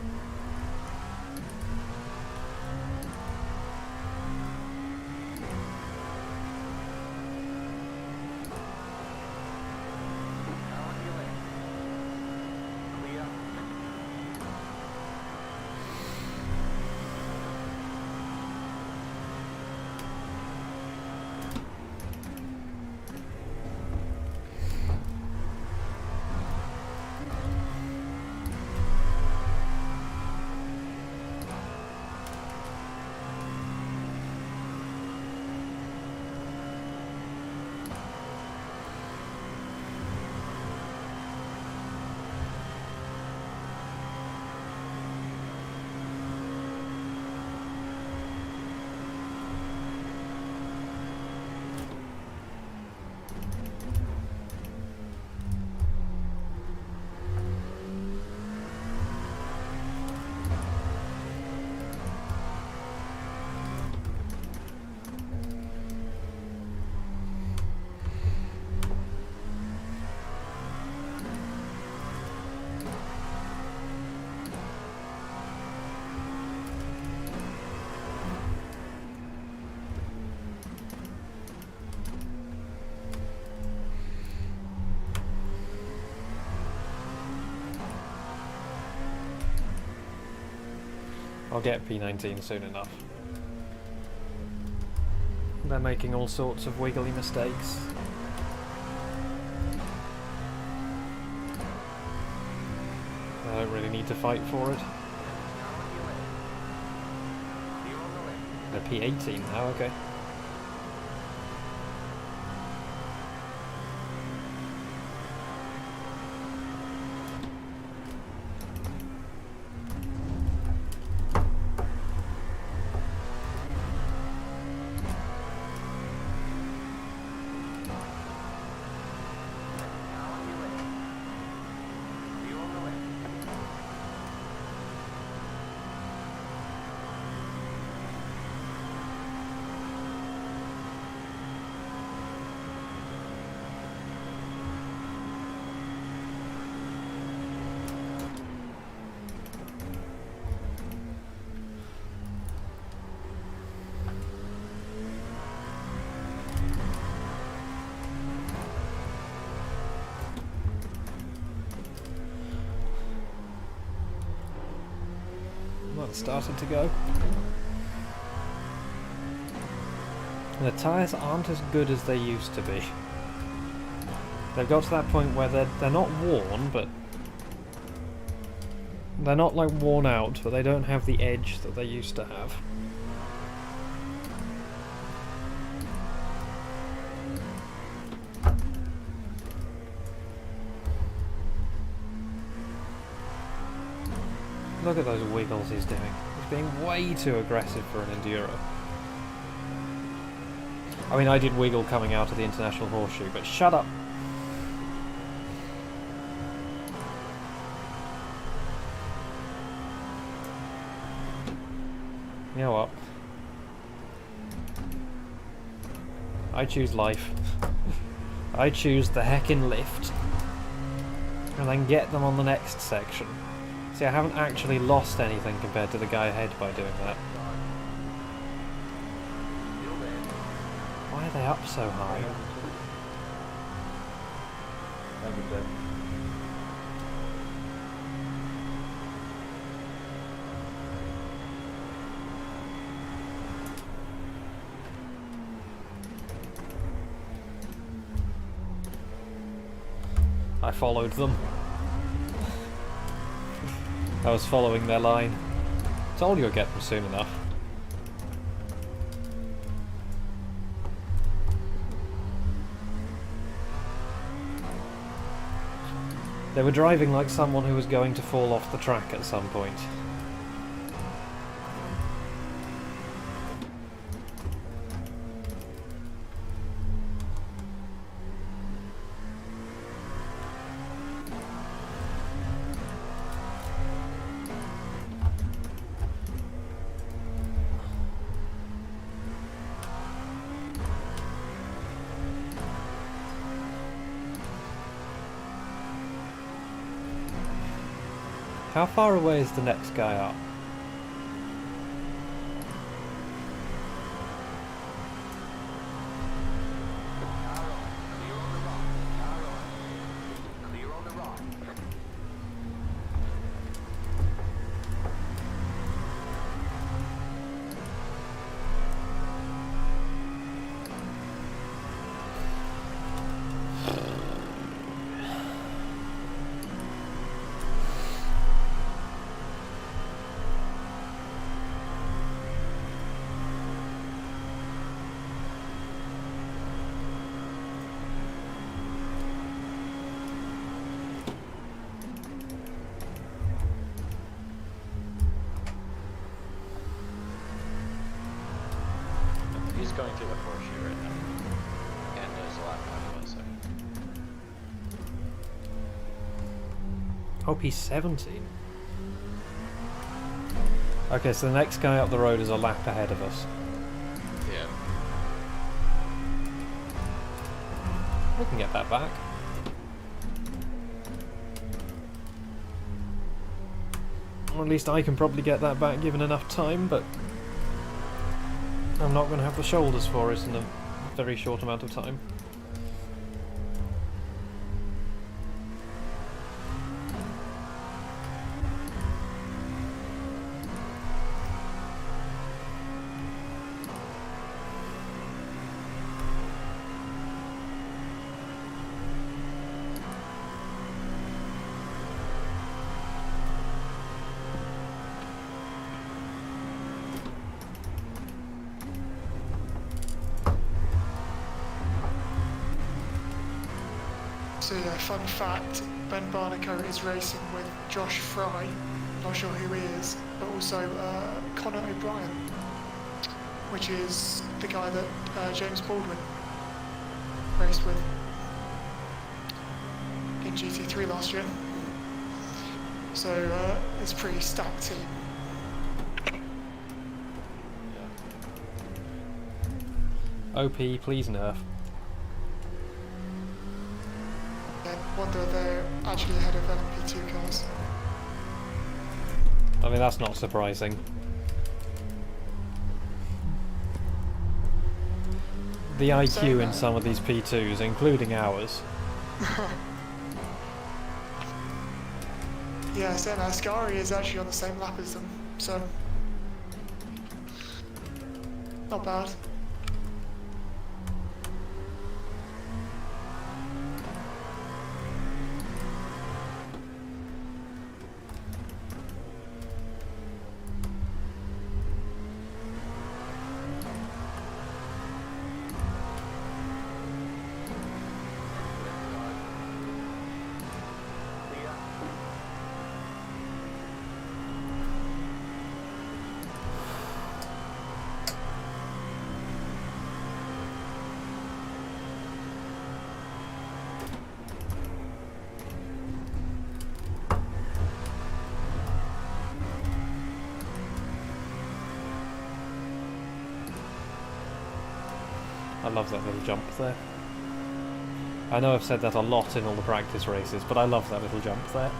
I'll get P19 soon enough. They're making all sorts of wiggly mistakes. I don't really need to fight for it. They're P18 now, okay. Well, it's started to go. The tyres aren't as good as they used to be. They've got to that point where they're not worn, but they're not like worn out, but they don't have the edge that they used to have. Look at those wiggles he's doing. He's being way too aggressive for an Enduro. I mean, I did wiggle coming out of the International Horseshoe, but shut up! You know what? I choose life. I choose the heckin' lift. And then get them on the next section. See, I haven't actually lost anything compared to the guy ahead by doing that. Why are they up so high? I followed them. I was following their line. Told you I'd get them soon enough. They were driving like someone who was going to fall off the track at some point. How far away is the next guy up? He's going through the horseshoe right now. And there's a lot of us. Hope he's 17. Okay, so the next guy up the road is a lap ahead of us. Yeah. We can get that back. Or at least I can probably get that back given enough time, but I'm not going to have the shoulders for it in a very short amount of time. So yeah, fun fact, Ben Barnacote is racing with Josh Fry, not sure who he is, but also Conor O'Brien, which is the guy that James Baldwin raced with in GT3 last year. So it's a pretty stacked team. OP, please nerf. And wonder if they're actually ahead of LMP2 cars. I mean, that's not surprising. The IQ in some of these P2s, including ours. Yeah, so Ascari is actually on the same lap as them, so not bad. I love that little jump there. I know I've said that a lot in all the practice races, but I love that little jump there.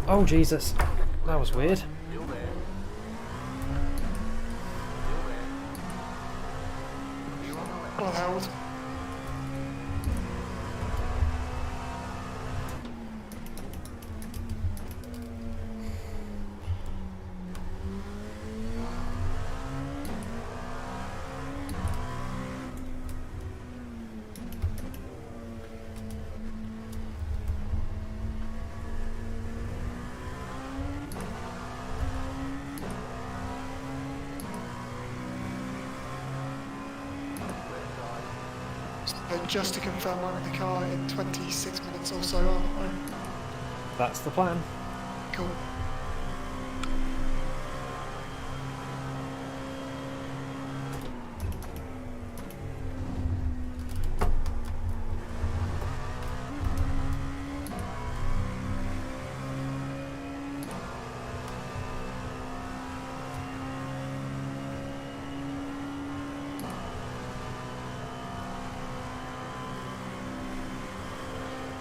Oh Jesus, that was weird. Well held. Just to confirm, I'm in the car in 26 minutes or so, aren't I? That's the plan. Cool.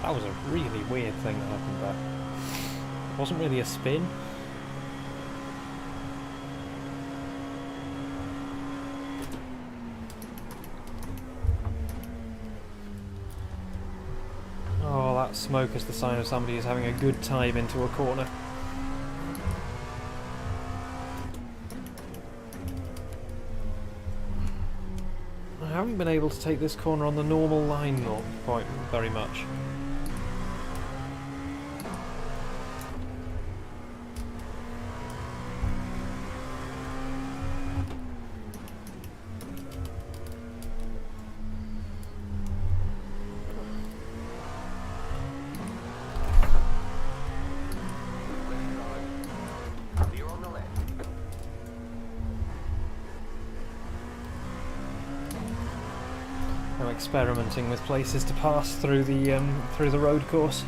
That was a really weird thing that happened there. It wasn't really a spin. Oh, that smoke is the sign of somebody who's having a good time into a corner. I haven't been able to take this corner on the normal line quite very much. Experimenting with places to pass through the road course.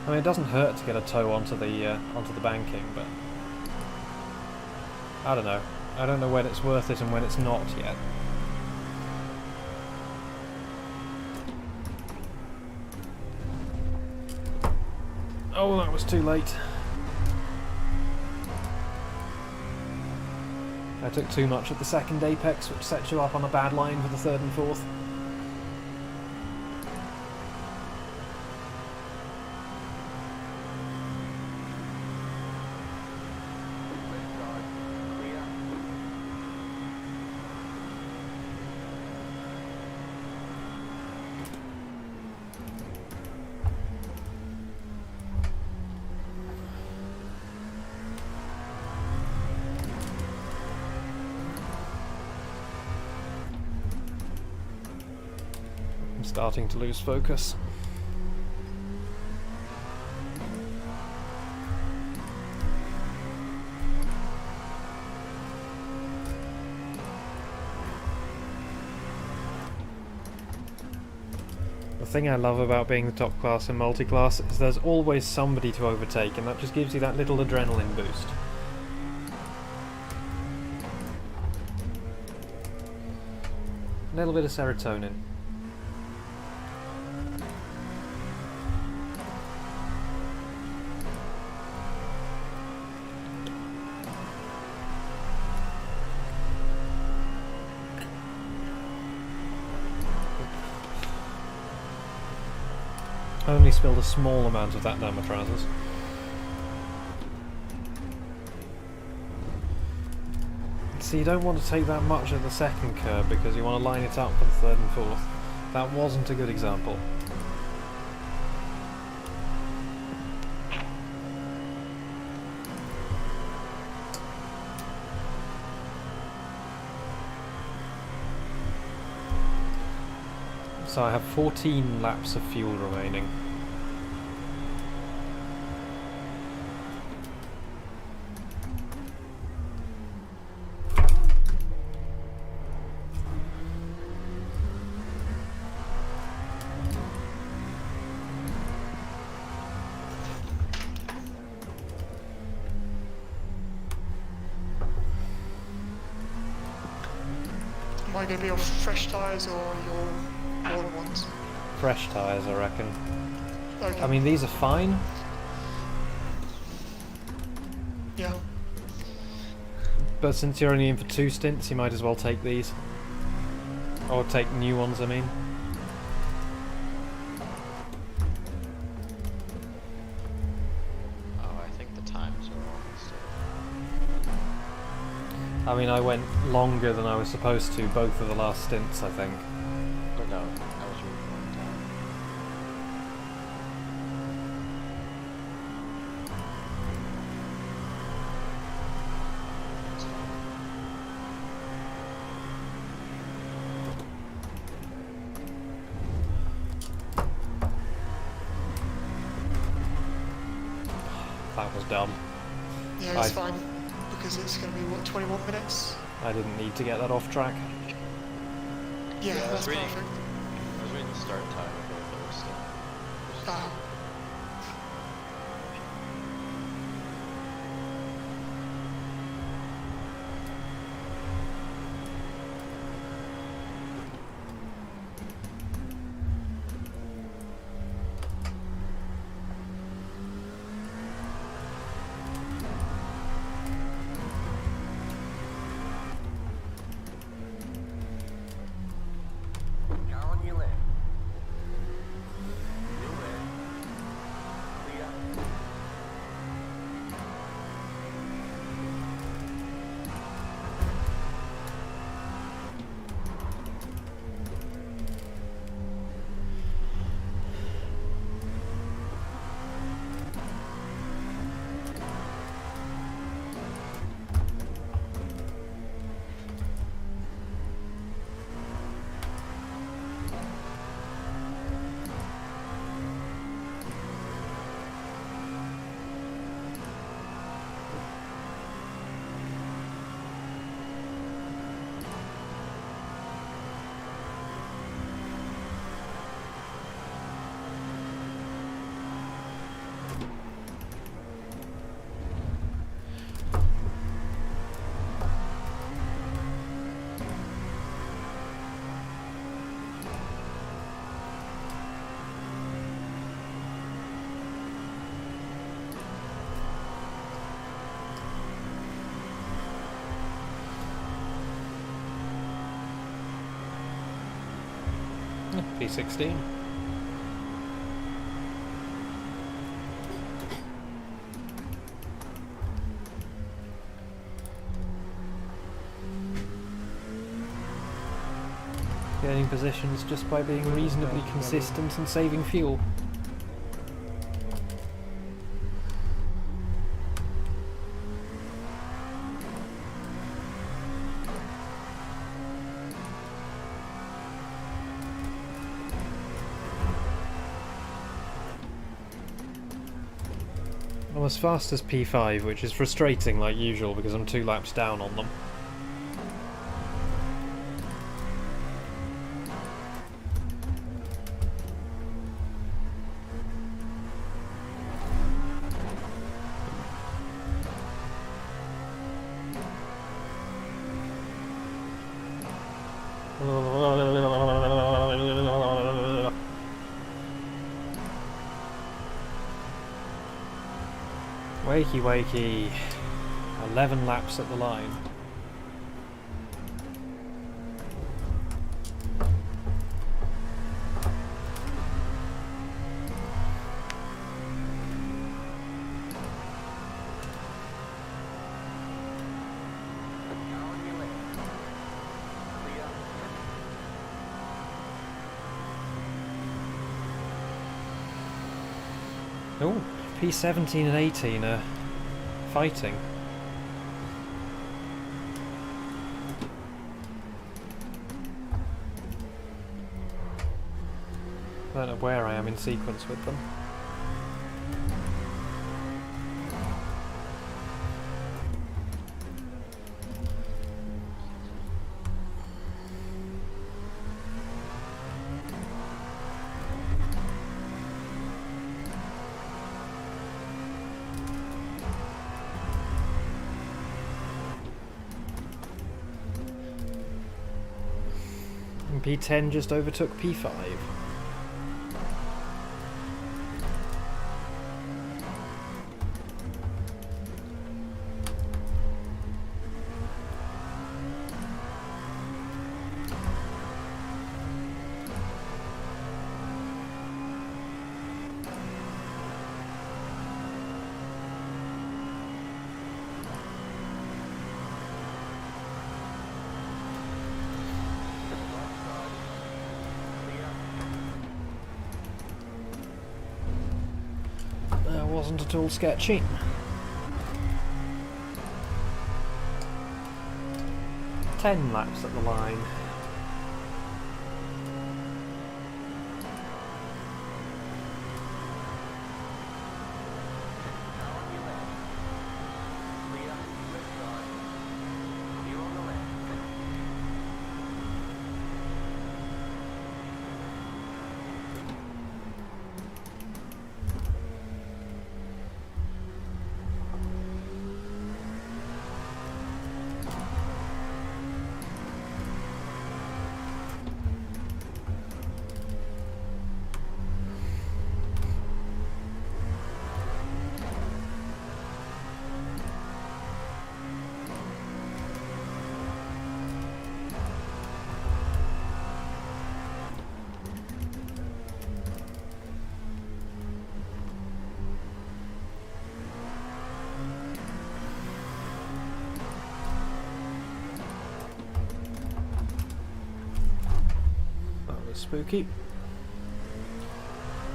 I mean, it doesn't hurt to get a toe onto the banking, but I don't know. I don't know when it's worth it and when it's not yet. Oh, that was too late. I took too much at the second apex, which sets you up on a bad line for the third and fourth. Starting to lose focus. The thing I love about being the top class in multi-class is there's always somebody to overtake, and that just gives you that little adrenaline boost. A little bit of serotonin. I only spilled a small amount of that down my trousers. So you don't want to take that much at the second curb because you want to line it up for the third and fourth. That wasn't a good example. So I have 14 laps of fuel remaining. Am I going to be off fresh tyres or your worn ones? Fresh tyres, I reckon. Okay. I mean, these are fine. Yeah. But since you're only in for 2 stints, you might as well take these. Or take new ones, I mean. Oh, I think the times are almost. I mean, I went longer than I was supposed to both of the last stints, I think. But no, that was really long time. That was dumb. Yeah, it's fine. Because it's going to be, what, 21 minutes? I didn't need to get that off track. Yeah, I was that's reading. perfect. I was reading the start time of both those still. You're on your left. New left. Clear. P16. Gaining positions just by being reasonably consistent and saving fuel. I'm as fast as P5, which is frustrating like usual because I'm 2 laps down on them. Wakey wakey. 11 laps at the line. Oh, P17 and 18 are fighting. I don't know where I am in sequence with them. And P10 just overtook P5. That wasn't at all sketchy. Ten laps at the line. Spooky.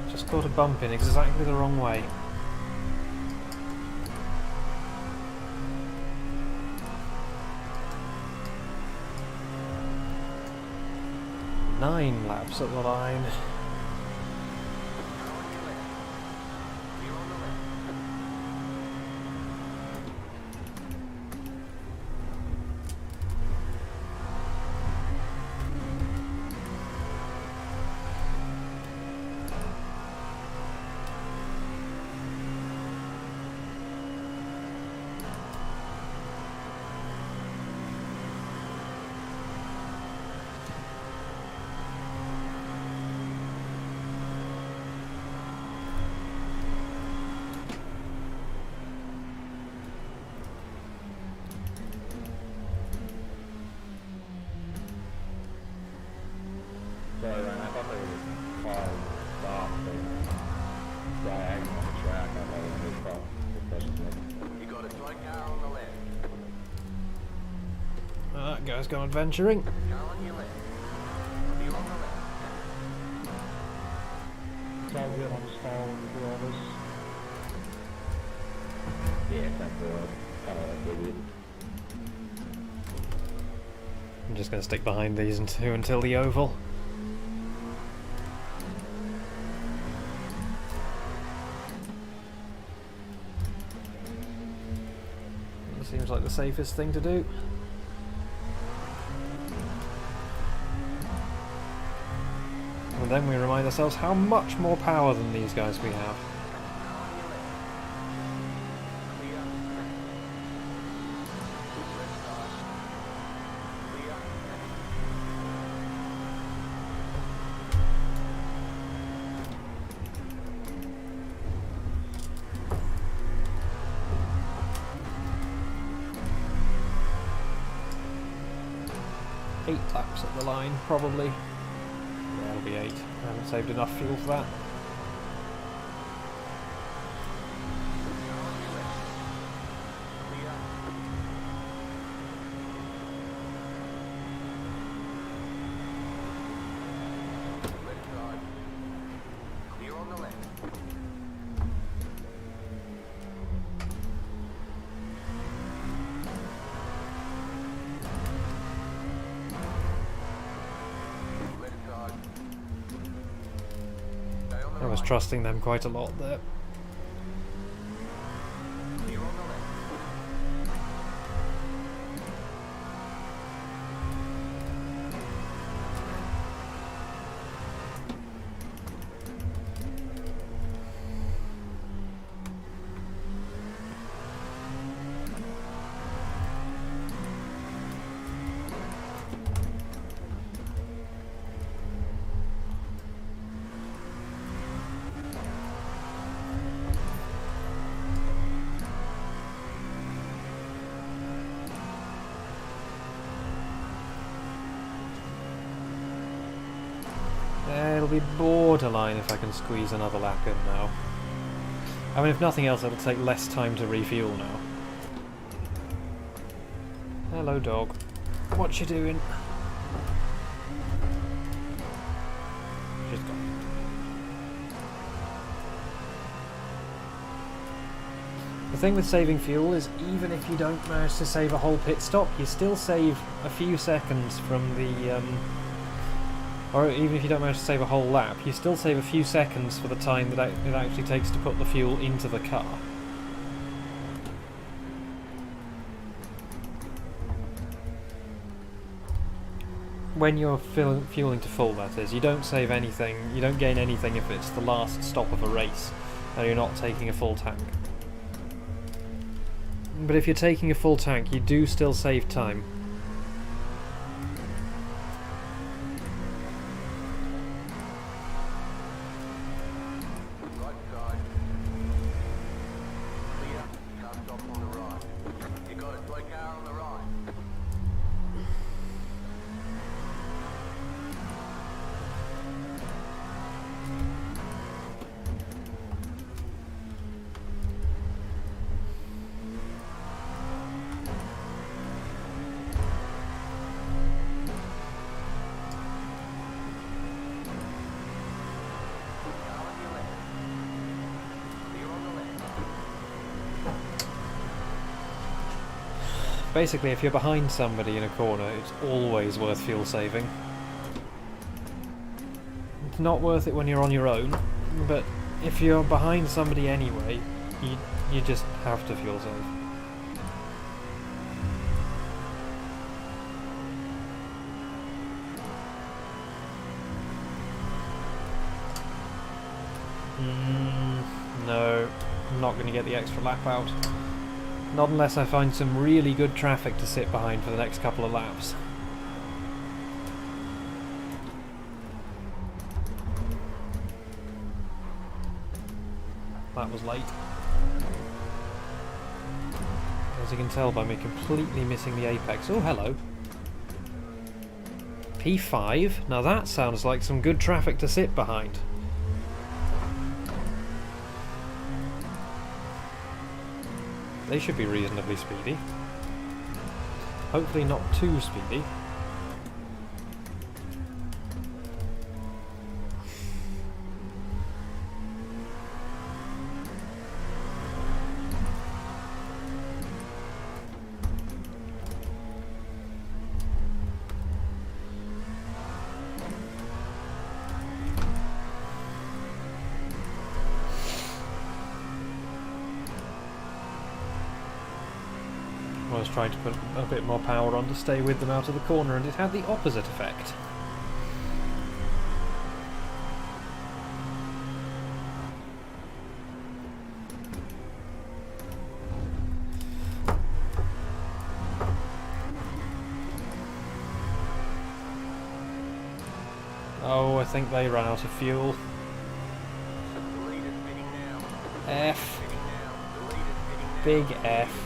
Just caught a bump in exactly the wrong way. Nine laps at the line. Sorry, Ryan, I thought there was a car stop diagonal on the track. I thought it was a problem. You got a dry car on the left. Well, that guy's gone adventuring. Car on your left. You're on the left. It's all good on stall through all this. Yeah, it's not good. Kind of like it. I'm just going to stick behind these two until the oval. Seems like the safest thing to do. And then we remind ourselves how much more power than these guys we have. Eight laps at the line, probably. Yeah, it'll be 8. I haven't saved enough fuel for that. Clear on the left. I was trusting them quite a lot there. Clear on the left. It'll be borderline if I can squeeze another lap in now. I mean, if nothing else, it'll take less time to refuel now. Hello, dog. What you doing? She's gone. The thing with saving fuel is even if you don't manage to save a whole pit stop, you still save a few seconds from the... or even if you don't manage to save a whole lap, you still save a few seconds for the time that it actually takes to put the fuel into the car. When you're fueling to full, that is, you don't save anything, you don't gain anything if it's the last stop of a race and you're not taking a full tank. But if you're taking a full tank, you do still save time. Right side. Clear. Can't stop on the right. You got a straight car on the right. Basically, if you're behind somebody in a corner, it's always worth fuel saving. It's not worth it when you're on your own, but if you're behind somebody anyway, you just have to fuel save. No, I'm not going to get the extra lap out. Not unless I find some really good traffic to sit behind for the next couple of laps. That was late. As you can tell by me completely missing the apex. Oh, hello. P5? Now that sounds like some good traffic to sit behind. They should be reasonably speedy. Hopefully not too speedy. I was trying to put a bit more power on to stay with them out of the corner, and it had the opposite effect. Oh, I think they ran out of fuel. F. Big F.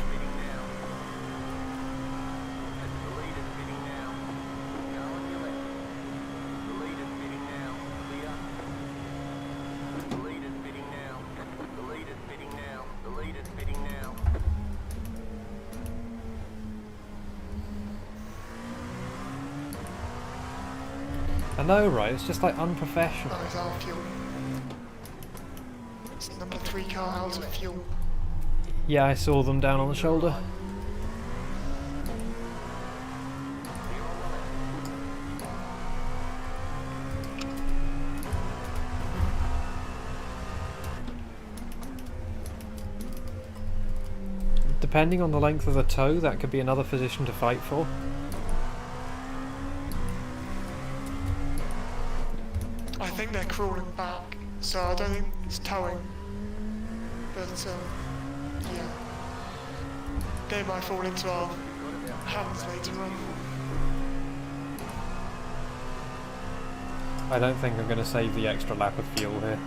I know, right? It's just like unprofessional. That is our fuel. It's number 3 car out of fuel. Yeah, I saw them down on the shoulder. Depending on the length of the tow, that could be another position to fight for. I think they're crawling back, so I don't think it's towing. But, yeah. They might fall into our hands later on. I don't think I'm going to save the extra lap of fuel here.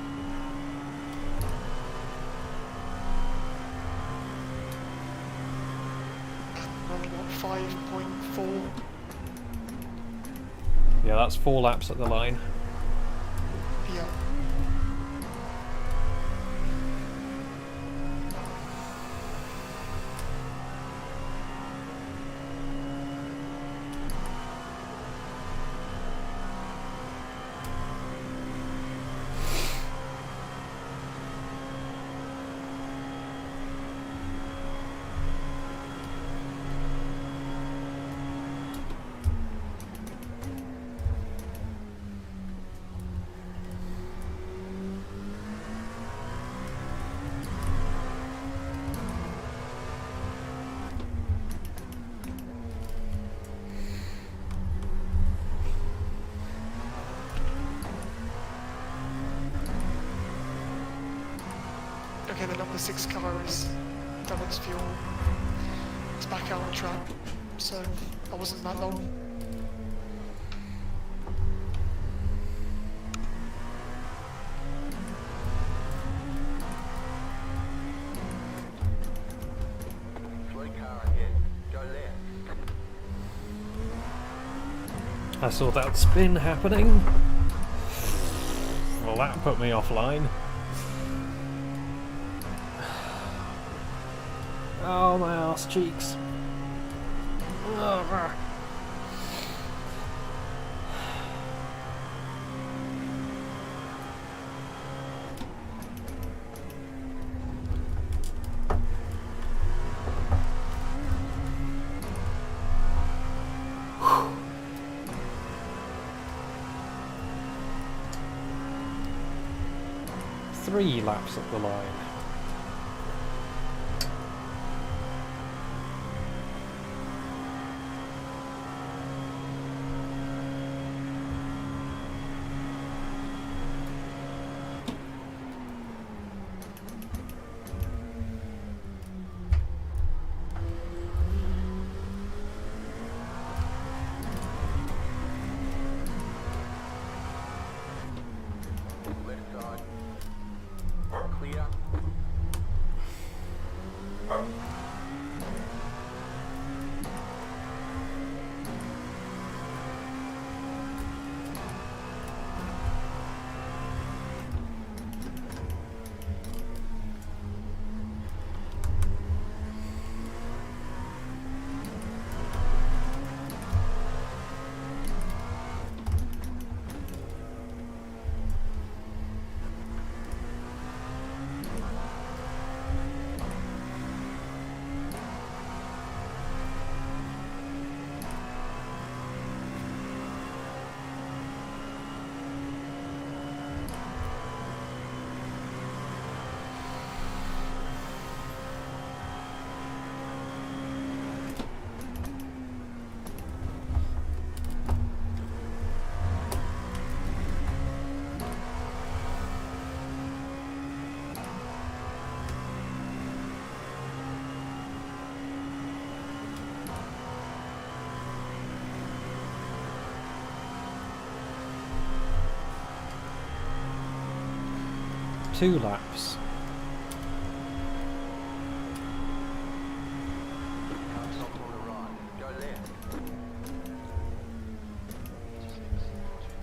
Run, what, 5.4? Yeah, that's 4 laps at the line. Yeah. Okay, the number 6 car is done its fuel. It's back out on track, so that wasn't that long. I saw that spin happening. Well, that put me offline. Oh, my arse cheeks. Ugh. Three laps at the line. Clear. 2 laps. Cut stop on the right. Go left. You have about 2 laps of fuel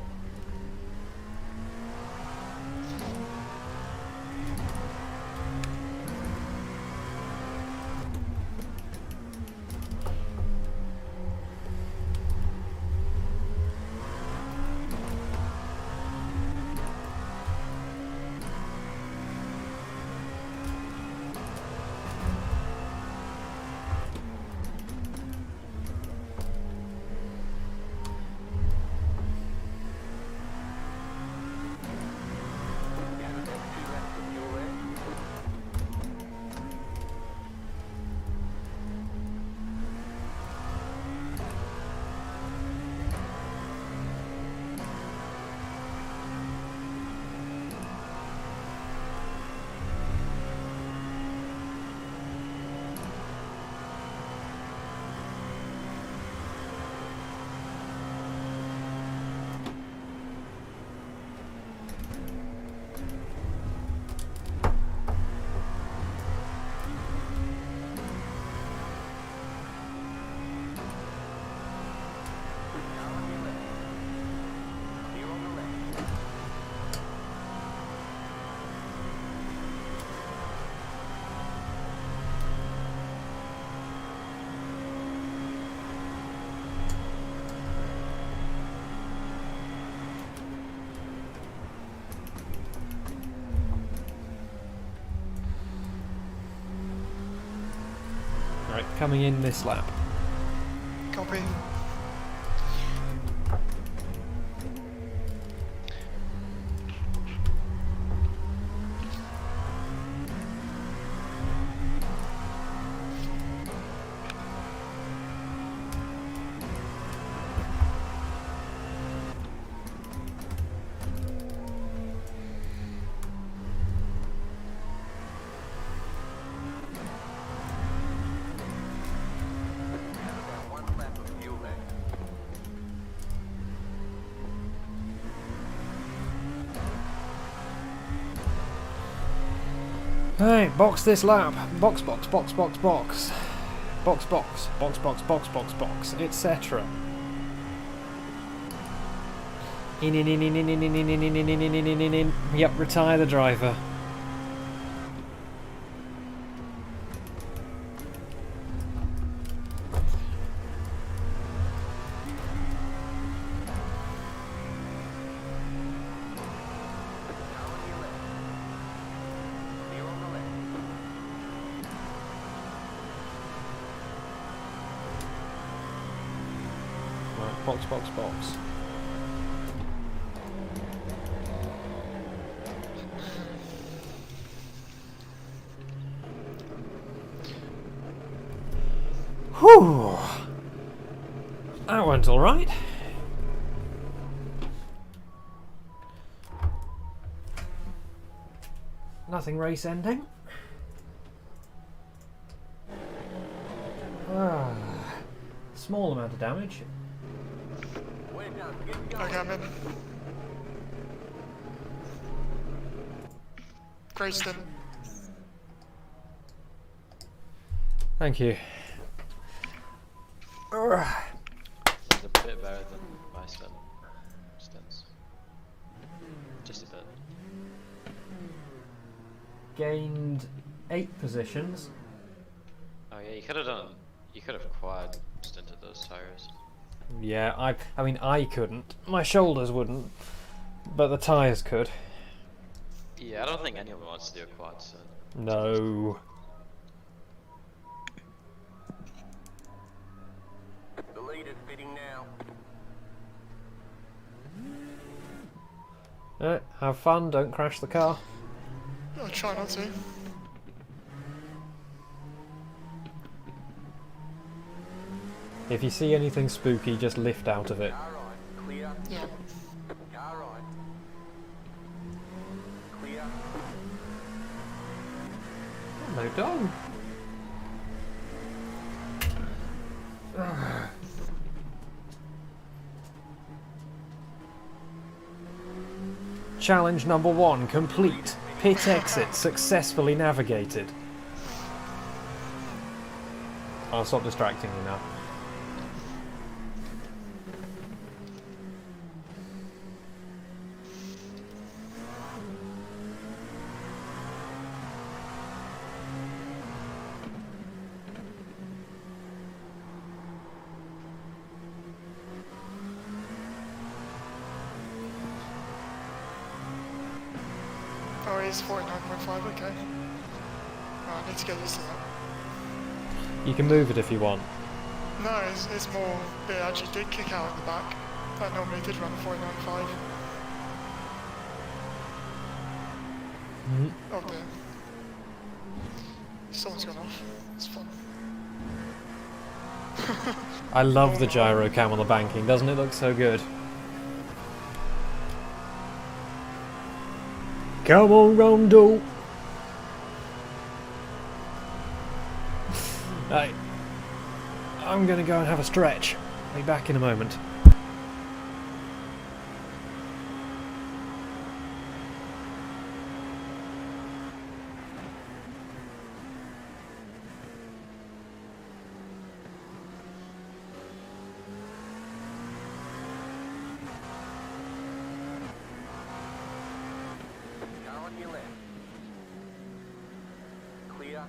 left. Car on your left. Clear on the left. Right, coming in this lap. Copy. You have about 1 lap of fuel left. Right, box this lap. Box, box, box, box, box. Box, box, box, box, box, box, box, etc. In. Yep, retire the driver. Car on your left. Clear on the left. Right, box, box, box. Whew. That went all right. Nothing race ending. Small amount of damage. Well done. Get going. Okay, I'm in. Grayston. Thank you. It was a bit better than my stints. Just a bit. Gained 8 positions. Oh yeah, you could have quad stinted those tires. Yeah, I mean I couldn't. My shoulders wouldn't, but the tyres could. Yeah, I don't think anyone wants to do a quad stint. No. The leader's fitting now. Have fun, don't crash the car. I'll try not to. If you see anything spooky, just lift out of it. Car right. Clear. Yeah. Car right. Clear. No dog. Challenge number 1 complete. Pit exit successfully navigated. I'll stop distracting you now. Oh, it is 49.5, okay. Oh, I need to get used to that. You can move it if you want. No, it's more, it actually did kick out at the back. That normally did run 49.5. Oh dear. Someone's gone off. It's fun. I love the gyro cam on the banking, doesn't it look so good? Come on, Rondo! Right. I'm gonna go and have a stretch. Be back in a moment. Car on your left. Clear.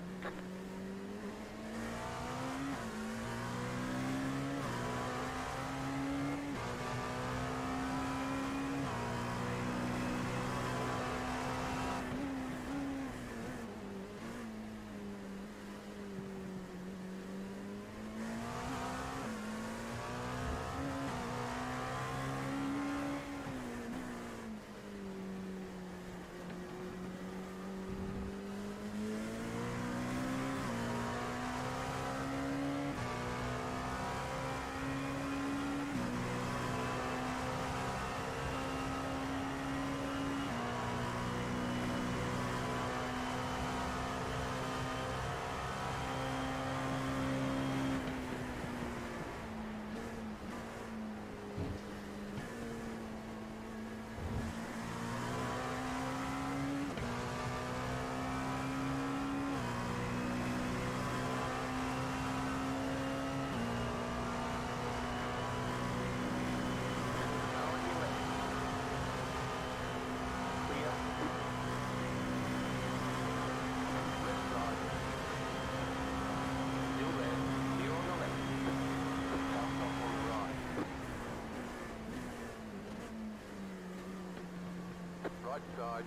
Right side,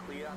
clear.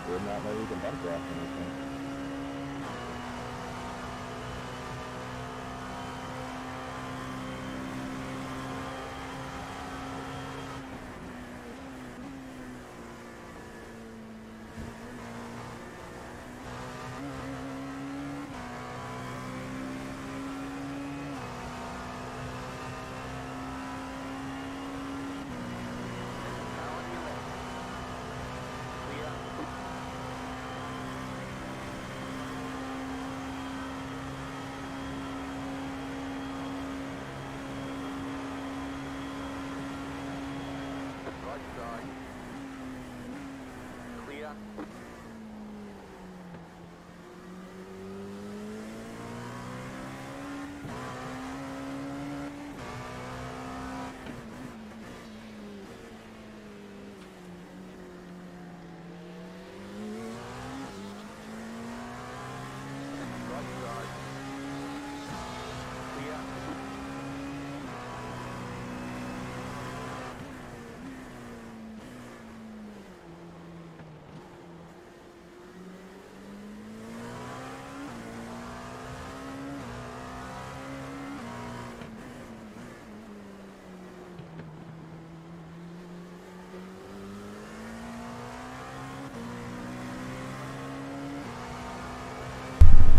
We're not letting you can bump draft anything. Right side. Clear. Right side. Clear.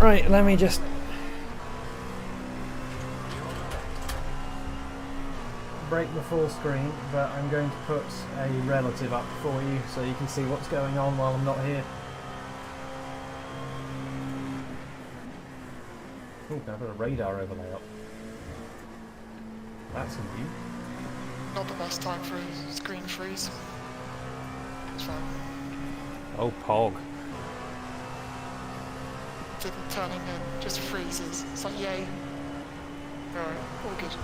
Right, let me just... break the full screen, but I'm going to put a relative up for you so you can see what's going on while I'm not here. Ooh, can I put a radar overlay up? That's new. Not the best time for a screen freeze. It's fine. Oh, Pog. Didn't turn in, just freezes. It's like, yay. Alright, all good.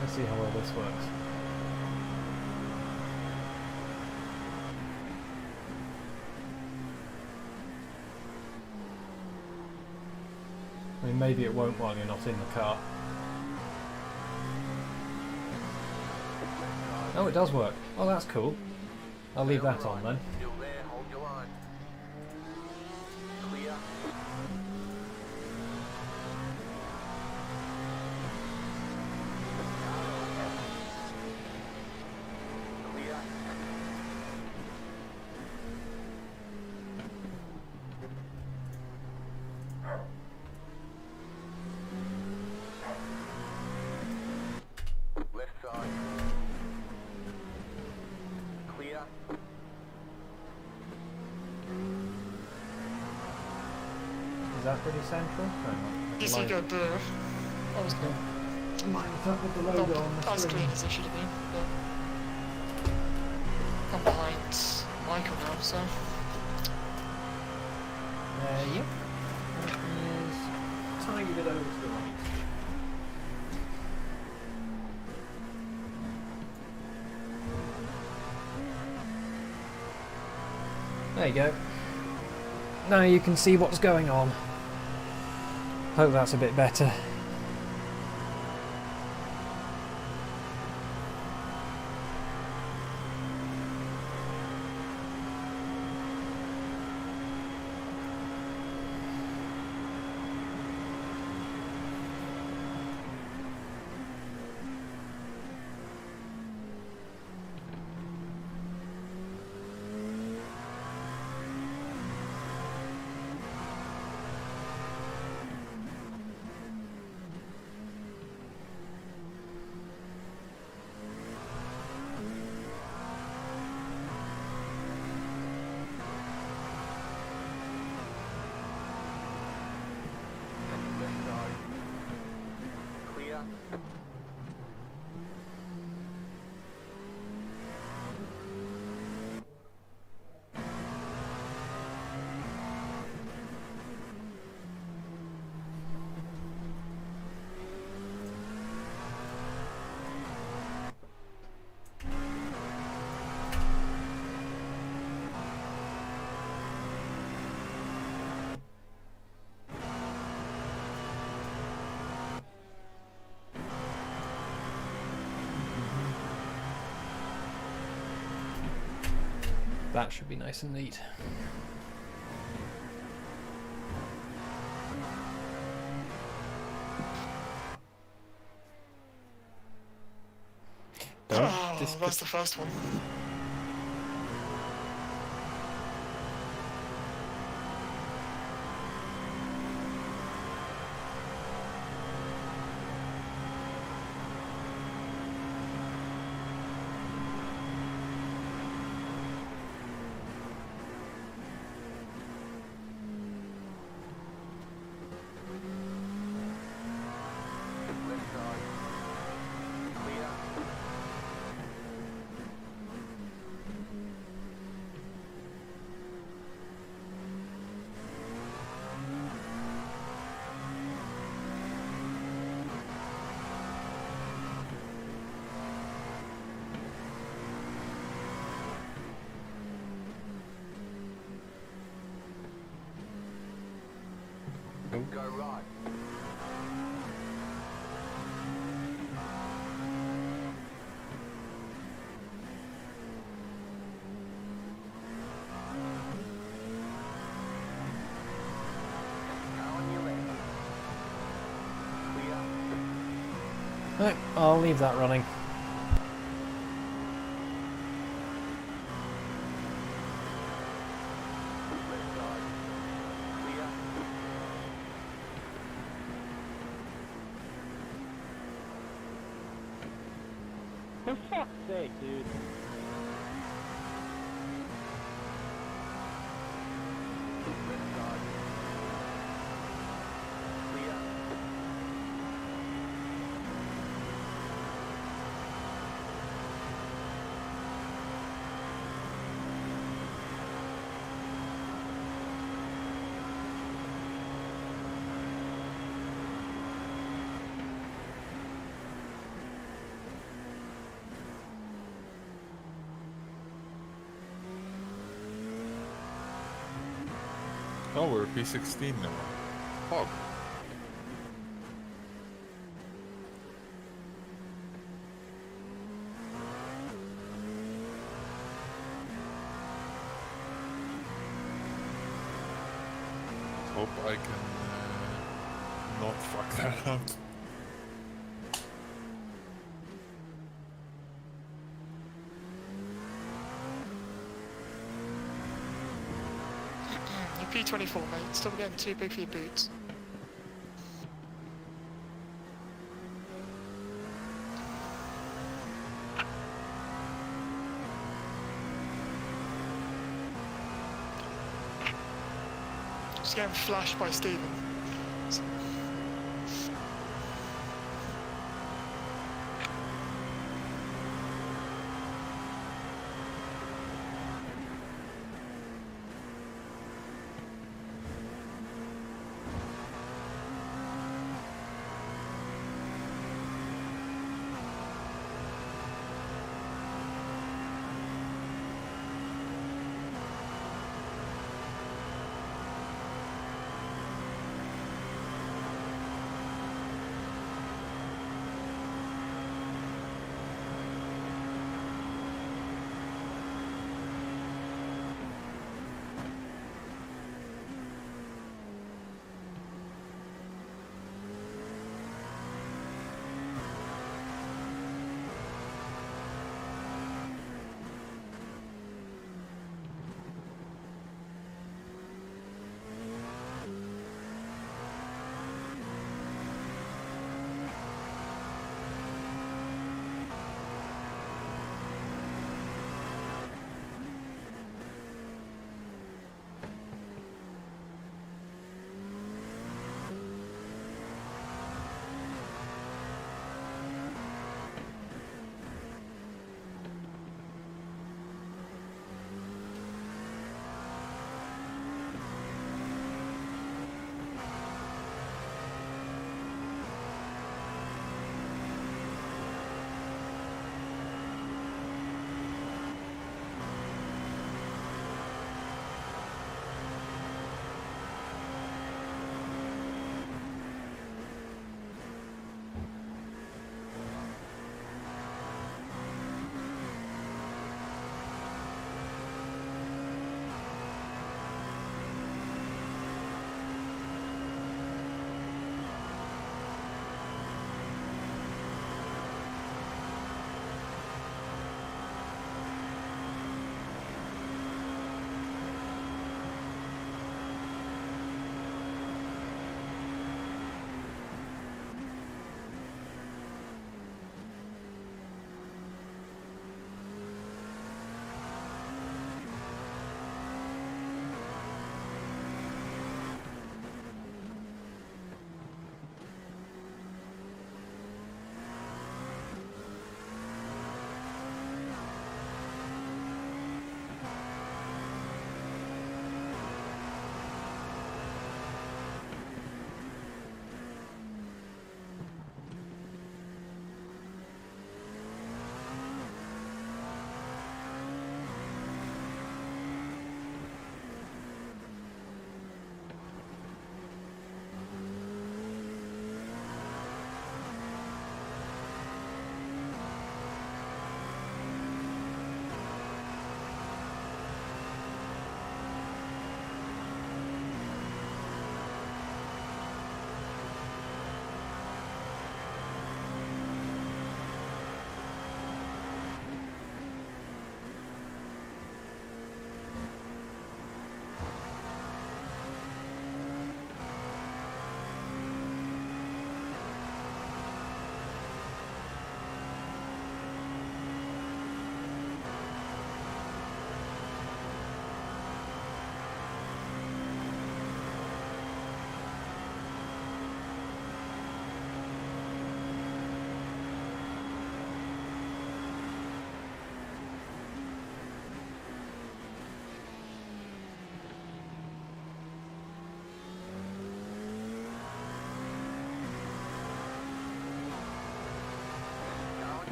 Let's see how well this works. I mean, maybe it won't while you're not in the car. Oh, it does work. Oh, that's cool. I'll leave that on then. Still there, hold your line. Clear. Clear. Left side. Clear. Is that pretty central? Hang on. You see go blue. I was good. Mine's up with the Not logo on the as screen. green as it should have been, but I'm behind Michael now, so Yep. That is a tiny bit over to the right. There you go. Now you can see what's going on. Hope that's a bit better. Left side. Clear. That should be nice and neat. that's the first one. Left side. Clear. Go right. Now on your left. Clear. Right, I'll leave that running. For fuck's sake, dude. Oh, we're P16 now. Fuck. Hope I can not fuck that up. You're P24, mate. Still getting too big for your boots. Just getting flashed by Steven.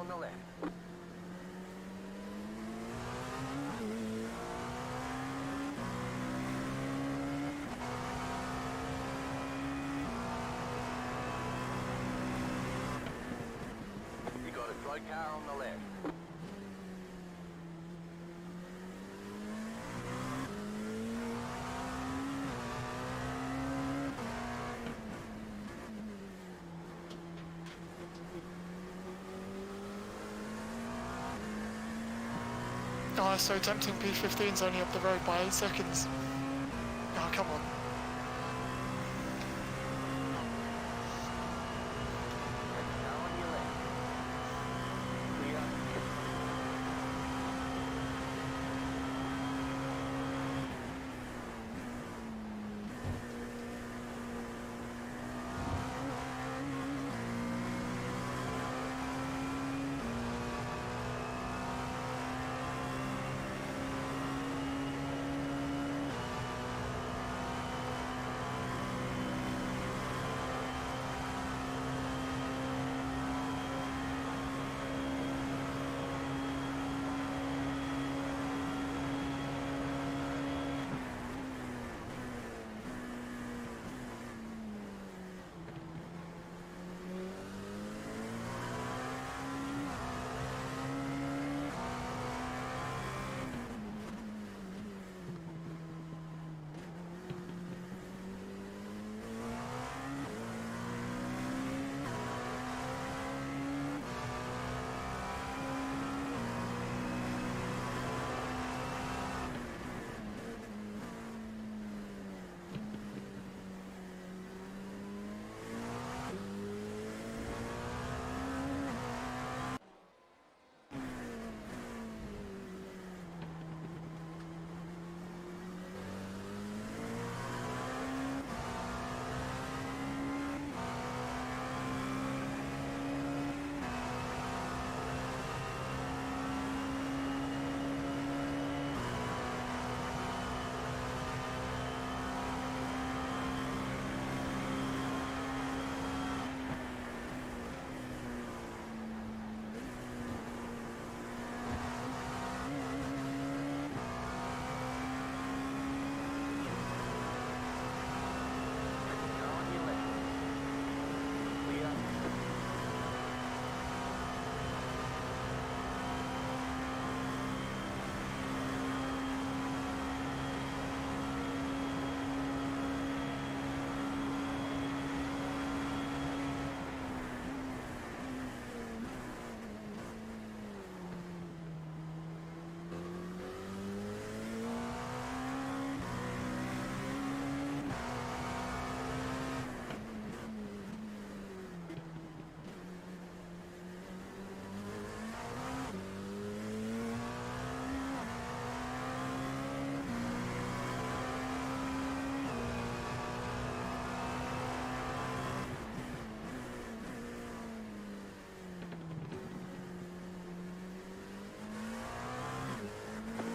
on the left. You got a slow car on the left. Oh, so tempting. P15's only up the road by 8 seconds. Oh, come on. Car on your left. Clear. Car on your left. Clear.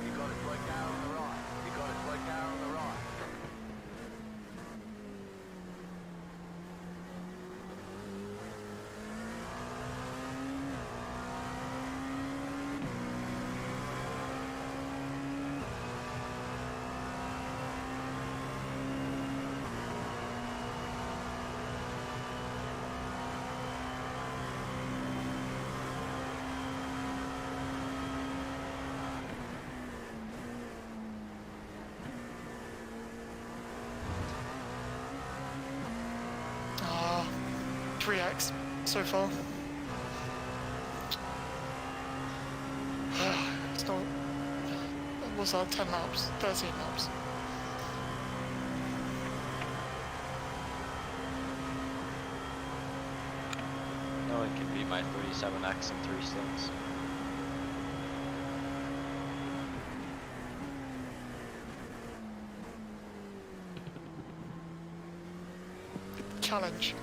You got a slow car on the right. You got a slow car on the right. Ah, 3x so far. It's not. What's that? 10 laps? 13 laps. No, it can be my 37x and 3 stints. Challenge.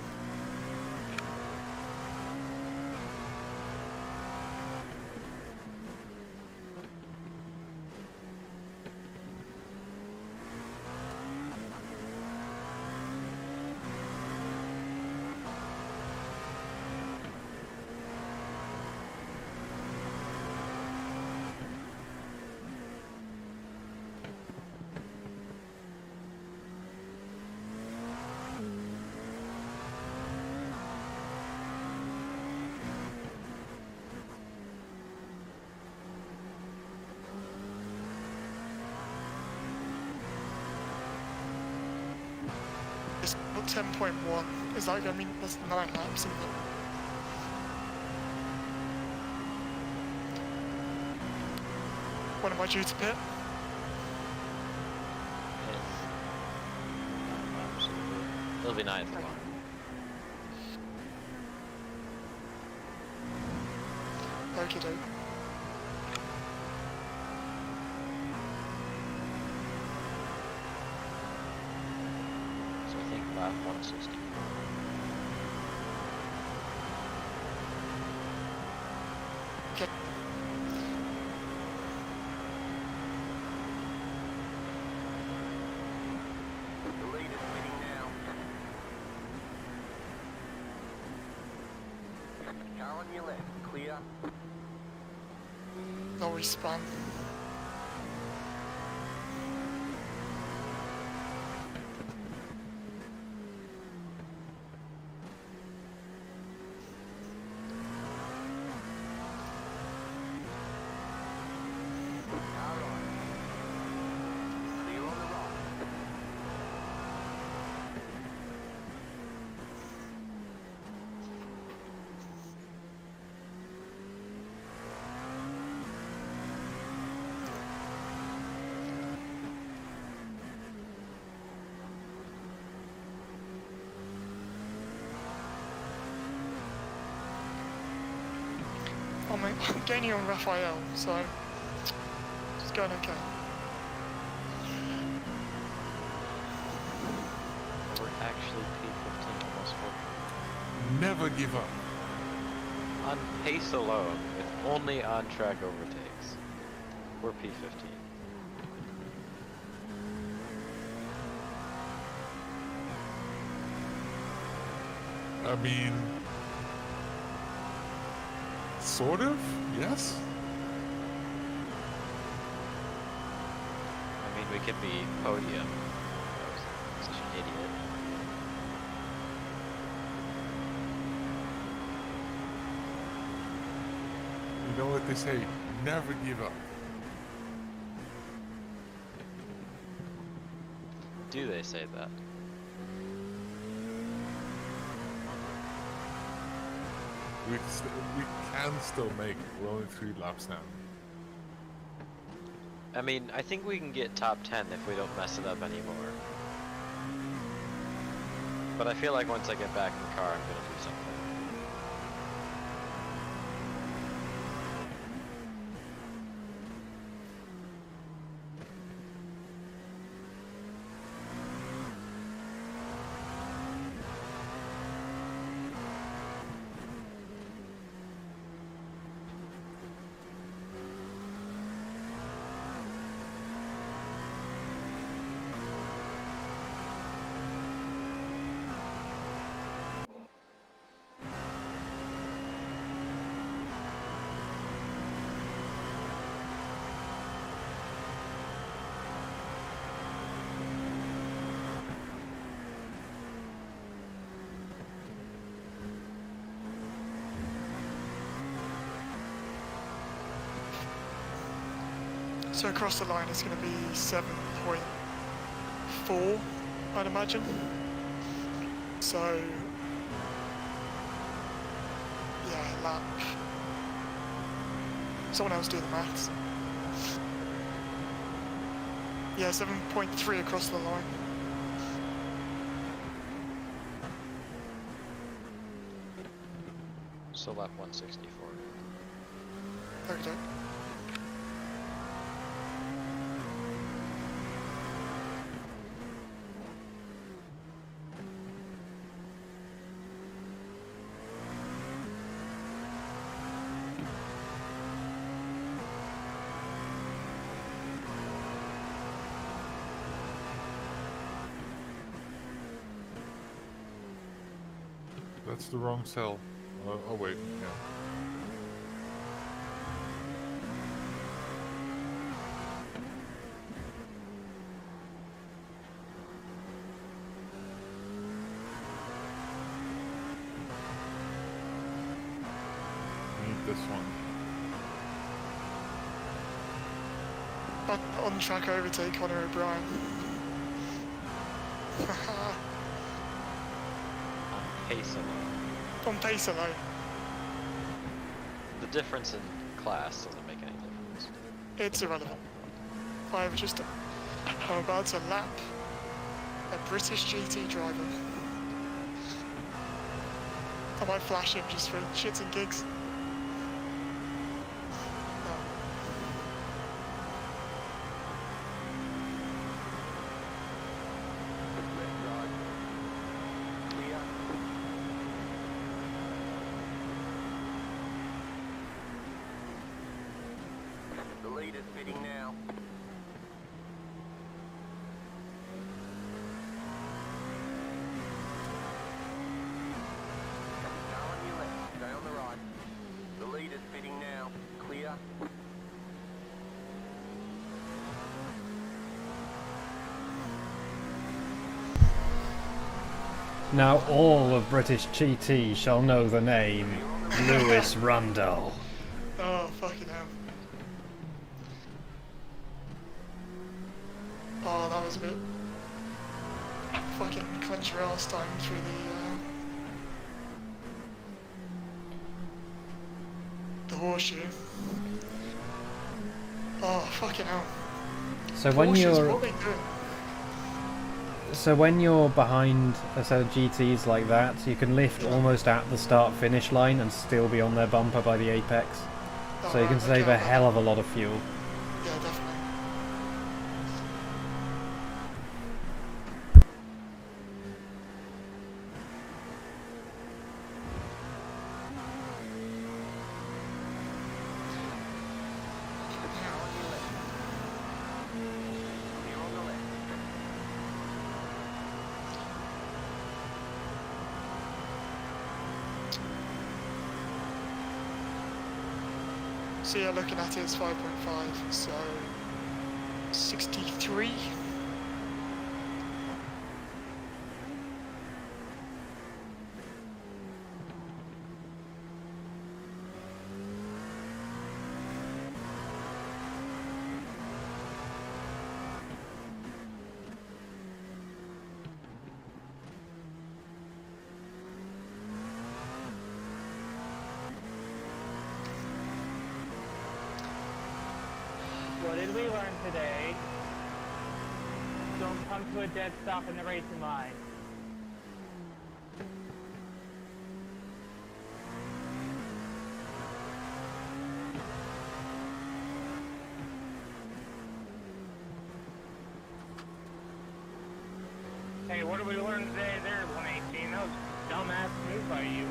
put 10.1. Is that gonna mean that's 9 laps, isn't it? When am I due to pit? It'll be 9th line. Okie doke. So I think lap 160. Okay. The lead is spinning now. Car on your left, clear. No respawn. Car on. Clear on the right. I'm gaining on Raphael, so it's going okay. We're actually P15 almost 4. Never give up. On pace alone, with only on-track overtakes, we're P15. I mean, sort of, yes. I mean, we could be podium. I was such an idiot. You know what they say, never give up. Do they say that? We can still make it. We're only 3 laps now. I mean, I think we can get top 10 if we don't mess it up anymore. But I feel like once I get back in the car, I'm gonna do something. So across the line it's going to be 7.4, I'd imagine. So, yeah, lap. Someone else do the maths. Yeah, 7.3 across the line. So lap 164. Okay. That's the wrong cell. Oh wait, yeah. Need this one. On track overtake Connor O'Brien. pace alone. On pace alone. The difference in class doesn't make any difference. It's irrelevant. I'm about to lap a British GT driver. I might flash him just for shits and gigs. The lead is fitting now. Now on your left, stay on the right. The lead is fitting now. Clear. Now all of British GT shall know the name Lewis Rundle. Oh, fucking hell. Oh, that was a bit fucking clench your ass time through the horseshoe. Oh, fucking hell. So when Porsches, you're what are they doing? So when you're behind a set of GTs like that, you can lift almost at the start-finish line and still be on their bumper by the apex. So you can save a hell of a lot of fuel. Yeah, definitely. So yeah, looking at it, it's 5.5, so 63. What did we learn today? Don't come to a dead stop in the racing line. Hey, what did we learn today there, 118? That was a dumbass move by you.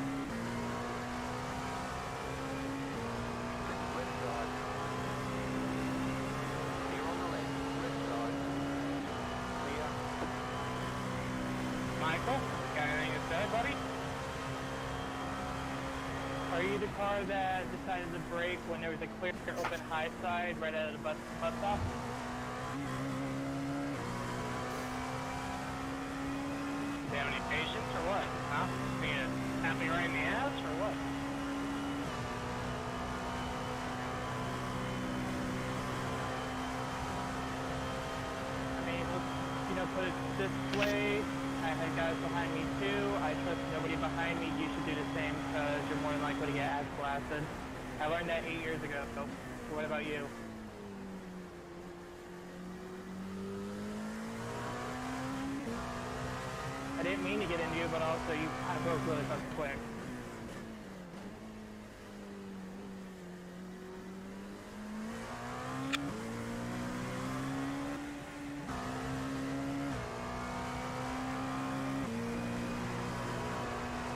Michael, got anything to say, buddy? Are you the car that decided to brake when there was a clear open high side right out of the bus stop? Do you have any patience or what? Huh? Being a tap me right in the ass or what? I mean, let's, put it this way. I had guys behind me too. I trust nobody behind me. You should do the same because you're more than likely to get ass blasted. I learned that 8 years ago. So what about you? I didn't mean to get into you, but also you kind of broke really fucking quick.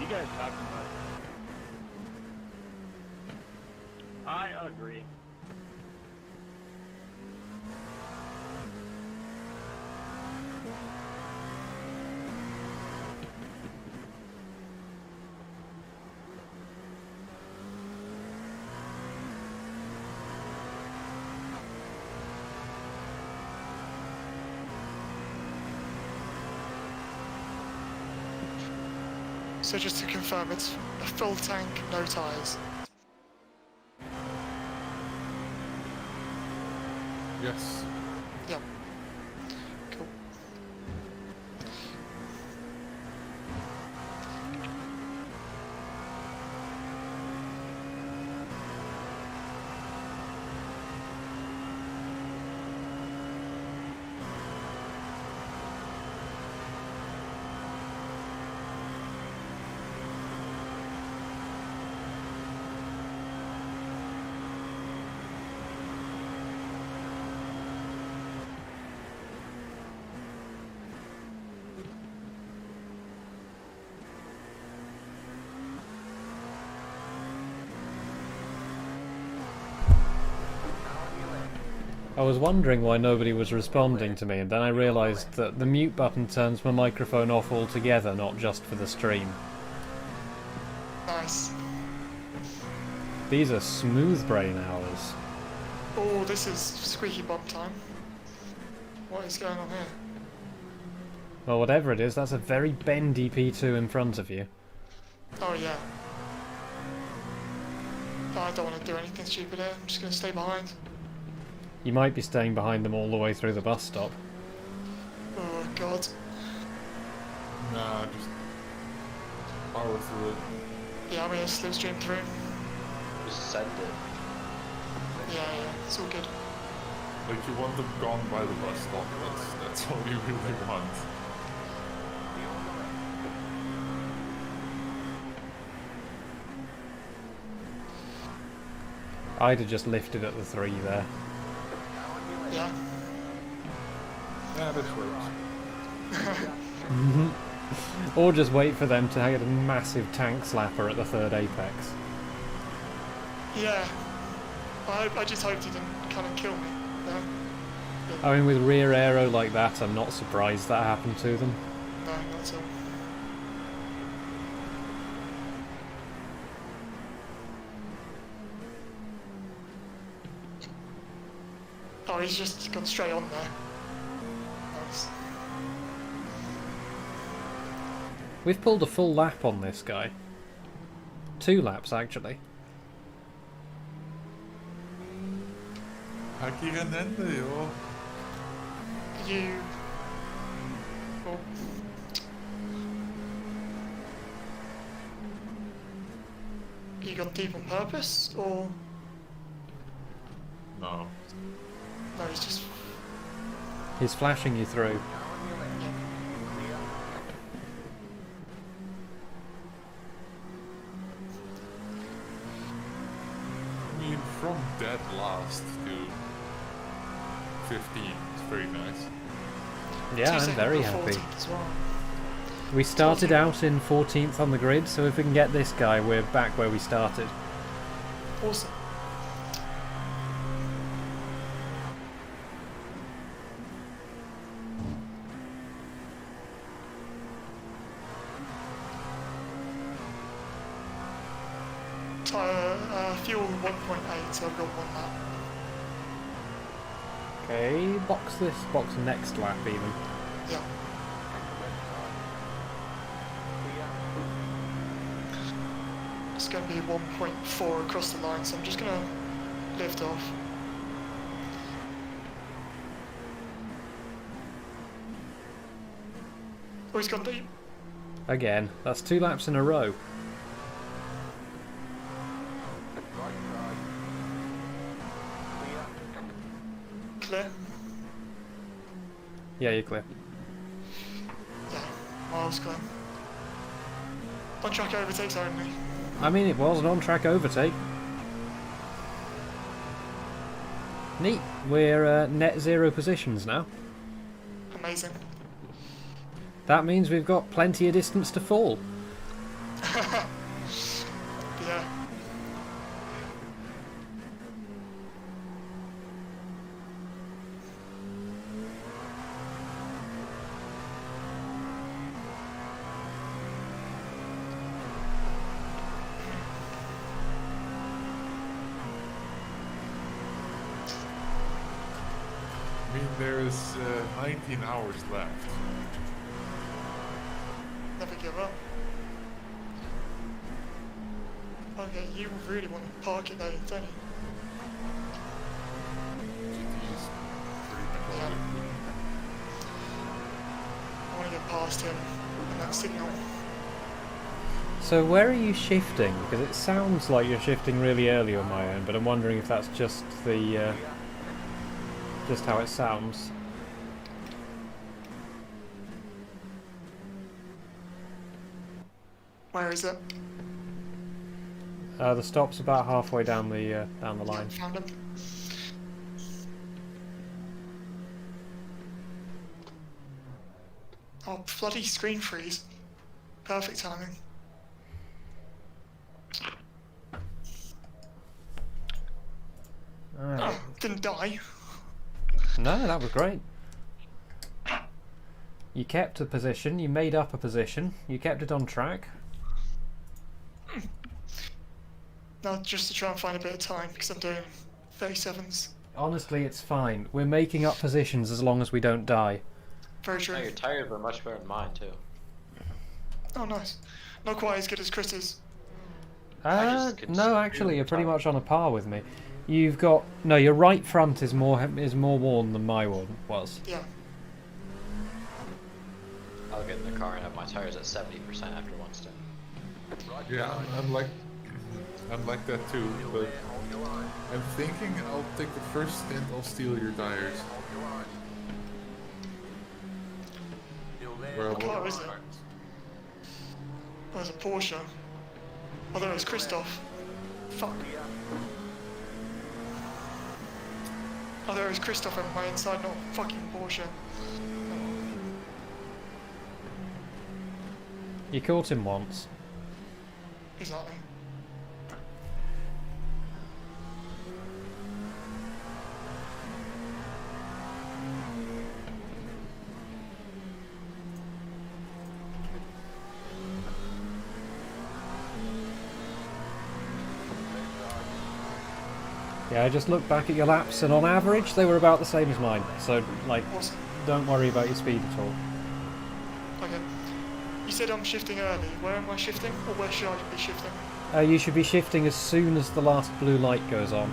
You guys talk too much. I agree. So just to confirm, it's a full tank, no tyres. Yes. Yep. Cool. I was wondering why nobody was responding to me, and then I realised that the mute button turns my microphone off altogether, not just for the stream. Nice. These are smooth brain hours. Oh, this is squeaky bum time. What is going on here? Well, whatever it is, that's a very bendy P2 in front of you. Oh yeah. I don't want to do anything stupid here. I'm just going to stay behind. You might be staying behind them all the way through the bus stop. Oh god. Nah, just power through it. Yeah, I'm going to slipstream through. Just send it. Yeah, it's all good. Like, you want them gone by the bus stop. That's all you really want. I'd have just lifted at the 3 there. Yeah. Yeah, this works. Or just wait for them to get a massive tank slapper at the 3rd apex. Yeah. I just hoped he didn't kind of kill me. No, I mean, with rear aero like that, I'm not surprised that happened to them. no, not at all. Oh, he's just gone straight on there. Nice. We've pulled a full lap on this guy. 2 laps, actually. Haki Renende, yo. You... Oh. You gone deep on purpose, or...? No. No, he's just... He's flashing you through. I mean, from dead last to 15, it's very nice. Yeah, I'm very happy. As well. We started out in 14th on the grid, so if we can get this guy, we're back where we started. Awesome. Fuel 1.8, so I've got 1 lap. Okay, box this, box next lap even. Yeah. It's going to be 1.4 across the line, so I'm just going to lift off. Oh, he's gone deep. Again, that's 2 laps in a row. Clear. Yeah, you're clear. Yeah, miles clear. On track overtakes only. I mean, it was an on-track overtake. Neat. We're net 0 positions now. Amazing. That means we've got plenty of distance to fall. Yeah. I mean, there's 19 hours left. Never give up. Okay, you really want to park it though, don't you? GT's pretty much all good. I want to get past him and that signal. So where are you shifting? Because it sounds like you're shifting really early on my own, but I'm wondering if that's just the just how it sounds. Where is it? The stop's about halfway down the line. Yeah, found him. Oh, bloody screen freeze. Perfect timing. Alright. Oh, didn't die. No, that was great. You kept a position, you made up a position, you kept it on track. Now just to try and find a bit of time because I'm doing 37s. Honestly, it's fine. We're making up positions as long as we don't die. Very true. No, your tires are much better than mine too. Oh, nice. Not quite as good as Chris's. No, actually, you're pretty much on a par with me. You've got your right front is more worn than my one was. Yeah. I'll get in the car and have my tires at 70% after one stint. Yeah, I'm like that too, but I'm thinking I'll take the first stint, I'll steal your tires. Where I What car is it? Oh, it's a Porsche. I thought it was Christoph. Fuck. I thought it was Christoph on my inside, not fucking Porsche. You caught him once. Exactly. Yeah, I just looked back at your laps, and on average, they were about the same as mine. So, like, Awesome. don't worry about your speed at all. Okay. You said I'm shifting early. Where am I shifting? Or where should I be shifting? You should be shifting as soon as the last blue light goes on.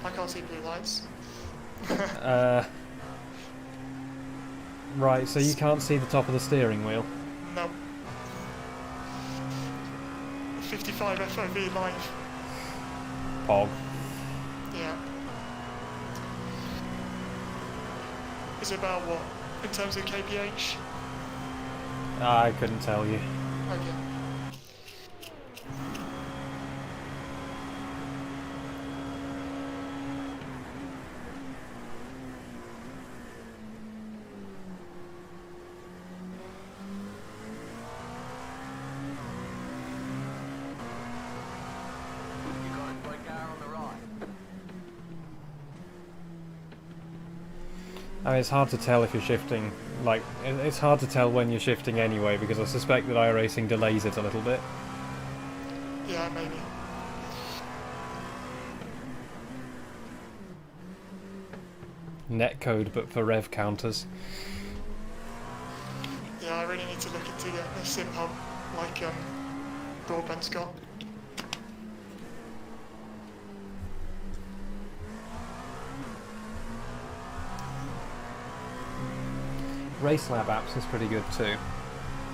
I can't see blue lights. Right, so you can't see the top of the steering wheel. No. 55 FOV live. Pog. Yeah. Is it about what? In terms of kph? I couldn't tell you. Okay. I mean, it's hard to tell if you're shifting. Like, it's hard to tell when you're shifting anyway, because I suspect that iRacing delays it a little bit. Yeah, maybe. Netcode, but for rev counters. Yeah, I really need to look into getting a sim hub like Broadbent's got. RaceLab apps is pretty good too.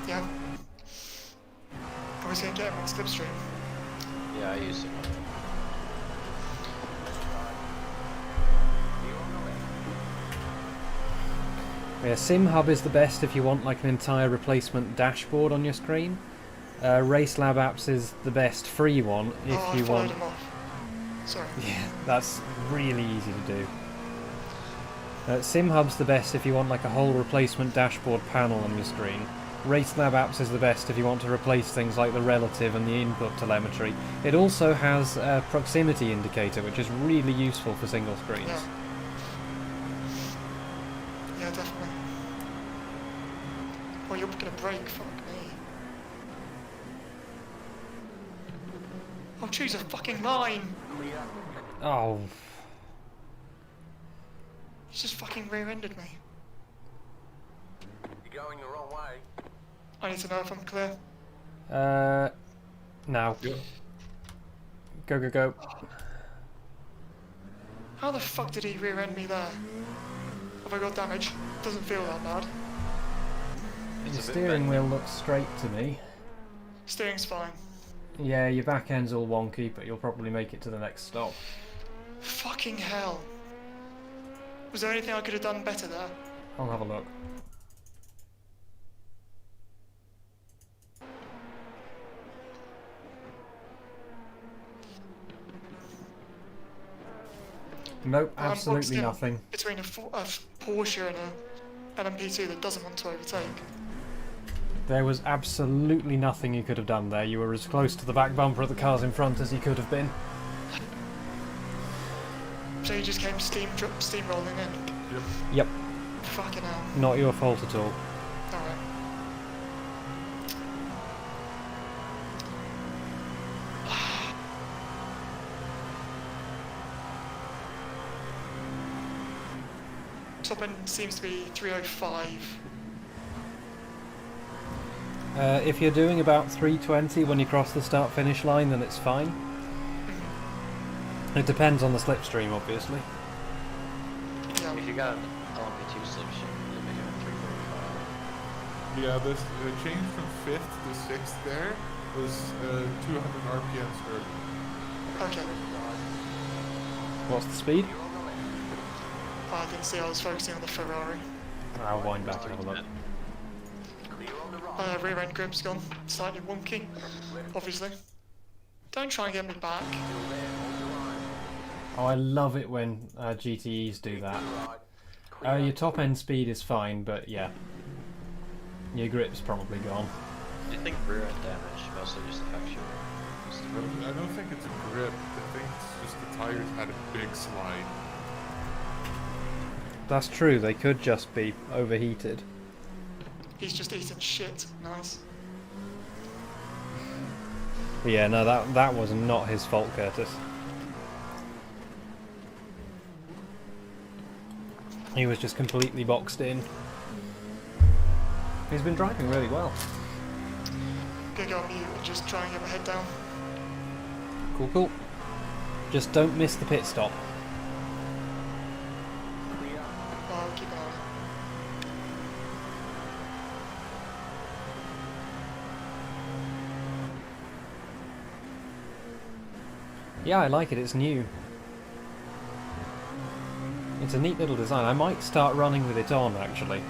Yeah. I was going to get him on Slipstream. Yeah, I used it. Yeah, SimHub is the best if you want like an entire replacement dashboard on your screen. RaceLab apps is the best free one if you want. Him off. Sorry. Yeah, that's really easy to do. SimHub's the best if you want like a whole replacement dashboard panel on your screen. RaceLab apps is the best if you want to replace things like the relative and the input telemetry. It also has a proximity indicator, which is really useful for single screens. Yeah. Yeah, definitely. Well, you're gonna break, fuck me. Oh, choose a fucking line! Oh. He's just fucking rear-ended me. You're going the wrong way. I need to know if I'm clear. Now. Yep. Go, go, go. How the fuck did he rear-end me there? Have I got damage? Doesn't feel that bad. The steering wheel looks straight to me. Steering's fine. Yeah, your back end's all wonky, but you'll probably make it to the next stop. Fucking hell. Was there anything I could have done better there? I'll have a look. Nope, I'm boxed absolutely in nothing. Between a Porsche and a LMP2 that doesn't want to overtake. There was absolutely nothing you could have done there. You were as close to the back bumper of the cars in front as you could have been. So you just came steamrolling in? Yep. Yep. Fucking hell. Not your fault at all. Alright. Top end seems to be 305. If you're doing about 320 when you cross the start-finish line, then it's fine. It depends on the slipstream, obviously. Yeah. If you got an LMP2 slipstream, you're making it 335. Yeah, this change from 5th to 6th there was 200 RPMs early. Okay. What's the speed? I didn't see, I was focusing on the Ferrari. I'll wind back and have a look. Rear end grip's gone. Slightly wonky, obviously. Don't try and get me back. Oh, I love it when GTEs do that. Your top end speed is fine, but yeah. Your grip's probably gone. Do you think rear end damage mostly just affects your I don't think it's a grip. I think it's just the tires had a big slide. That's true, they could just be overheated. He's just eating shit. Nice. But yeah, no, that was not his fault, Curtis. He was just completely boxed in. He's been driving really well. Gonna go on mute and just try and get my head down. Cool, cool. Just don't miss the pit stop. I'll keep an eye on it. Yeah, I like it, it's new. It's a neat little design. I might start running with it on, actually.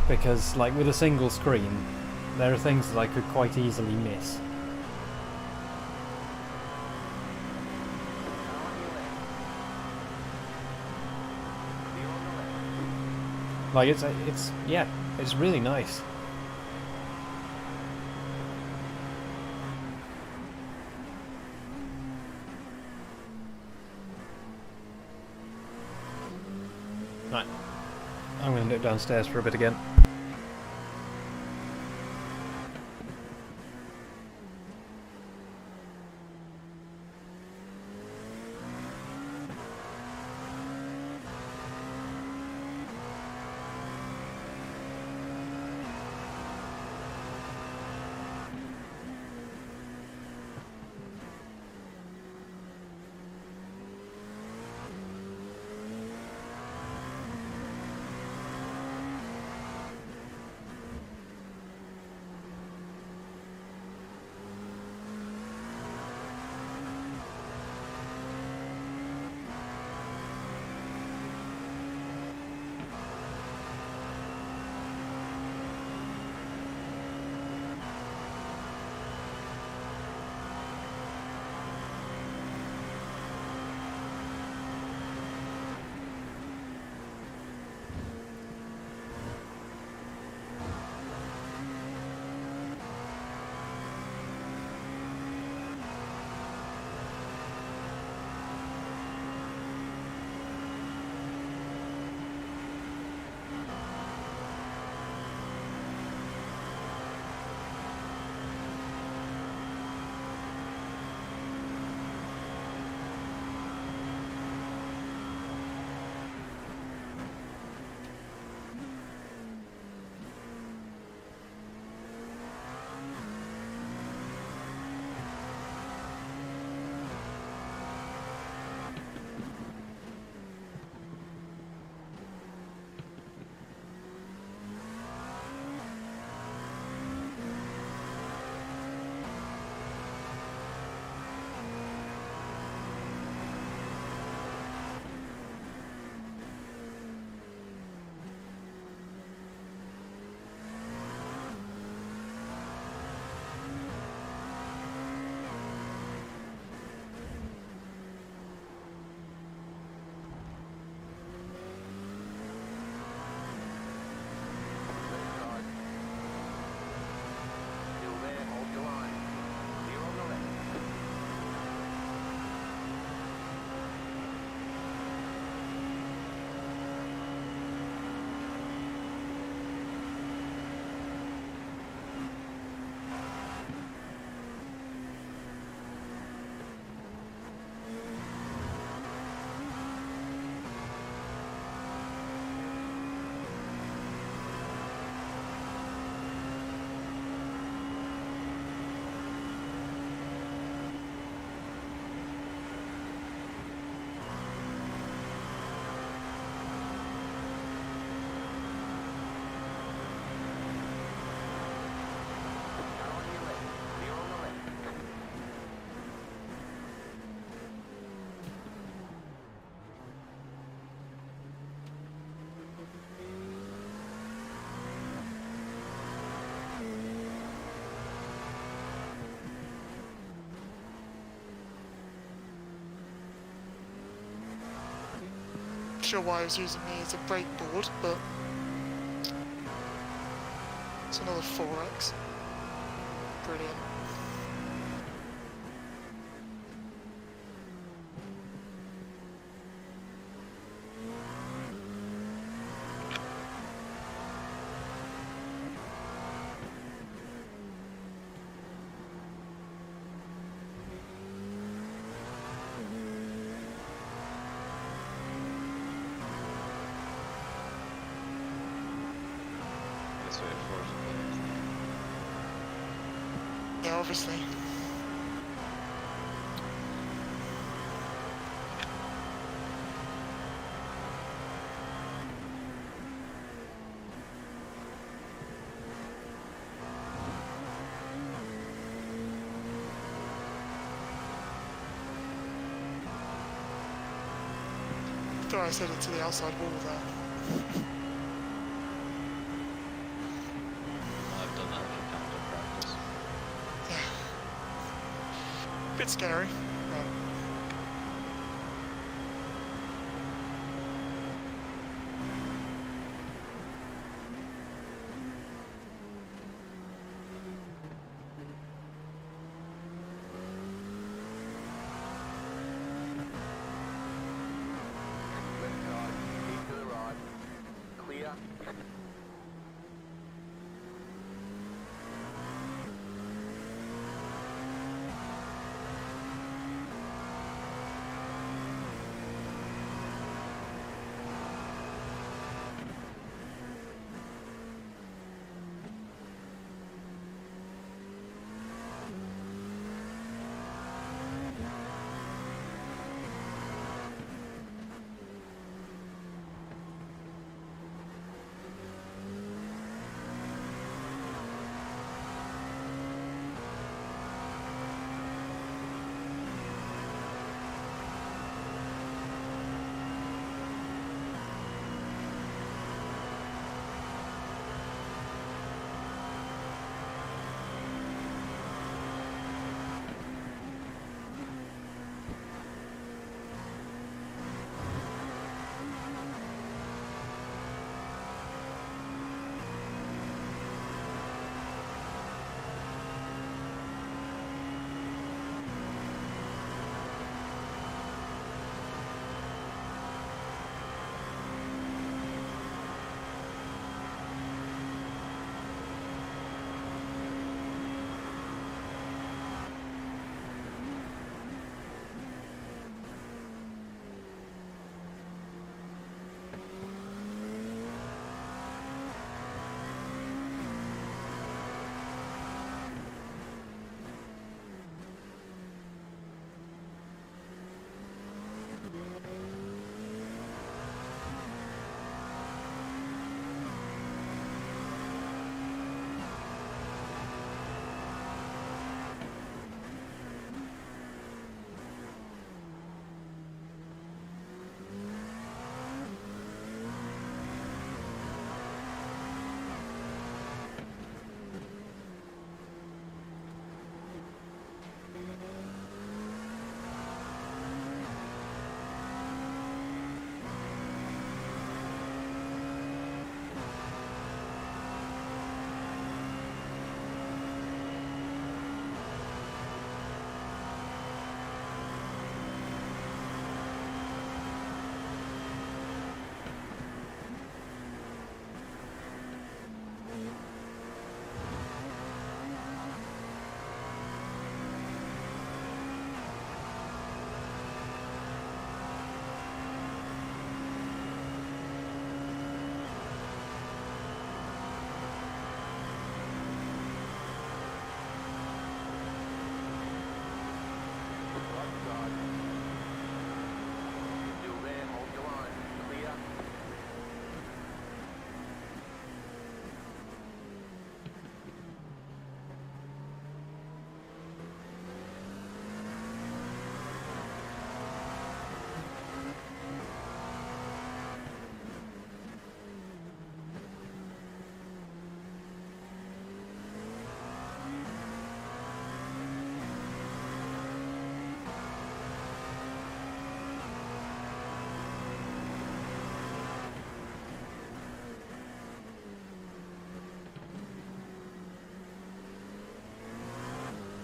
Because, like, with a single screen, there are things that I could quite easily miss. Like, yeah, it's really nice. Right, I'm going to nip downstairs for a bit again. sure why he was using me as a brake board, but it's another 4x. Brilliant. This way, force. Yeah, obviously. Thought I said it to the outside wall there. I've done that a few times in practice. Yeah. Bit scary, but Left side, keep to the right. Clear.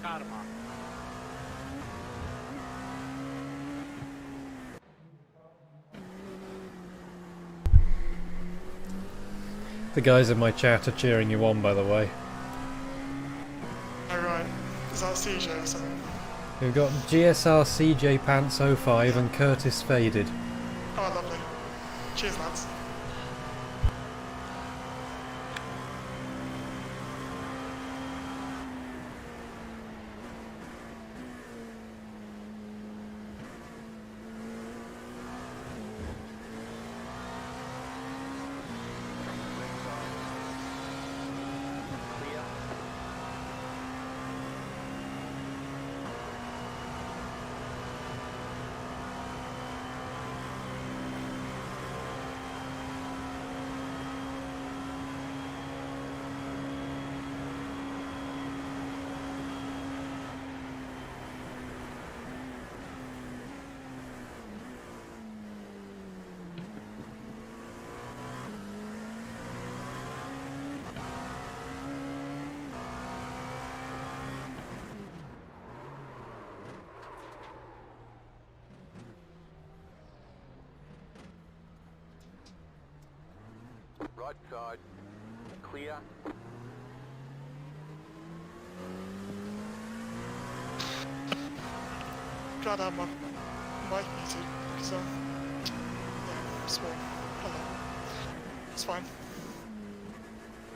Katama. The guys in my chat are cheering you on, by the way. Oh right, is that CJ or something? We've got GSR CJ Pants 05 and Curtis Faded. Oh lovely. Cheers lads. Clear. Right side. Clear. Glad I have my mic muted because yeah, small. Hello. It's fine.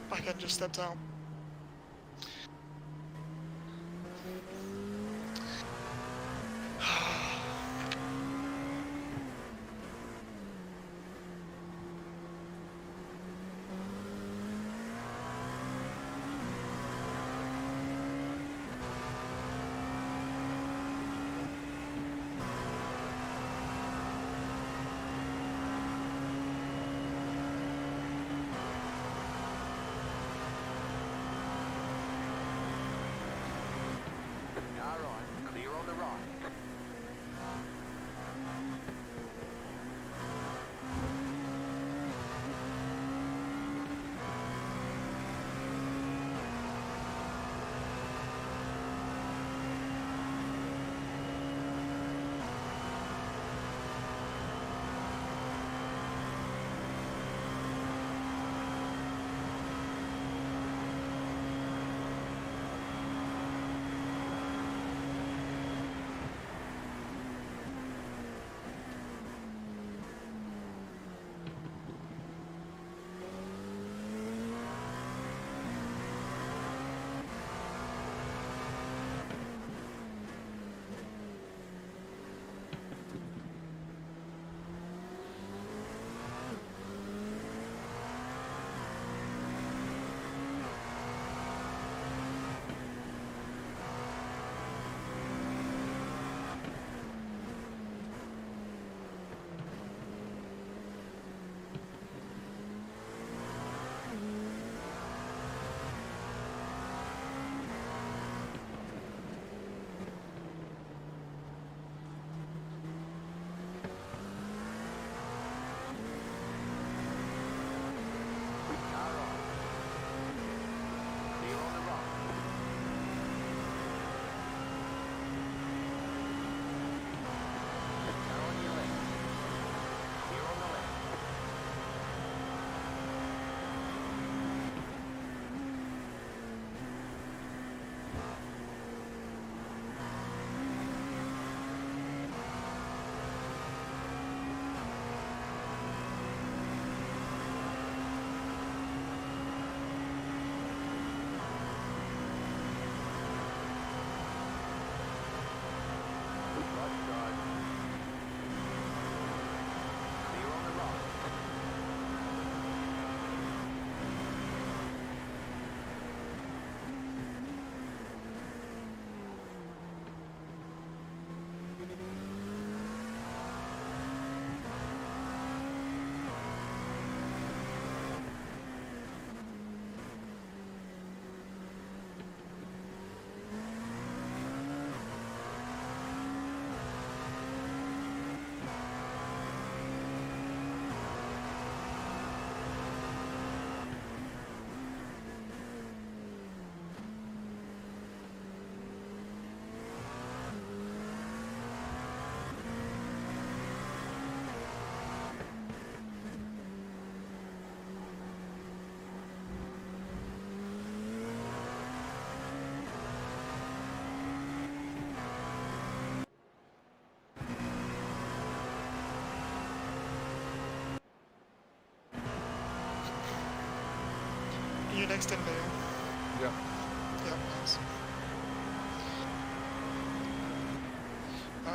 Back end just stepped out.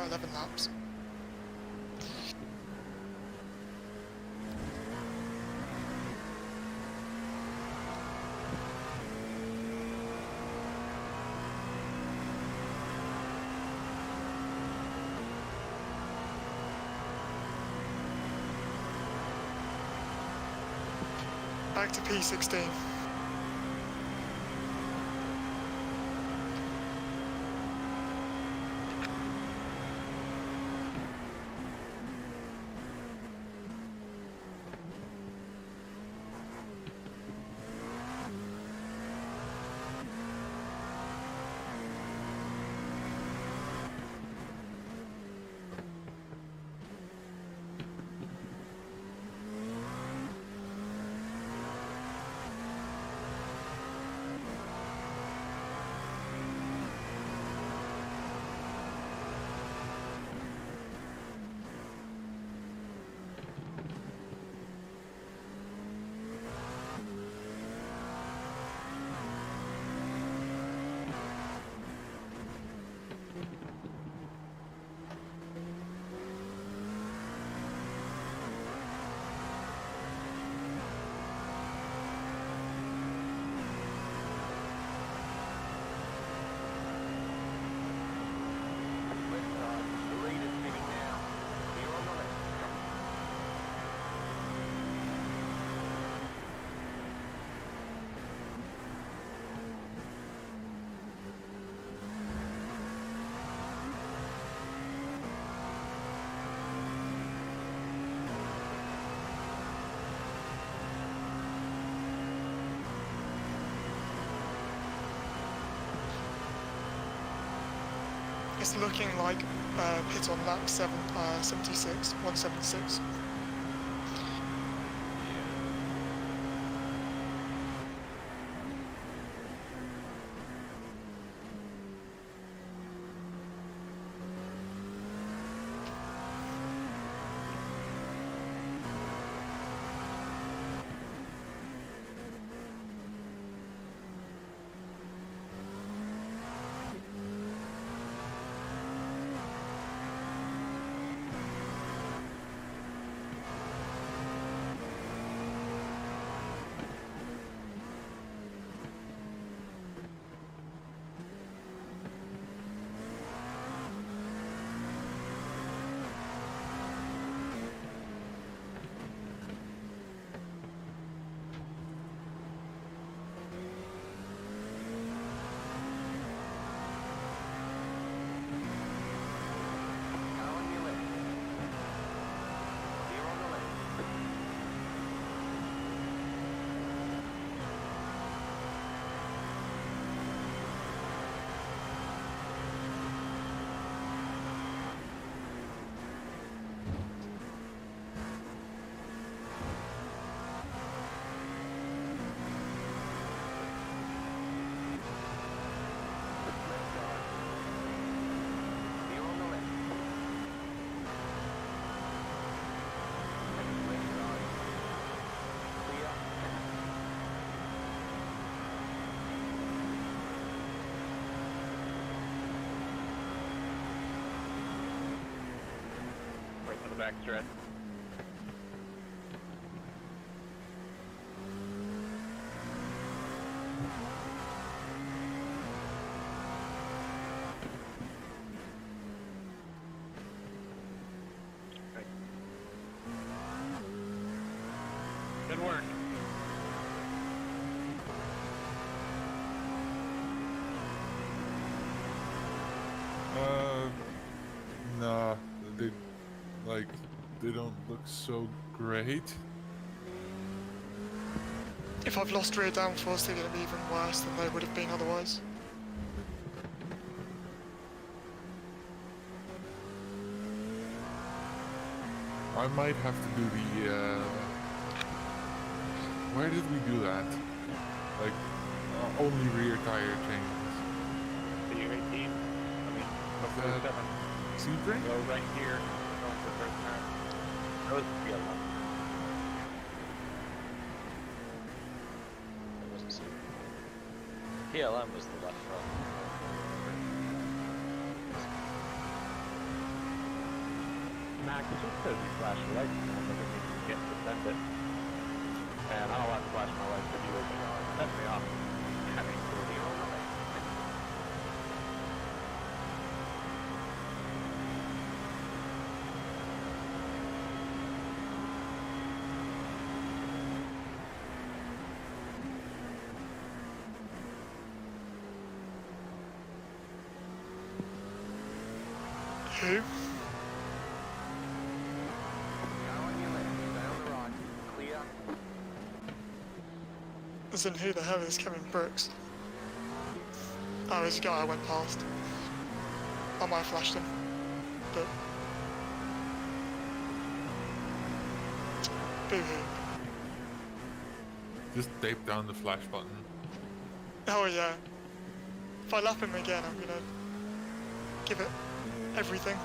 11 laps. Back to P16. It's looking like pit on lap 76, 176. Backstretch. Good work. Nah, they don't look so great. If I've lost rear downforce, they're going to be even worse than they would have been otherwise. I might have to do the, where did we do that? Like, only rear tire changes. The U18. I mean, before 7. Sebring? Go right here. Going for first time. That was the yellow. That wasn't Sebring. PLM was the left front. Max, just because you flash your lights now doesn't mean you get to send it. And I don't like to flash my lights anyway, but it sets me off. Having to deal with it. Who? Go on your left, stay on the right. Clear. As in, who the hell is Kevin Brooks? Oh, he's a guy I went past. I might have flashed him, but... Boo-hoo. Just tape down the flash button. Oh yeah. If I lap him again, I'm gonna give it everything.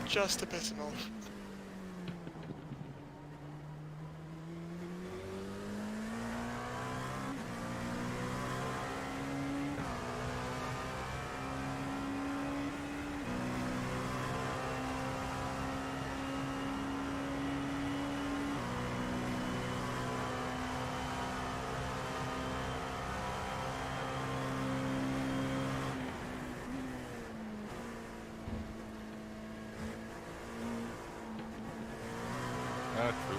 Just to piss him off. True.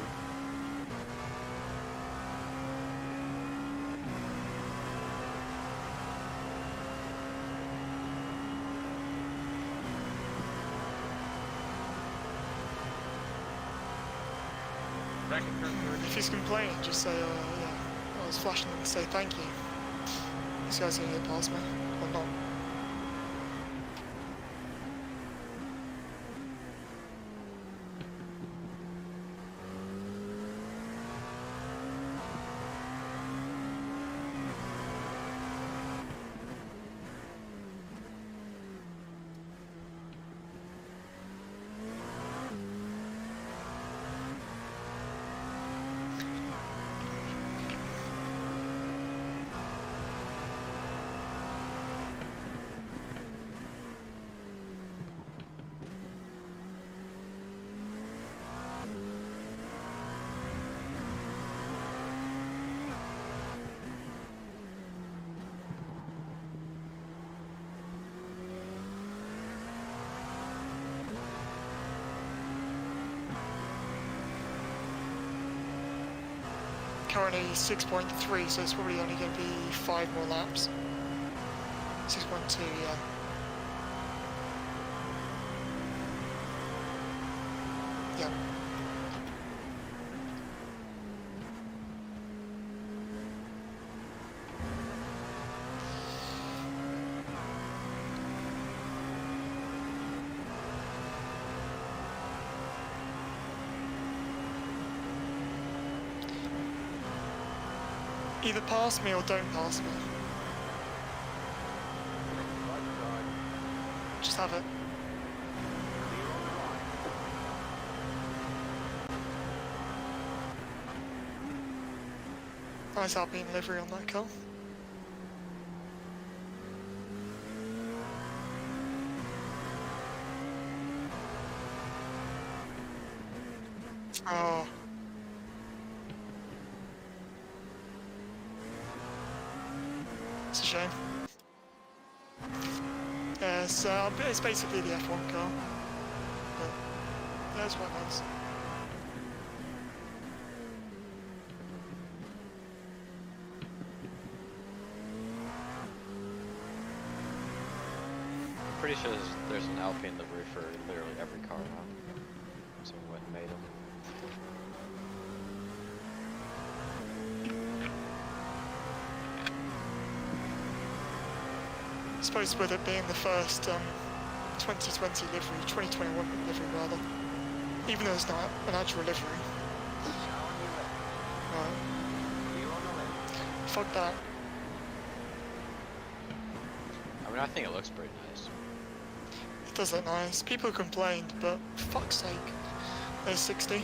If he's complaining, just say, yeah, I was flashing him and say thank you. This guy's gonna get past me, or not. Currently 6.3, so it's probably only going to be 5 more laps. 6.2, yeah. Yeah. Either pass me or don't pass me. Just have it. Nice Alpine livery on that car. Oh. It's a shame. Yeah, it's basically the F1 car. But yeah, it's quite nice. Pretty sure there's an Alpine livery for literally every car now. Someone went and made them. I suppose with it being the first 2020 livery, 2021 livery rather, even though it's not an actual livery. Right. Fuck that. I mean, I think it looks pretty nice. It does look nice. People complained, but fuck's sake, there's 60.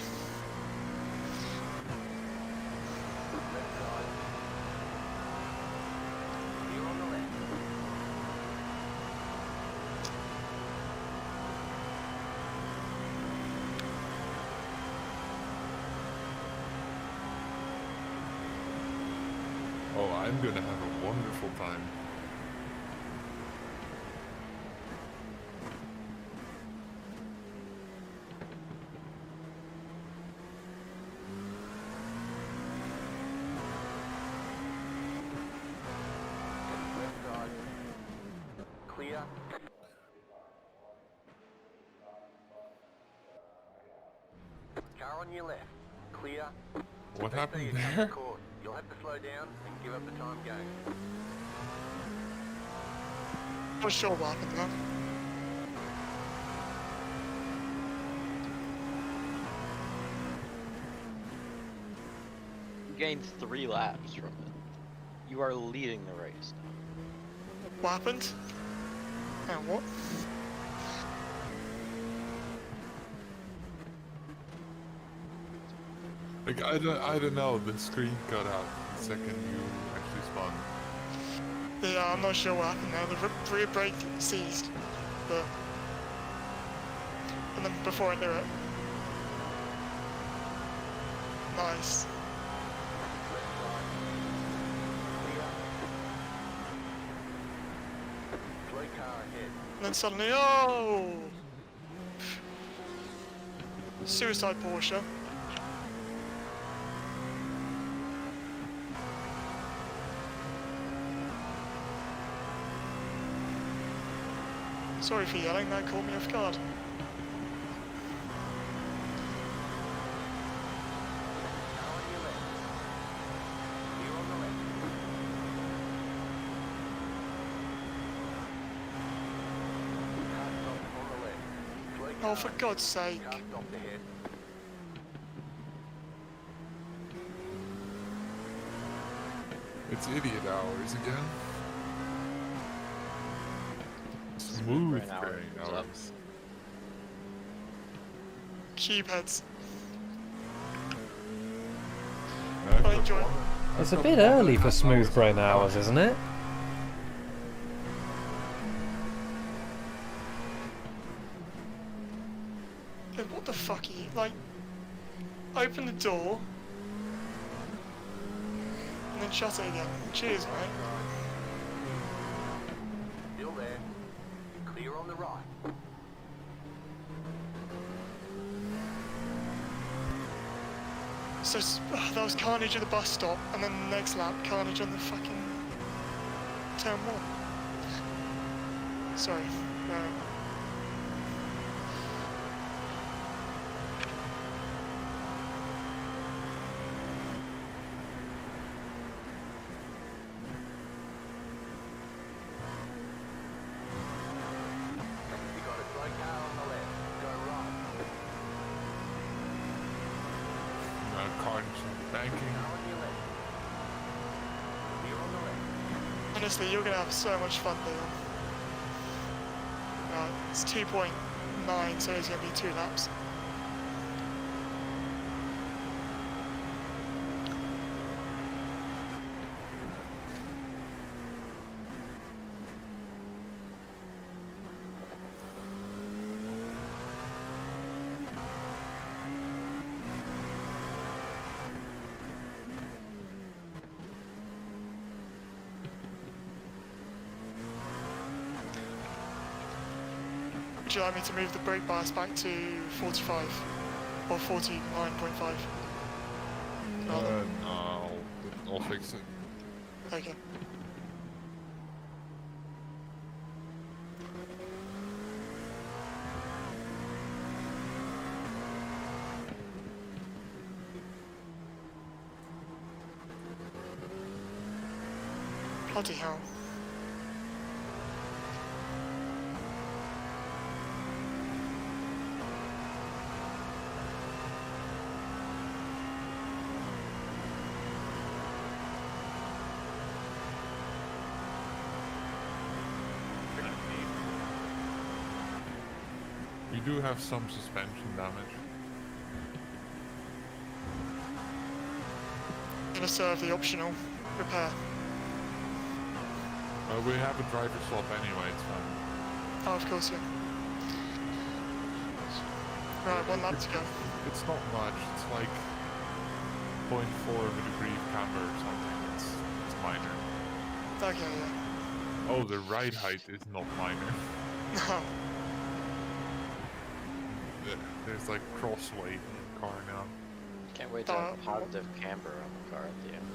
I'm gonna have a wonderful time. Left side. Clear. Car on your left. Clear. What happened You'll there? have to slow down and give up the time game. Not sure what happened there. You gained 3 laps from it. You are leading the race now. What happened? And what? Like, I don't know, the screen cut out the second you actually spun. Yeah, I'm not sure what happened there. The rear brake seized, but and then before I knew it, nice. Left side. Clear. Slow car ahead. And then suddenly, oh! Suicide Porsche. Sorry for yelling, that caught me off guard. Car on your left. Clear on the left. Car stopped on the left. Slow car Oh, for God's sake. Car stopped ahead. It's idiot hours again. Smooth brain hours. Cube heads. I've I got enjoy it. one- It's a I've bit got one early and a for half smooth hours brain left. hours, isn't it? Yeah, what the fuck are you, like, open the door, and then shut it again. Cheers, mate. Still there. Clear on the right. So, that was carnage at the bus stop, and then the next lap, carnage on the fucking turn 1. Sorry. You got a slow car on the left. Go right. Carnage and banking. Car on your left. Clear on the left. Honestly, you're gonna have so much fun, Leon. It's 2.9, so it's gonna be 2 laps. Would you like me to move the brake bias back to 45 or 49.5? No, I'll fix it. Okay. Bloody hell. You do have some suspension damage. Gonna serve the optional repair. We have a driver swap anyway, it's fine. Oh, of course, yeah. Right, 1 lap to go. It's not much, it's like 0.4 of a degree of camber or something. It's minor. Okay, yeah. Oh, the ride height is not minor. No. There's like crossweight in the car now. Can't wait to have positive camber on the car at the end.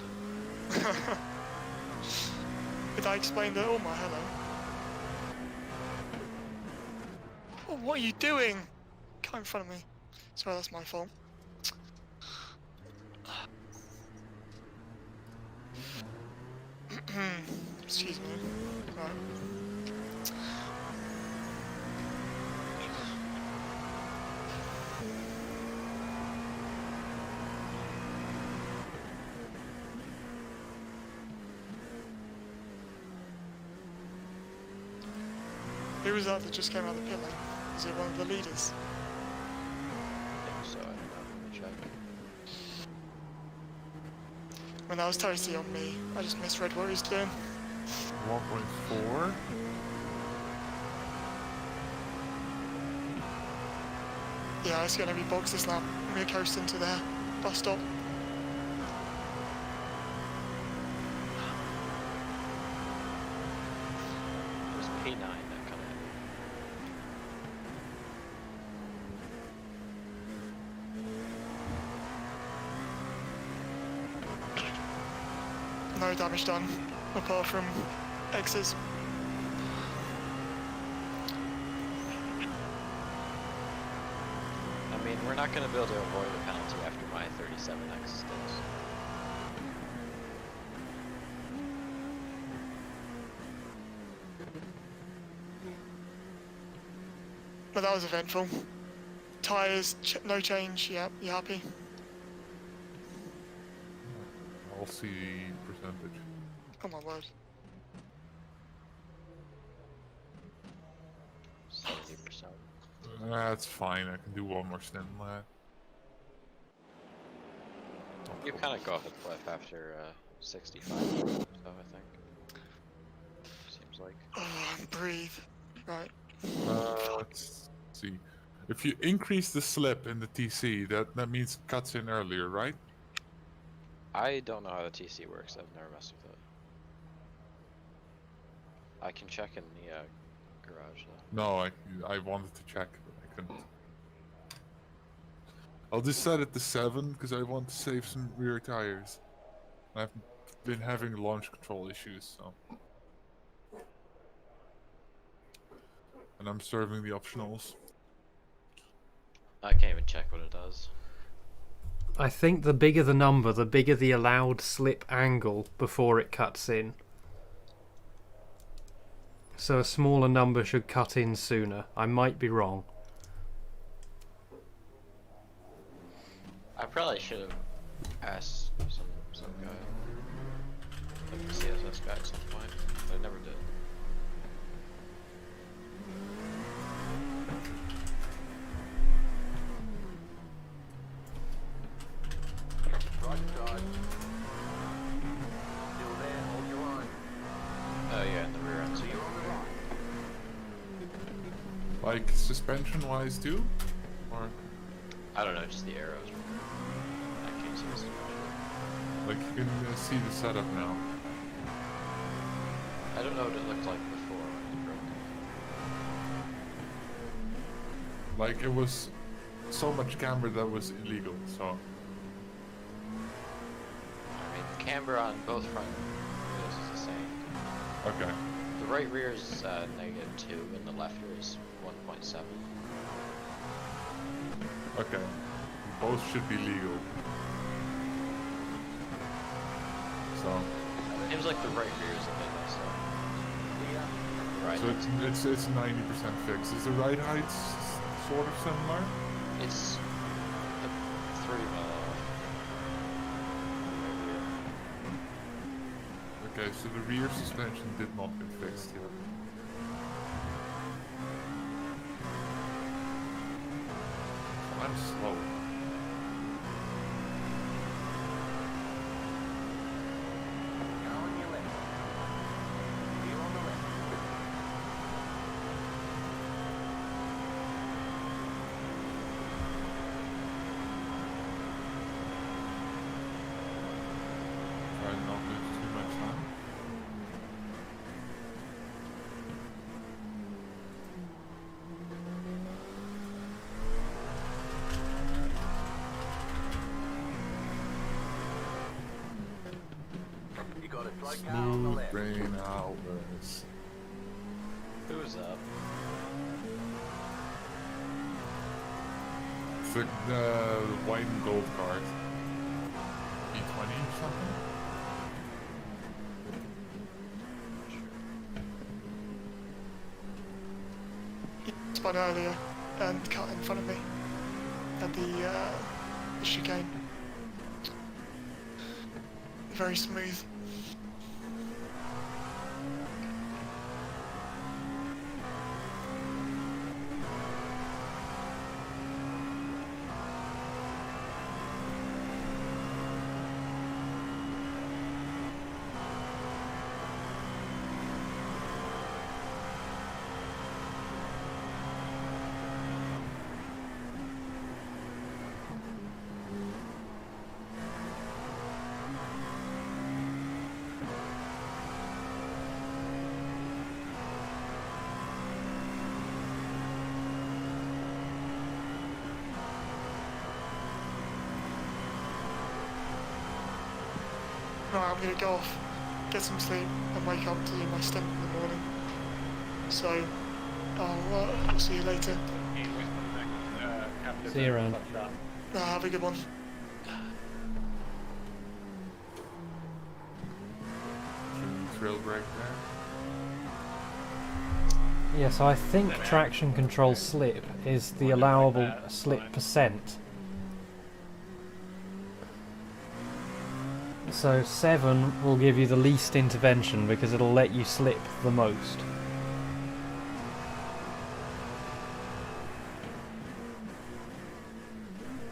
Did I explain that? Oh my hello. Oh, what are you doing? Come in front of me. Sorry, that's my fault. Excuse me. Right. Who was that just came out of the pit lane? Was it one of the leaders? I think so, I don't know. Let me check. When that was Toasty on me, I just misread what he was doing. 1.4. Yeah, it's gonna be boxes now. We're coasting to their bus stop. There's P9 that kind of. No damage done, apart from X's. I mean, we're not going to be able to avoid the penalty after my 37X sticks. But that was eventful. Tyres, no change. Yep, you happy? I'll see the percentage. Oh my word. 70%. That's fine, I can do one more stint on that. You kind of go off a cliff after 65 so I think. Seems like. Oh, breathe. Right. Let's see. If you increase the slip in the TC, that means it cuts in earlier, right? I don't know how the TC works, I've never messed with it. I can check in the garage though. No, I wanted to check, but I couldn't. I'll just set it to 7 because I want to save some rear tires. I've been having launch control issues, so. And I'm serving the optionals. I can't even check what it does. I think the bigger the number, the bigger the allowed slip angle before it cuts in. So a smaller number should cut in sooner. I might be wrong. I probably should have asked some guy, like the CSS guy at some point, but I never did. Right side. Still there, hold your line. Oh yeah, in the rear end. So you're on the right. Like suspension wise too? Or I don't know, just the arrows. I can't see this. like you can see the setup now. I don't know what it looked like before when it broke. Like it was so much camber that was illegal, so. I mean, the camber on both front wheels is the same. Okay. The right rear is -2 and the left rear is 1.7. Okay. Both should be legal. So. Seems like the right rear is a bit messed up. Right. So it's 90% fixed. Is the ride height sort of similar? It's 3 mile off. Okay, so the rear suspension did not get fixed yet. I'm slow. Now on your left. You're on the left. Try not to lose too much time. Smooth brain hours. Who's up? It's the white and gold card. B20 or something? He spun earlier and cut in front of me at the chicane. Very smooth. Right, I'm gonna go off, get some sleep, and wake up to do my stint in the morning. So, I'll see you later. See you around. Have a good one. Trail break there. Yeah, so I think traction control slip is the allowable slip percent. So 7 will give you the least intervention because it'll let you slip the most.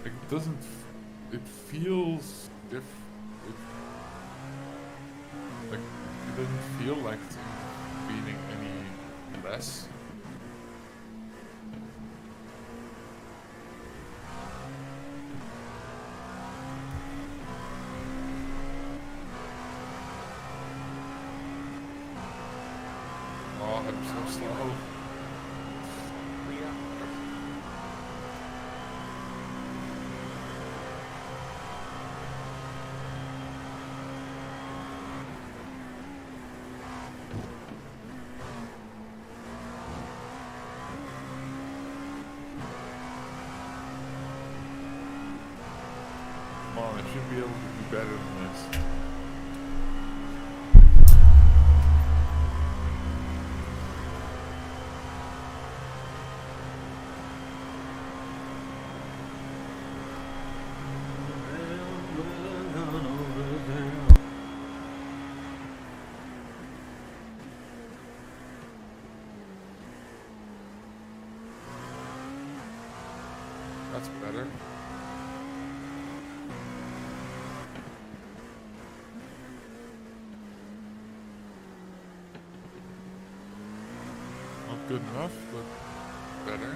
It doesn't. It feels like it doesn't feel like it's beating any less. Oh, I'm so slow. Come on, I should be able to do better than this. That's better. Not good enough, but better.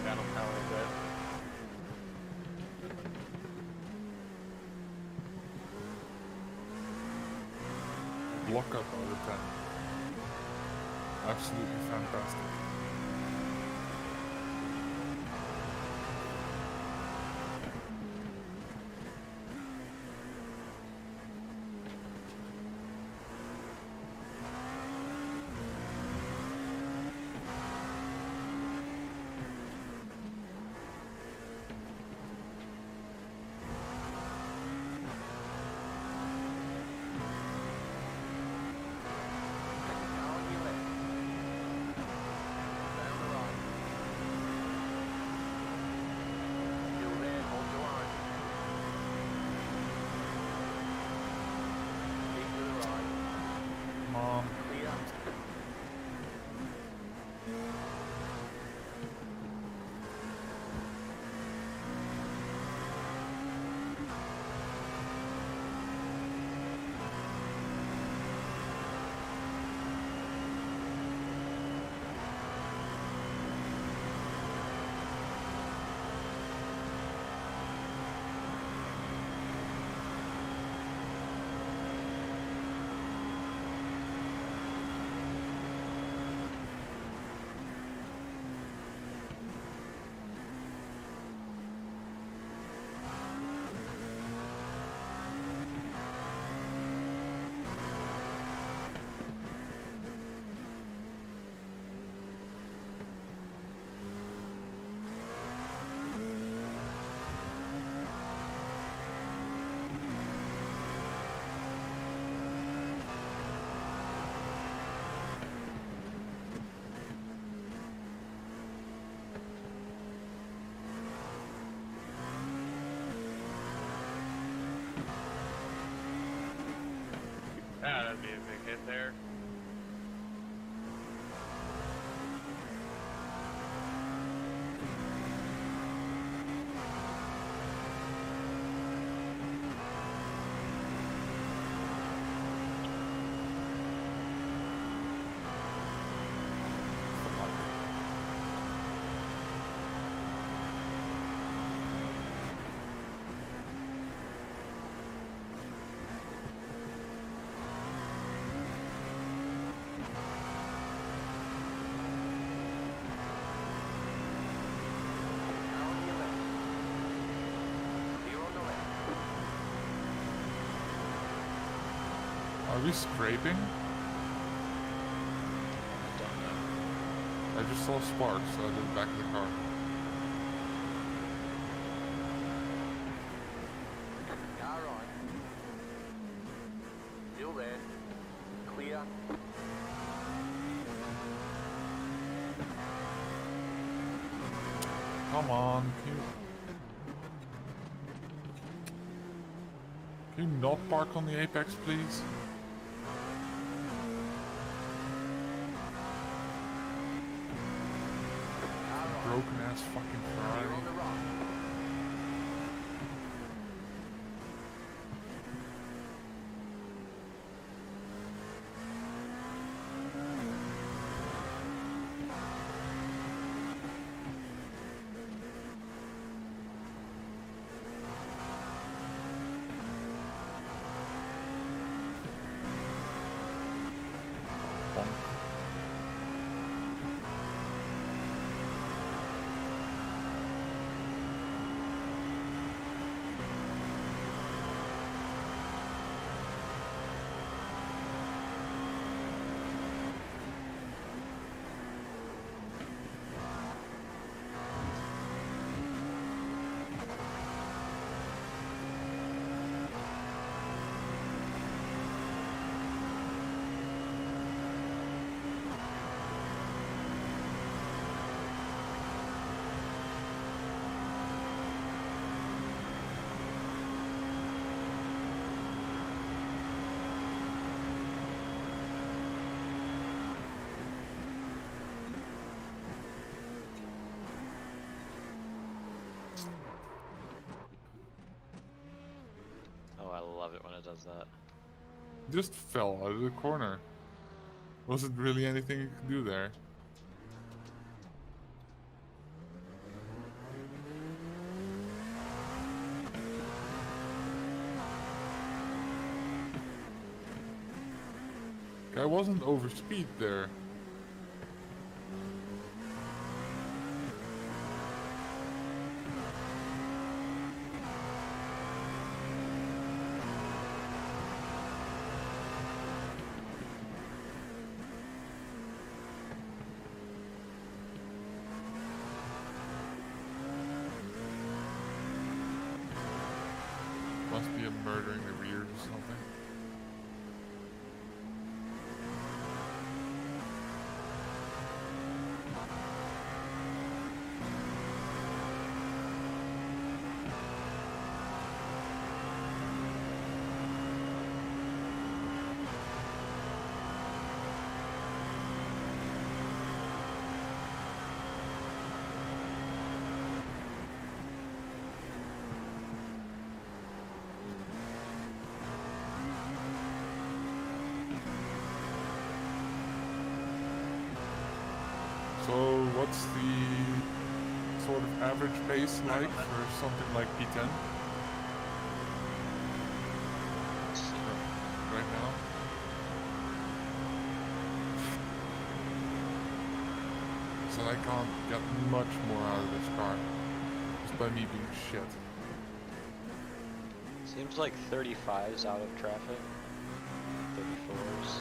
down on power a bit. Block up out of 10. Absolutely fantastic. Mom. Ah, that'd be a big hit there. Are we scraping? I just saw sparks out of the back of the car. Car on. Still there. Clear. Come on, can you not park on the apex, please? Broken ass fucking Ferrari. Oh, I love it when it does that. Just fell out of the corner. Wasn't really anything you could do there. I wasn't over speed there. Must be a murdering the rears or something. So what's the sort of average pace like for something like P10? Right now? So I can't get much more out of this car. Just by me being shit. Seems like 35's out of traffic. 34's.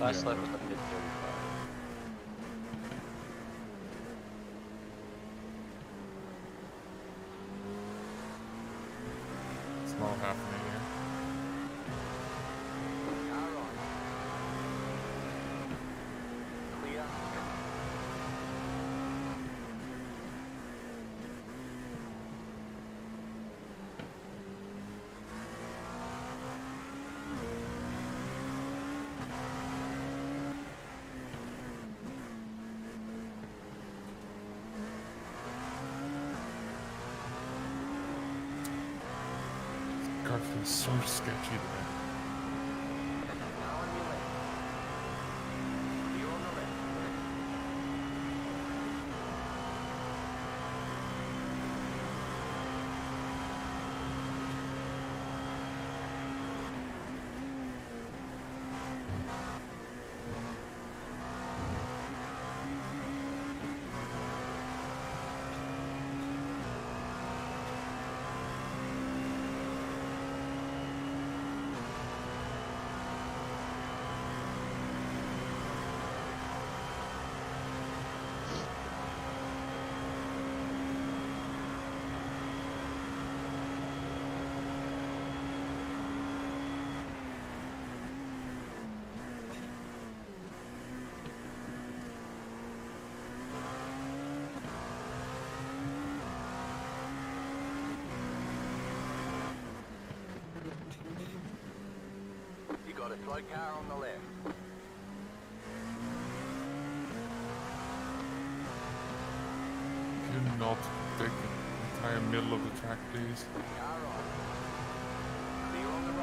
Last lap was a mid 35. It's not happening here. Clear. Car feels so sketchy today. Now on your left. Clear on the left. You got a slow car on the left. Can you not take the entire middle of the track, please? Car on. Clear on the right.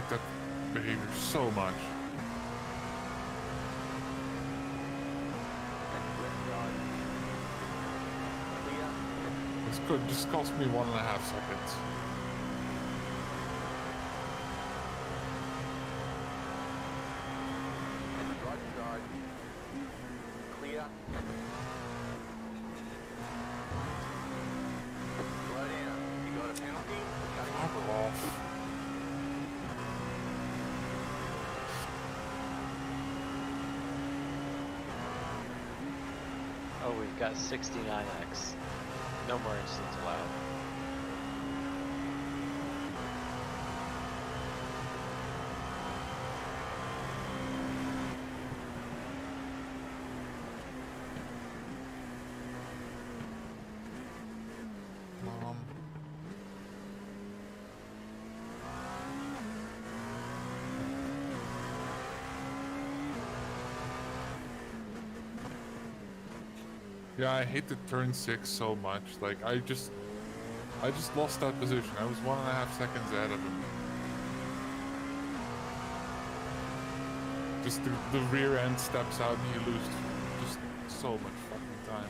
that behavior so much. This could just cost me 1.5 seconds. Right side. Clear. Slow down. You got a penalty? Cutting Fuck off. Oh, we've got 69x. No more incidents allowed. Yeah, I hate the turn 6 so much. Like, I just lost that position. I was 1.5 seconds ahead of him. Just the rear end steps out and you lose just so much fucking time.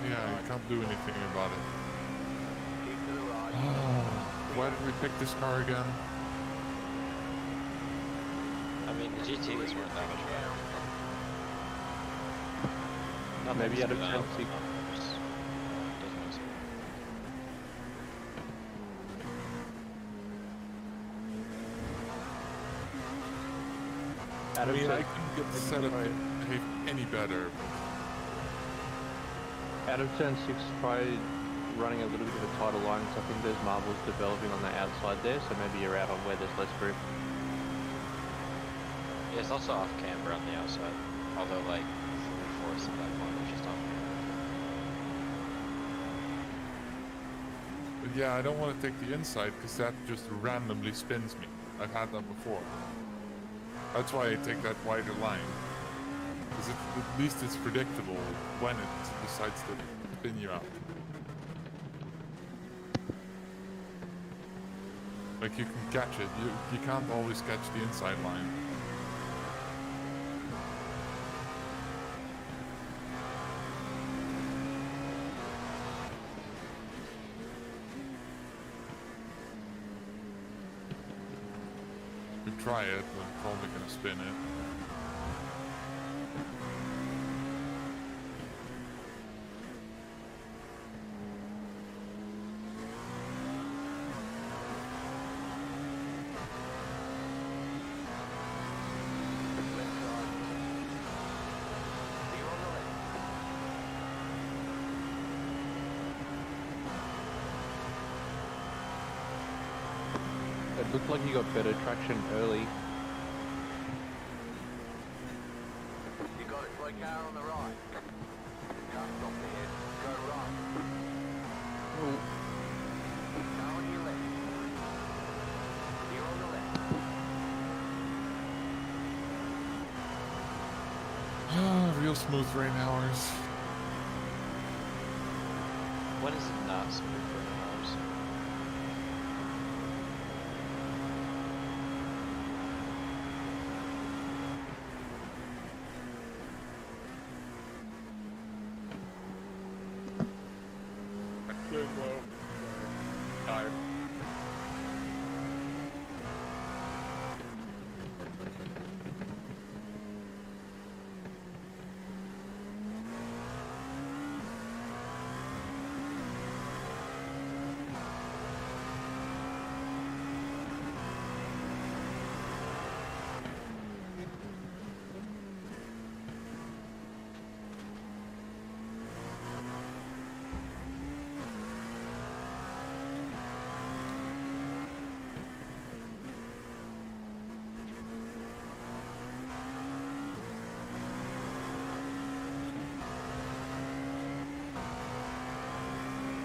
Yeah, you can't do anything about it. Why did we pick this car again? I mean, the GTs weren't that much better. Maybe out of Nothing's Chelsea. doesn't matter. I mean, I couldn't get the setup to behave any better. Out of turn 6, try running a little bit of a tighter line, because I think there's marbles developing on the outside there, so maybe you're out on where there's less grip. Yeah, it's also off camber on the outside. Although, like, 3/4 of that point is just off camber. But yeah, I don't want to take the inside because that just randomly spins me. I've had that before. That's why I take that wider line. Because at least it's predictable when it decides to spin you out. Like, you can catch it. You can't always catch the inside line. You could try it, but I'm probably gonna spin it. It looked like you got better traction early. You got a slow car on the right. Car stop ahead. Go right. Car on your left. You're on the left. Real smooth rain hours. When is it not smooth for hours? Good, well. Tired.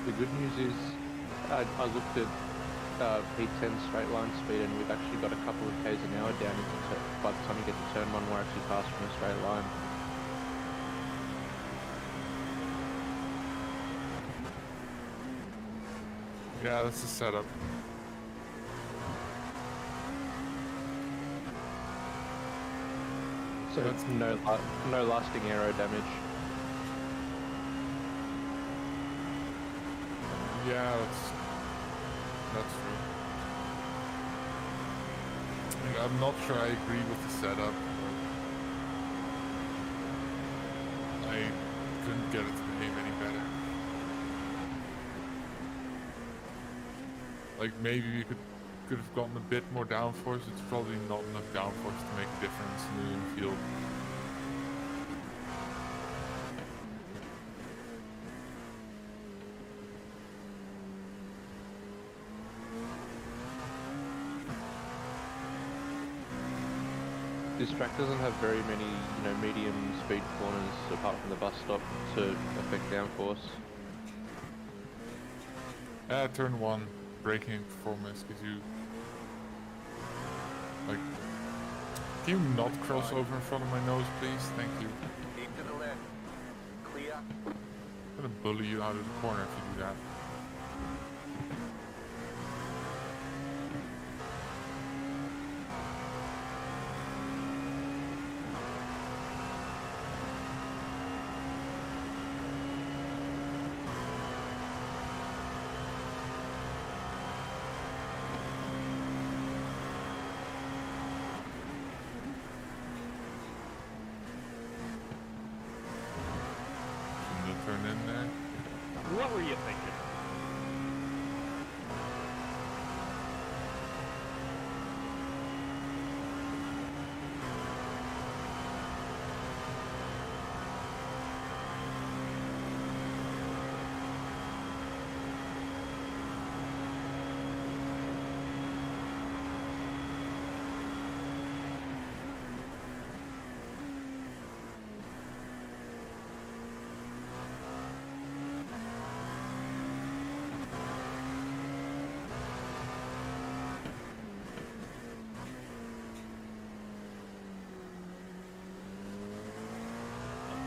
The good news is I looked at P10 straight line speed, and we've actually got a couple of k's an hour down into by the time you get to turn one, we're actually past from a straight line. Yeah, that's the setup. So it's no lasting aero damage. Yeah, that's true. I mean, I'm not sure I agree with the setup. But I couldn't get it to behave any better. Like maybe we could have gotten a bit more downforce. It's probably not enough downforce to make a difference in the infield. This track doesn't have very many, medium speed corners apart from the bus stop to affect downforce. Turn 1, braking performance gives you... Like... Can you not cross over in front of my nose, please? Thank you. Keep to the left. Clear. I'm gonna bully you out of the corner if you do that. Turn in there. What were you thinking?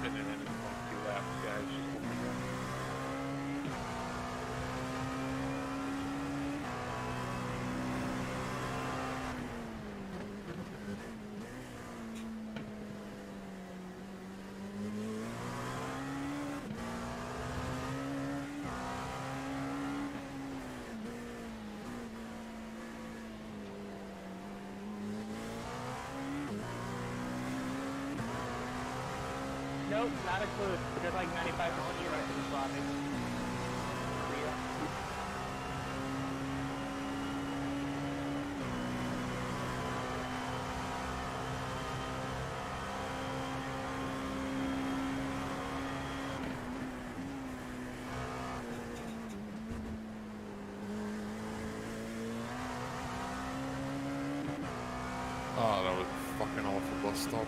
And then it's 2 laps, guys. Just hold me down. Nope, not a clue. There's like 95% right in the sloppy. Oh, that was a fucking awful bus stop.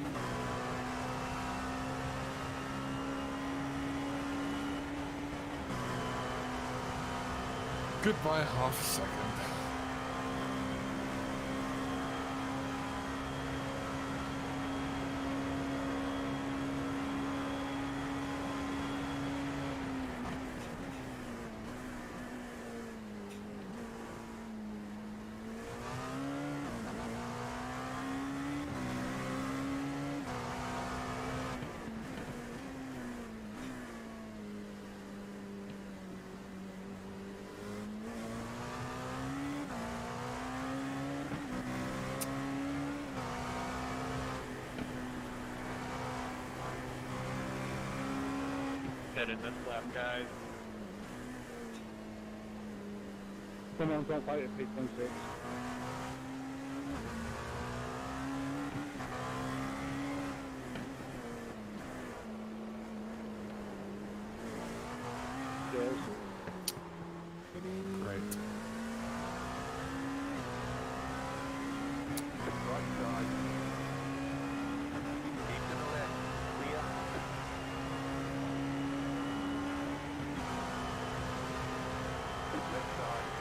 Goodbye, half a second. Head in this lap, guys. Someone's on fight at P26. Yes. Great. Right side. Keep to the left. Clear. Left side.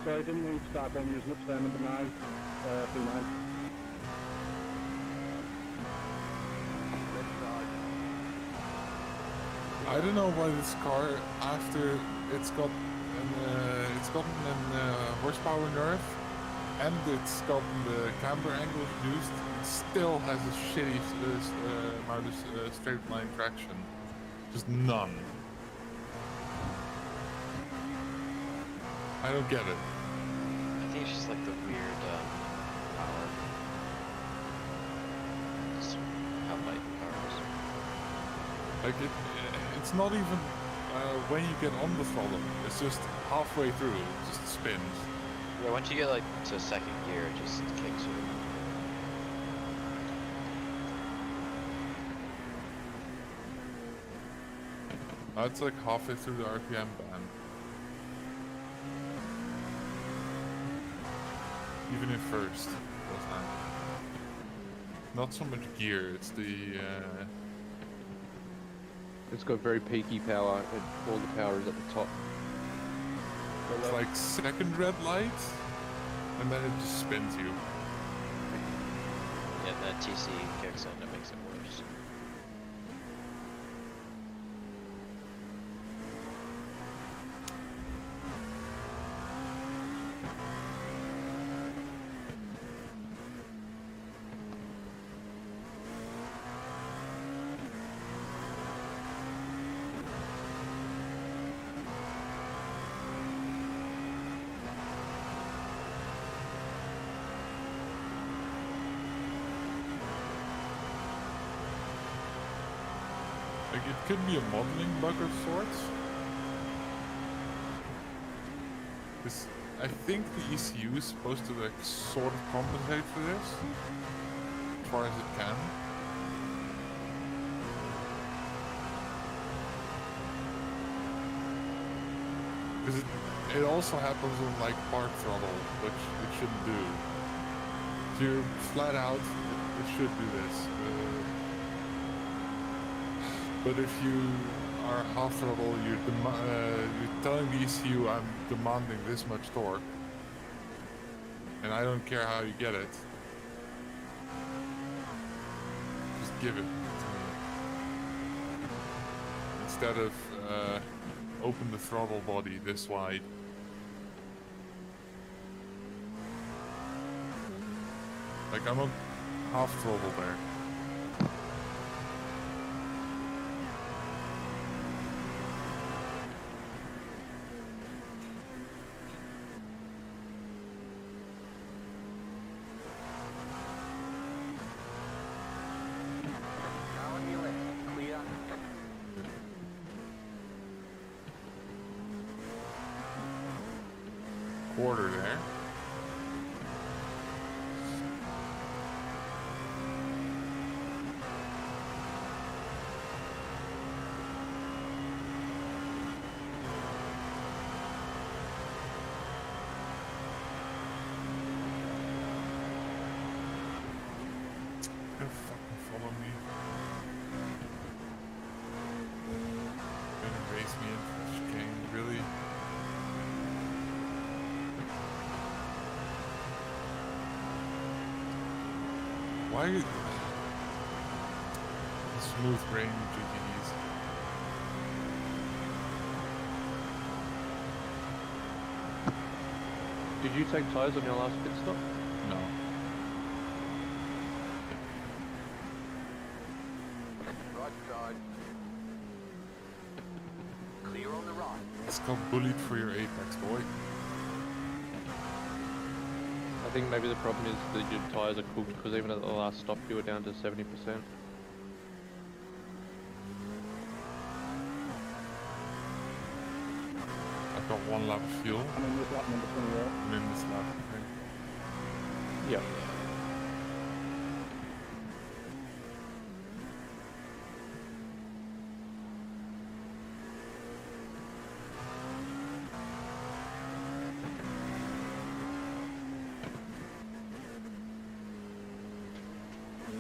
Sorry, didn't mean to start on using up there, number 9, P9. I don't know why this car, after it's gotten an horsepower nerf, and it's gotten the camber angle reduced, it still has a shitty amount of straight line traction. Just none. I don't get it. I think it's just like the weird power. Just how light the car is. Like it's not even when you get on the throttle. It's just halfway through. It just spins. Yeah, once you get like to second gear, it just kicks you. It's like halfway through the RPM band. Even in first, does that. Not so much gear. It's the. It's got very peaky power, and all the power is at the top. It's like second red light, and then it just spins you. Yeah, that TC kicks in, it makes it worse. Like it could be a modeling bug of sorts. This, I think the ECU is supposed to like sort of compensate for this, as far as it can. Because it also happens on like park throttle, which it shouldn't do. If you're flat out, it should do this. But if you are half throttle, you're telling the ECU I'm demanding this much torque, and I don't care how you get it. Just give it to me. Instead of open the throttle body this wide. Like I'm on half throttle there. Quarter there. Gonna fucking follow me. Gonna race me into the chicane, really? Why smooth brain GGs? Did you take tyres on your last pit stop? No. Right side. Clear on the right. It's called bullied for your apex, boy. I think maybe the problem is that your tyres are cooked because even at the last stop you were down to 70%. I've got one lap of fuel. I'm in this lap number 28. I'm in this lap, I think. Yeah.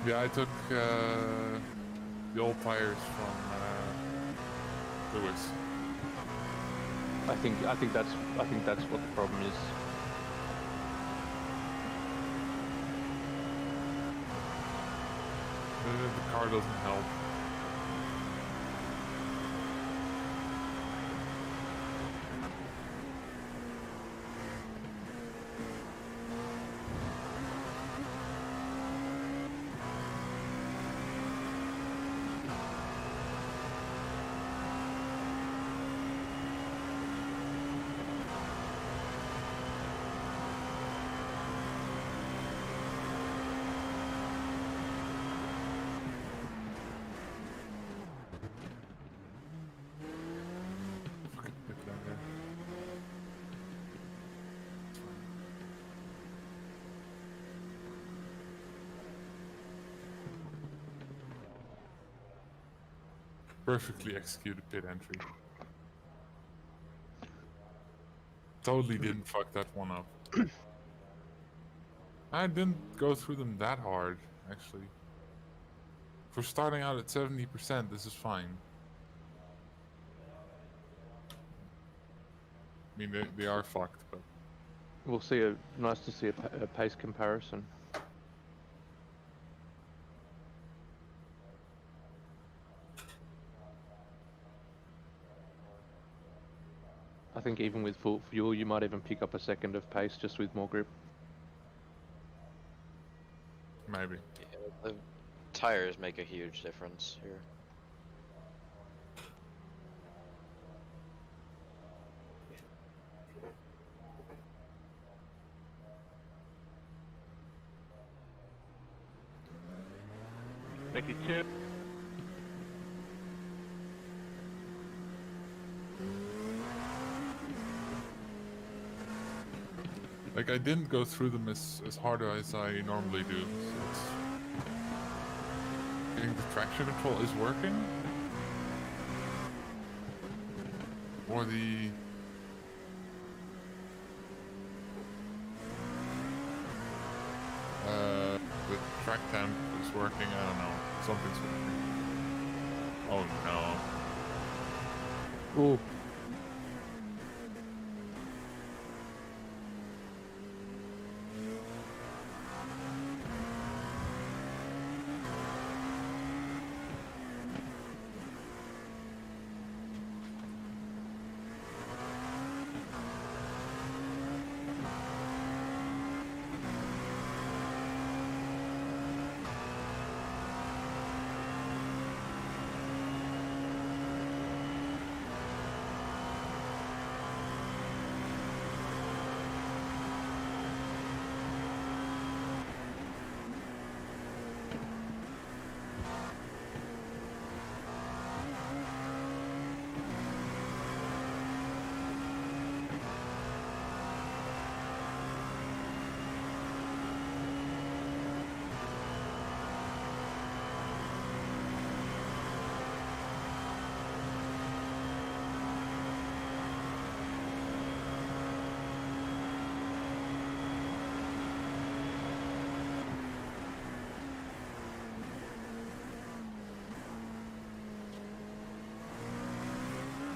Yeah, I took the old tires from Lewis. I think that's what the problem is. car doesn't help. Fucking pit down there. Perfectly executed pit entry. Totally didn't fuck that one up. I didn't go through them that hard, actually. For starting out at 70%, this is fine. I mean, they are fucked, but... We'll see. Nice to see a pace comparison. I think even with full fuel, you might even pick up a second of pace just with more grip. Maybe. Yeah, the tires make a huge difference here. $52. Like, I didn't go through them as hard as I normally do, so it's... I think the traction control is working? Or the track temp is working, I don't know. Something's working. Oh no. Ooh.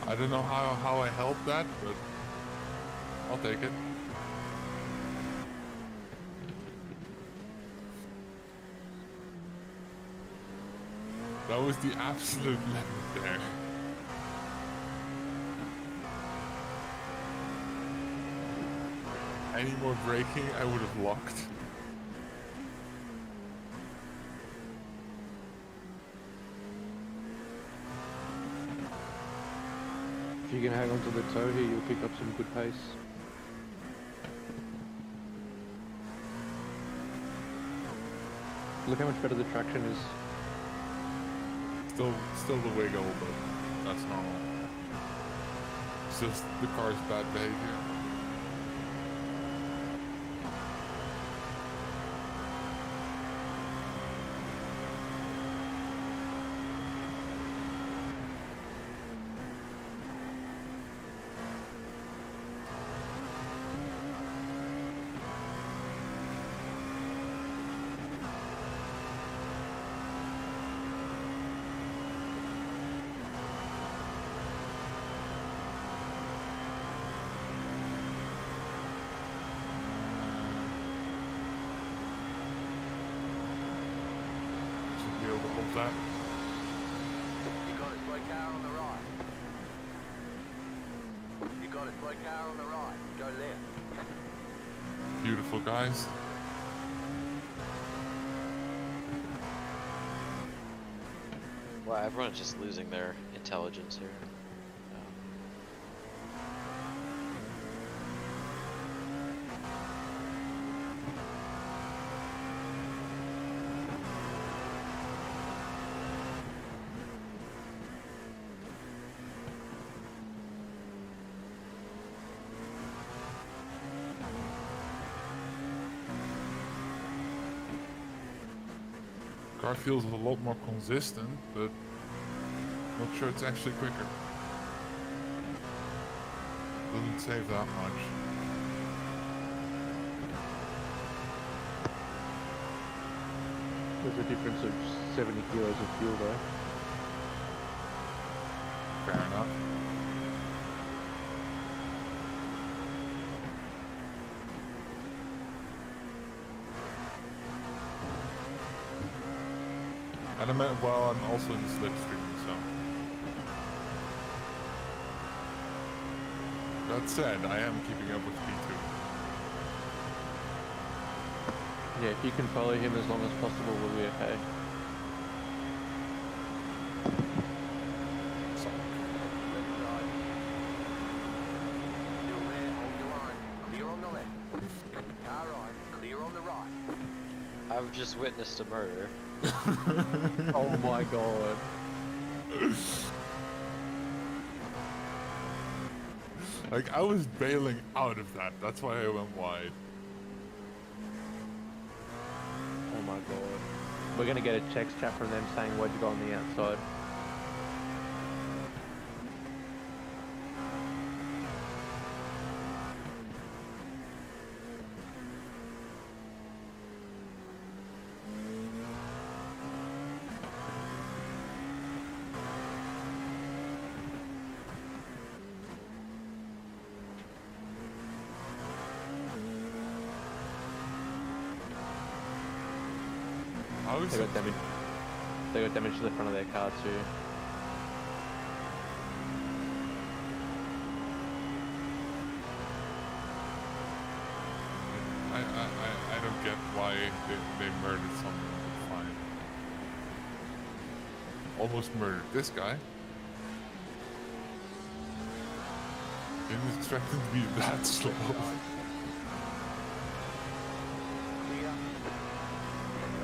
I don't know how I helped that, but I'll take it. That was the absolute limit there. Any more braking, I would have locked. If you can hang on to the toe here, you'll pick up some good pace. Look how much better the traction is. Still the wiggle, but that's normal. It's just the car's bad behavior. that. You got it, slow car on the right. You got it, slow car on the right. Go left. Beautiful, guys. Wow, everyone's just losing their intelligence here. Car feels a lot more consistent, but not sure it's actually quicker. Doesn't save that much. There's a difference of 70 kilos of fuel though. Fair enough. And I'm also in the slipstream, so. That said, I am keeping up with P2. Yeah, if you can follow him as long as possible, we'll be okay. Still there, hold your line. Clear on the left. Car right, clear on the right. I've just witnessed a murder. Oh my god. Like, I was bailing out of that. That's why I went wide. Oh my god. We're gonna get a text chat from them saying why'd you go on the outside. How is They got damage. They got damage to the front of their car too. I don't get why they murdered someone. Fine. Almost murdered this guy. Didn't expect him to be that slow. Clear.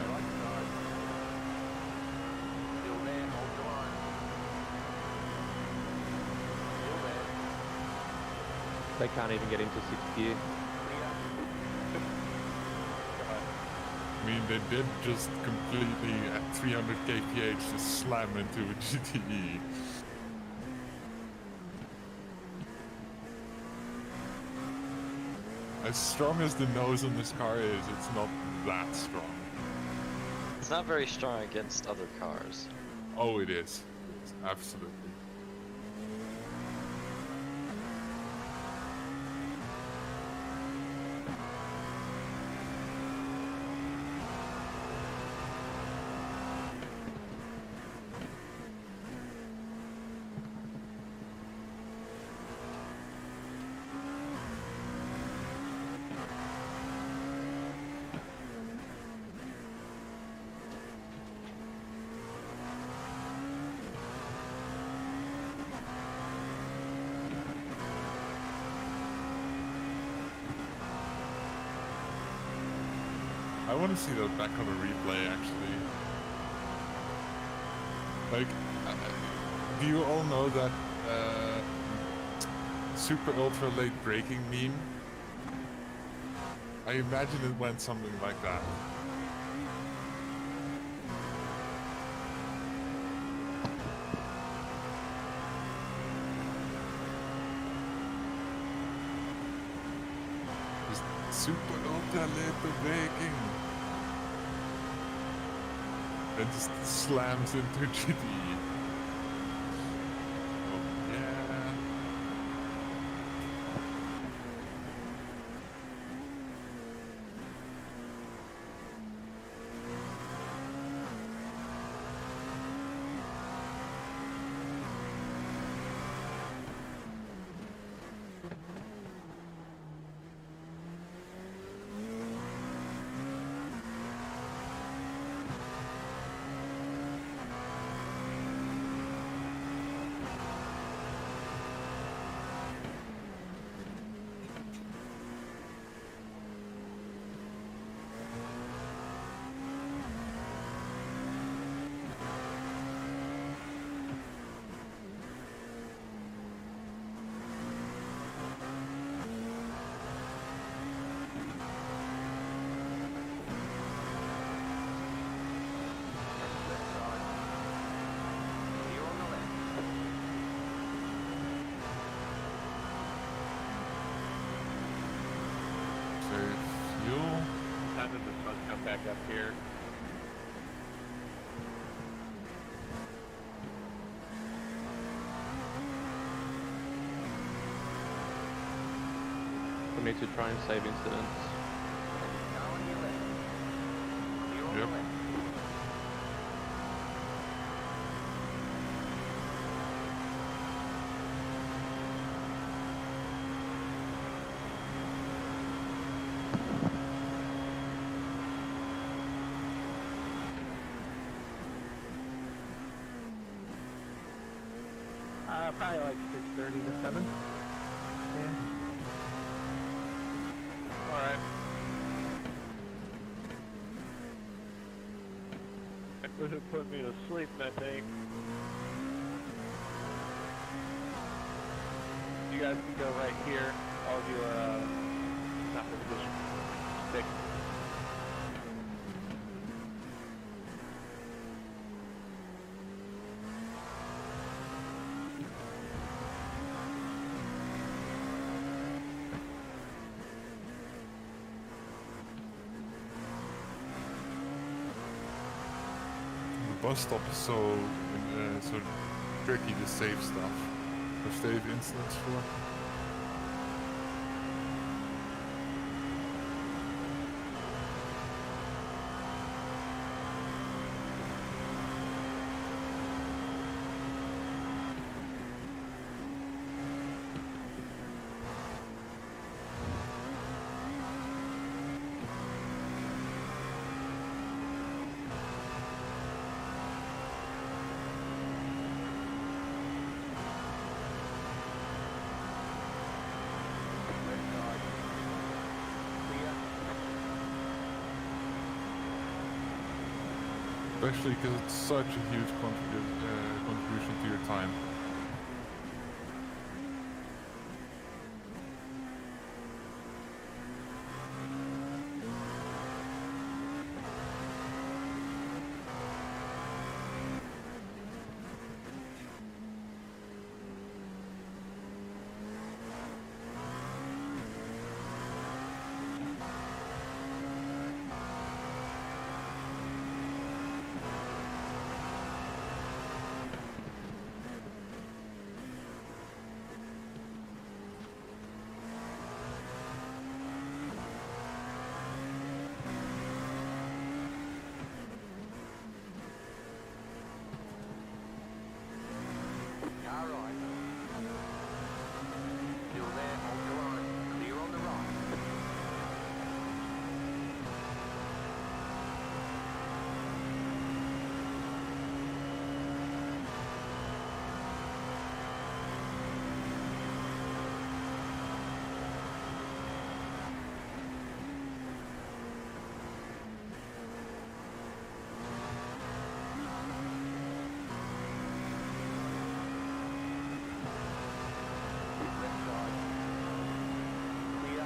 Right side. Still there, hold your line. Still there. They can't even get into 6th gear. I mean, they did just completely at 300 kph just slam into a GTE. As strong as the nose on this car is, it's not that strong. It's not very strong against other cars. Oh, it is. It is, absolutely. I want to see that back on a replay, actually. Like, do you all know that super ultra late braking meme? I imagine it went something like that. Just super ultra late braking. And just slams into GTE. Oh yeah. and then the sun come back up here. We need to try and save incidents. Now on your left. Clear on Yep. the left. Probably like 6:30 to 7. Yeah. Alright. It would have put me to sleep that day. You guys can go right here. I'll do not with this stick. The bus stop is so tricky to save stuff. Or save incidents for. Especially because it's such a huge contribution to your time. Alright. Still there, hold your line. Clear on the right. Left side. Clear.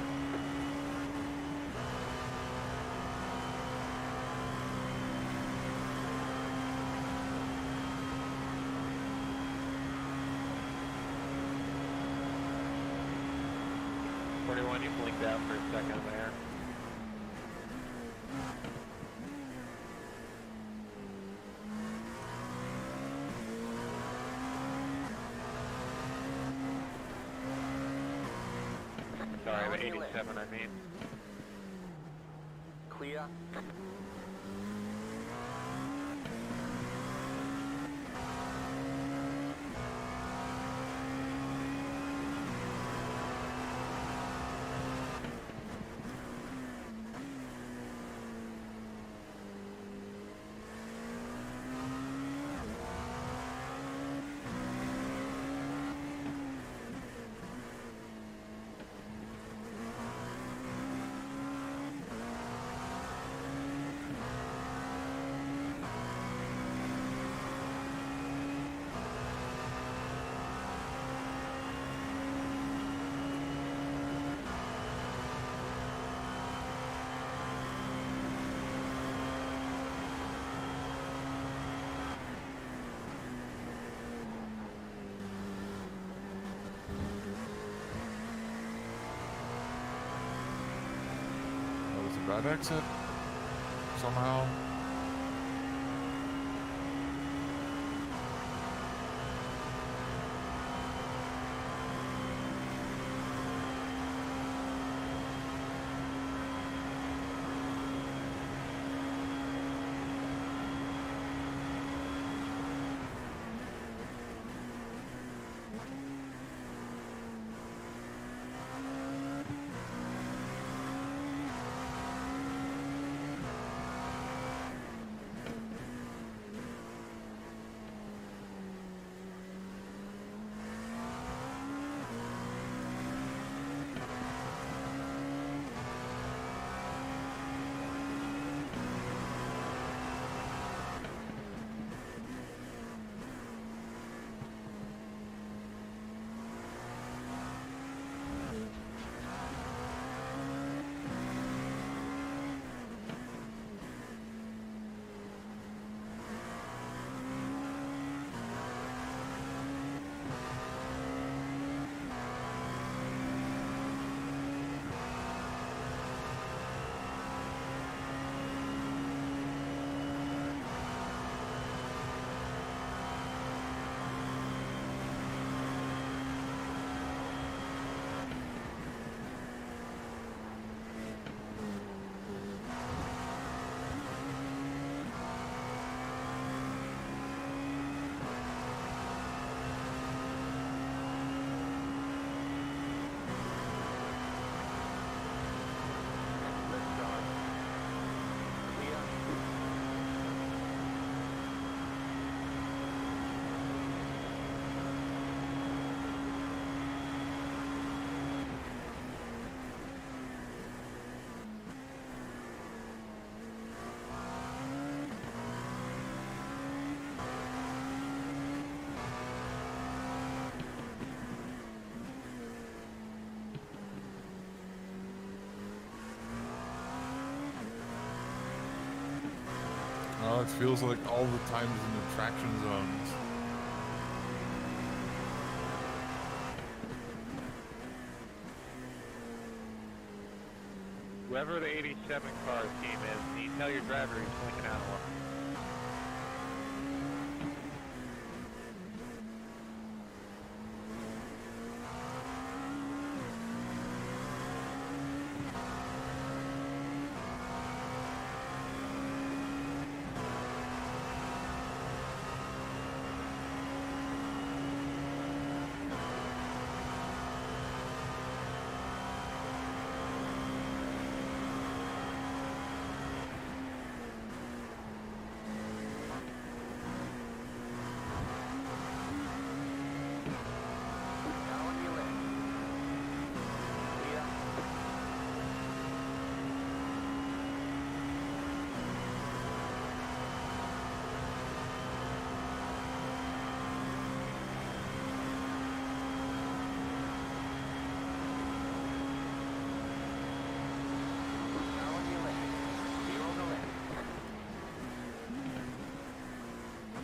You blinked out for a second there. Sorry, I'm at 87, I mean. Clear. That was a bad exit. somehow. Oh, it feels like all the times in the traction zones. Whoever the 87 car team is, can you tell your driver he's blinking out a lot?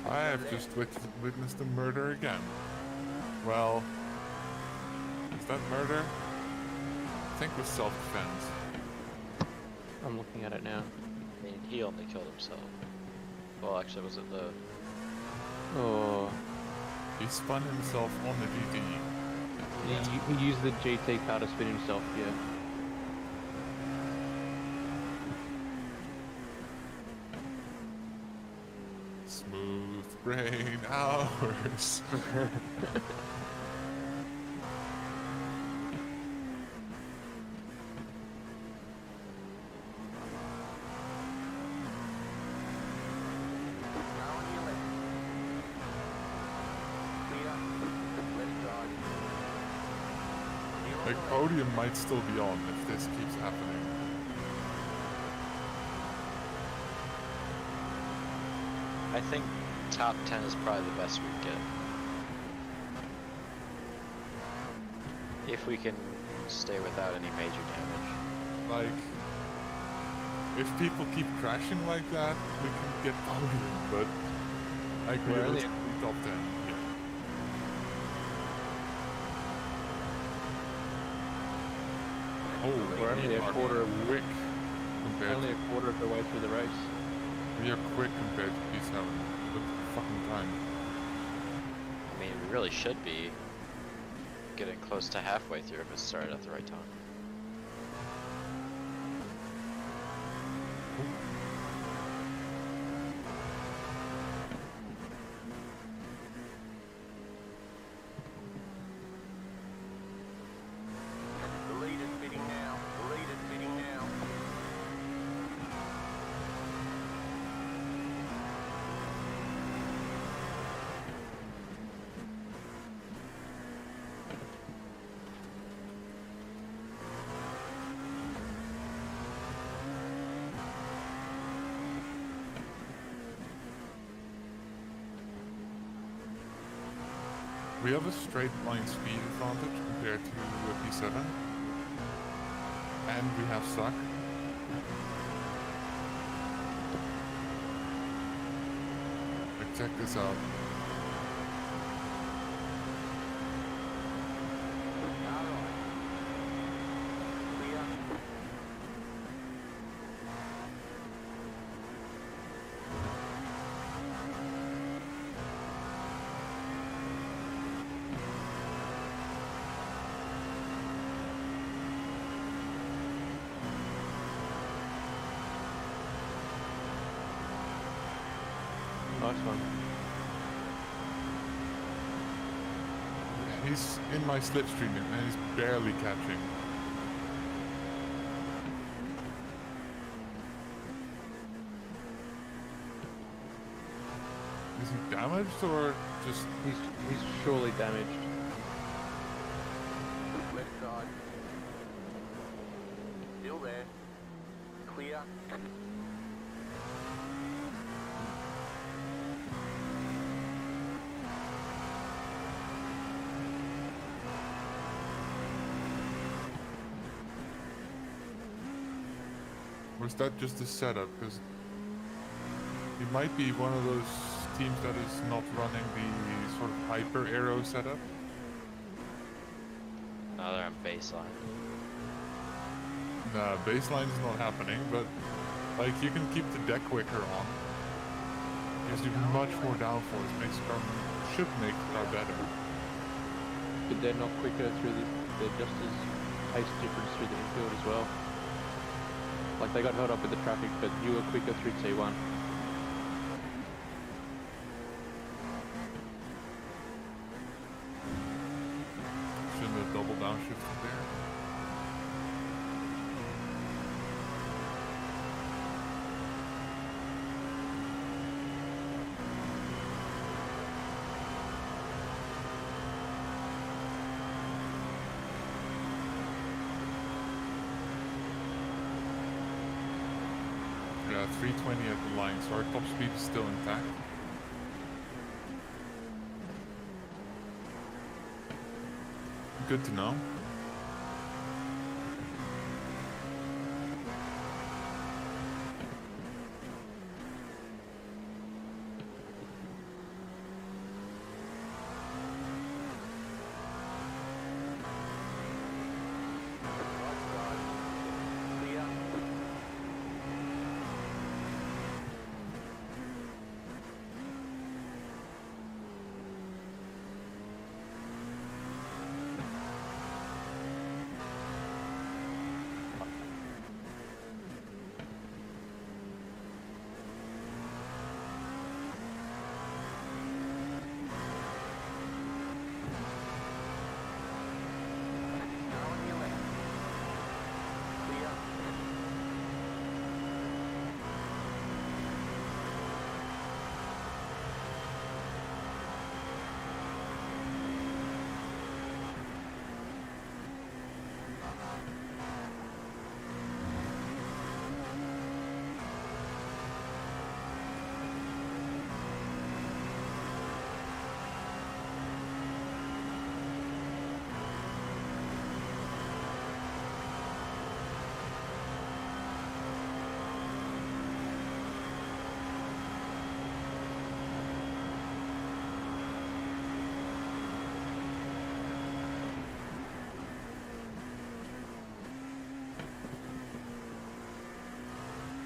I have just witnessed a murder again. Well, is that murder? I think it was self-defense. I'm looking at it now. I mean, he only killed himself. Well, actually, was it the... Oh. He spun himself on the GT. He used the GT car to spin himself, yeah. Smooth brain hours. Like, podium might still be on if this keeps happening. I think top 10 is probably the best we get. If we can stay without any major damage. Like, if people keep crashing like that, we can get podium, but like realistically top 10, yeah. We're only a quarter of quick. compared Only to... a quarter of the way through the race. We are quick compared to P7. Look at the fucking time. I mean, we really should be getting close to halfway through if it started at the right time. The leader's bidding now. The leader's bidding now. We have a straight line speed advantage compared to P7. And we have suck. Like, check this out. Nice one. He's in my slipstream and he's barely catching. Is he damaged or just... He's surely damaged. Left side. Still there. Clear. Or is that just a setup? Because he might be one of those teams that is not running the sort of hyper aero setup. Now they're on baseline. Nah, baseline is not happening, but like you can keep the deck wicker on. Gives you much more downforce, should make the car better. But they're not quicker through they're just as pace difference through the infield as well. Like they got held up with the traffic, but you were quicker through T1. Shouldn't have double downshifted there. Yeah, 320 at the line, so our top speed is still intact. Good to know.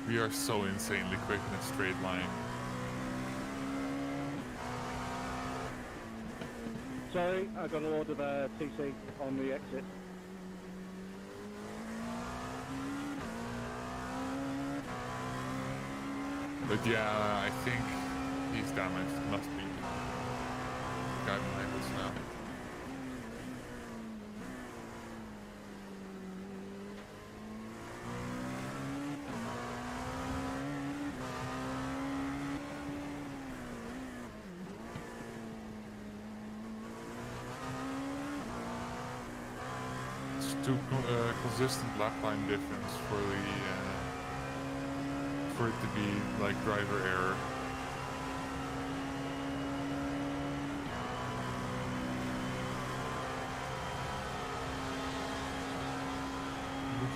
We are so insanely quick in a straight line. Sorry, I got a load of TC on the exit. But yeah, I think he's damaged. Must be the guy behind us now. It's too consistent lap time difference for the for it to be like driver error.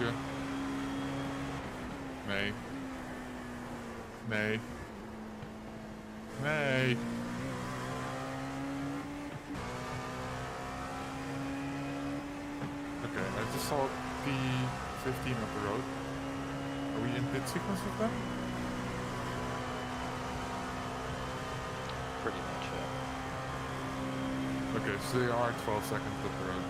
Okay. May. Okay, I just saw P15 up the road. Are we in pit sequence with them? Pretty much, yeah. Okay, so they are 12 seconds up the road.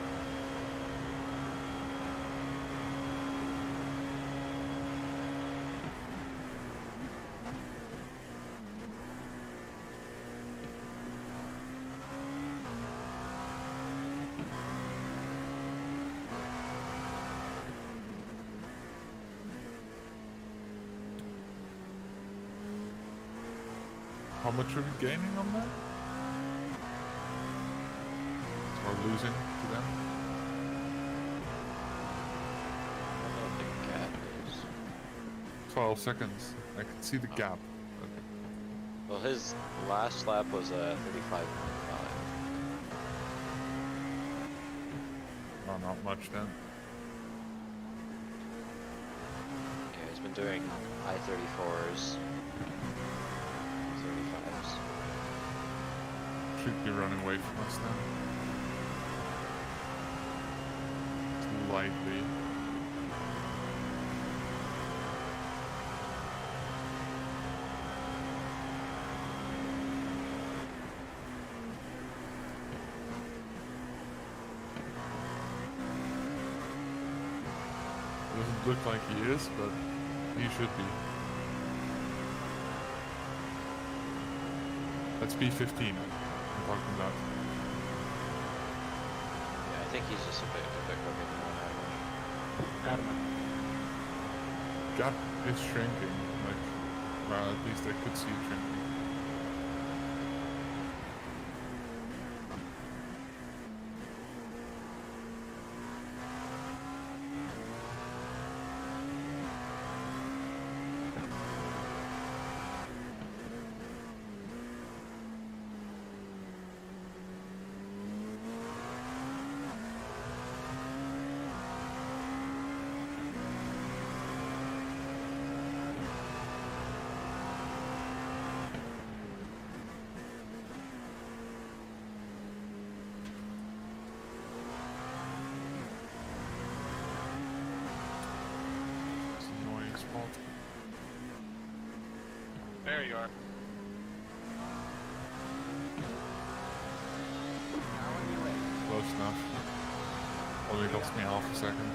How much are we gaining on that? Or losing to them? I don't know what the gap is. 12 seconds. I can see the gap. Okay. Well, his last lap was 35.5. Oh, not much then. Okay, he's been doing I-34s. 35s. Should be running away from us now. Slightly. Doesn't look like he is, but he should be. That's B15 I'm talking about. Yeah, I think he's just a bit quicker than what I was. Gap is shrinking. Like, well, at least I could see it shrinking. There you are. Close enough. Only cost me half a second.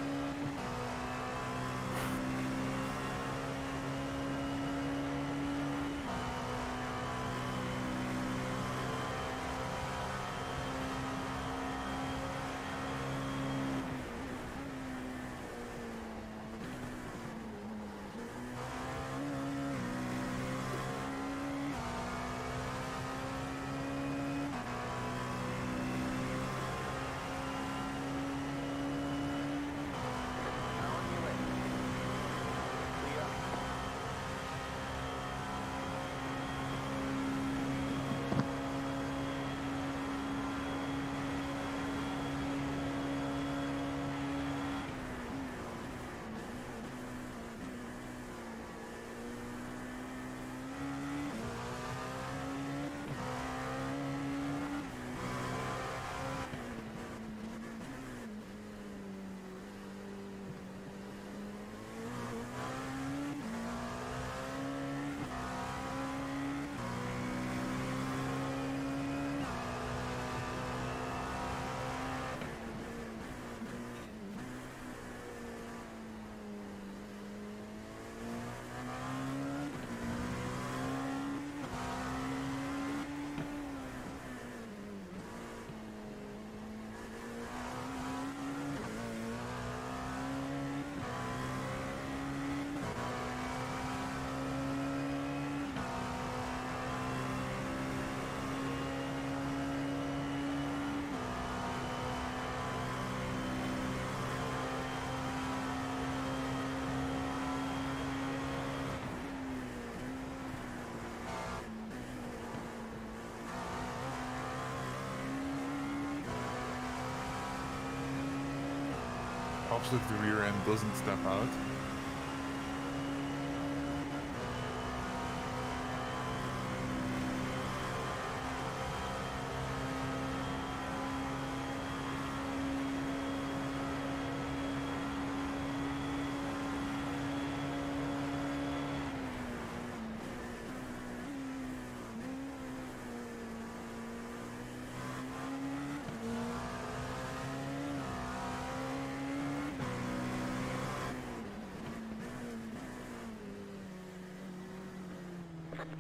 pops if the rear end doesn't step out.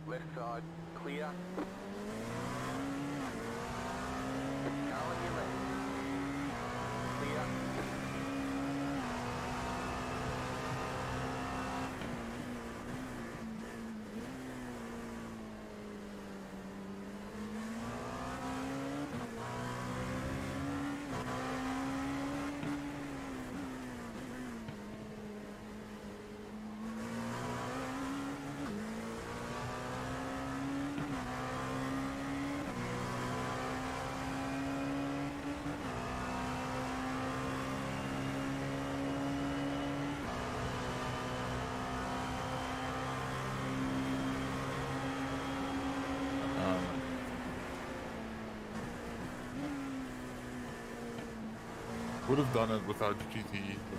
Left side, clear. Car on your left. Clear. Would have done it without GTE, but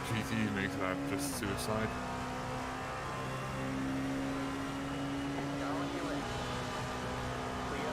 GTE makes that just suicide. Car on your left. Clear.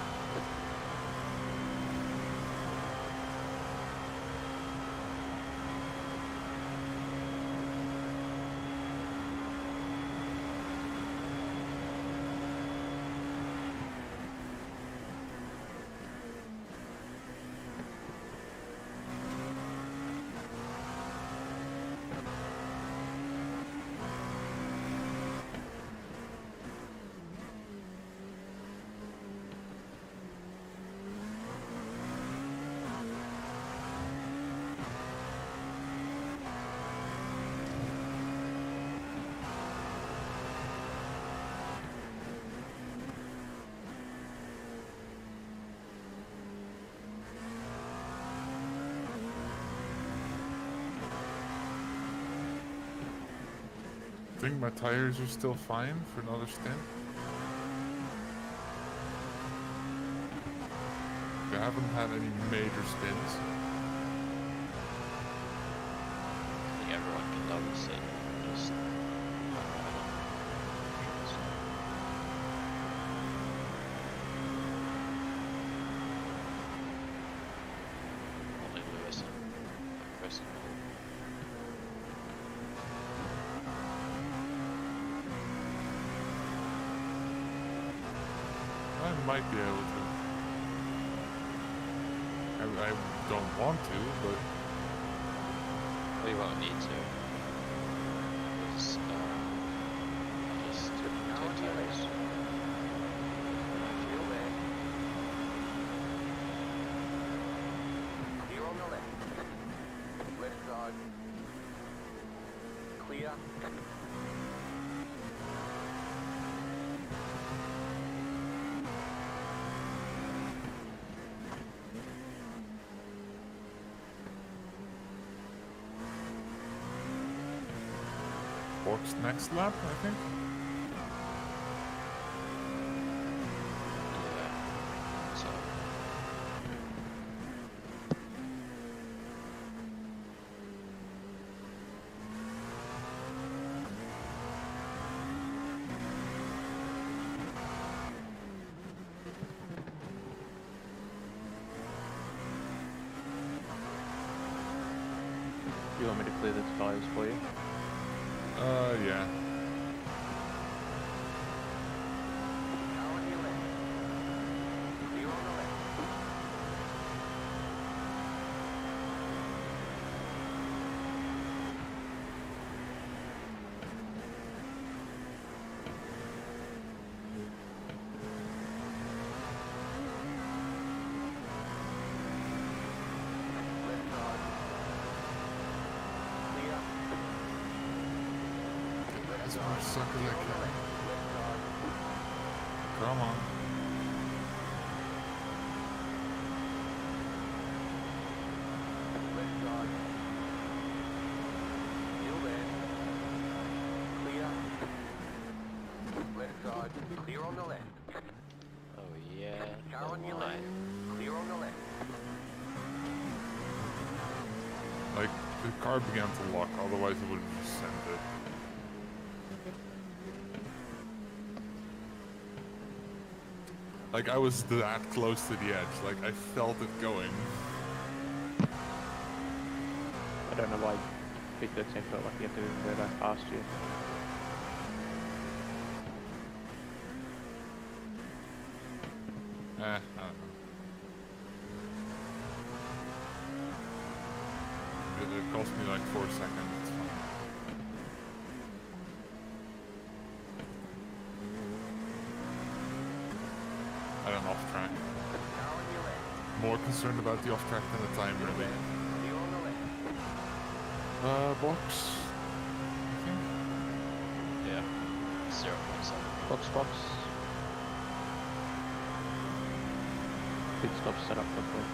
I think my tires are still fine for another stint. I haven't had any major spins. I think everyone can notice it. Just only Lewis and Chris. I might be able to. I don't want to, but We won't need to. Just, just take tires. Still there. Clear on the left. Left side. Clear. Bork's next lap, I think. Yeah. So. You want me to clear the tires for you? Yeah. Car on your left. Clear on the left. Left side. Clear. As much suck as I On the can. left. Left side. Come on. Like, the car began to lock, otherwise it would have just sent it. Like, I was that close to the edge, like, I felt it going. I don't know why I picked that same felt like you have to do that past you. I don't know. It cost me like 4 seconds, it's fine. I don't know, off track. More concerned about the off track than the time, really. Box. I think. Yeah. 0.7. Box. Pit stop set up properly.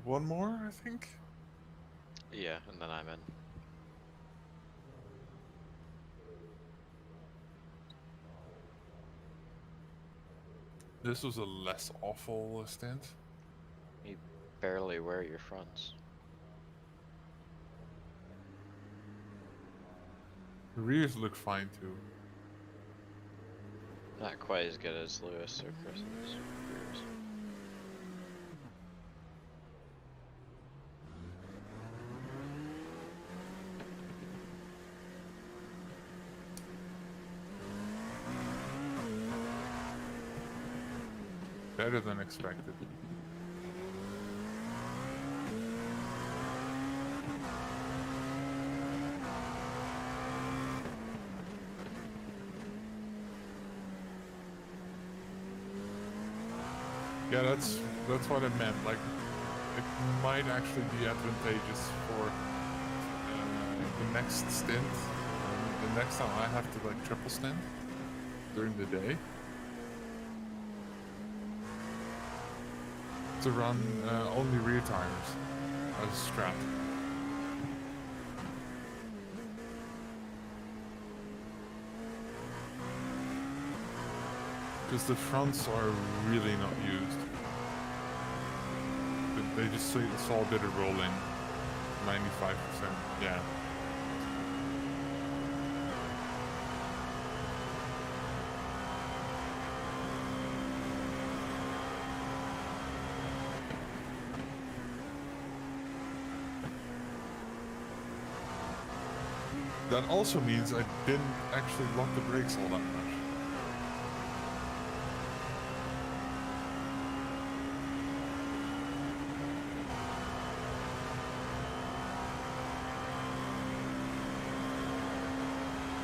One more, I think? Yeah, and then I'm in. This was a less awful stint. You barely wear your fronts. The rears look fine too. Not quite as good as Lewis or Chris's rears. Better than expected. Yeah, that's what I meant. Like, it might actually be advantageous for the next stint. The next time I have to like triple stint during the day. To run only rear tires as a strap. Because the fronts are really not used. They just saw a bit of rolling. 95%, yeah. That also means I didn't actually lock the brakes all that much.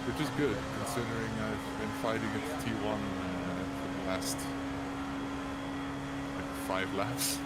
Which is good, considering I've been fighting at T1 for the last like 5 laps.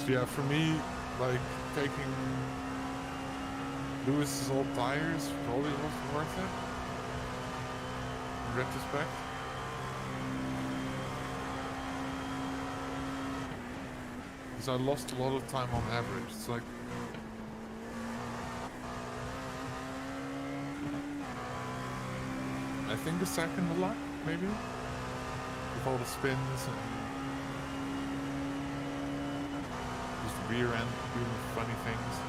Yeah, for me, like, taking Lewis's old tires probably wasn't worth it, in retrospect. Because I lost a lot of time on average. It's like... I think a second a lap, maybe? With all the spins and... just rear end doing funny things.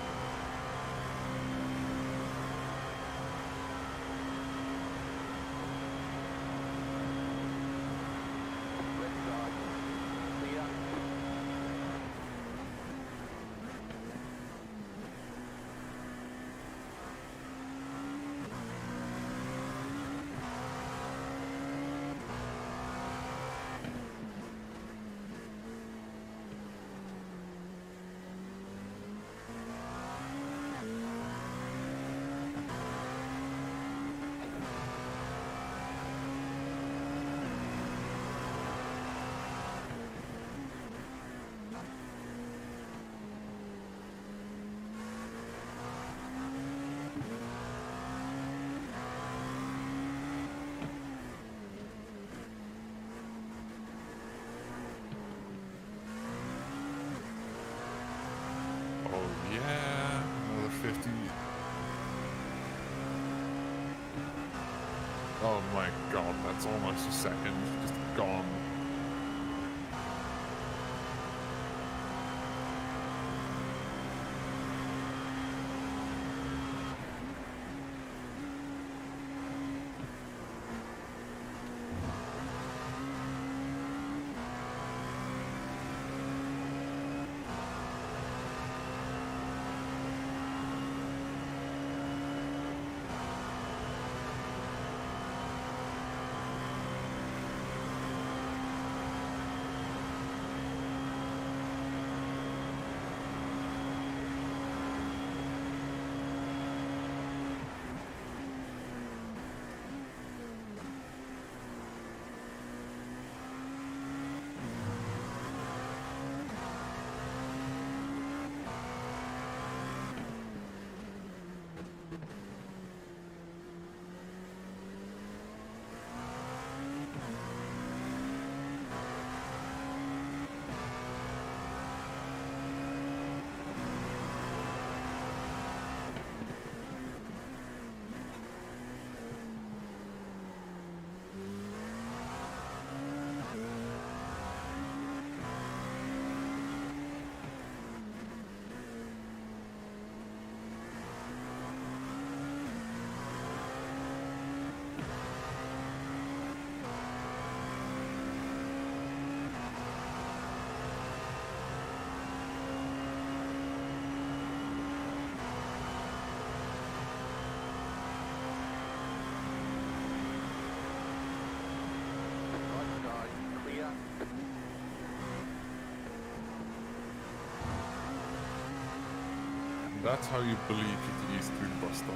Oh yeah, another 50. Oh my god, that's almost a second, just gone. That's how you believe GTE is through the bus stop.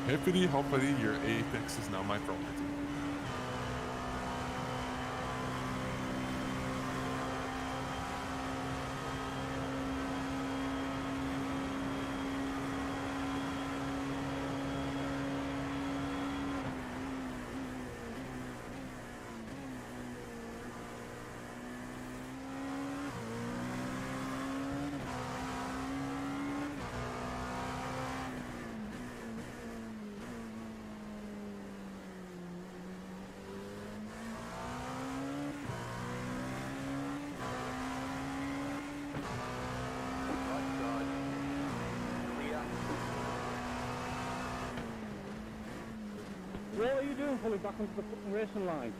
Hippity hoppity, your apex is now my property. What are you doing pulling back onto the fucking racing line?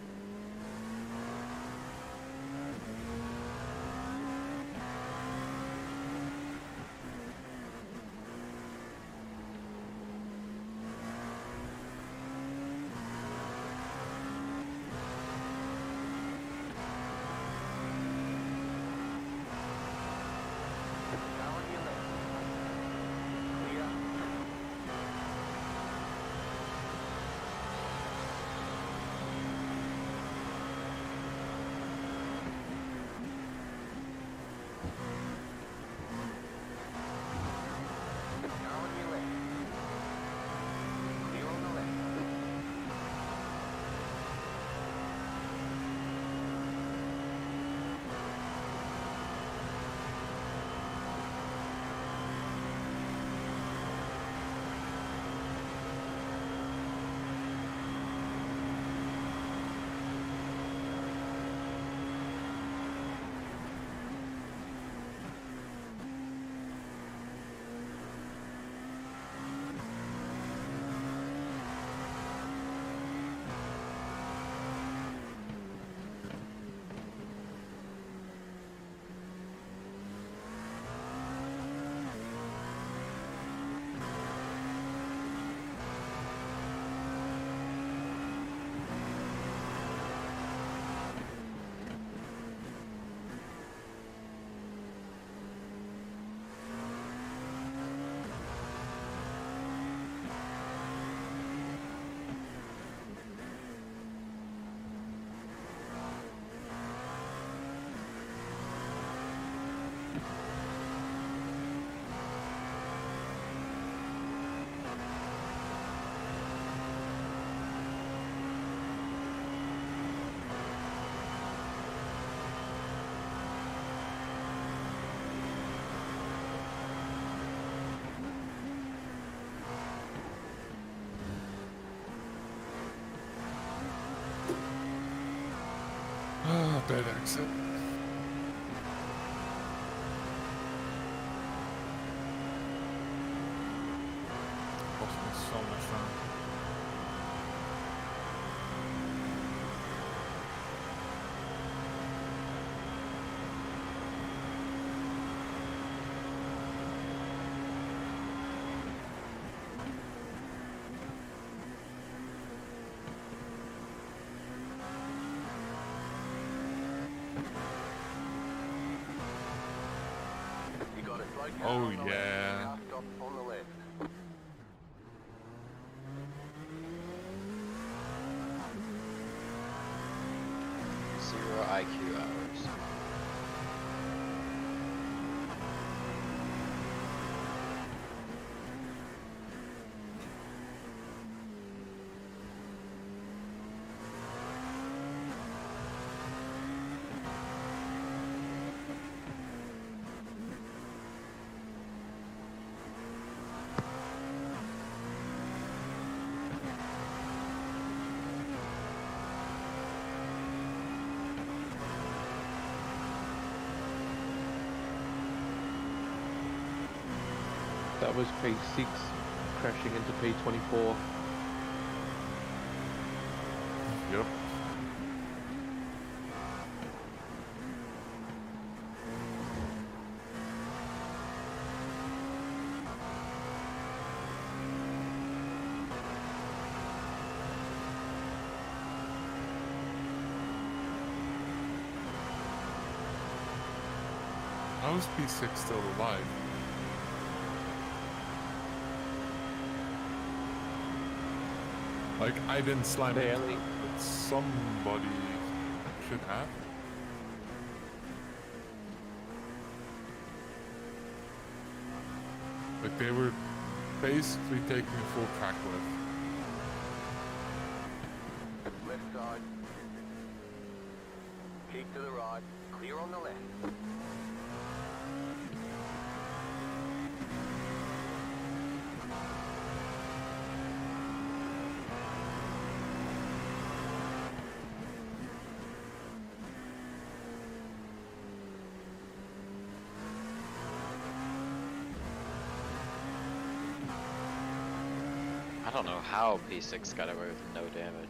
pit exit. Cost me so much time. You got it right Oh, on the left. yeah. Car stop on the left. Zero IQ hours. That was P6 crashing into P24. Yep. How is P6 still alive? Like, I didn't slam They into only- them, but somebody should have. Like, they were basically taking a full track lift. Left side. Keep to the right. Clear on the left. I don't know how P6 got away with no damage.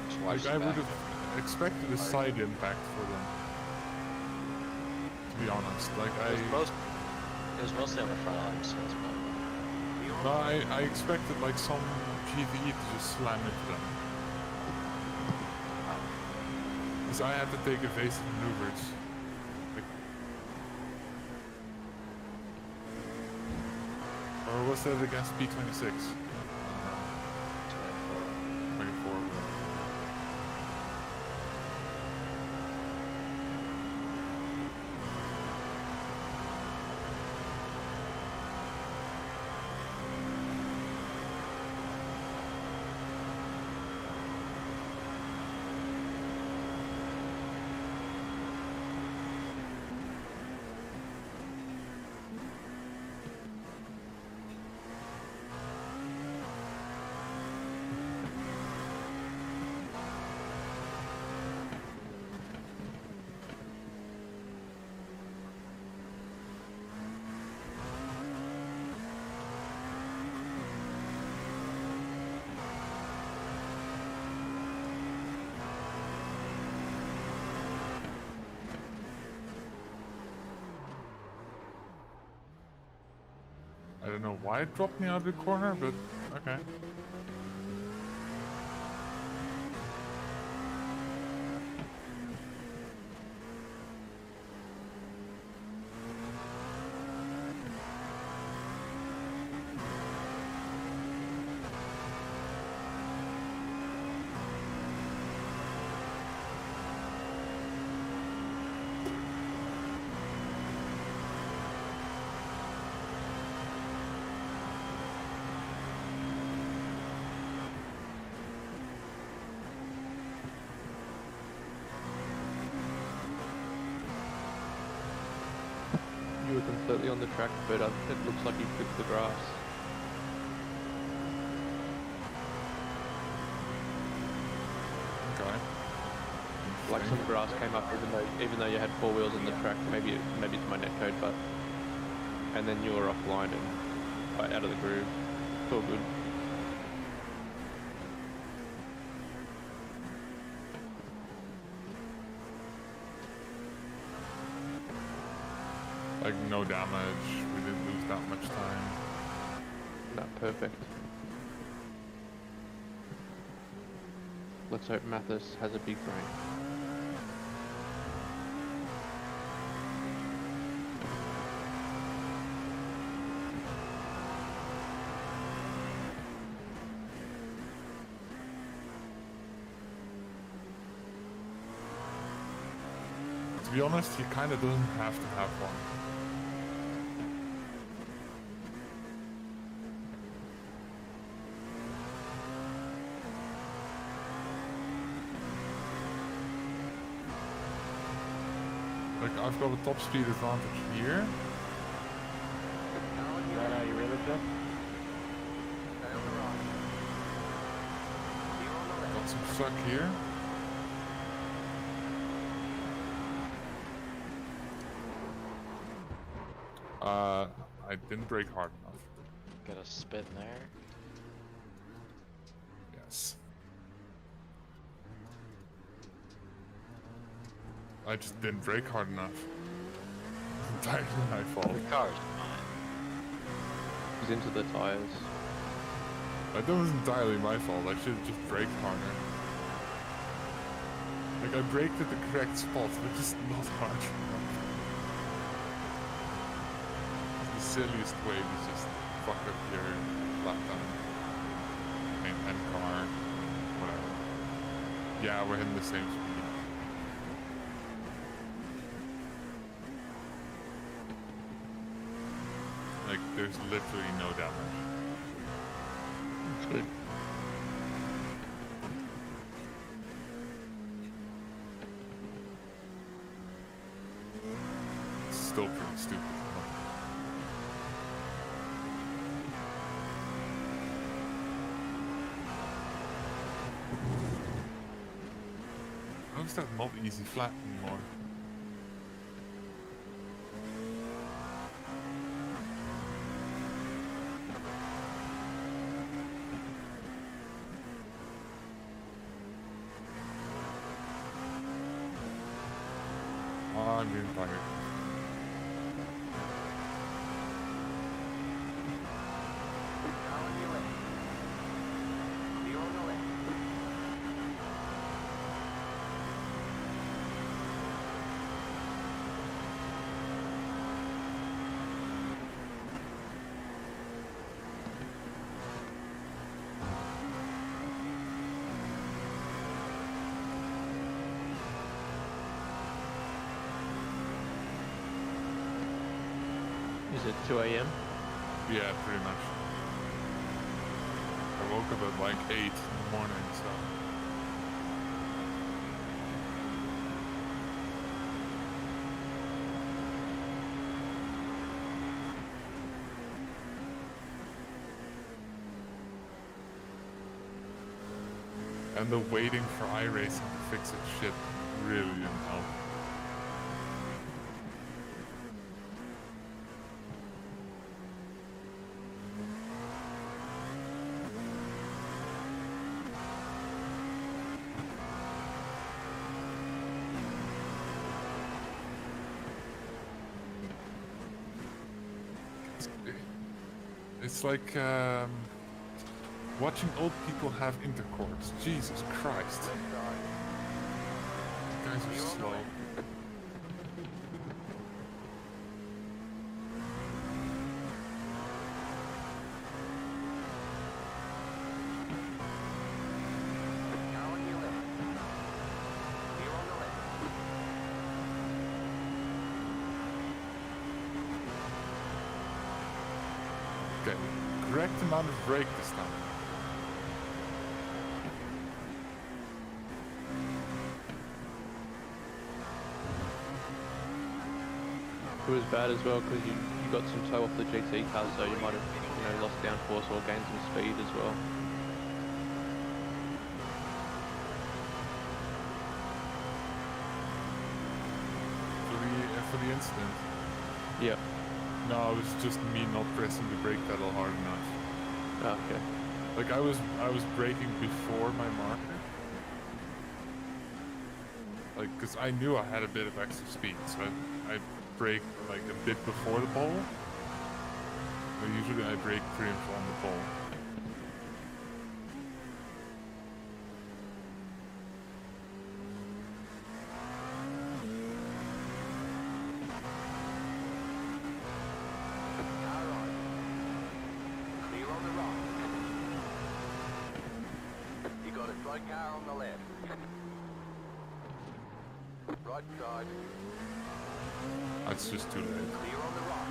Just watch Like, the I back would of have expected a side impact for them. To be honest, like, it. It was mostly on the front end, so it's probably. No, I expected like some GVE to just slam into them. Because I had to take evasive maneuvers. Like, or was that against P26? 24. I don't know why it dropped me out of the corner, but okay. You were completely on the track, but it looks like you clipped the grass. like some grass came up, even though you had 4 wheels on the track. Maybe it's my netcode, but and then you were offline and out of the groove. It's all good. Like no damage. We didn't lose that much time. Not perfect. Let's hope Mathis has a big brain. To be honest, he kind of doesn't have to have one. Like, I've got a top speed advantage here. You really, Jeff? Got some suck here. I didn't brake hard enough. Got a spin there. Yes. I just didn't brake hard enough. It's entirely my fault. The car's He's into the tires. That was entirely my fault. I should have just braked harder. Like, I braked at the correct spot, but just not hard enough. The silliest way was just fuck up your lap time. And car. Whatever. Yeah, we're hitting the same speed. Like, there's literally no damage. That's good. It's still pretty stupid. How is that not easy flat anymore? I'm getting tired. Is it 2 a.m.? Yeah, pretty much. I woke up at like 8 in the morning, so... And the waiting for iRacing to fix its shit really didn't help. It's like watching old people have intercourse. Jesus Christ. You guys are slow. Okay, correct amount of brake this time. It was bad as well because you got some toe off the GT cars, so you might have lost downforce or gained some speed as well. the incident? Yep. No, it was just me not pressing the brake pedal hard enough. Oh, okay. Like I was braking before my marker. Like, cause I knew I had a bit of extra speed, so I braked like a bit before the pole. But usually I brake pretty much on the pole. Clear on the right. You got a slow car on the left. Right side. That's just too late. Clear on the right.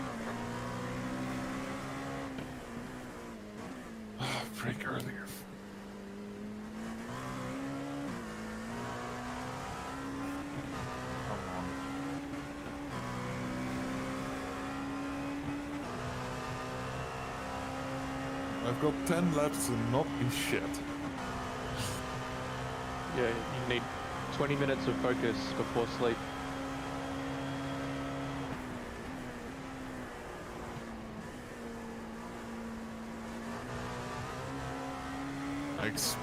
Brake earlier. Come on. I've got 10 laps to not be shit. Yeah, you need 20 minutes of focus before sleep.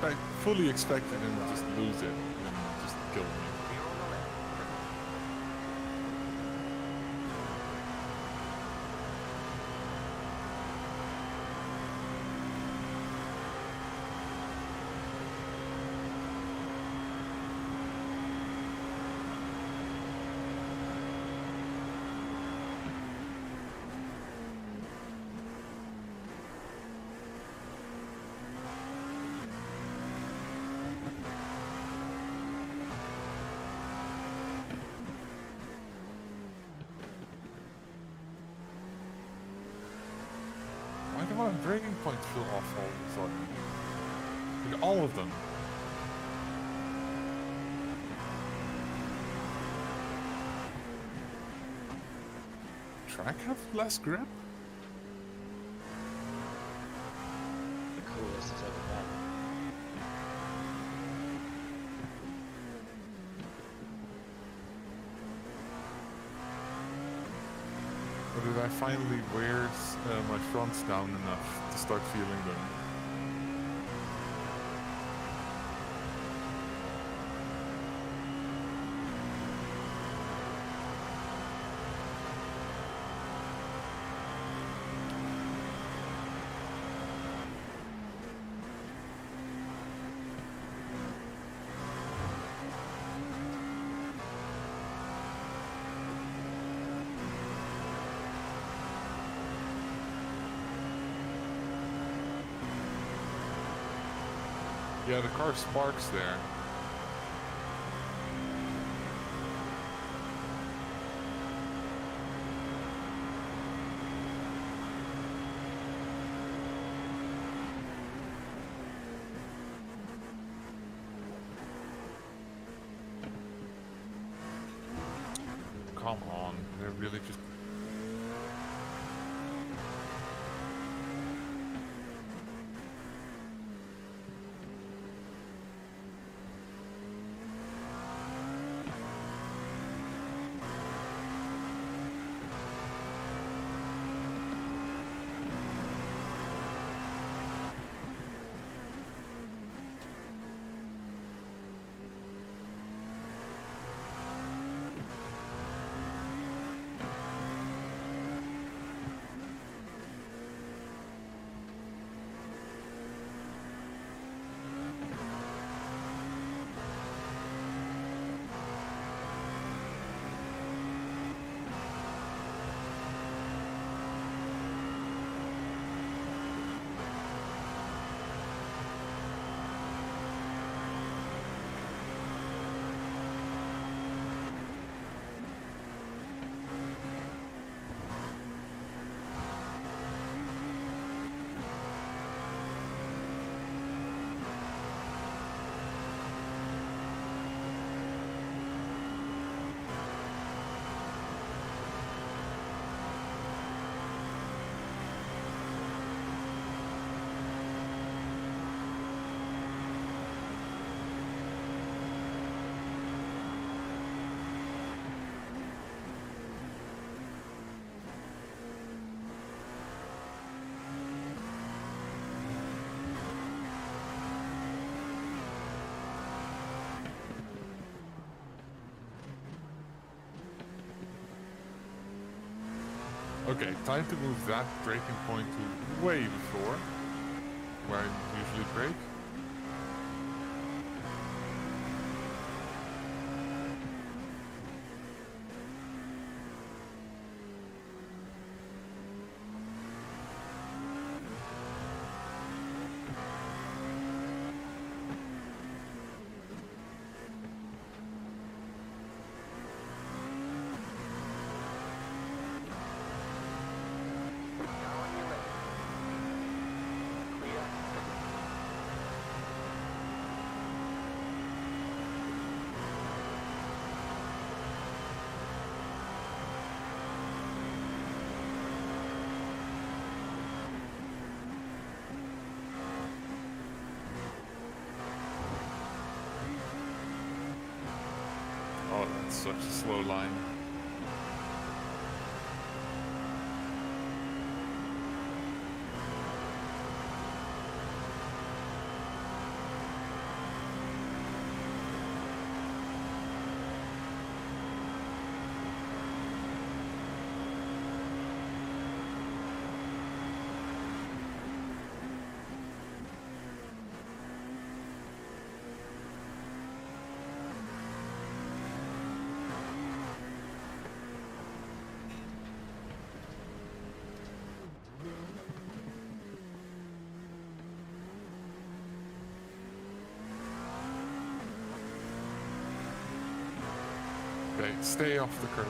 I fully expected him to just lose it and just kill me. Why do my braking points feel off all of a sudden? Like all of them. Track have less grip? The coolest it's ever been. Or did I finally wear my fronts down enough to start feeling them? Yeah, the car sparks there. Come on, they're really just... Okay, time to move that braking point to way before where I usually brake. Oh, that's such a slow line. Okay, stay off the curve.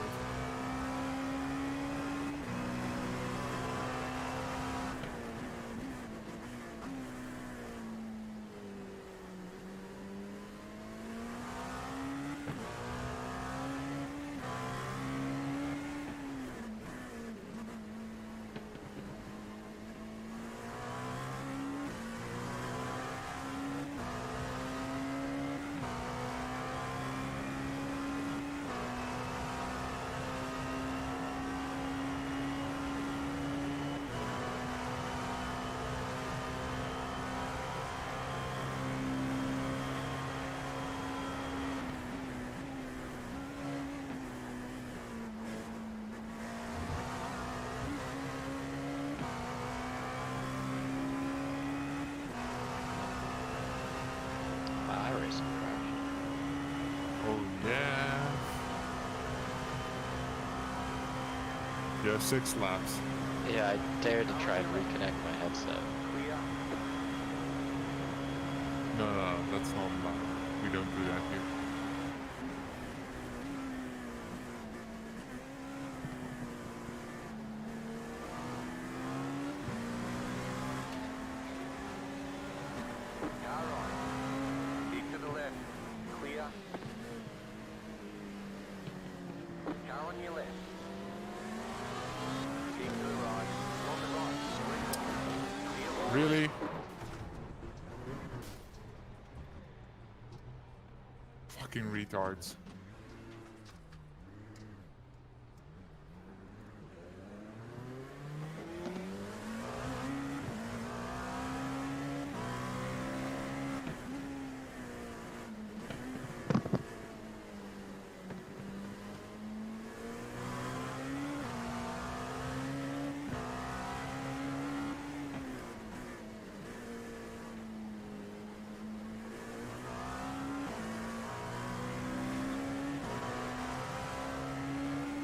My iRacing crashed. Oh yeah. You have 6 laps. Yeah, I dared to try and reconnect my headset. No, that's not allowed. We don't do that here. Car on. Keep to the left. Clear. Car on your left. Keep to the right. On the right. Clear. Really? Fucking retards.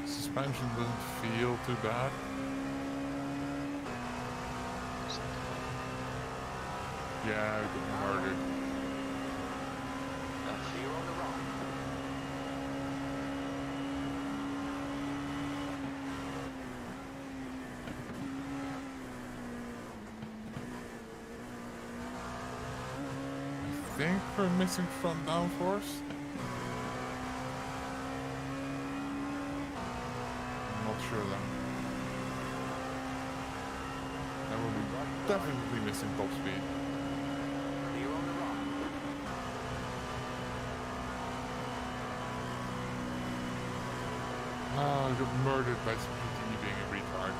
Suspension doesn't feel too bad. Yeah, we got murdered. Clear on the right. I think we're missing front downforce. I'm not sure though. And we'll be definitely missing top speed. Clear on the right. Ah, I got murdered by GT being a retard.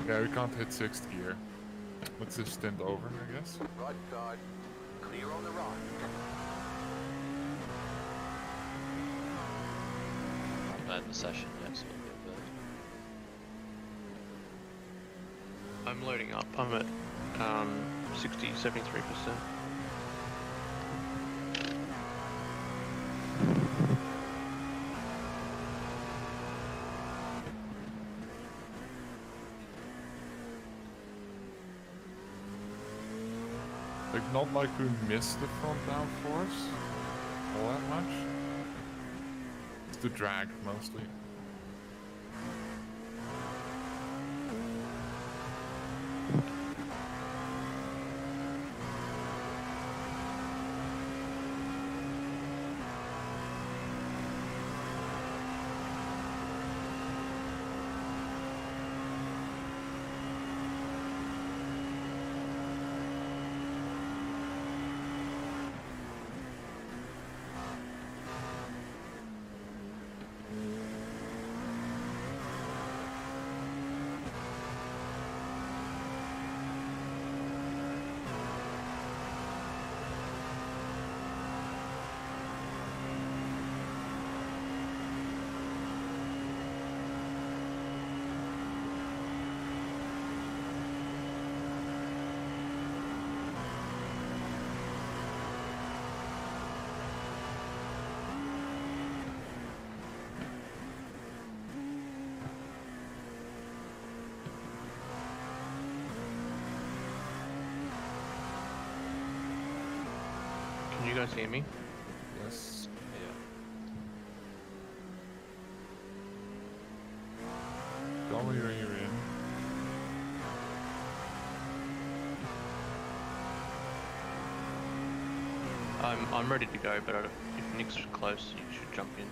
Yeah, we can't hit 6th gear. What's this stint over, I guess? Right side. Clear on the right. not in the session yet, so we'll get that. I'm loading up. I'm at 73%. Like, not like we missed the front downforce all that much. It's the drag mostly. Can you guys hear me? Yes. Tell me when you're in. I'm ready to go, but if Nick's close, you should jump in.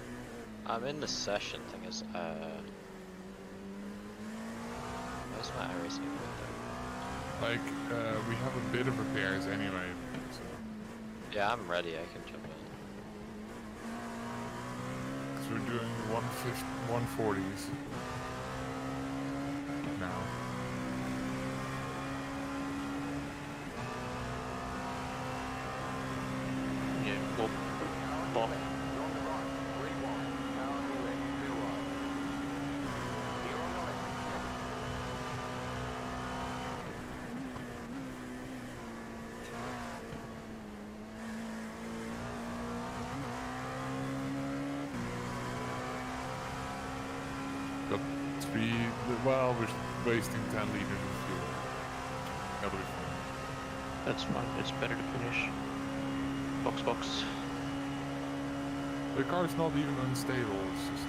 I'm in the session. Thing is, where's my iRacing window? Like, we have a bit of repairs anyway, so. Yeah, I'm ready. I can jump in. Because we're doing 140s now. Yeah, well, Bob. Got 3, well, we're wasting 10 liters of fuel. That'll be fine. That's fine. It's better to finish. Box. The car's not even unstable, it's just...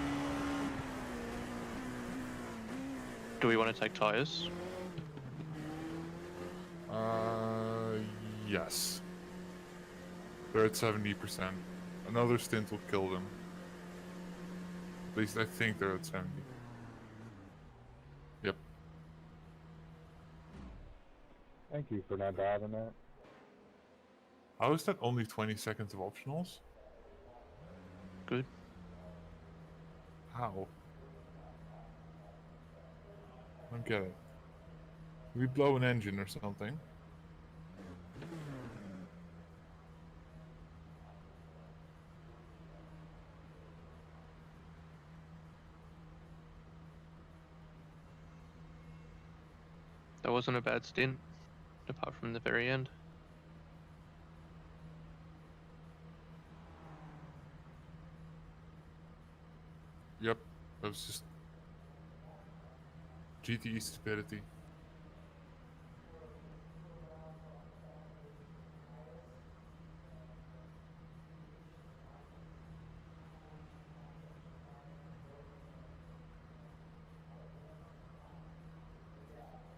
Do we want to take tires? Yes. They're at 70%. Another stint will kill them. At least I think they're at 70. Yep. Thank you for not driving that. How is that only 20 seconds of optionals? Good. How? I don't get it. Did we blow an engine or something? That wasn't a bad stint, apart from the very end. Yep, that was just GTE stupidity.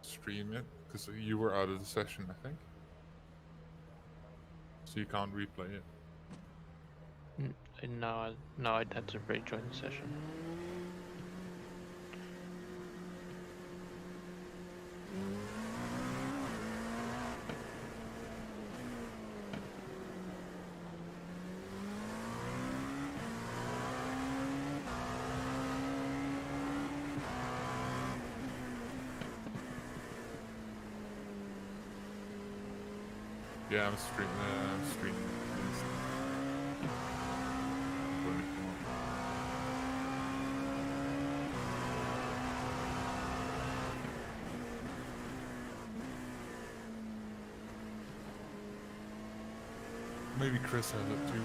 Stream it, because you were out of the session, I think. So you can't replay it. No, I'd had to rejoin the session. Yeah, I'm streaming. maybe Chris has it too.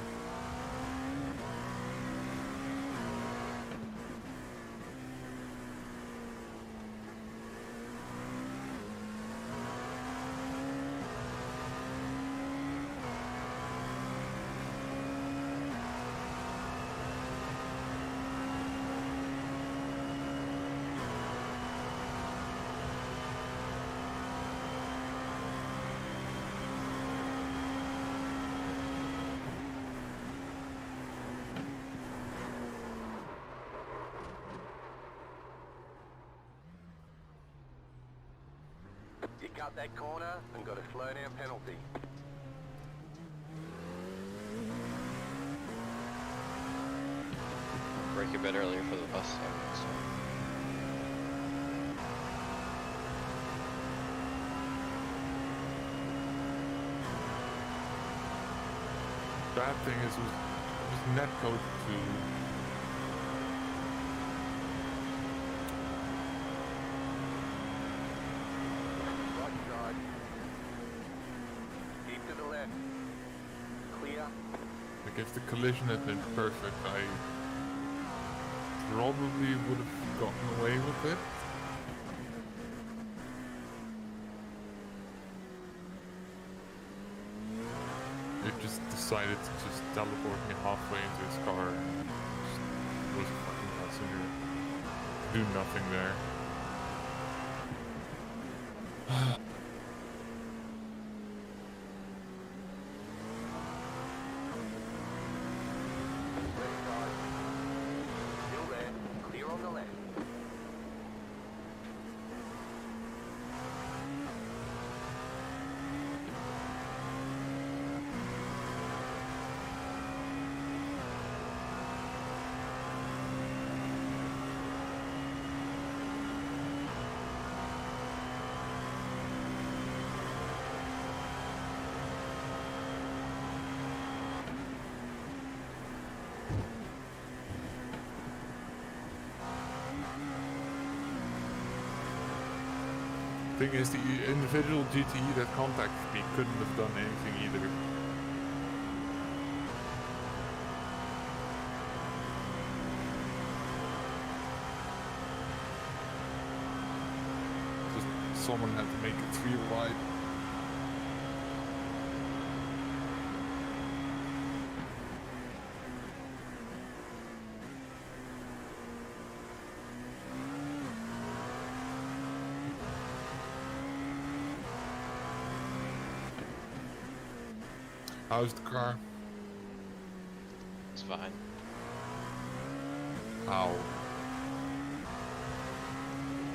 You cut that corner and got a slow down penalty. Break a bit earlier for the bus stop next time. Bad thing is, it was netcode to Right side. Keep to the left. Clear. like if the collision had been perfect, I probably would have gotten away with it. It just decided to just teleport me halfway into his car and just was a fucking passenger. Do nothing there. Left side. Still there. Clear on the left. Thing is, the individual GTE that contacted me couldn't have done anything either. Just someone had to make it 3 wide. How's the car? It's fine. How?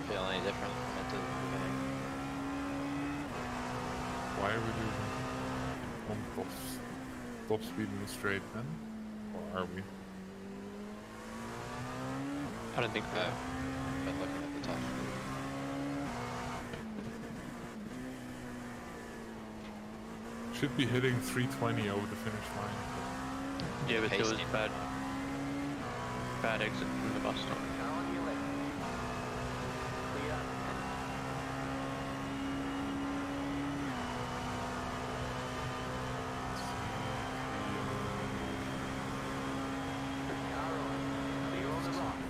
Feel any different from it to the beginning? Why are we losing on top speed in the straight then? Or are we? I don't think so. I've been looking at the top speed. Should be hitting 320 over the finish line. Yeah, but there was Hasty. bad exit from the bus stop. Car on your left. Clear. Car on. Clear on the right.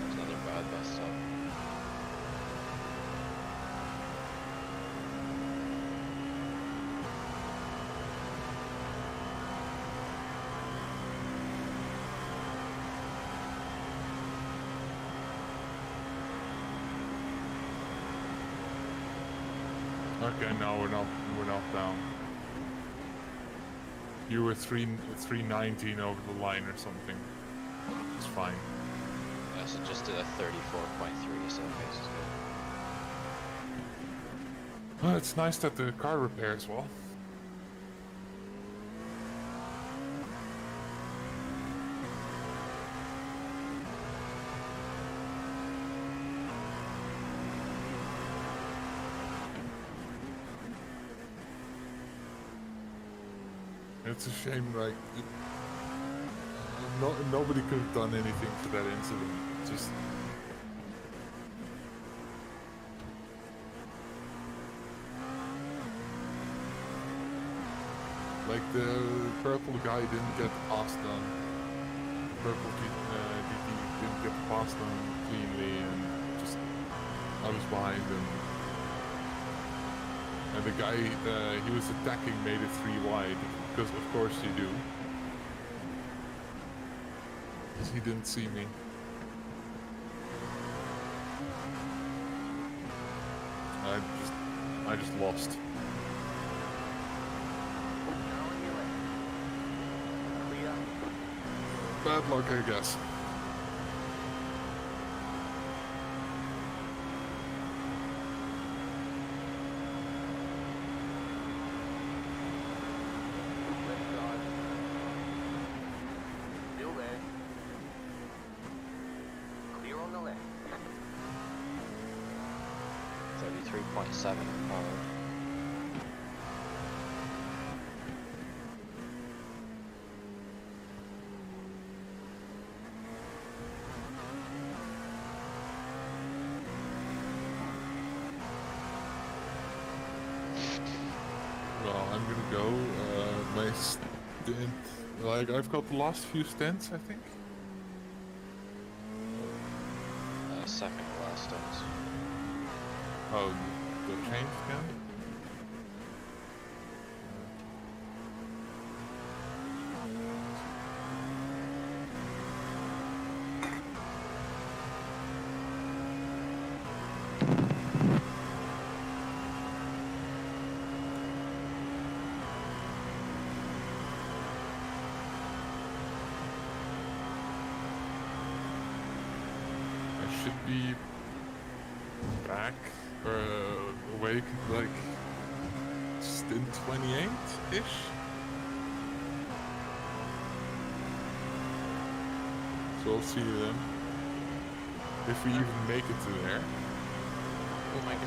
There's another bad bus stop. Okay, no, we're not down. You were 319 over the line or something. It's fine. Yeah, so just did a 34.3, so pace is good. Well, it's nice that the car repairs well. It's a shame, like, nobody could have done anything for that incident. Just the purple guy didn't get the pass done. Purple GT didn't get the pass done cleanly, and just I was behind him. And the guy he was attacking made it 3 wide, because of course you do. Because he didn't see me. I just lost. Bad luck, I guess. Still there. Clear on the left. 33.7 power. Well, I'm gonna go. My stint, like I've got the last few stints, I think. Second to last stints. Oh, the change again? I should be back or awake like stint 28-ish. So I'll see you then. If we even make it to there. Oh my god.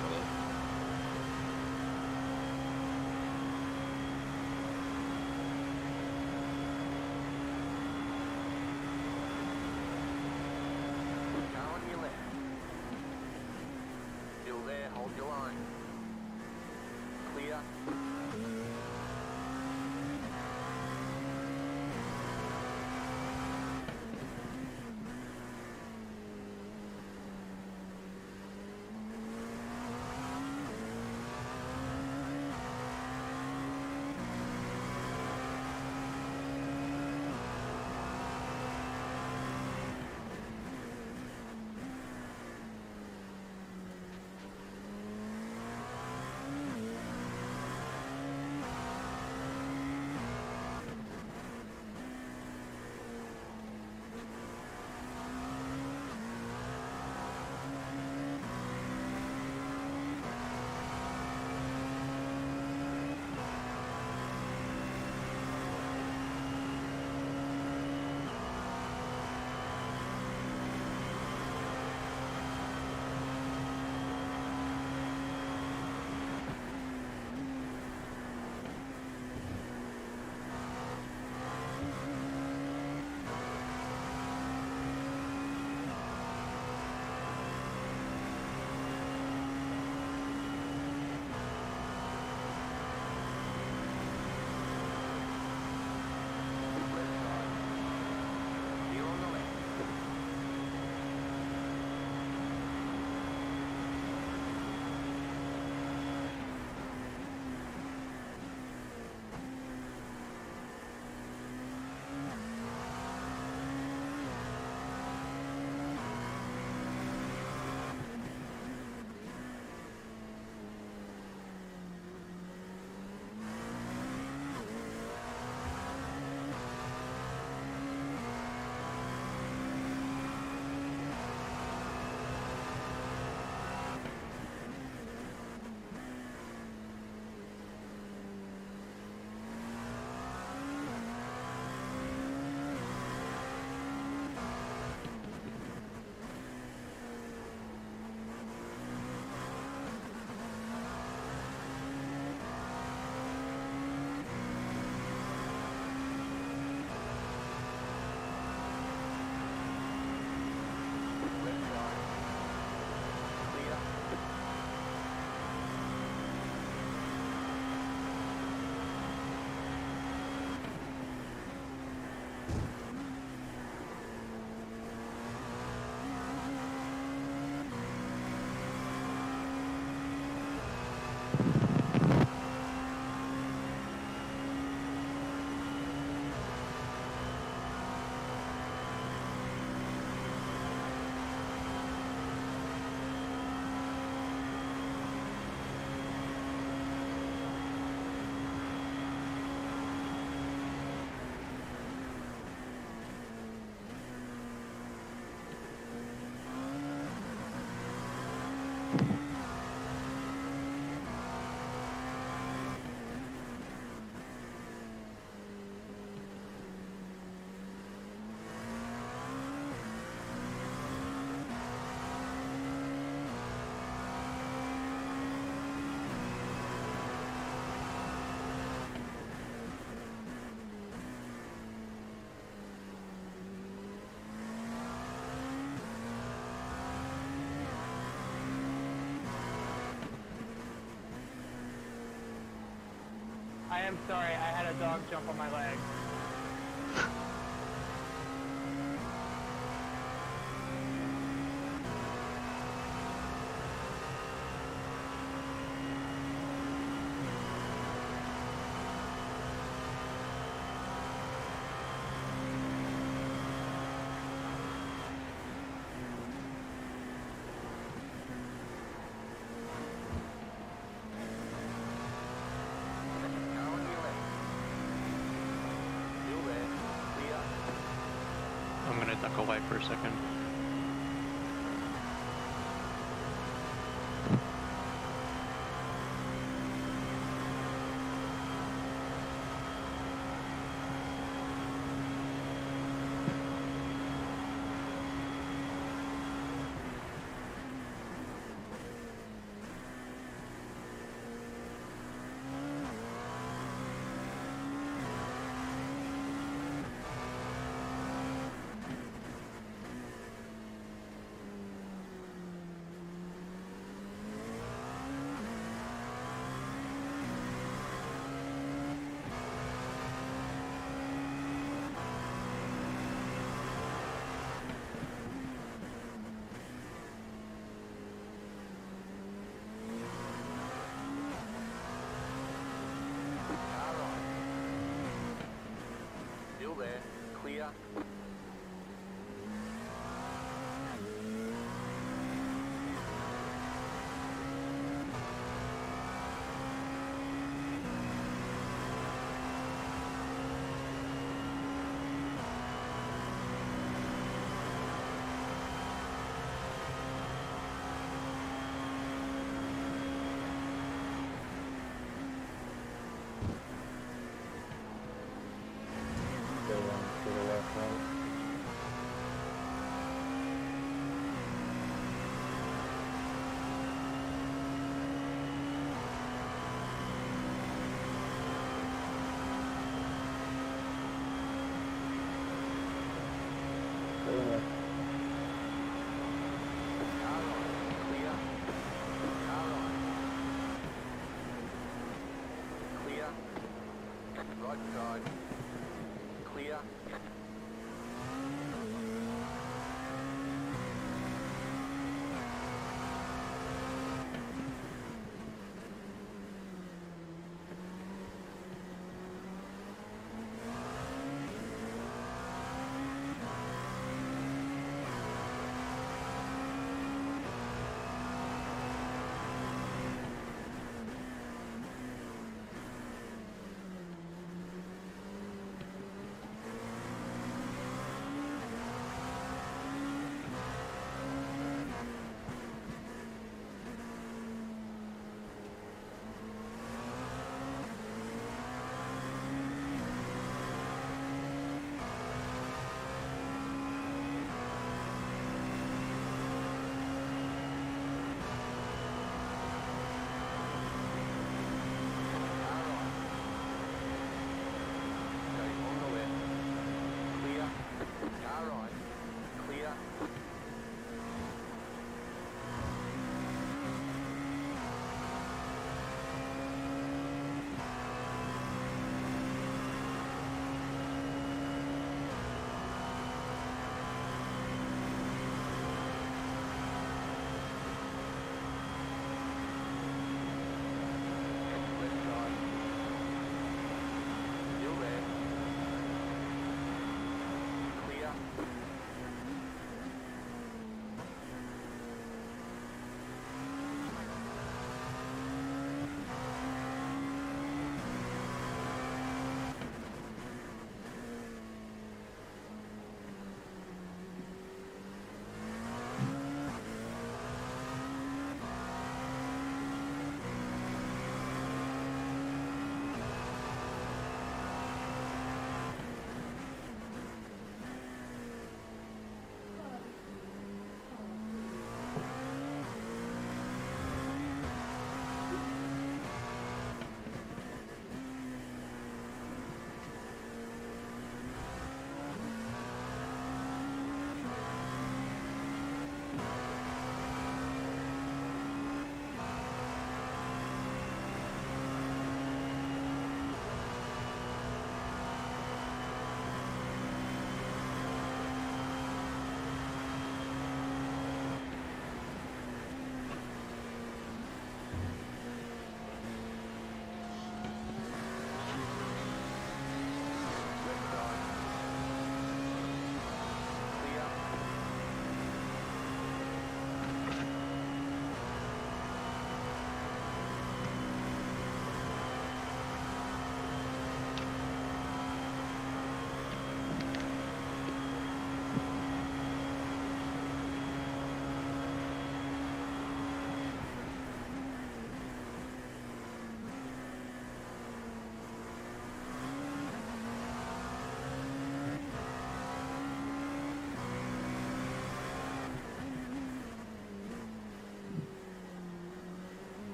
Car on your left. Still there, hold your line. Clear. I am sorry, I had a dog jump on my leg. Car on your left. Still there. Clear. I'm gonna duck away for a second. Car on. Still there. Clear. Go on to the left, right. Go left. Car on. Clear. Car on. Clear. Right side. Clear.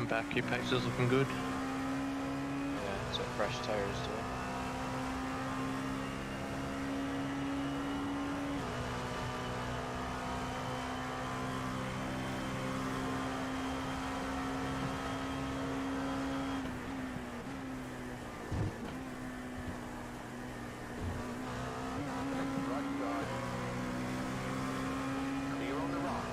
I'm back. Your pace is looking good. Yeah, that's what fresh tires do. Right side. Clear on the right.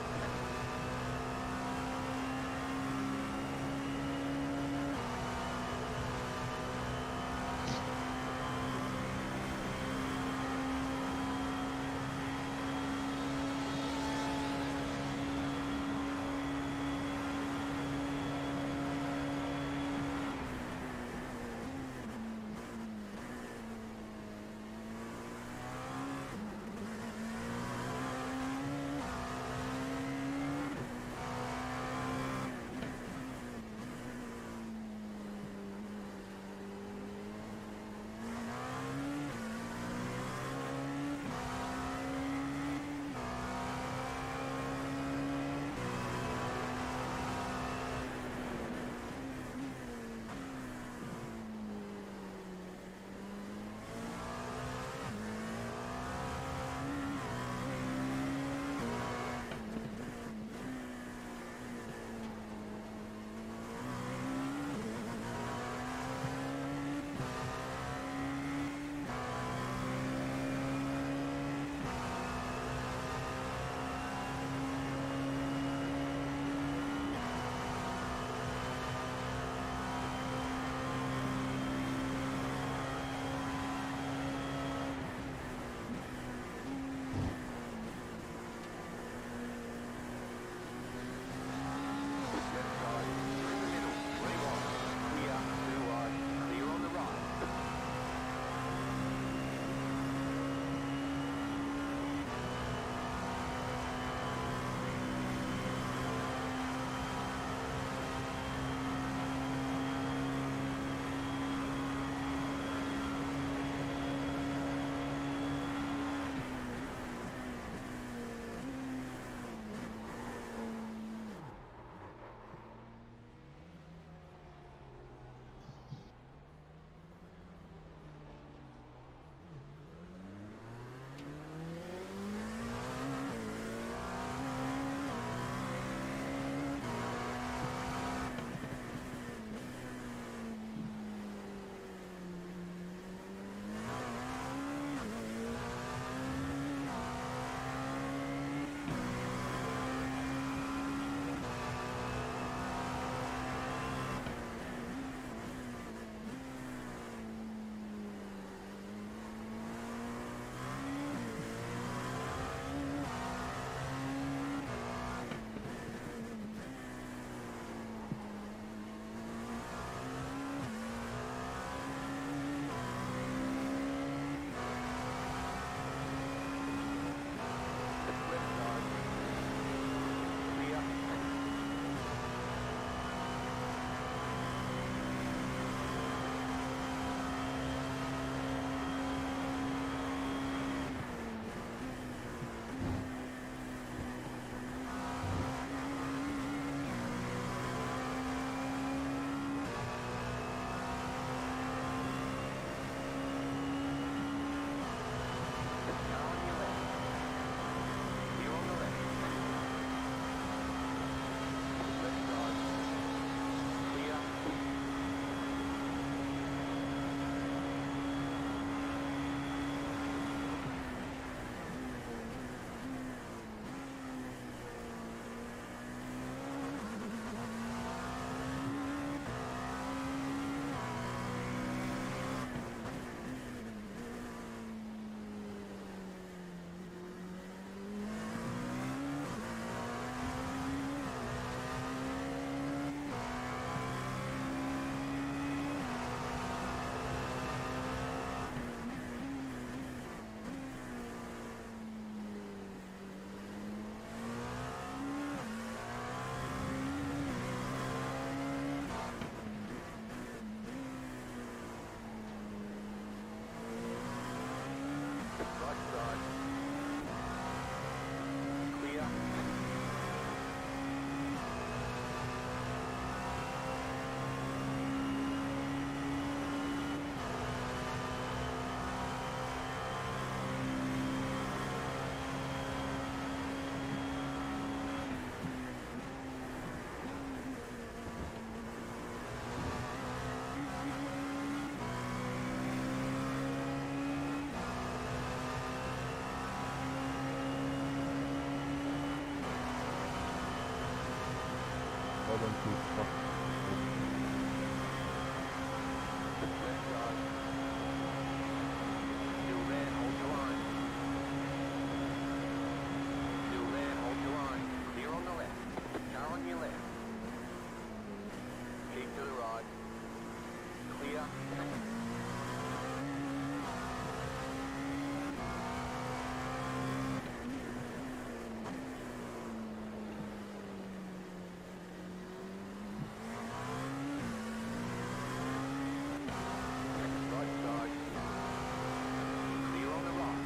and stuff. Left guard. Still there, hold your line. Still there, hold your line. Clear on the left. Car on your left. Keep to the right. Clear. Right side. Clear on the right.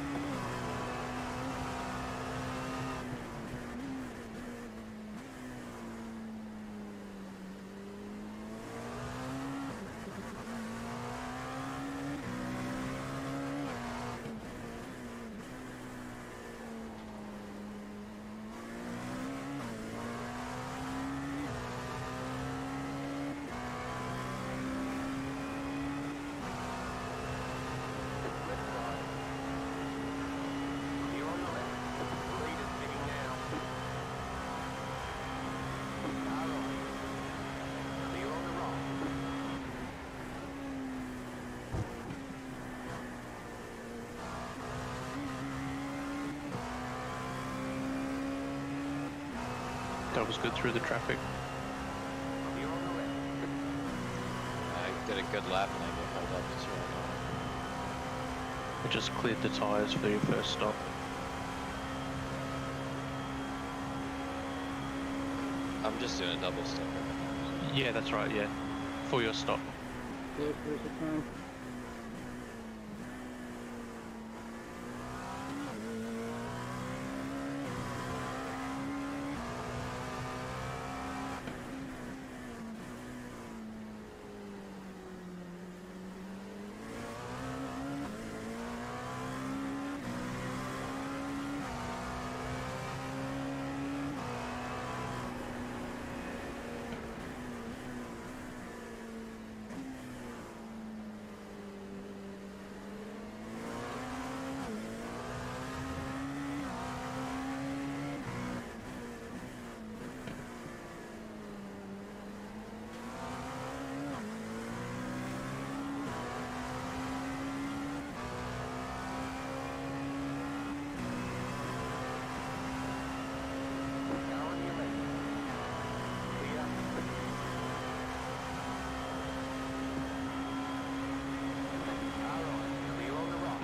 Left side. Clear on the left. The leader's spinning now. Car right. Clear on the right. That was good through the traffic. Clear on the left. I did a good lap and I get held up. It's really annoying. It just cleared the tyres for your first stop. I'm just doing a double step. Yeah, that's right, yeah. For your stop. Car on your left. Clear. Car right. Clear on the right.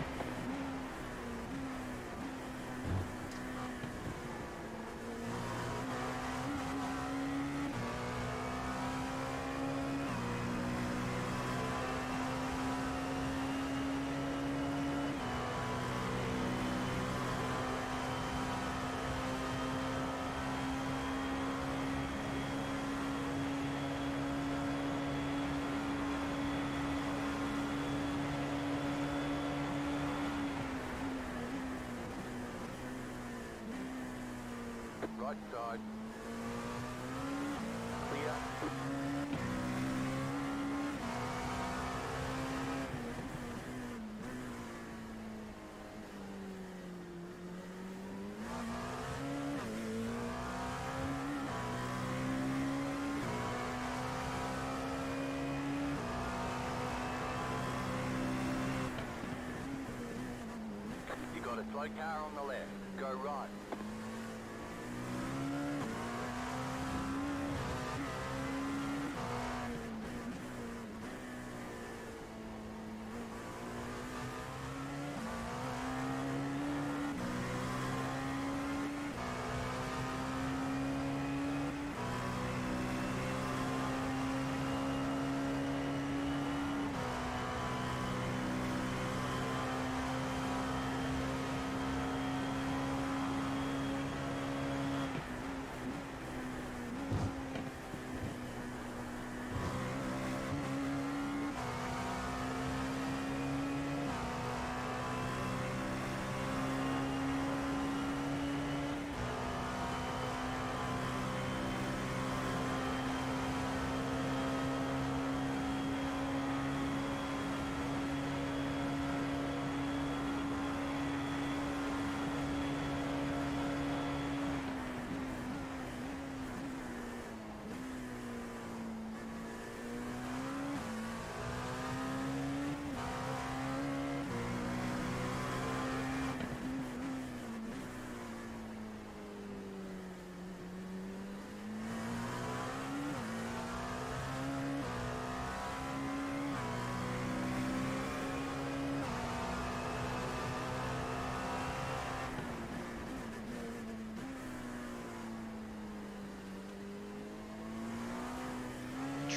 Right side. Clear. You got a slow car on the left. Go right.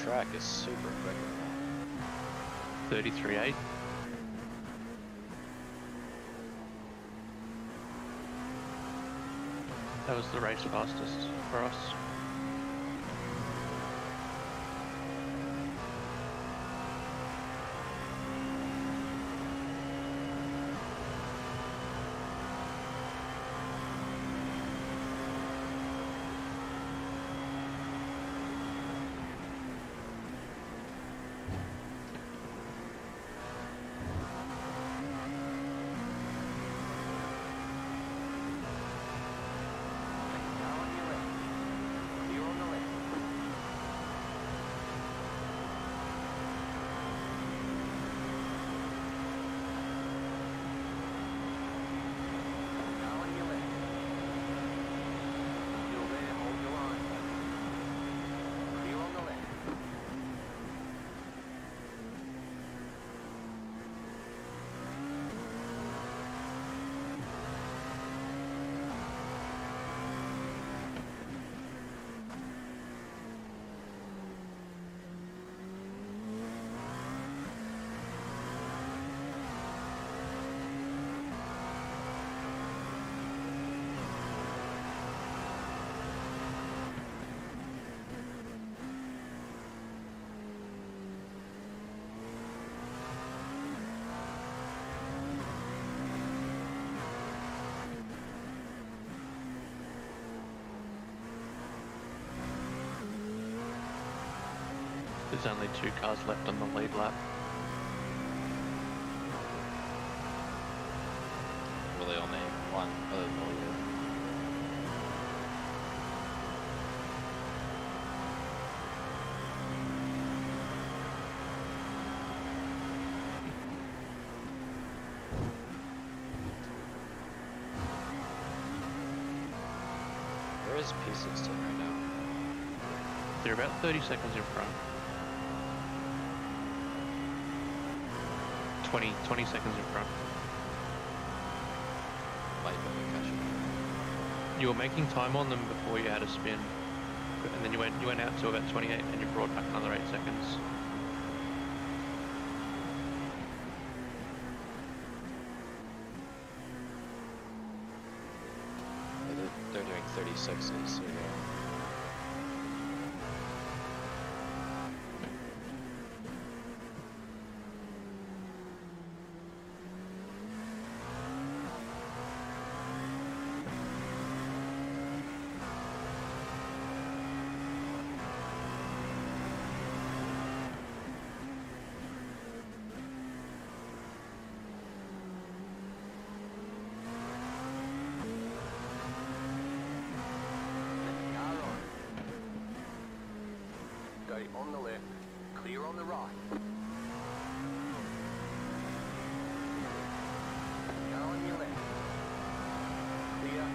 track is super quick. 33.8. That was the race fastest for us. There's only 2 cars left on the lead lap. Really only one other than the leader. Where is P16 right now? They're about 30 seconds in front. 20 seconds in front. Might be able to catch it. You were making time on them before you had a spin, and then you went out to about 28, and you brought back another 8 seconds. They're doing 36s, so yeah. Got it on the left, clear on the right. Now on your left. Clear.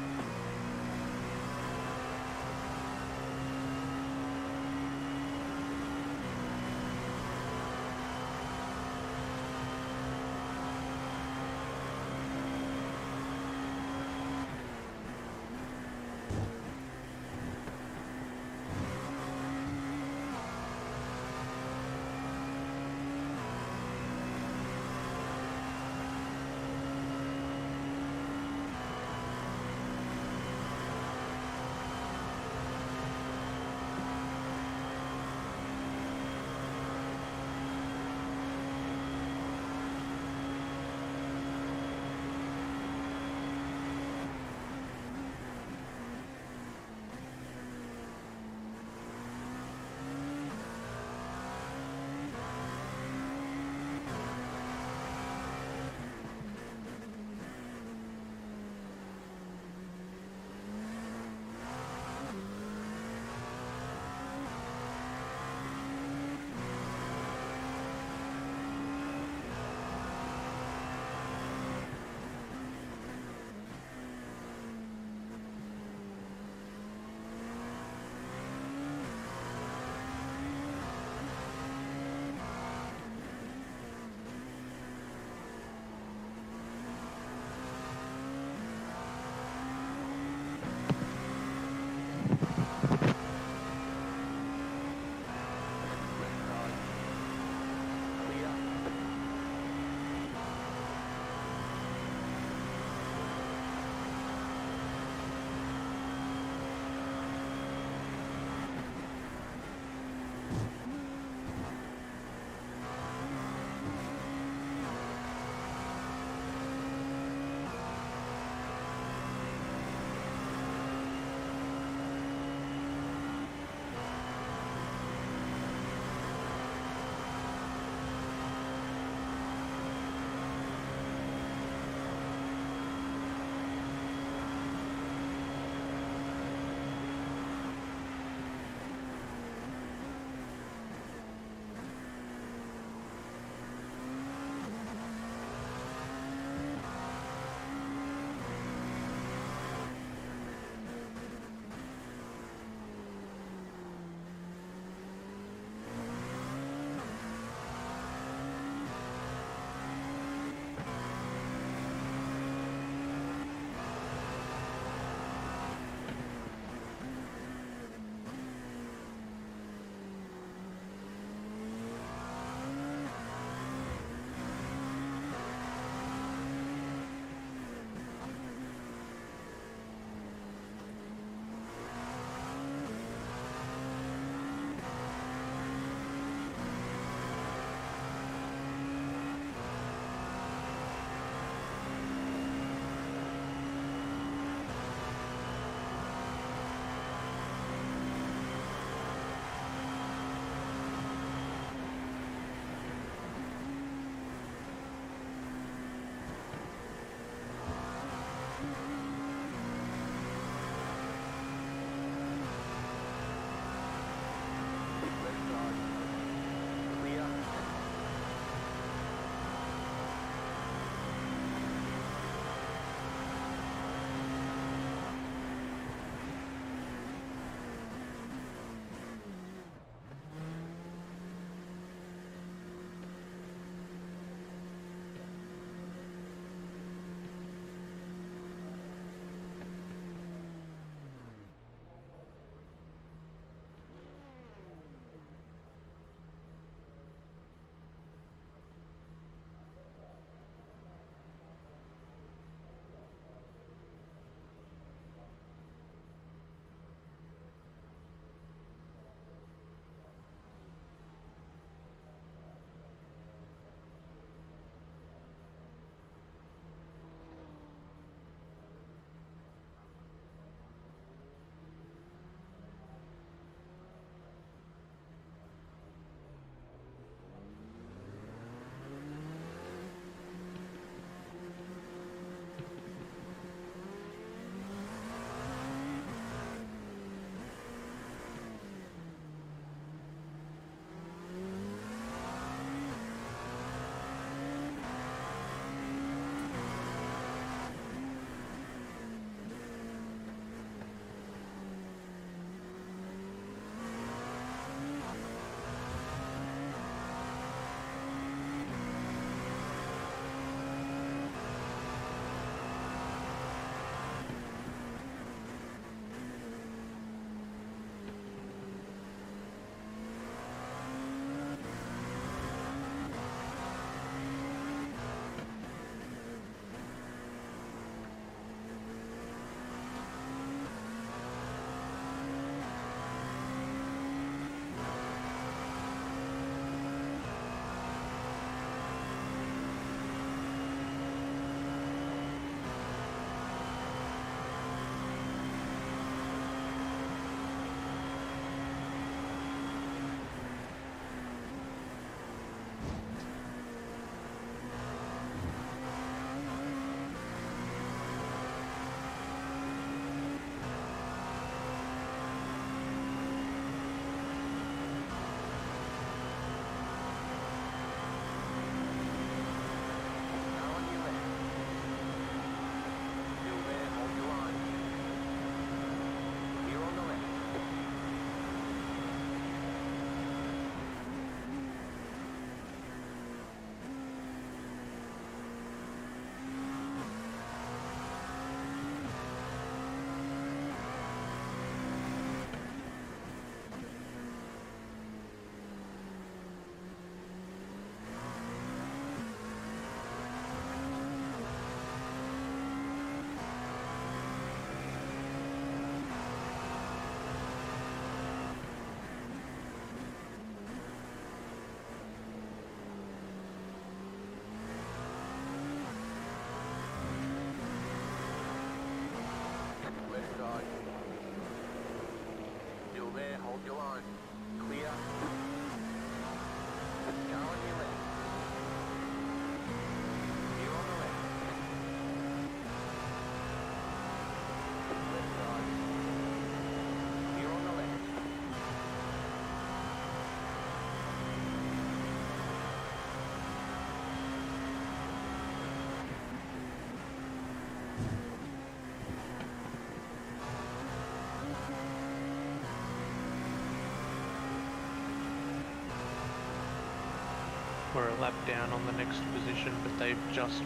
We're a lap down on the next position, but they've just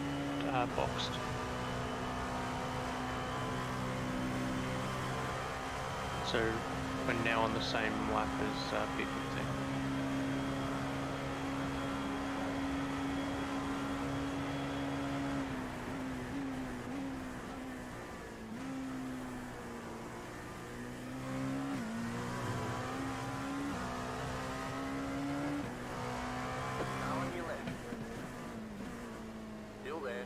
boxed. So we're now on the same lap as P15. Now on your left. Still there.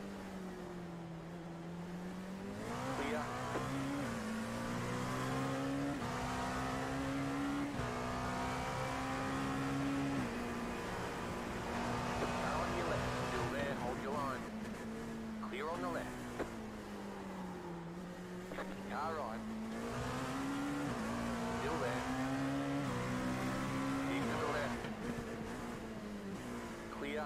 Clear. Now on your left. Still there. Hold your line. Clear on the left. Car right. Still there. Keep to the left. Clear.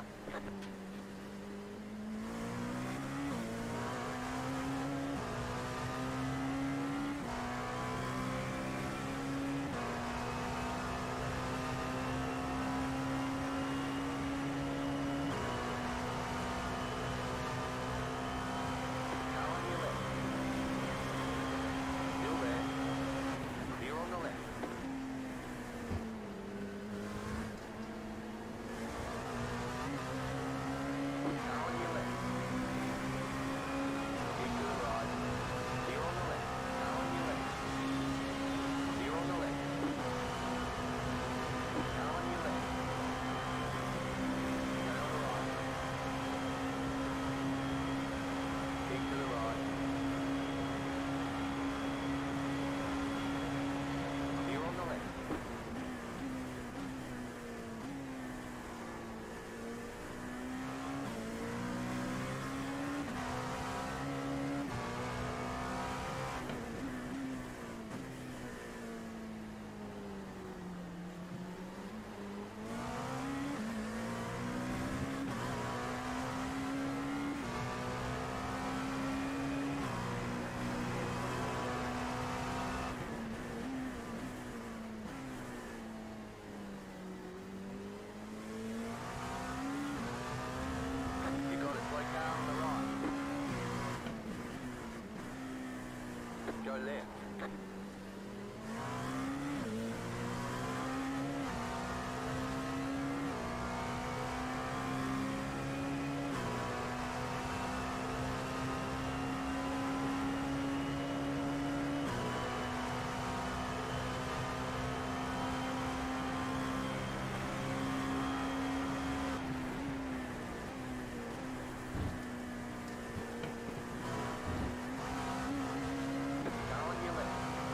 Car on your left. Still there. Clear on the left. Car on your left. Keep to the right. Clear on the left. Car on your left. Clear on the left. Car on your left. Stay on the right. Keep to the right. Clear on the left. You got a slow car on the right. Go left. Car on your left.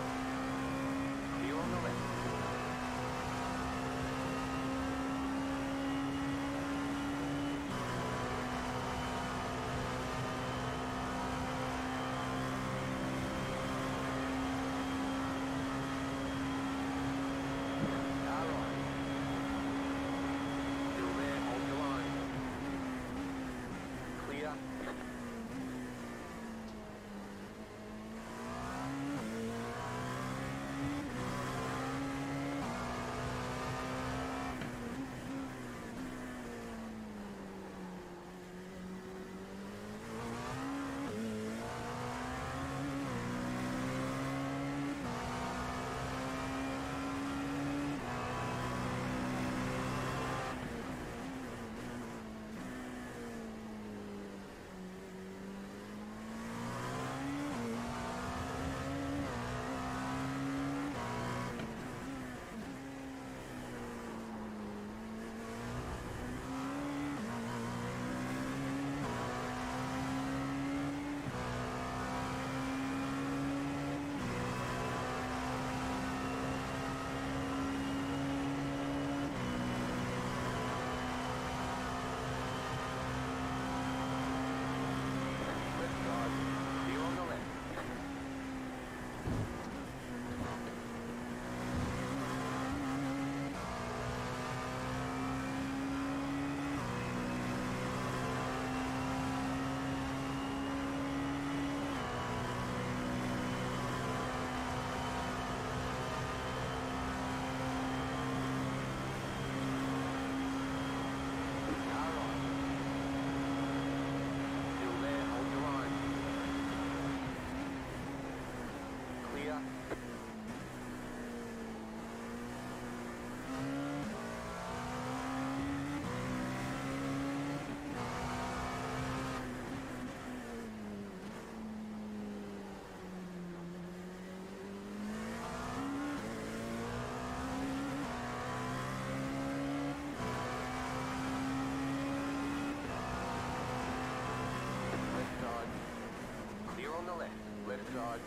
on the left. Left side.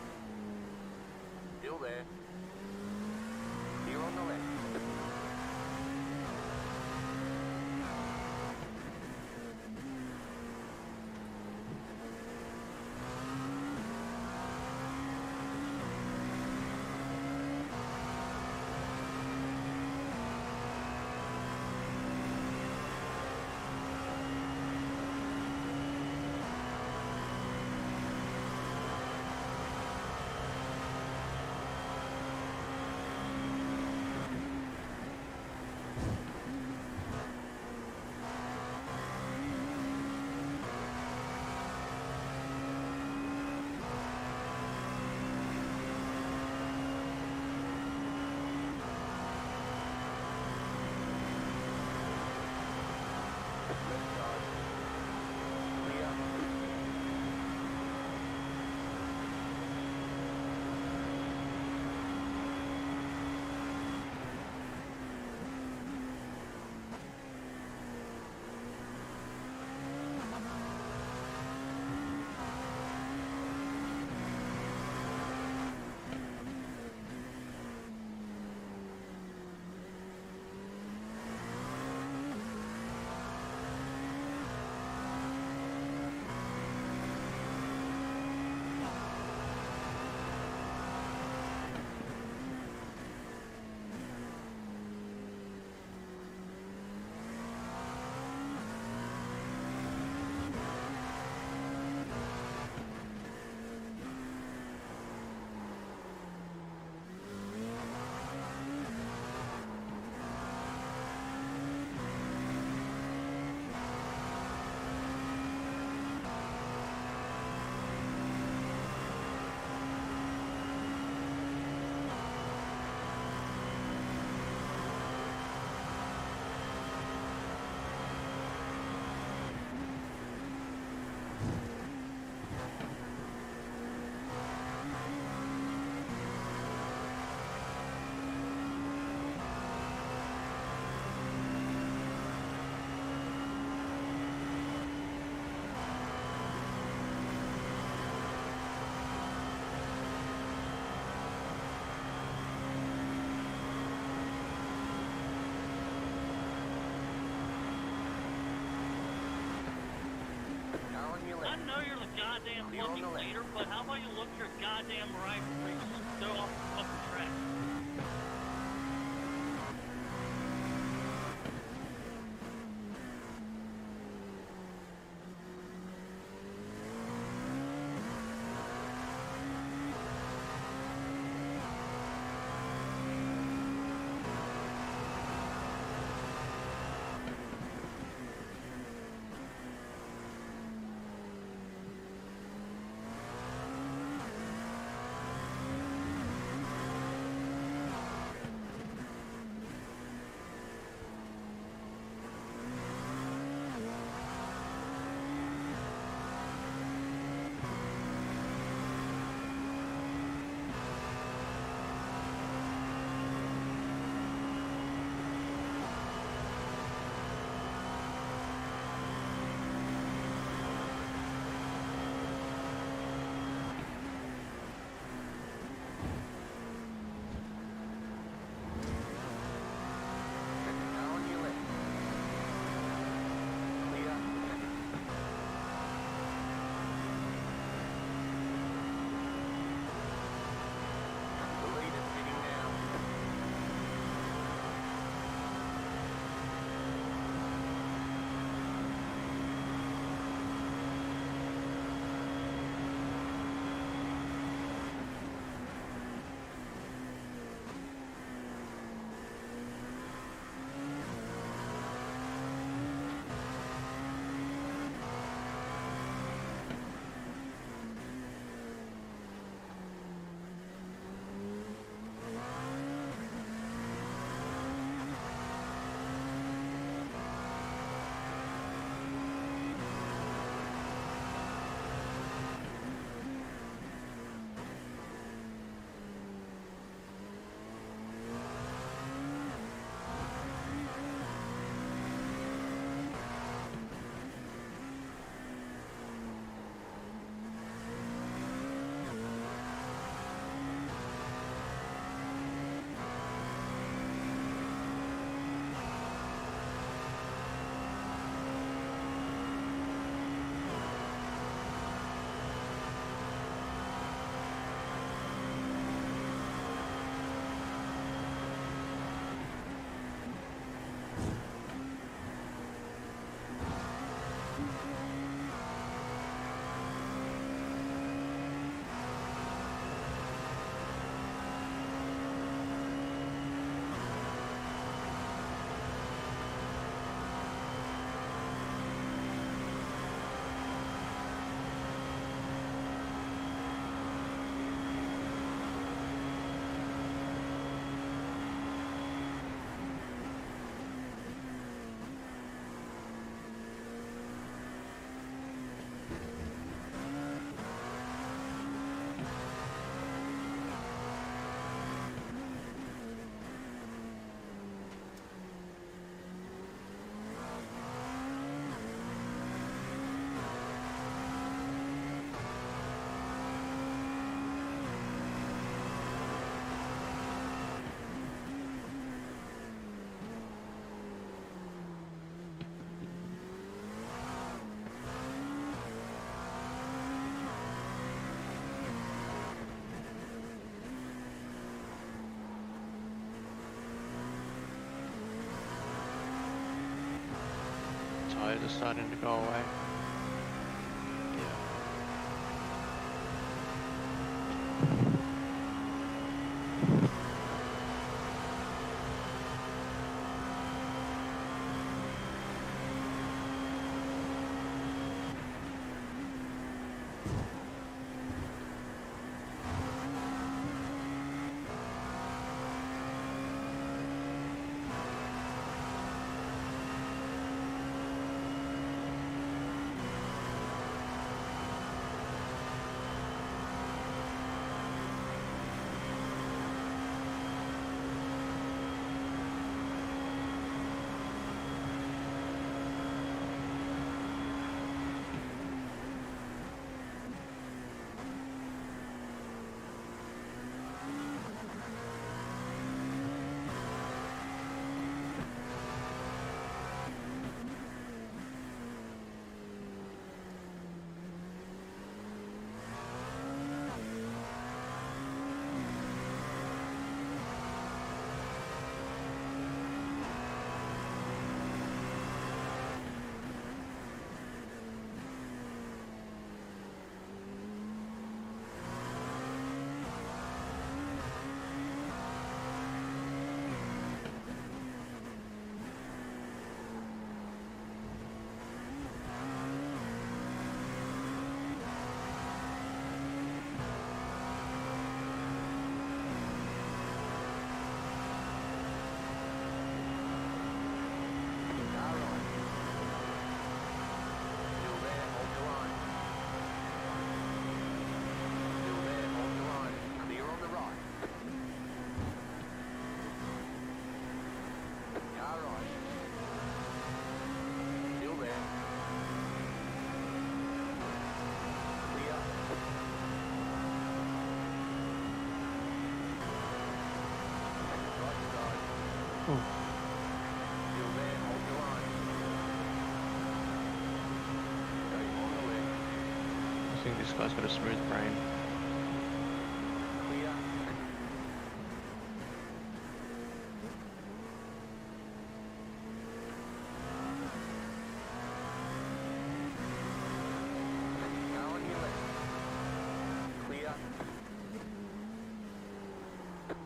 Still there. Clear on the left. I know you're the goddamn fucking leader, but how about you look your goddamn right before you go off the fucking track? are starting to go away. I think this guy's got a smooth brain.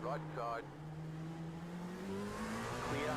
Right side. Clear.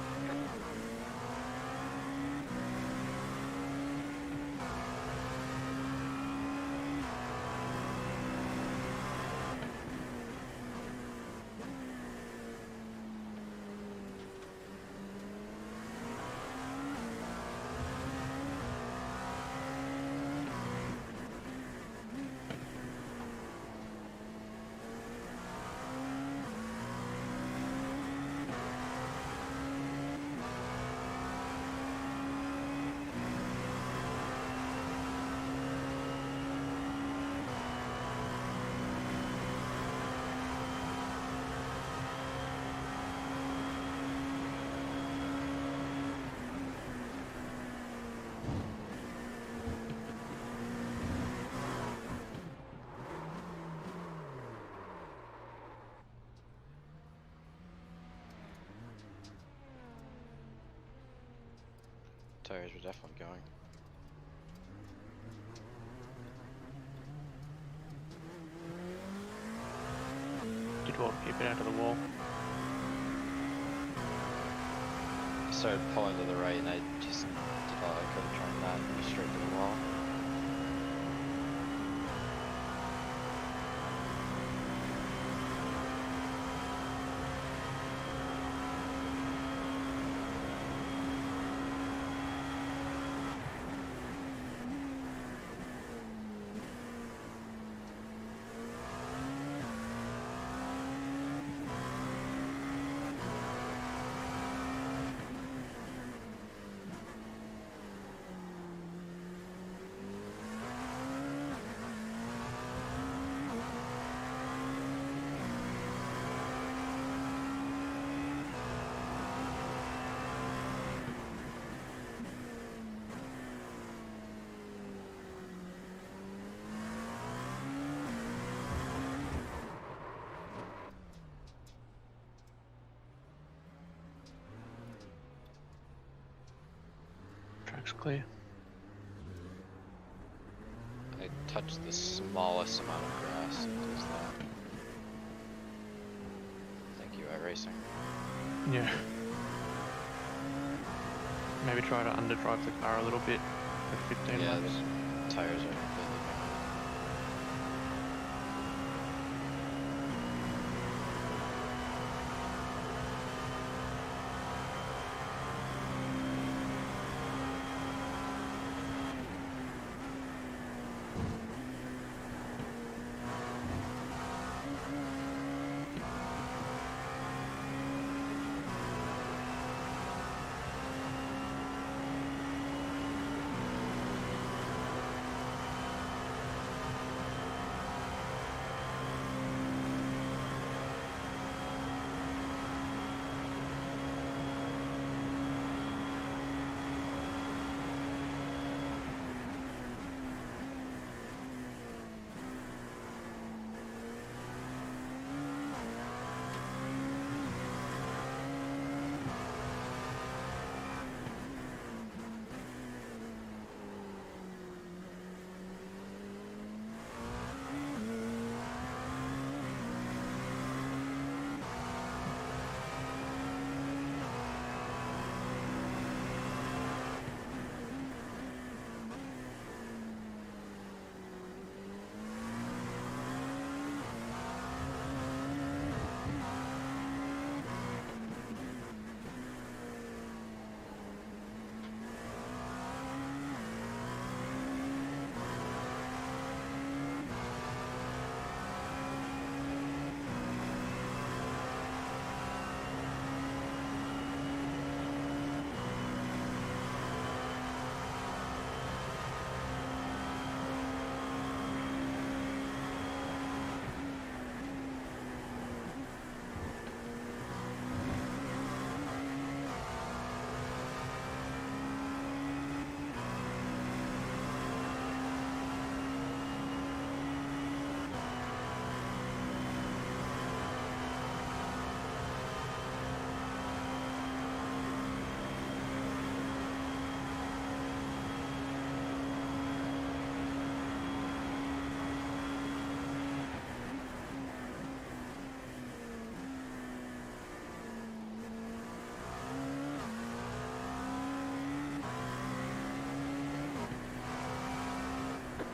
Tires were definitely going. Did well to keep it out of the wall. I started pulling to the right and I just thought I could have turned that and be straight to the wall. Track's clear. touch the smallest amount of grass. It does that. Thank you, iRacing. Yeah. Maybe try to underdrive the car a little bit for 15 Yeah, laps. the tires are completely gone.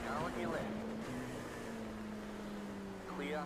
Car on your left. Clear.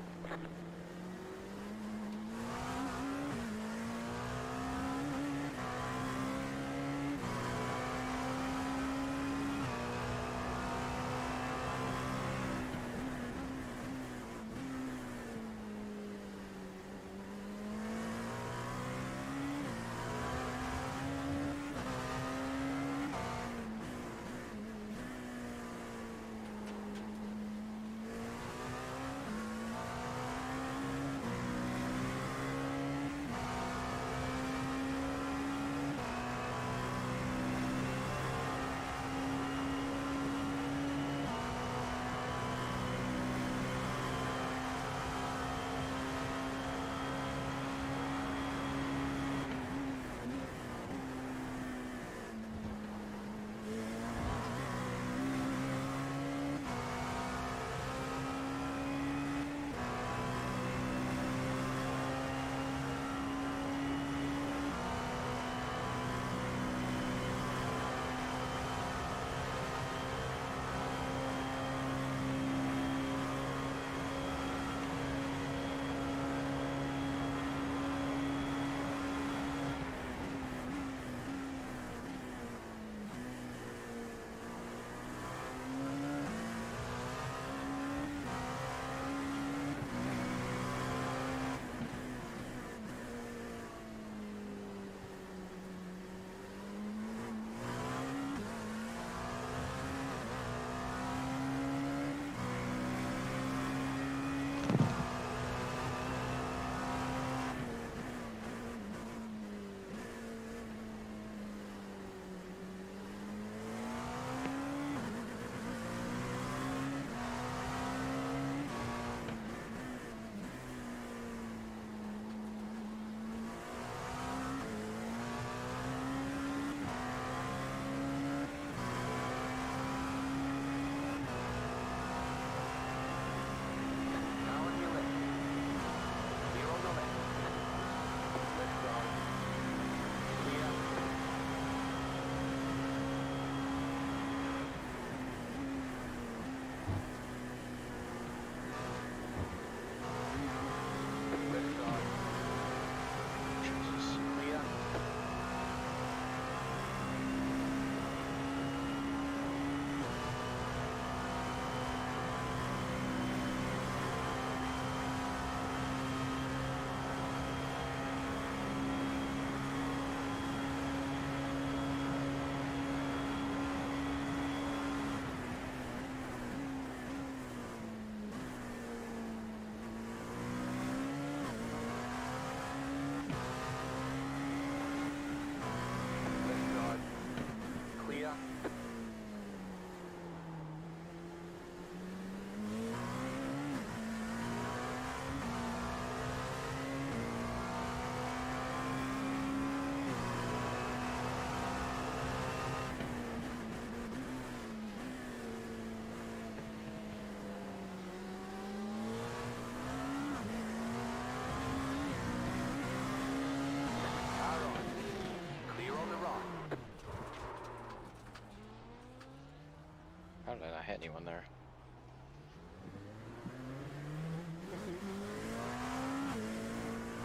anyone there.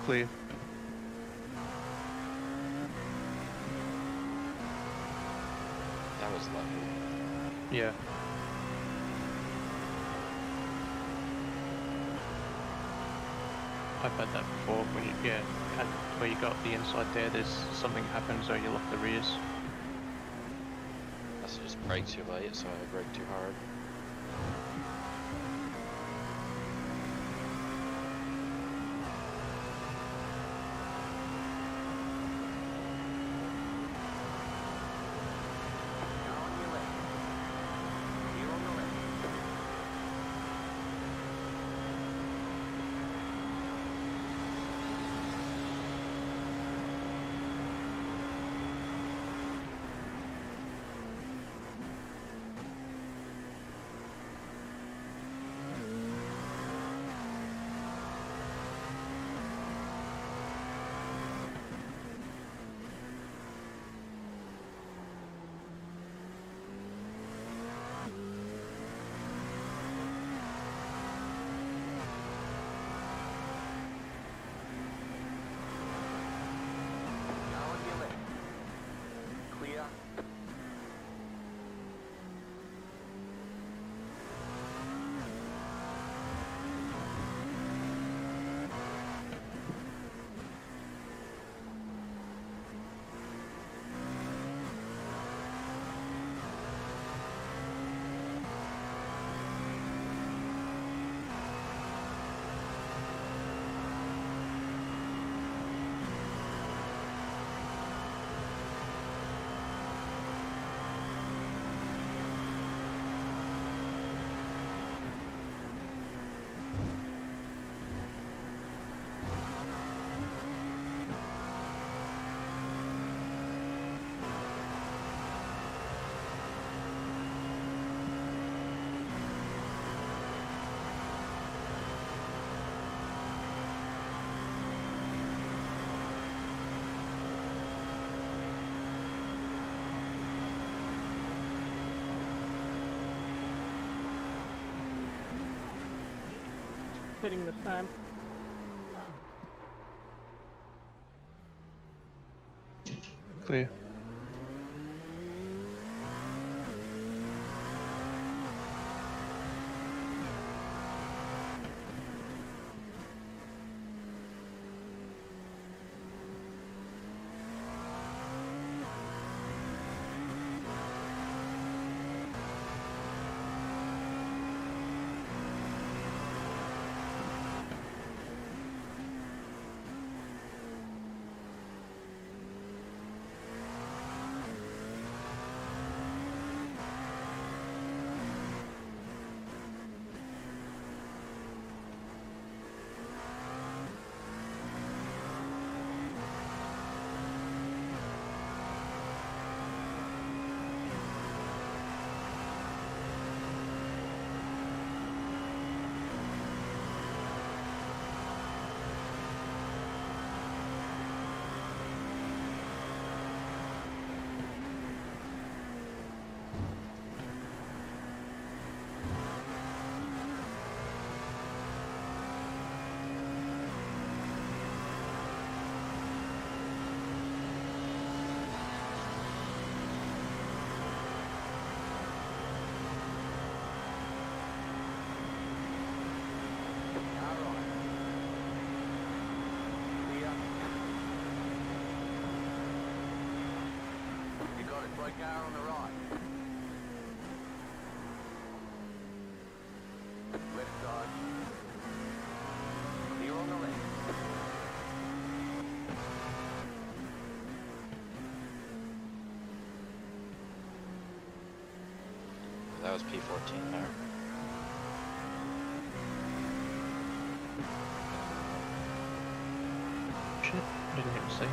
Clear. That was lucky. Yeah. I've had that before when you, where you got the inside there, there's something happens or you lock the rears. Must have just braked too late, so I braked too hard. Hitting this time. Clear. Right car on the right. Left side. Clear on the left. That was P14 there. Shit, didn't even see.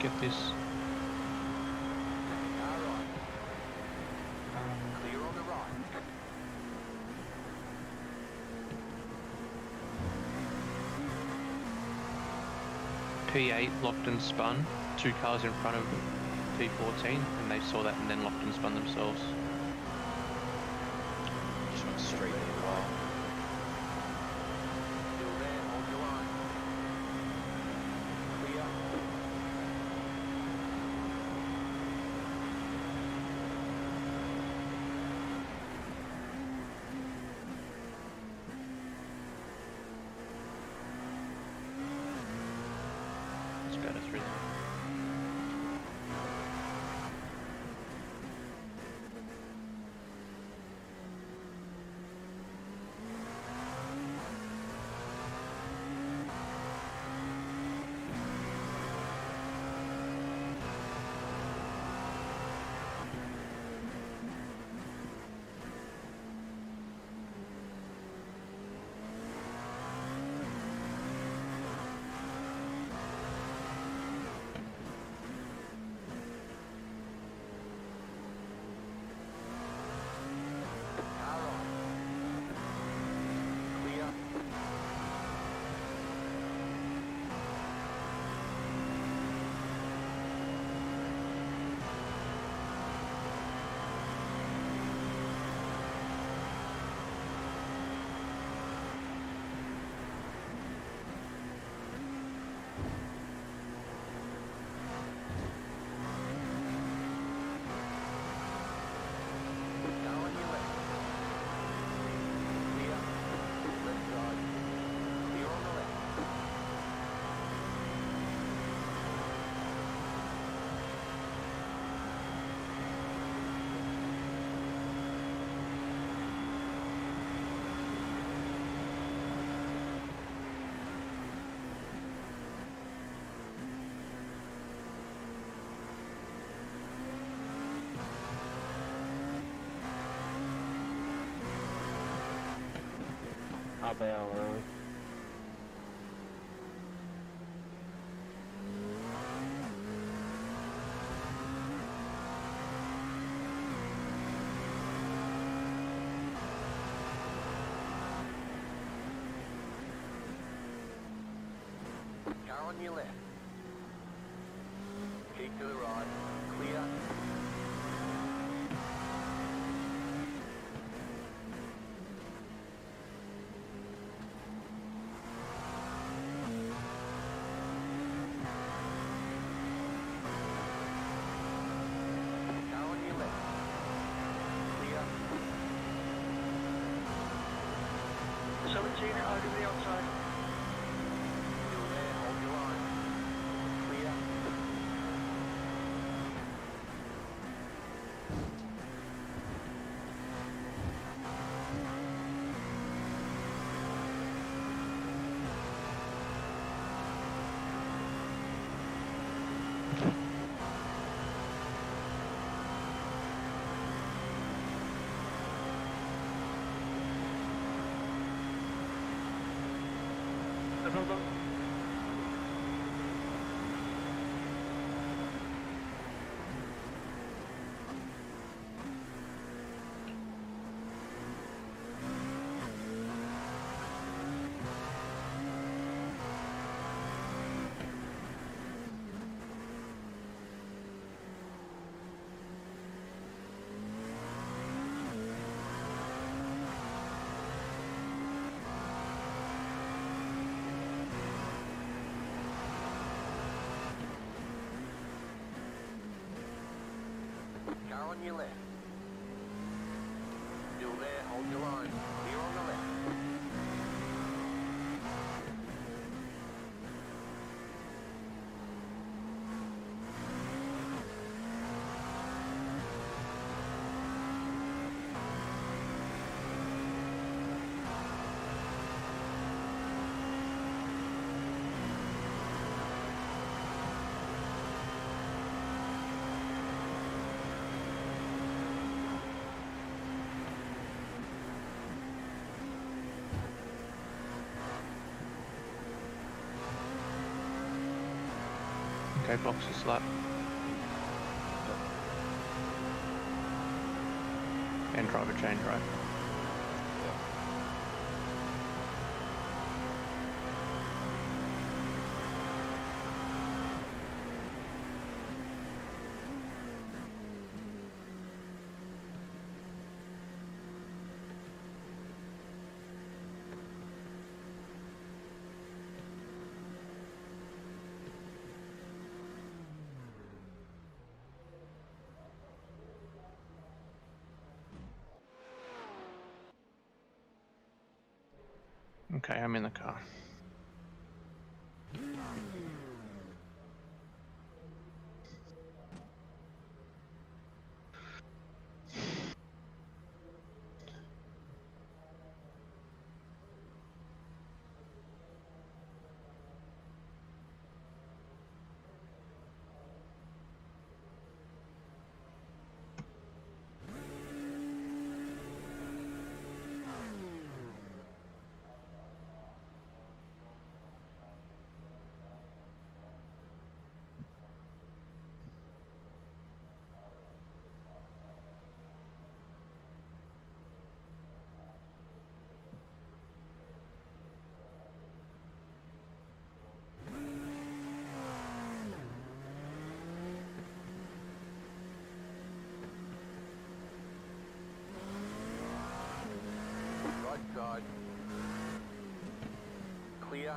get this. Alright. Clear on the right. P8 locked and spun, 2 cars in front of P14, and they saw that and then locked and spun themselves. Just went straight into the wall. Still there, hold your line. Clear. It's better through there. I'll bail early. Car on your left. Keep to the right. Clear. Car on your left. Clear. 17 out of the outside. Still there, hold your line. Clear. Car on your left. Still there, hold your line. Clear on the left. Okay, box a slap. And driver change, right? Okay, I'm in the car. Right side. Clear.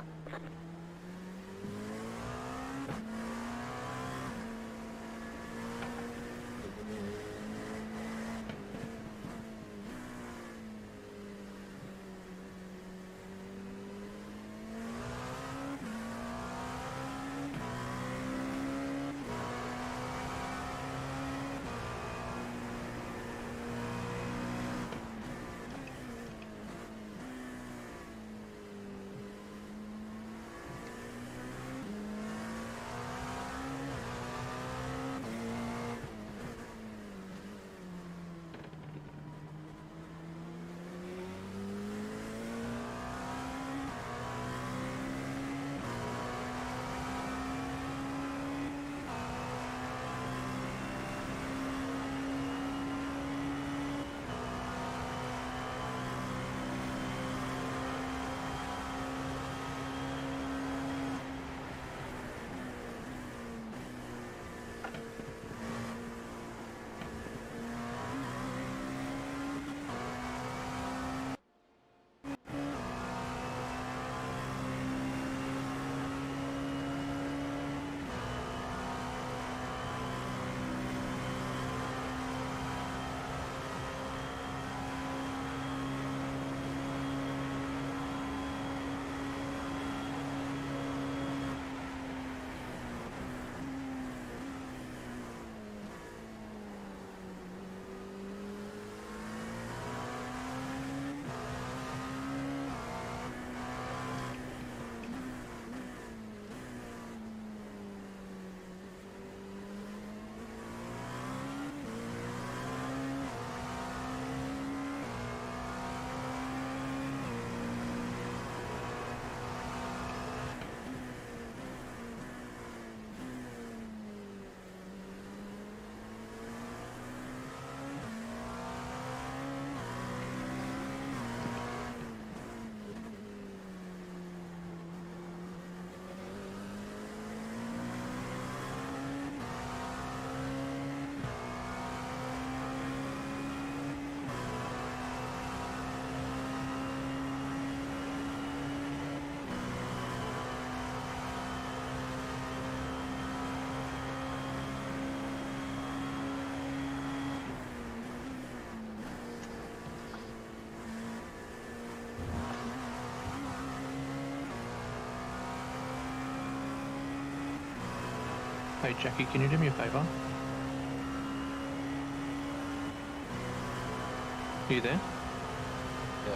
Hey Jackie, can you do me a favour? Are you there? Yeah.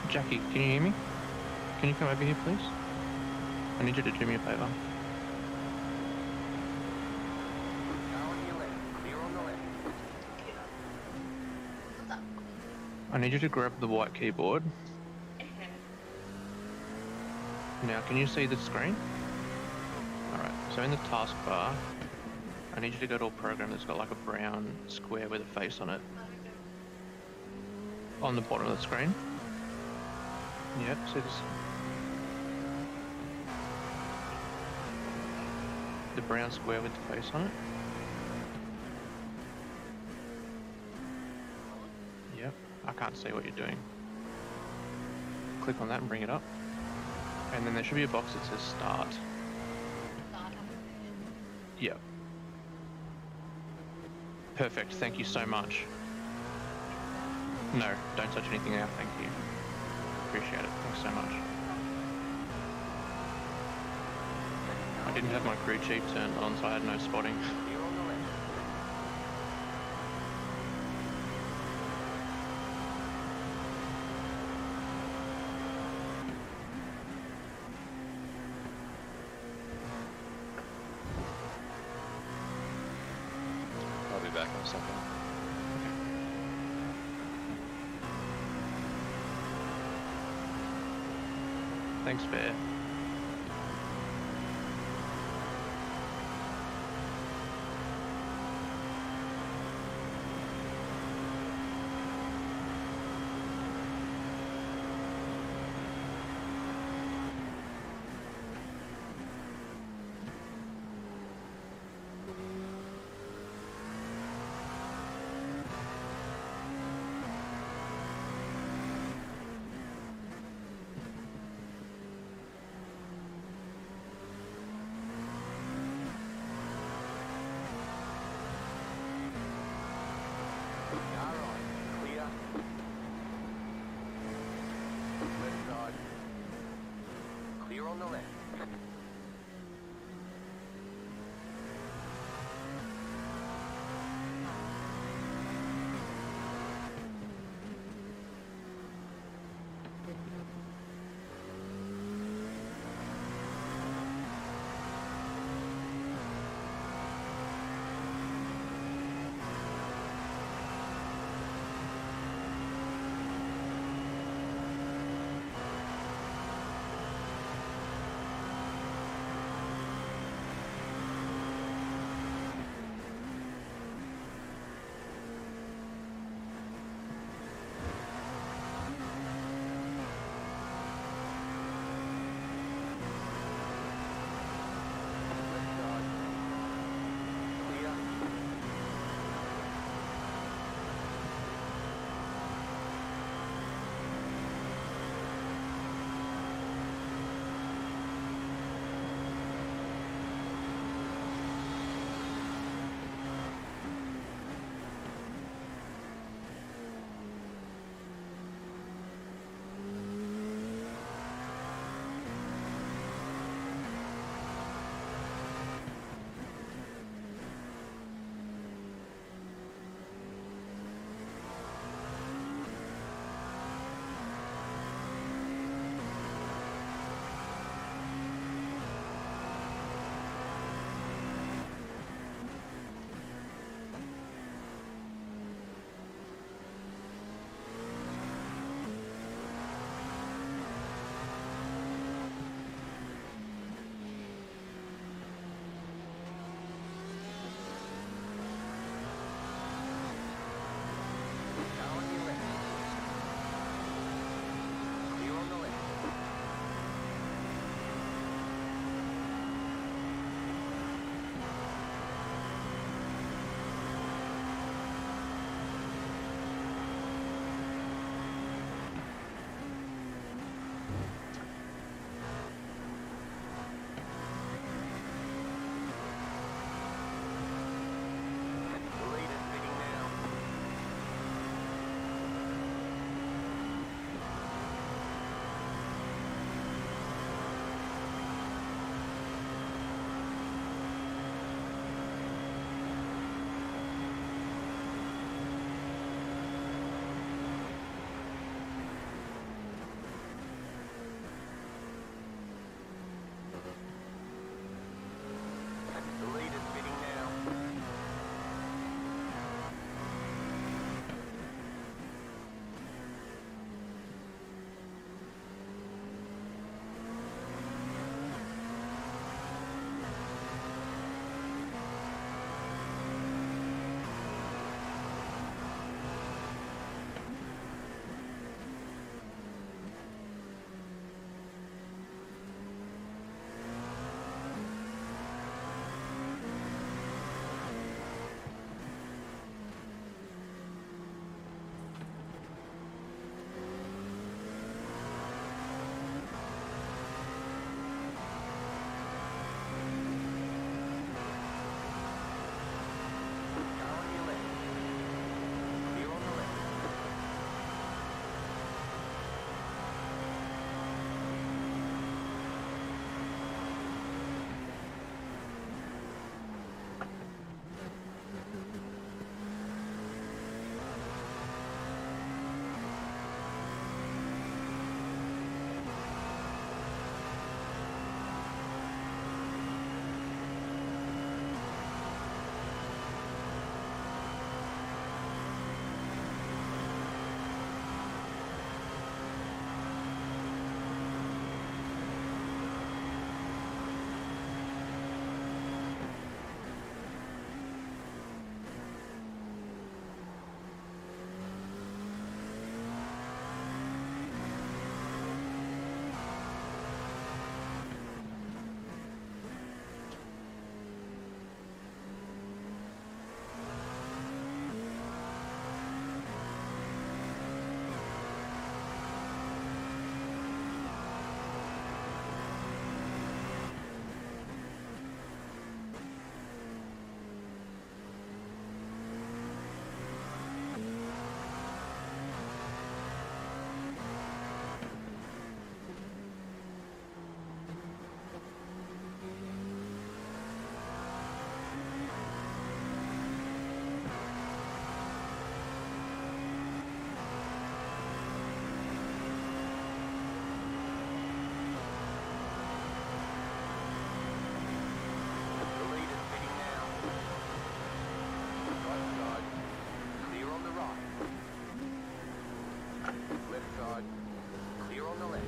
Jackie, can you hear me? Can you come over here, please? I need you to do me a favour. I need you to grab the white keyboard. Now, can you see the screen? So in the taskbar, I need you to go to a program that's got like a brown square with a face on it. On the bottom of the screen. Yep, see this? The brown square with the face on it. Yep, I can't see what you're doing. Click on that and bring it up. And then there should be a box that says start. Yep. Perfect, thank you so much. No, don't touch anything now, thank you. Appreciate it, thanks so much. I didn't have my crew chief turned on, so I had no spotting. I'll be back in a second. Thanks, Bear. God. Clear on the left.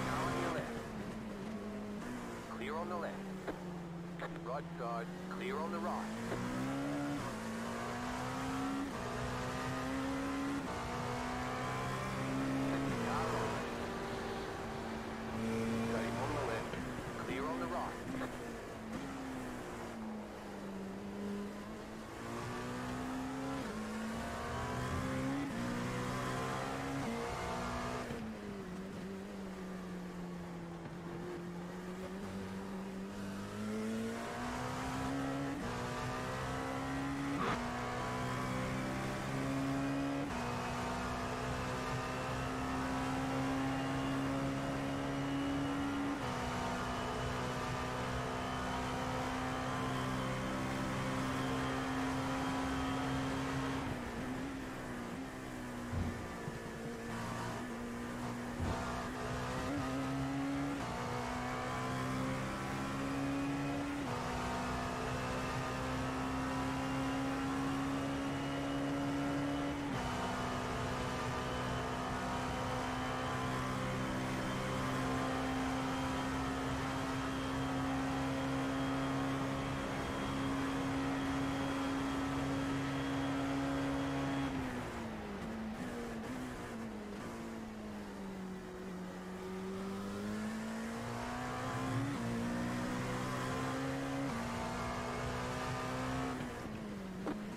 Now on your left. Clear on the left. Right guard, clear on the right. Car on. Okay, on the left. Clear on the right.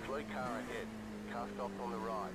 Slow car ahead. Car stopped on the right.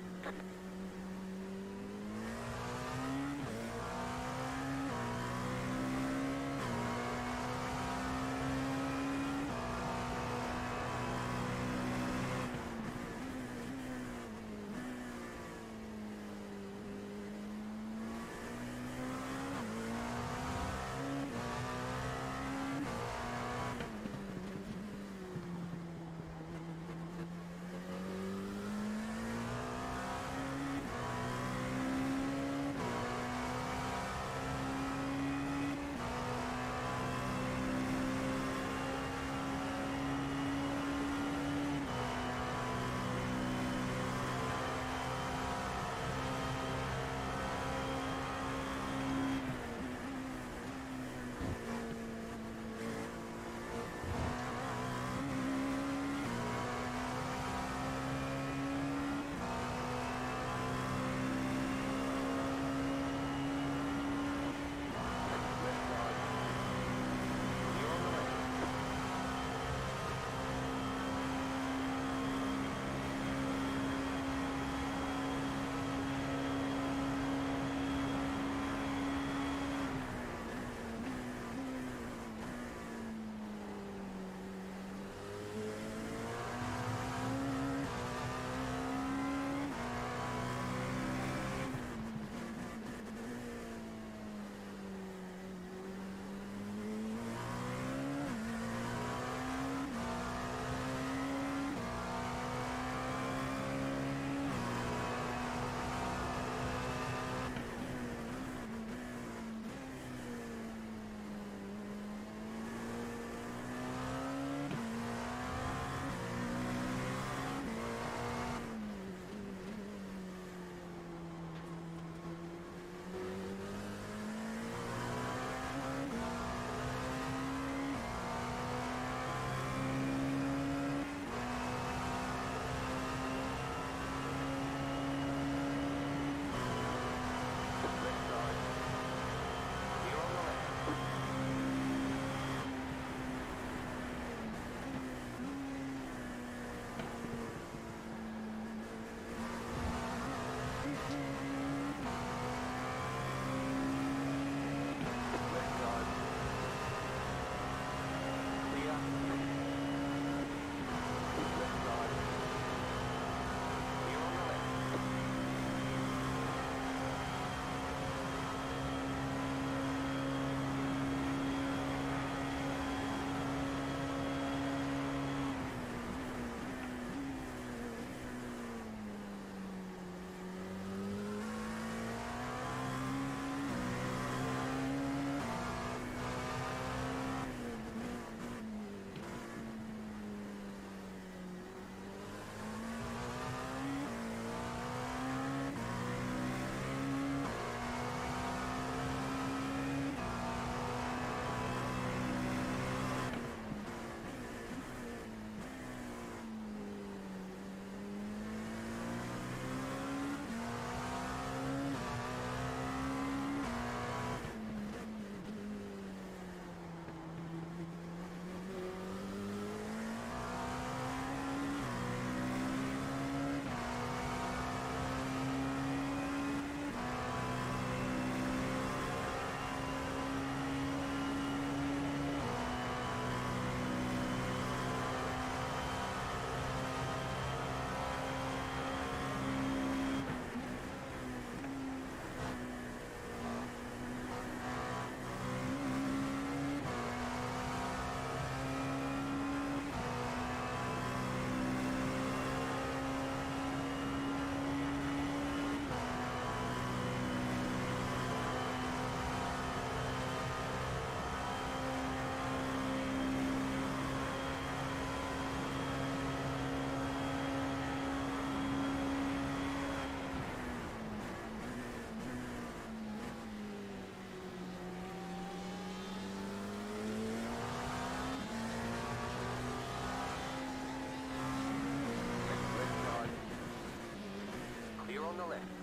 right.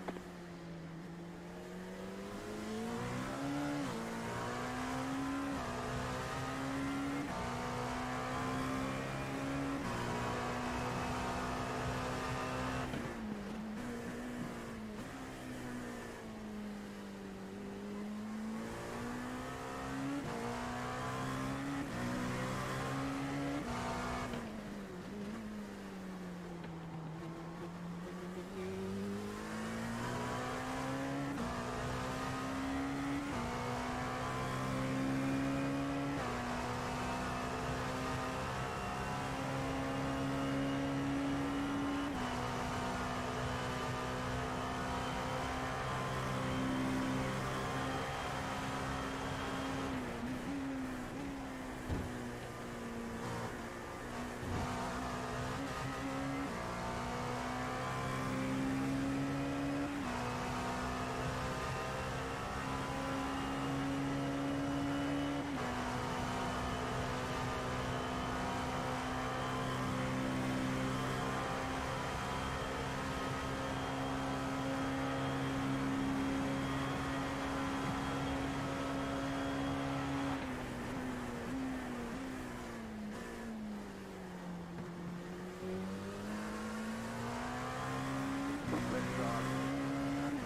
Left guard.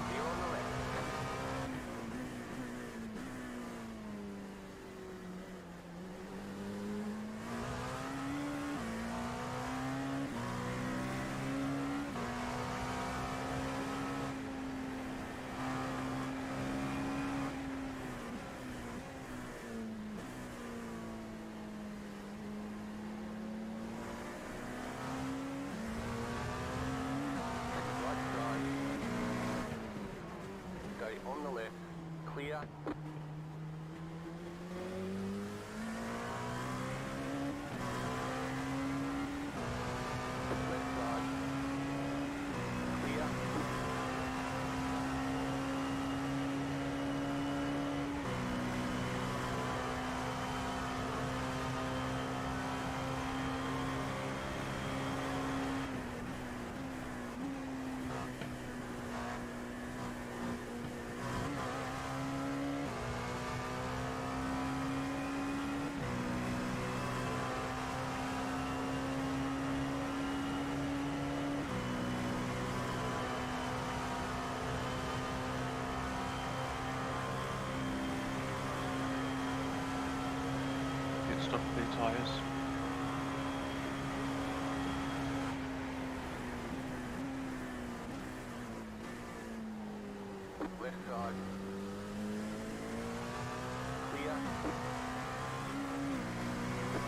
Clear on the left. Right side. Go on the left. Clear. Left side. Clear. Get stopped with their tyres. Left side. Clear.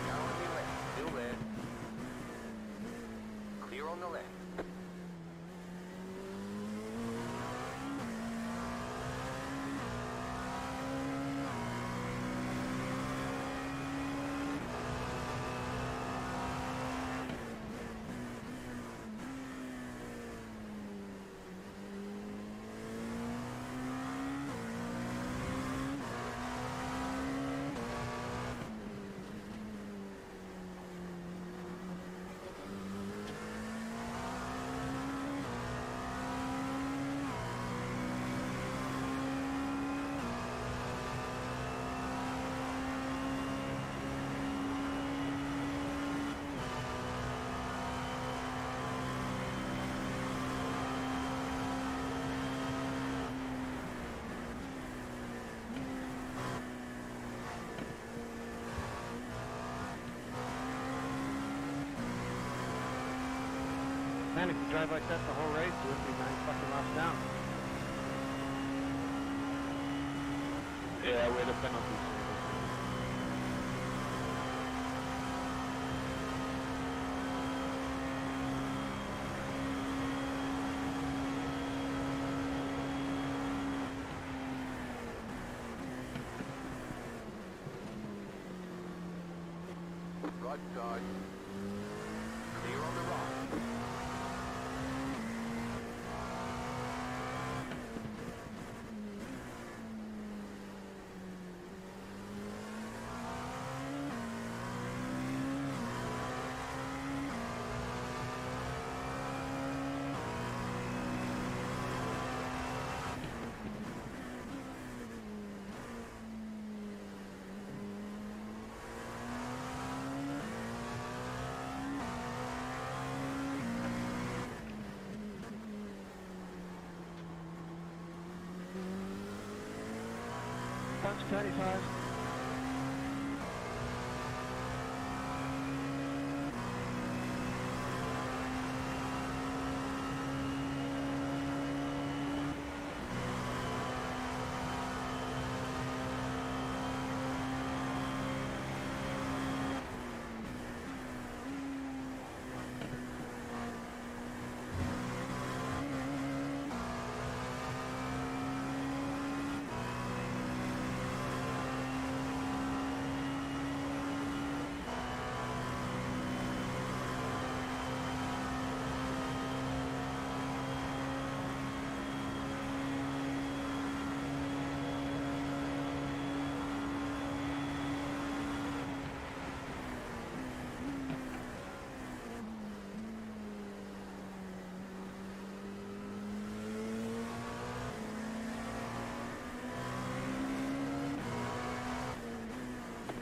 Now on your left. Still there. Clear on the left. Man, if you drive like that the whole race, you would be 9 fucking laps down. Yeah, with the penalties. Right side. Clear on the right. 95.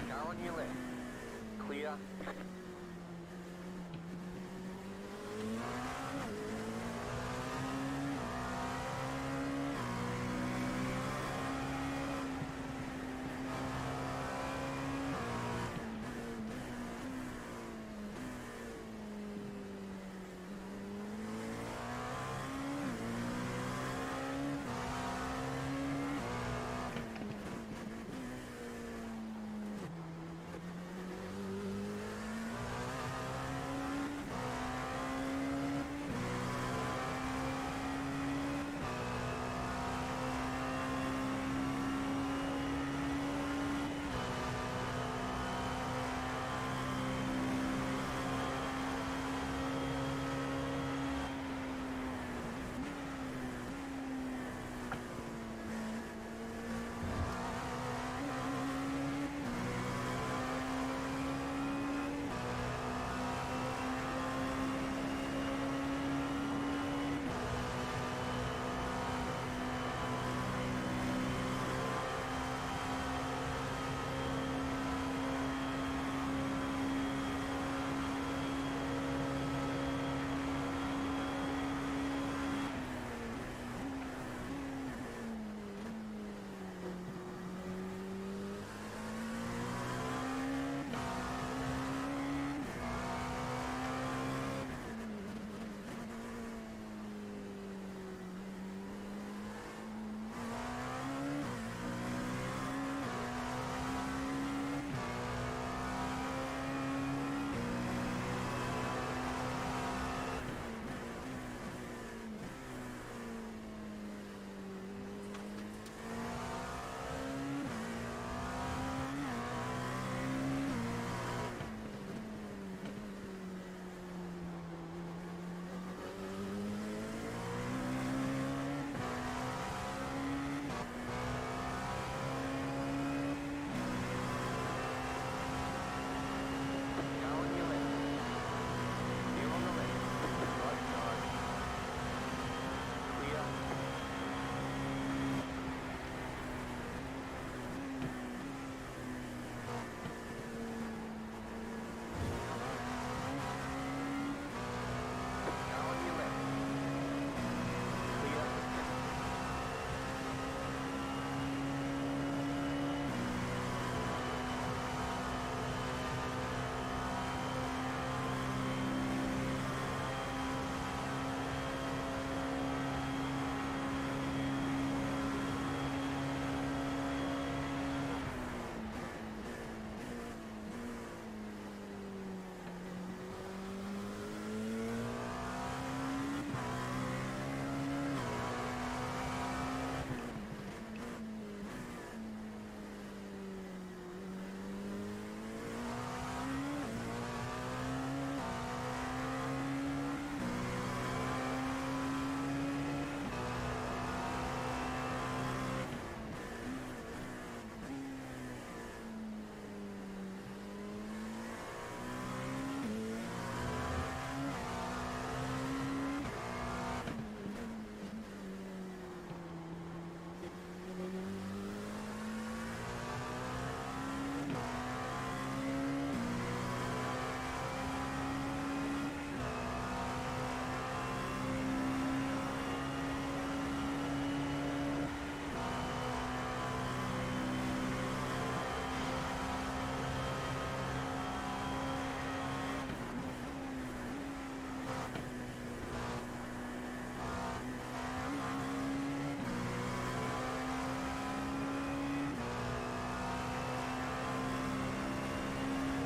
Car on your left. Clear.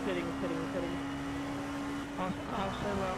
hitting. I'll stay low.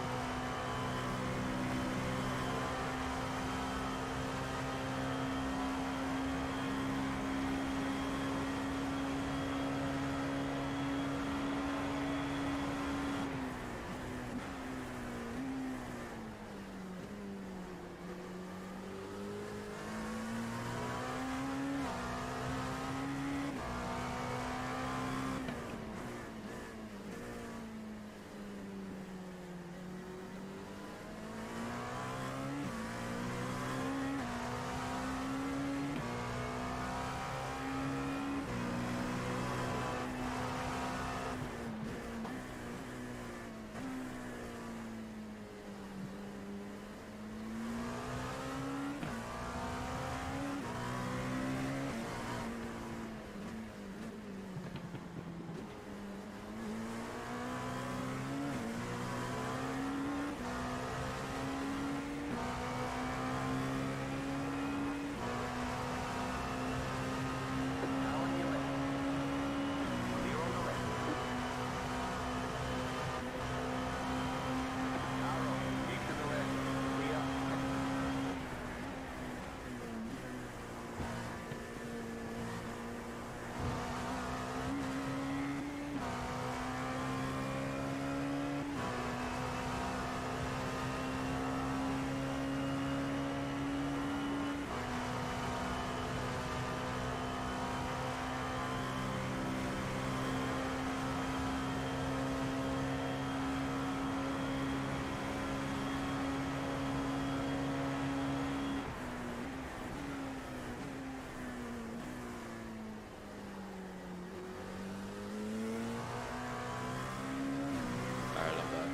Alright, I'm back.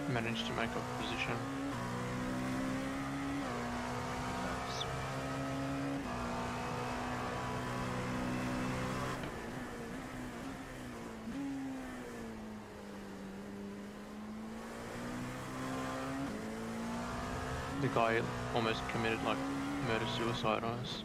Managed to make a position. Nice. The guy almost committed like murder-suicide on us.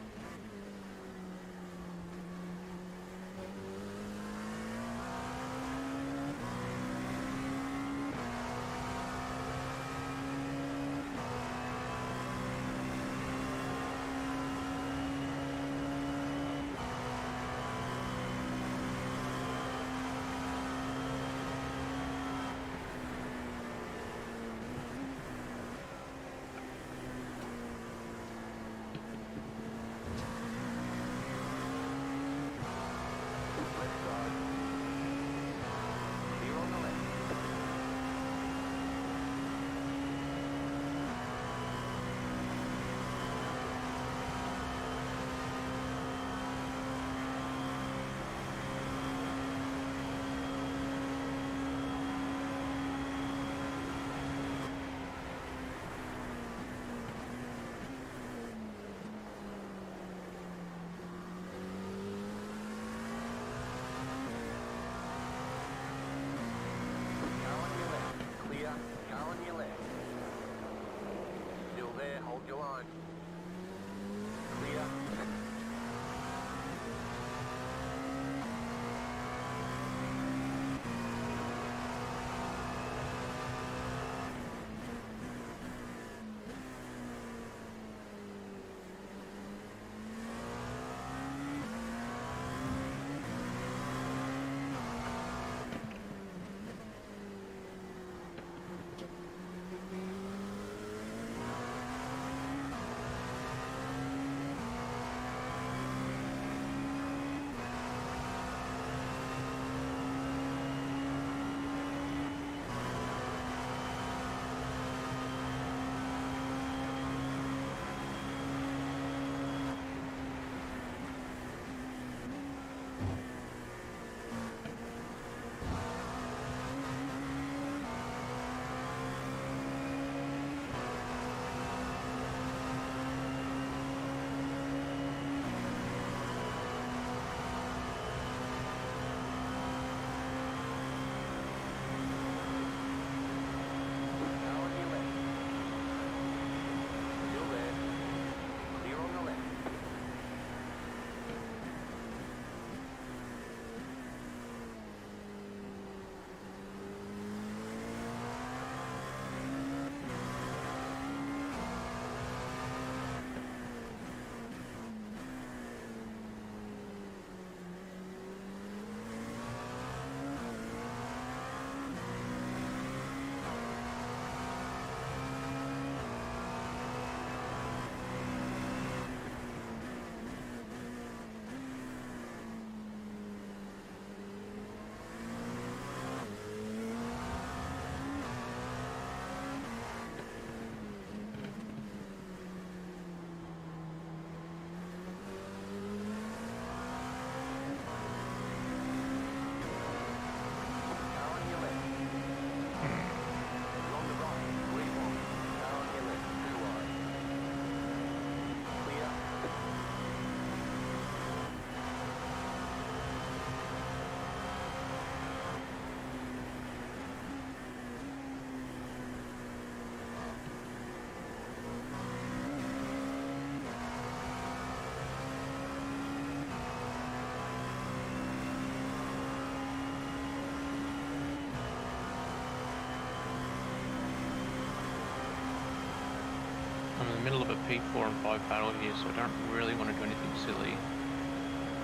P4 and 5 battle here, so I don't really want to do anything silly.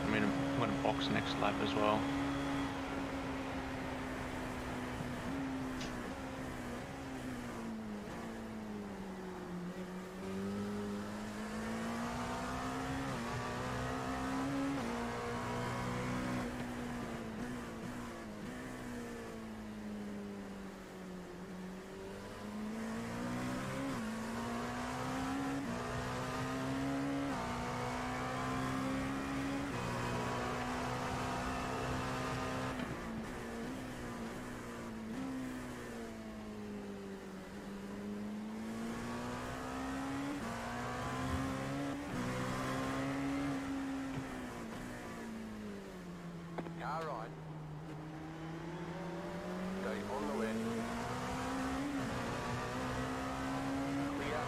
I mean, I'm going to box next lap as well. Car on. Right, on the way. Clear.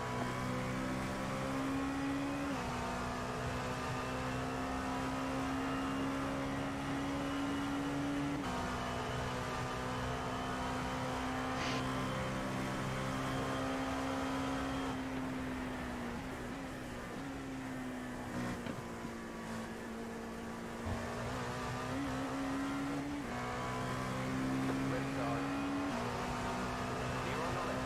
Left side. Clear on the left.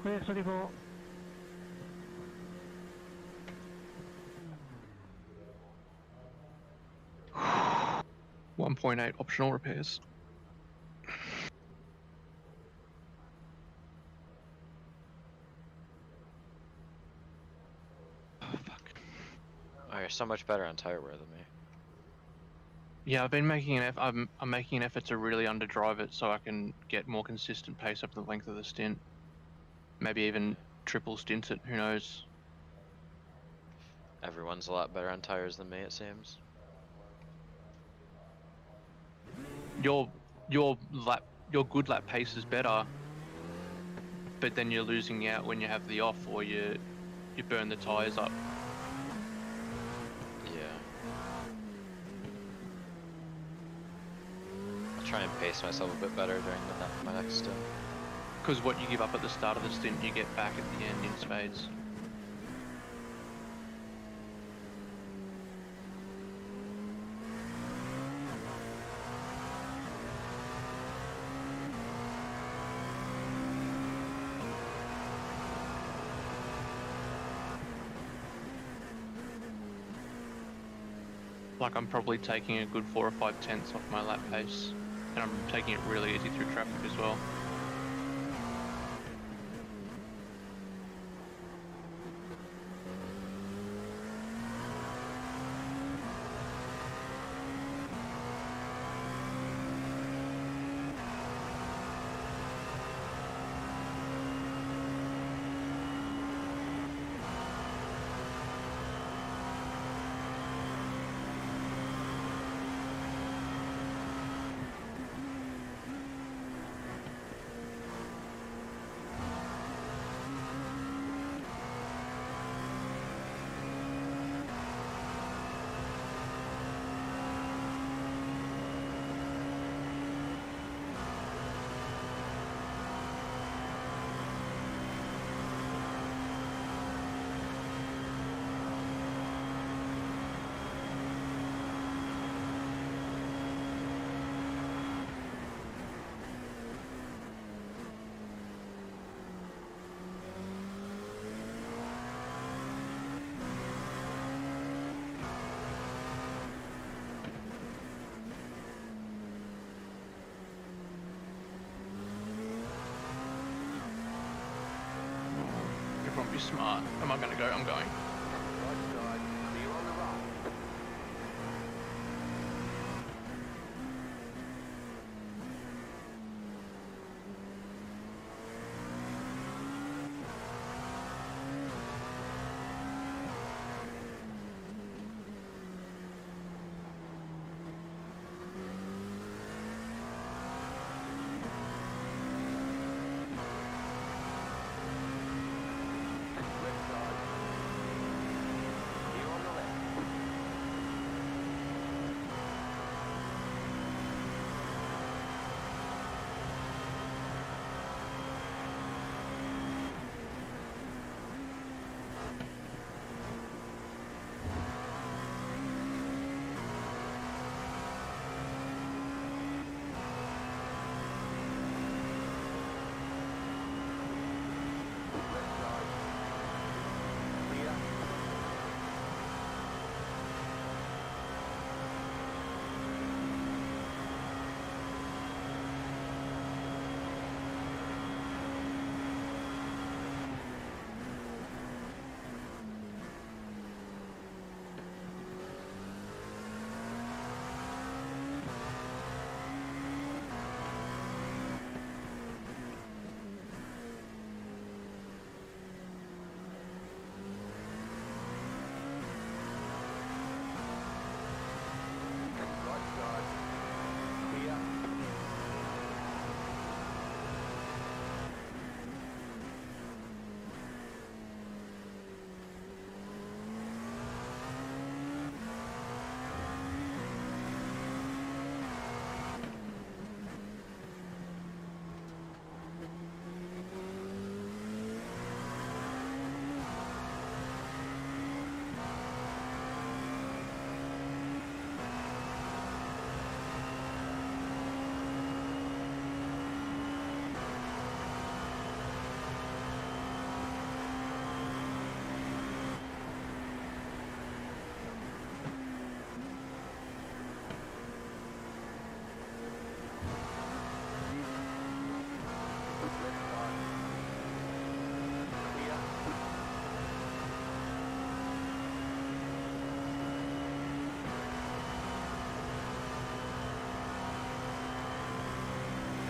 Clear 24. .8 optional repairs. Oh, you're so much better on tire wear than me. Yeah, I've been making I'm making an effort to really underdrive it so I can get more consistent pace over the length of the stint. Maybe even triple stint it, who knows. Everyone's a lot better on tires than me, it seems. Your good lap pace is better, but then you're losing out when you have the off or you burn the tires up. Yeah. I'll try and pace myself a bit better during my next stint. Because what you give up at the start of the stint, you get back at the end in spades. Like I'm probably taking a good 4 or 5 tenths off my lap pace, and I'm taking it really easy through traffic as well. Everyone be smart. Am I gonna go? I'm going. Right side. Clear on the right.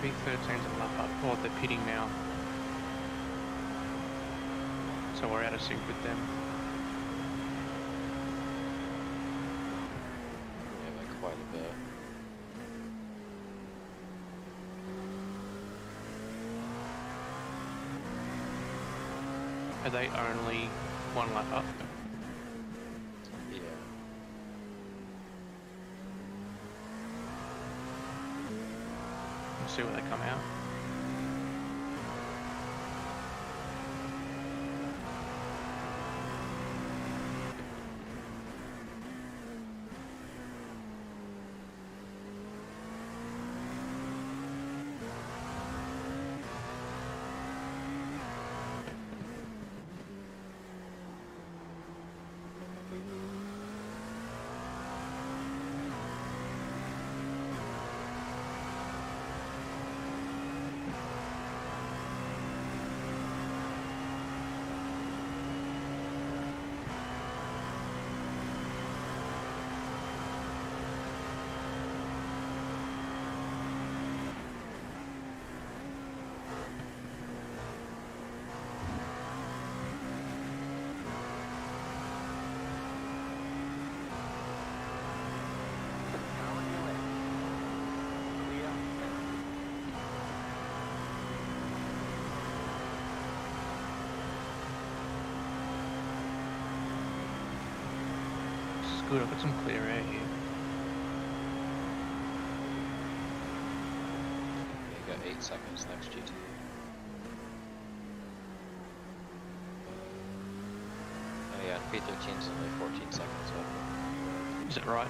V13's a lap up. Oh, they're pitting now. So we're out of sync with them. Yeah, by quite a bit. Are they only one lap up? Yeah. Let's see where they come out. Good, I've got some clear air here. You got 8 seconds next GT. Oh yeah, P13's only 14 seconds up. Is that right?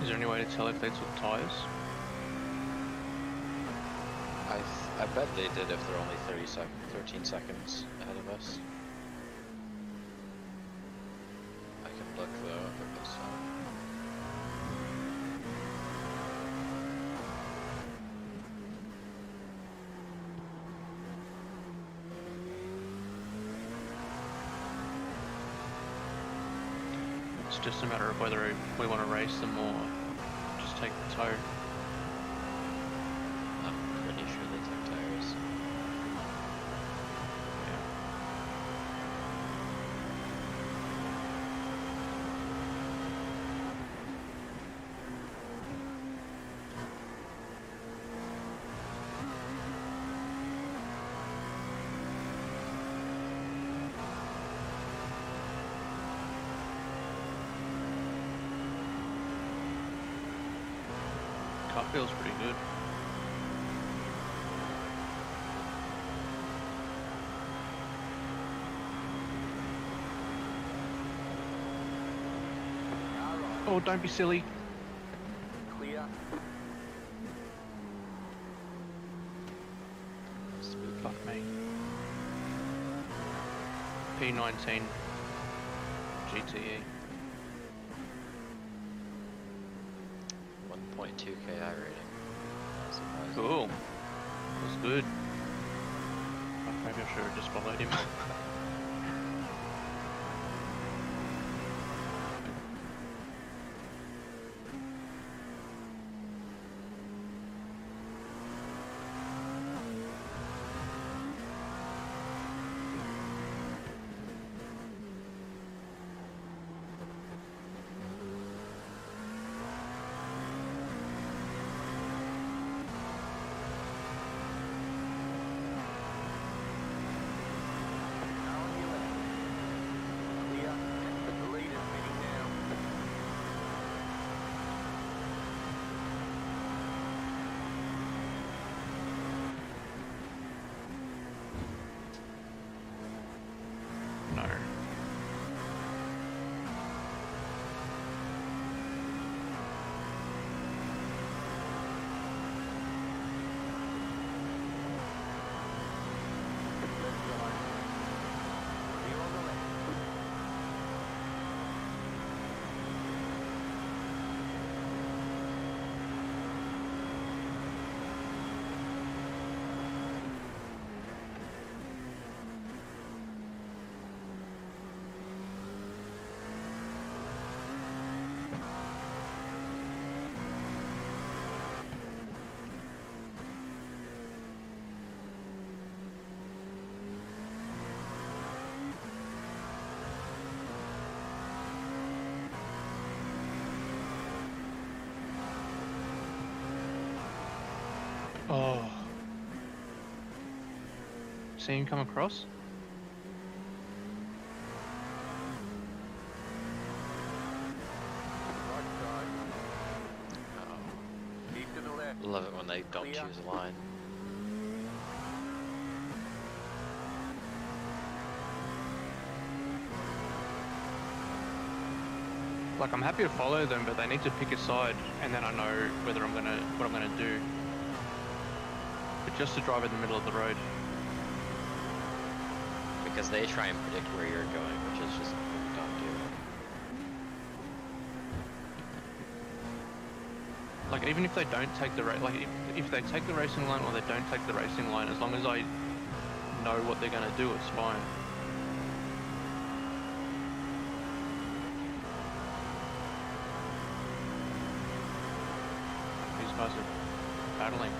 Is there any way to tell if they took tyres? I bet they did if they're only 13 seconds ahead of us. I can look though if it goes fine. It's just a matter of whether we want to race them or just take the tow. I'm pretty sure they took tires. Car feels pretty good. Oh, don't be silly. Clear. Fuck me. P19 GTE. 1.2 KI rating. Surprising. Cool. That was good. Fuck, maybe I should have just followed him. see him come across? Right side. Keep to the left. Love it when they don't Clear. choose a line. Like, I'm happy to follow them, but they need to pick a side, and then I know whether what I'm gonna do. But just to drive in the middle of the road. Because they try and predict where you're going, which is just what we don't do. Like, even if they don't take the if they take the racing line or they don't take the racing line, as long as I know what they're gonna do, it's fine. These guys are battling.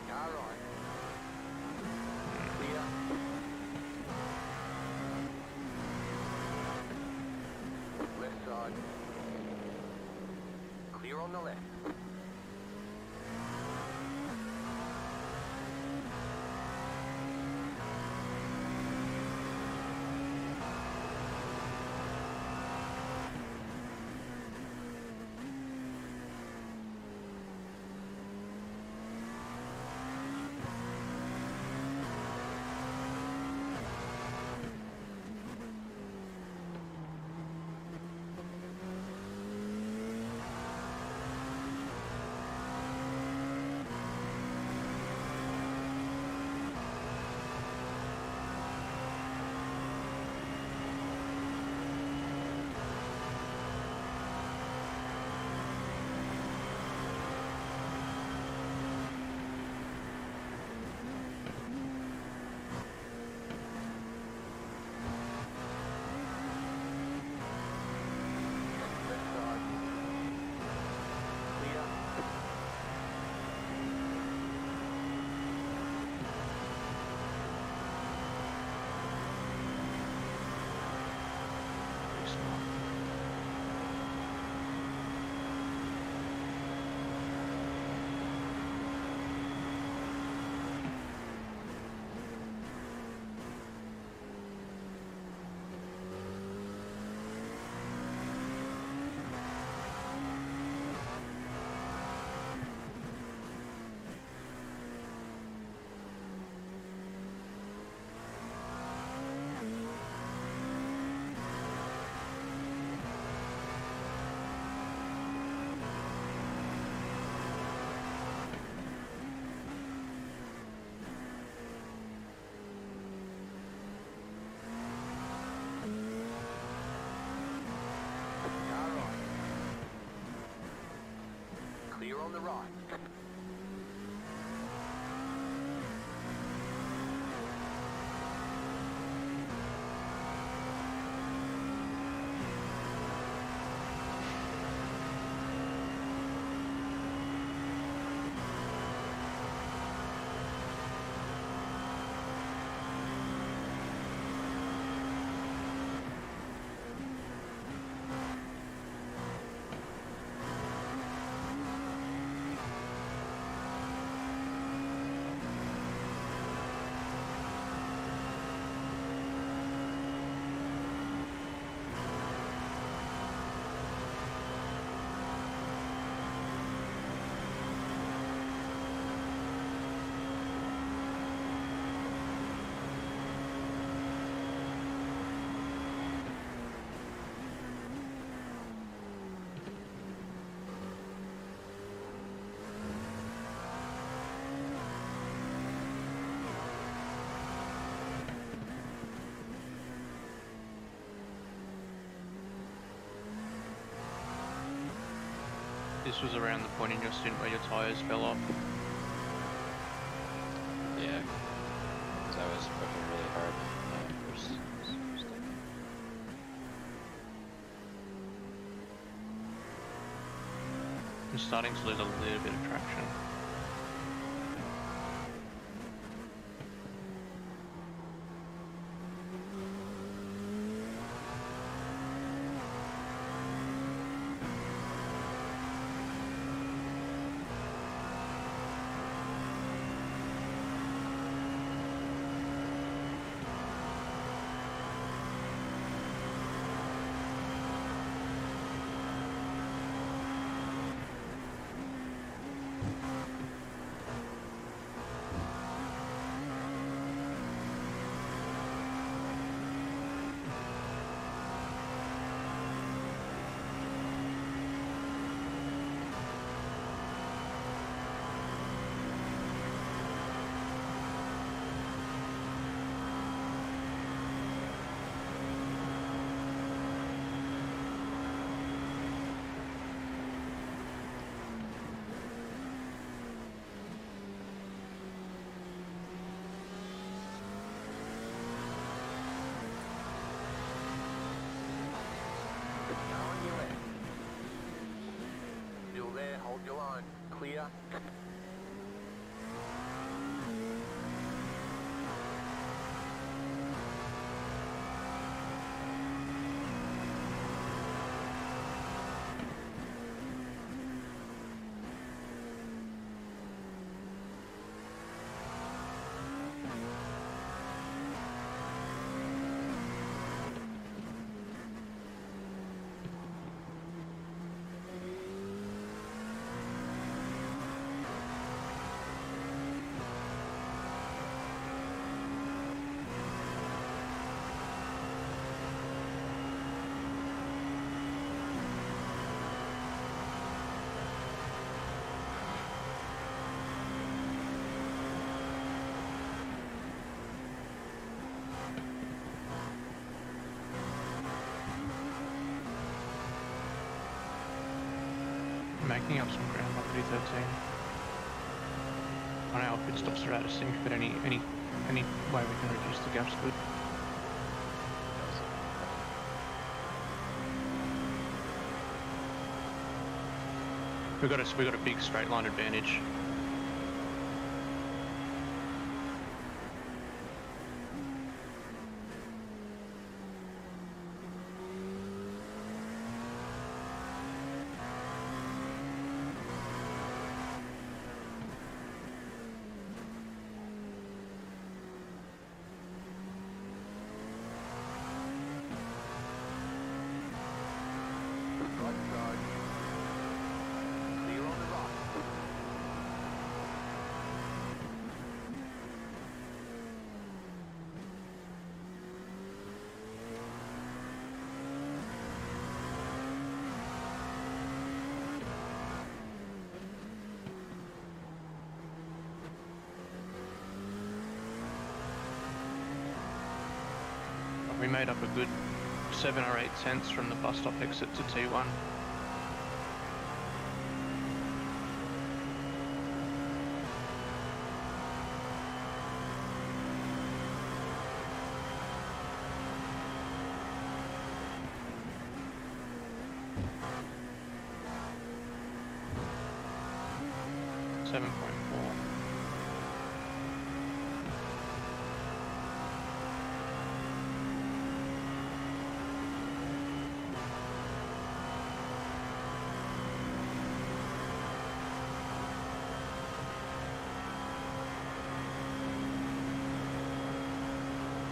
Car right. Clear. Left side. Clear on the left. Clear on the right. This was around the point in your stint where your tyres fell off. Yeah. Because I was pushing really hard. First step. I'm starting to lose a little bit of traction. ya. Making up some ground on P13. I know our pit stops are out of sync, but any way we can reduce the gap's good. We got a big straight line advantage. Right side. Clear on the right. We made up a good 7 or 8 cents from the bus stop exit to T1.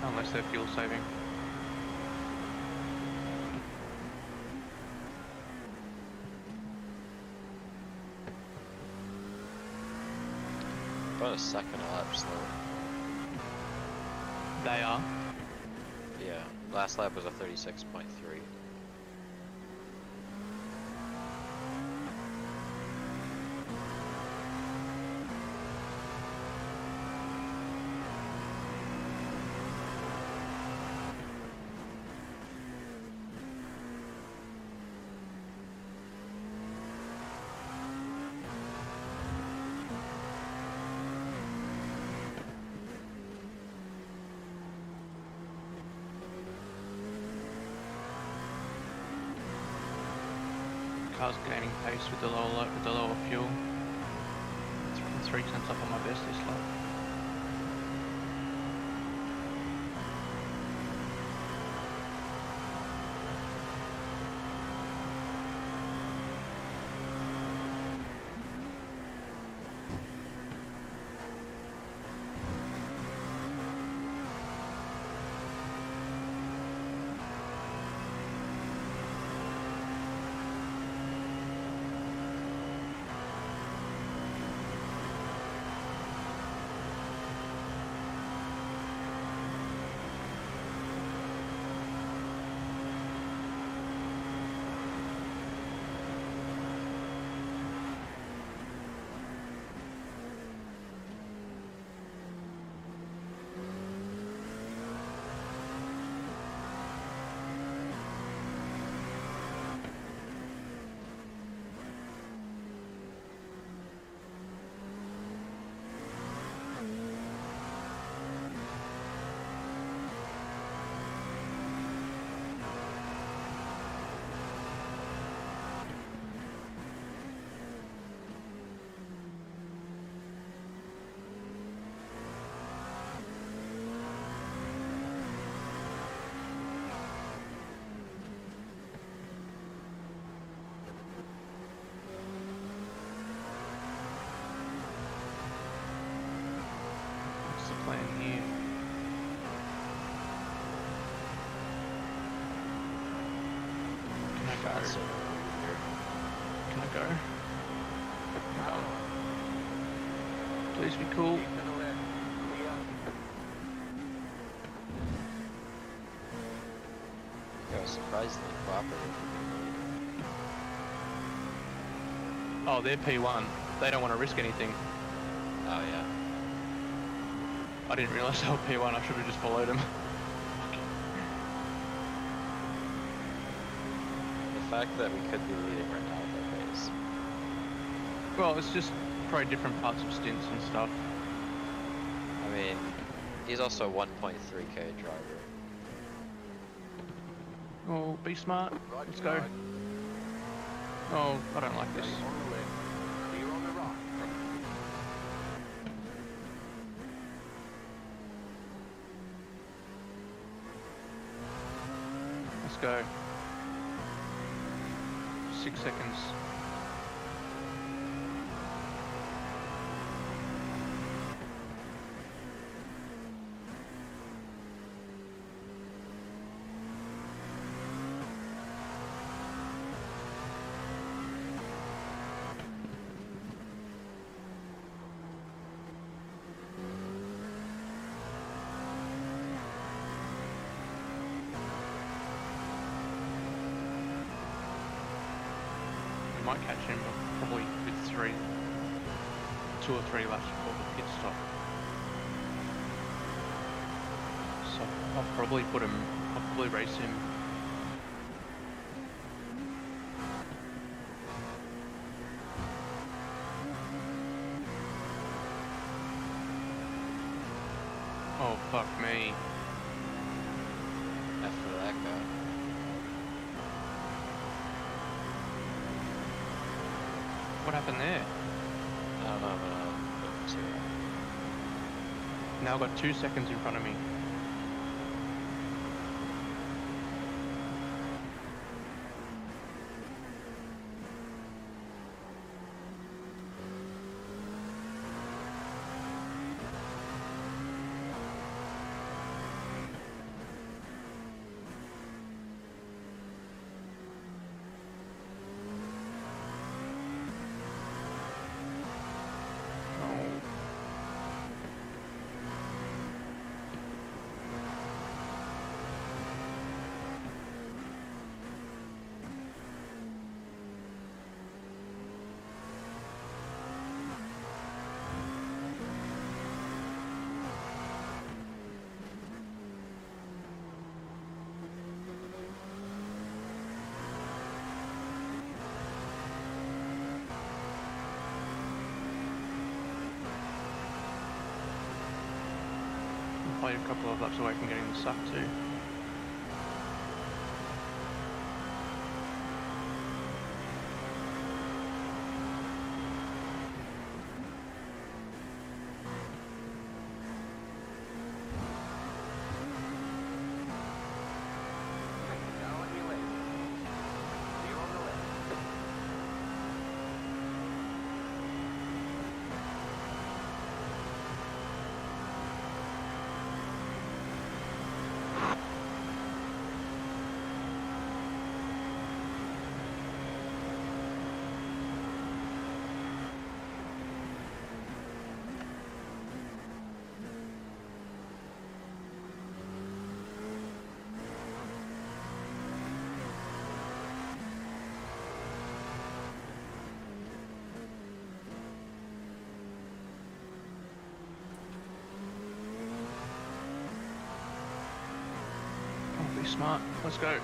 Unless they're fuel saving. About a second lap slow. They are. Yeah, last lap was a 36.3. Car's gaining pace with the lower fuel. 3 tenths up on my best this lap. faster than here. Can I go? No. Please be cool. That was surprisingly cooperative. Oh, they're P1. They don't want to risk anything. Oh yeah. I didn't realise they were P1. I should have just followed them. The fact that we could be leading right now with our pace. Well, it's just probably different parts of stints and stuff. I mean, he's also a 1.3k driver. Oh, be smart. Let's go. Oh, I don't like this. Let's go. 6 seconds. We might catch him probably with 2 or 3 laps before the pit stop. So I'll probably race him. Oh fuck me. After that guy. What happened there? I don't know, but see that. Now I've got 2 seconds in front of me. Probably a couple of laps away from getting the suck too. Be smart. Let's go.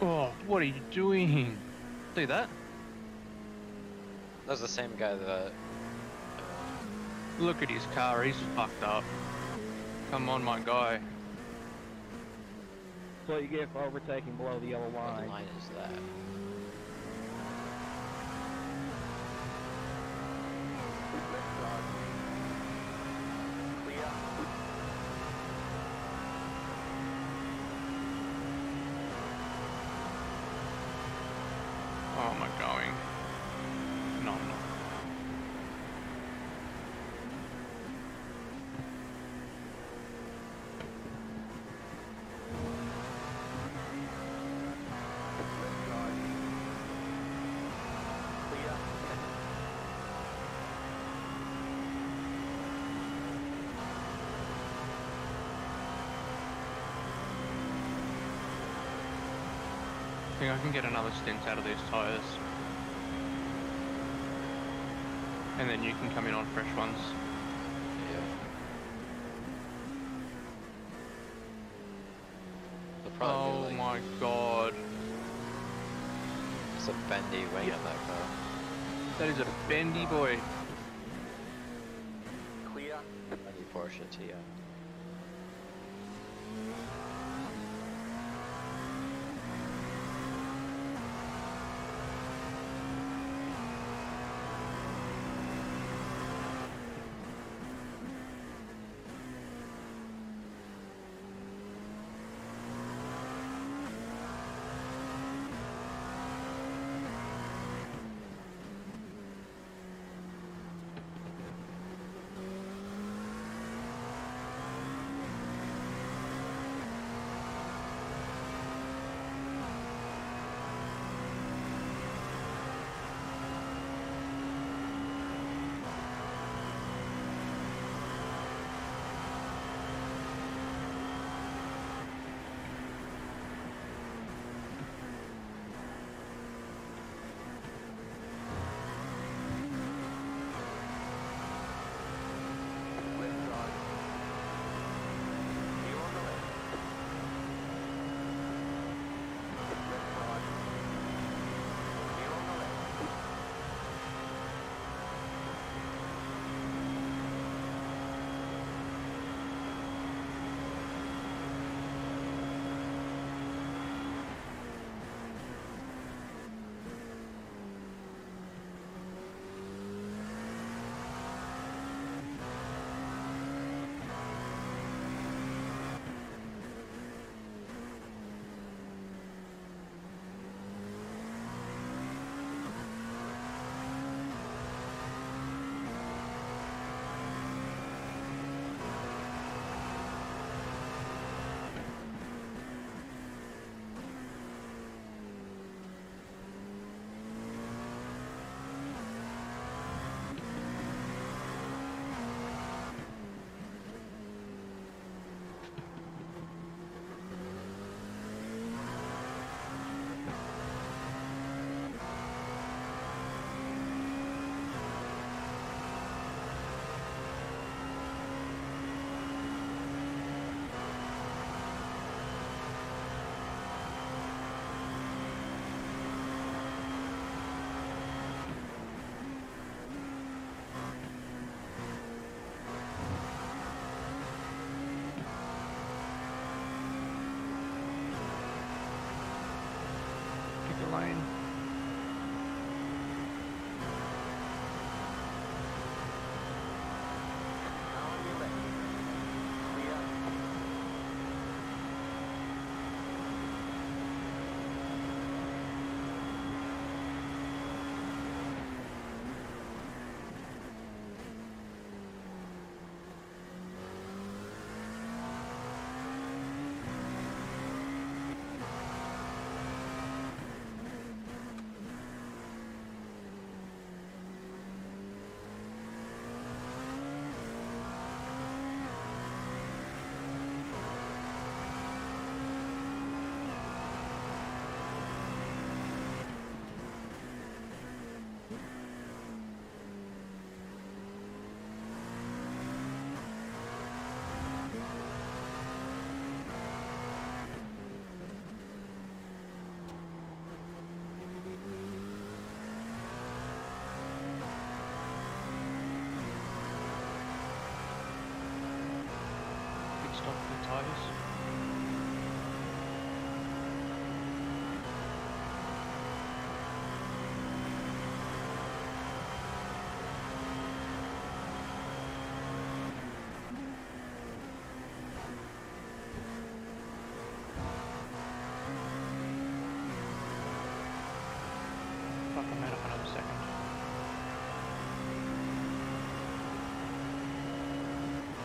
Oh, what are you doing? See that? That was the same guy that. Look at his car, he's fucked up. Come on, my guy. That's what you get for overtaking below the yellow line. What line is that? Oh, am I going? No, I'm not. I think I can get another stint out of these tyres. And then you can come in on fresh ones. Yeah. They'll probably Oh be like, my god. it's a bendy wing in that car. That is a bendy boy. Clear. Bendy Porsche TI.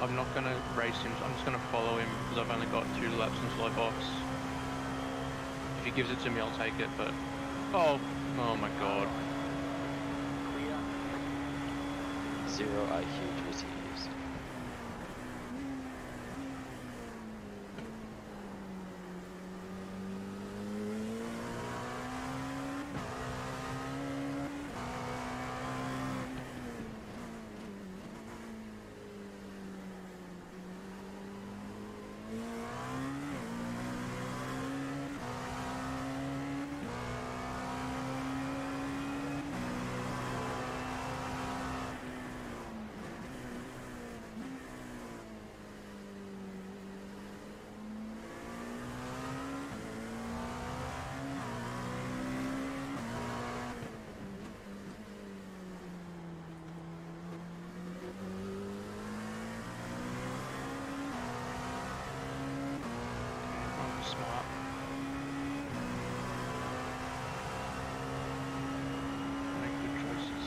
I'm not gonna race him. I'm just gonna follow him because I've only got 2 laps in slow box. If he gives it to me, I'll take it. But oh my god. 0 IQ GCs. Smart. Make good choices.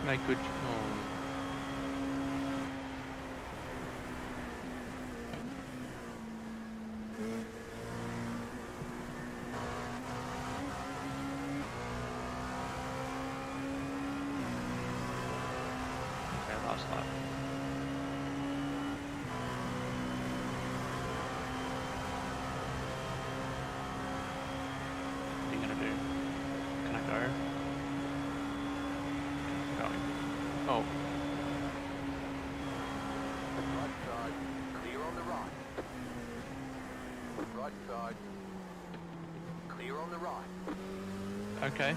Make good. Okay, last lap. What are you gonna do? Can I go? I'm going. Oh. Right side, clear on the right. Right side, clear on the right. Okay.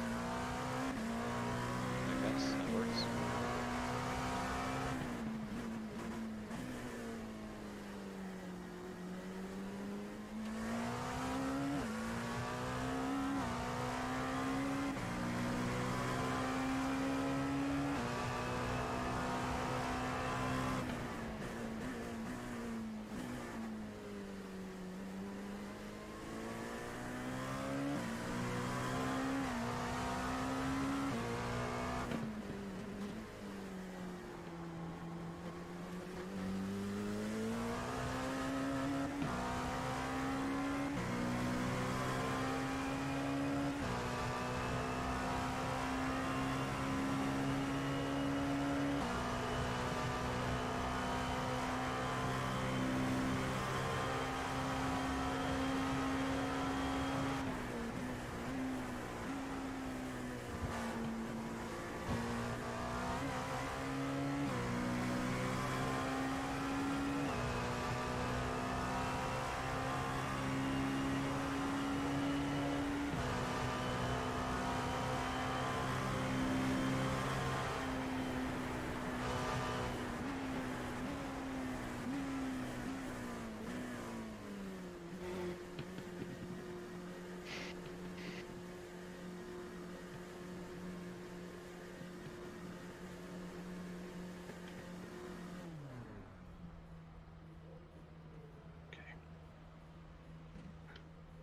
I guess that works.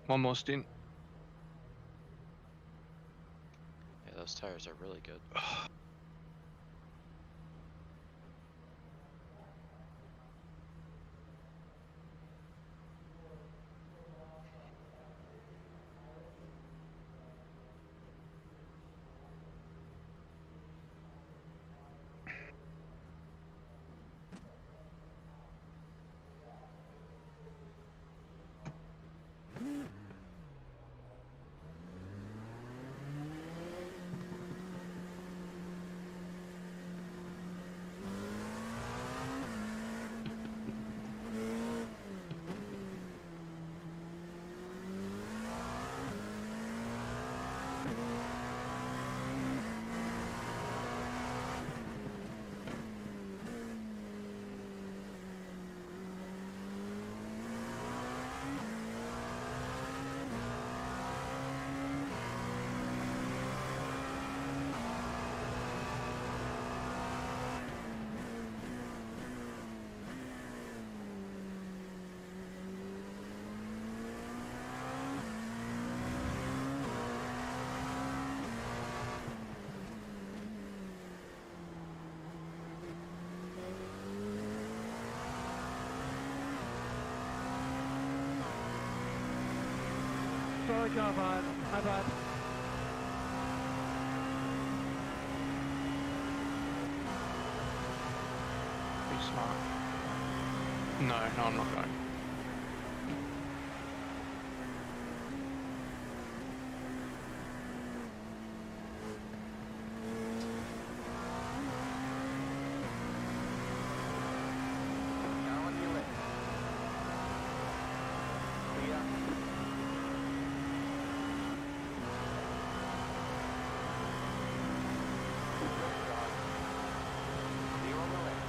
One more stint. Yeah, those tires are really good. Slow job on. My bad. Be smart. No, I'm not going. Now on your left. Clear. Left side. Clear on the left.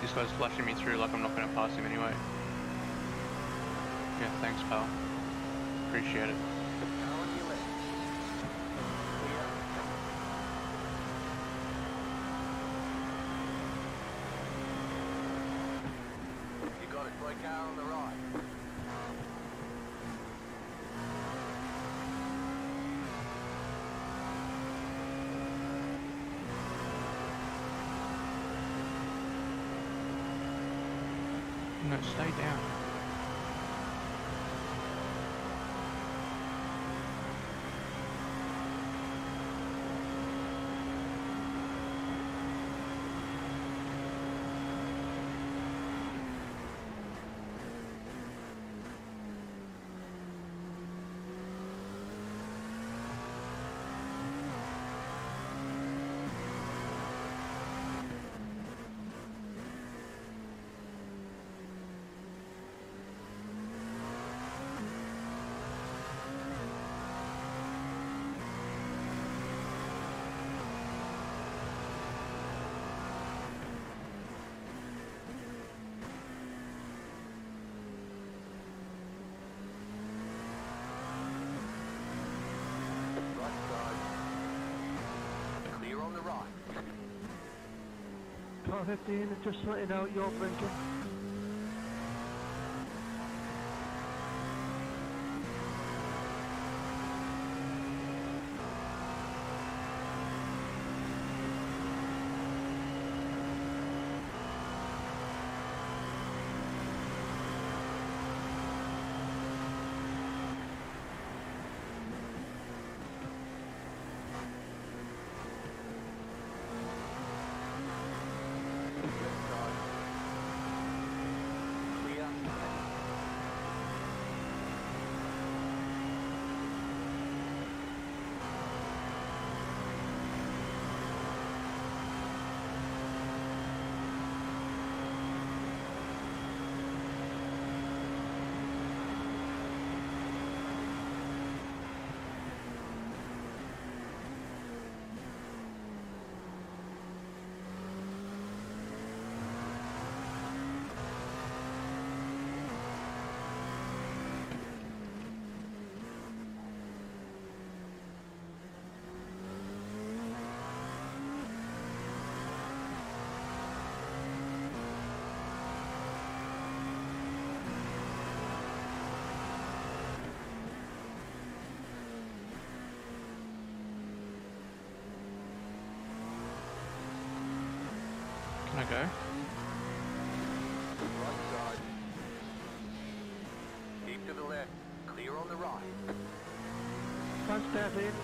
This guy's flashing me through like I'm not going to pass him anyway. Yeah, thanks, pal. Appreciate it. Now on your left. Clear. You got it. Slow car on the right. No, stay down. Right side. Clear on the right. Car 15, just to let you know, you're blinking. Left side. Clear. Can I go? Right side. Keep to the left. Clear on the right. Thanks, David.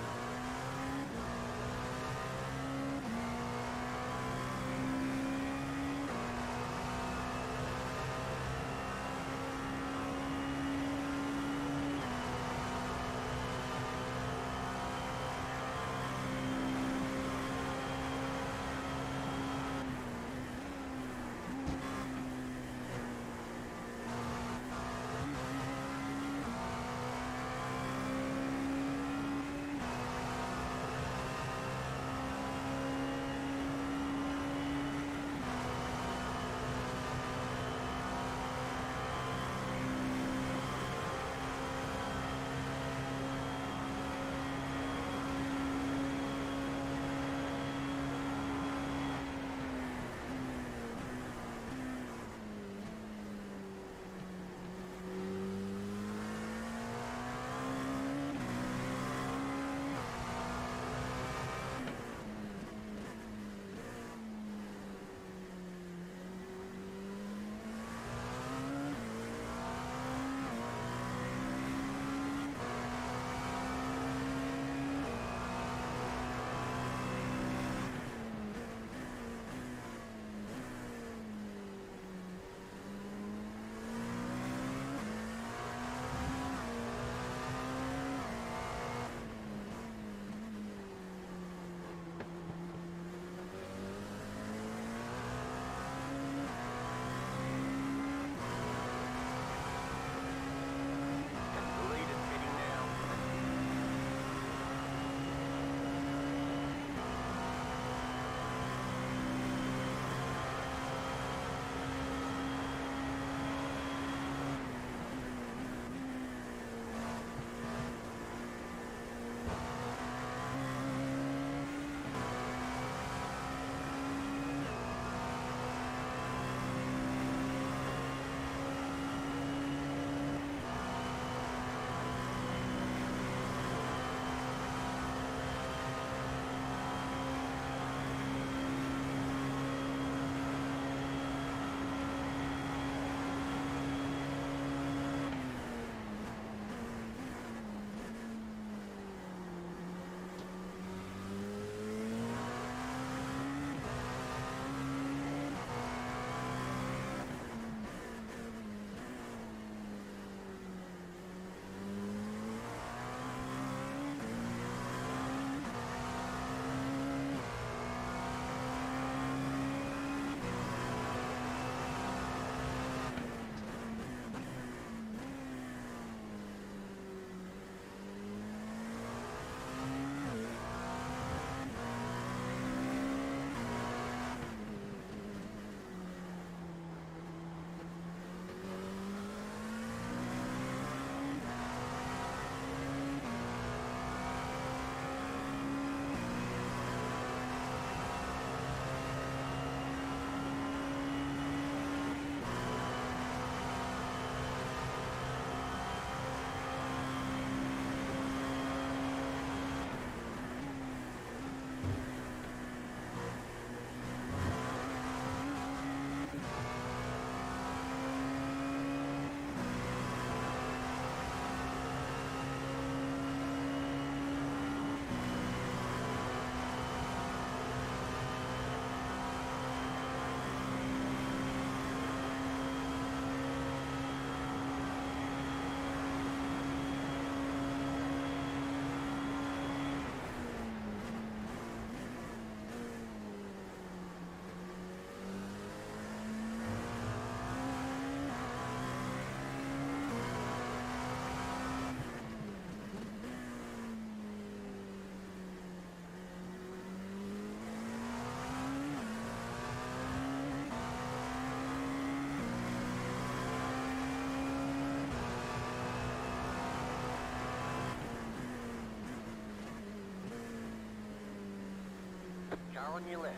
Car on your left.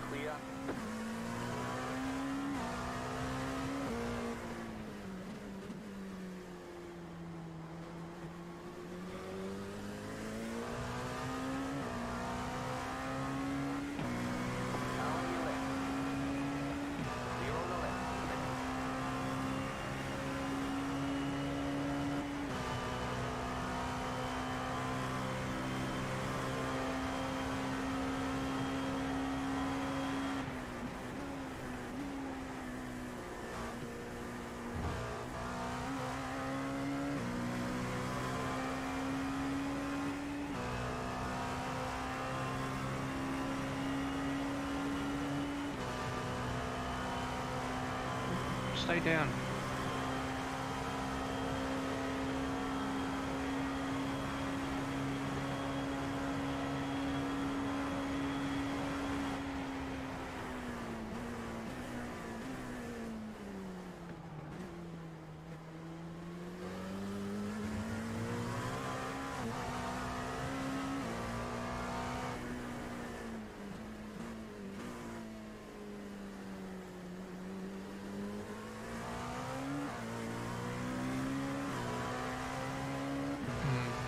Clear. Car on your left. Clear on the left. Stay down.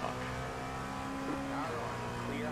Car on. Clear.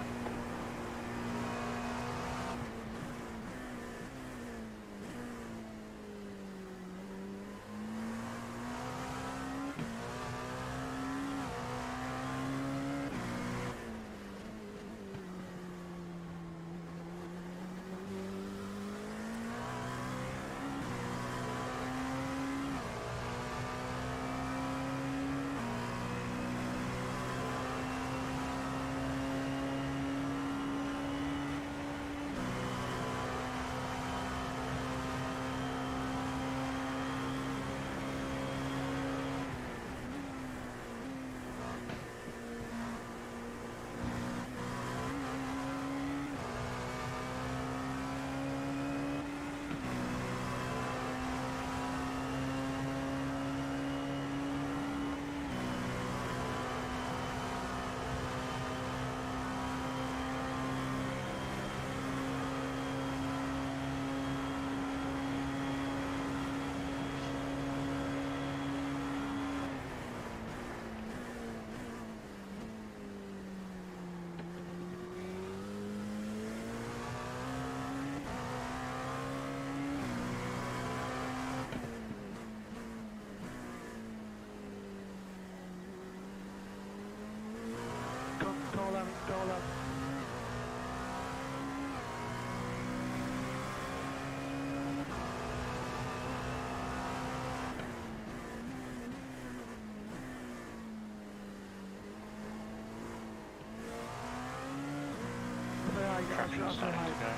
Go left. Traction's starting to go.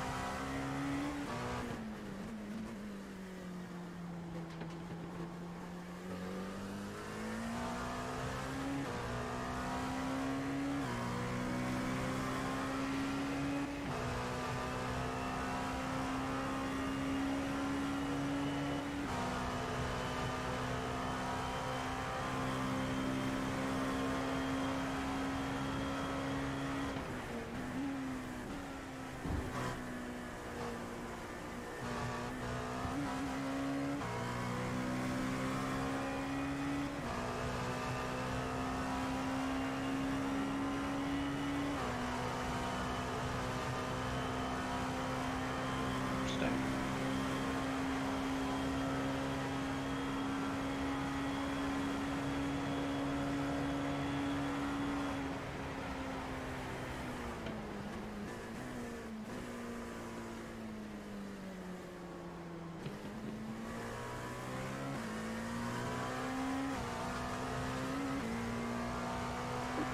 Stay.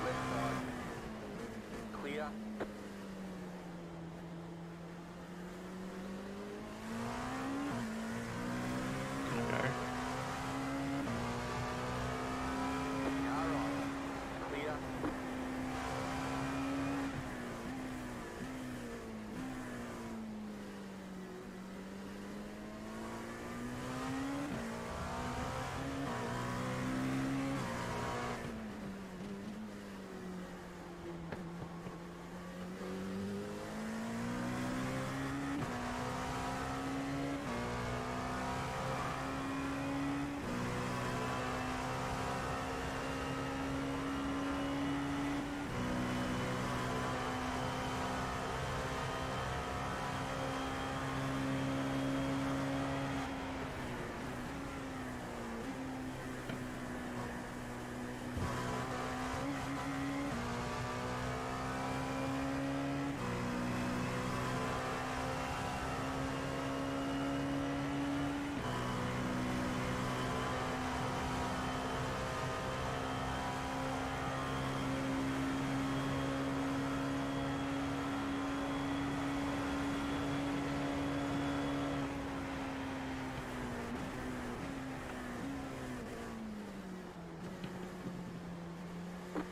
Left side. Clear.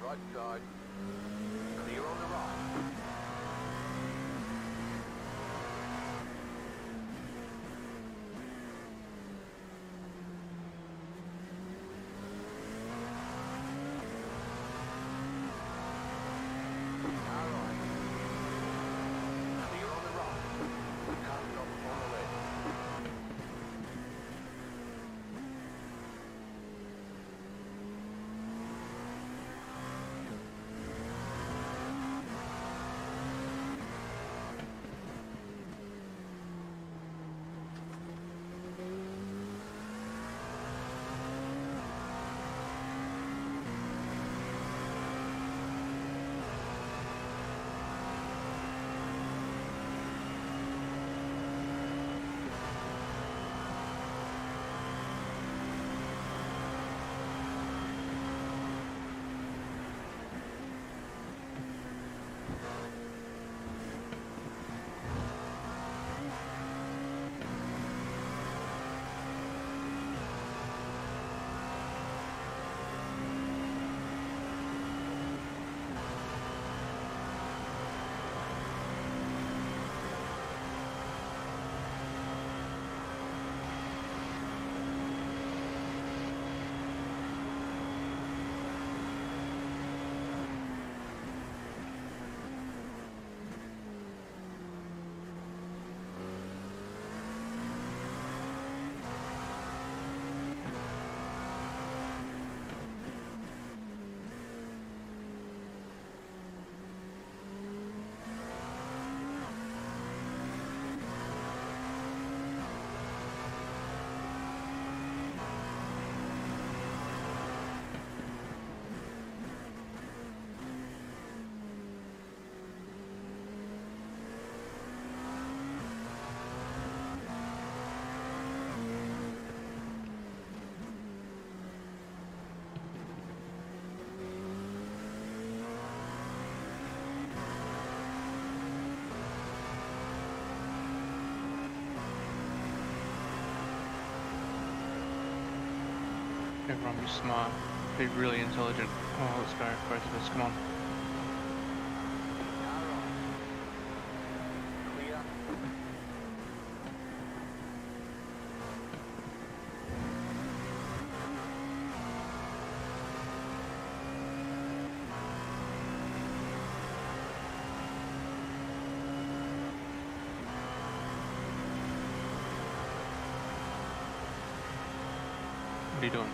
Right side. Clear on the right. Alright. Clear on the right. Car stop on the left. Everyone be smart. Be really intelligent. Oh, let's go, both of us. Come on. Clear. What are you doing?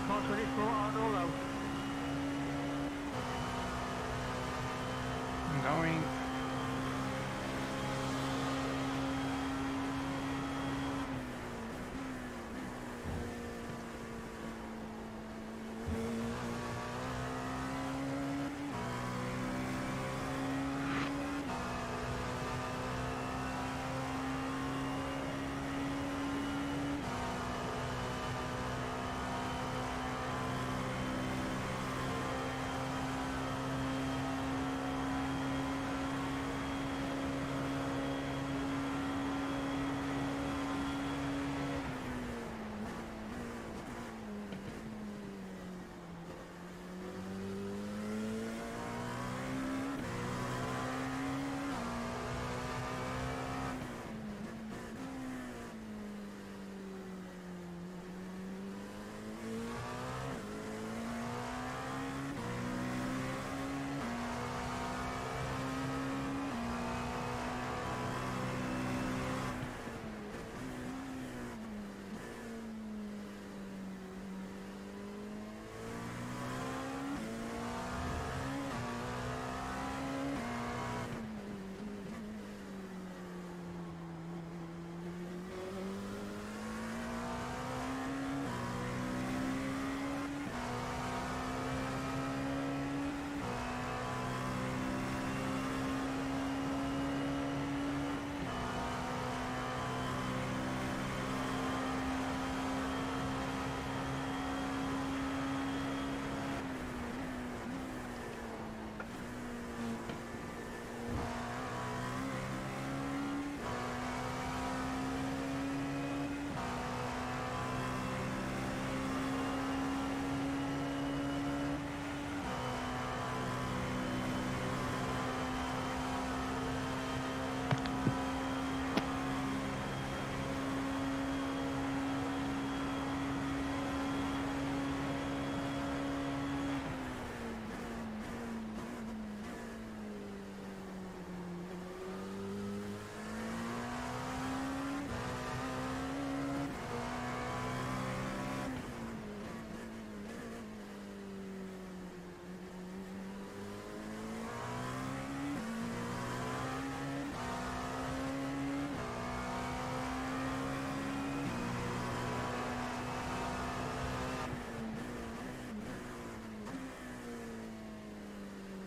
Car 24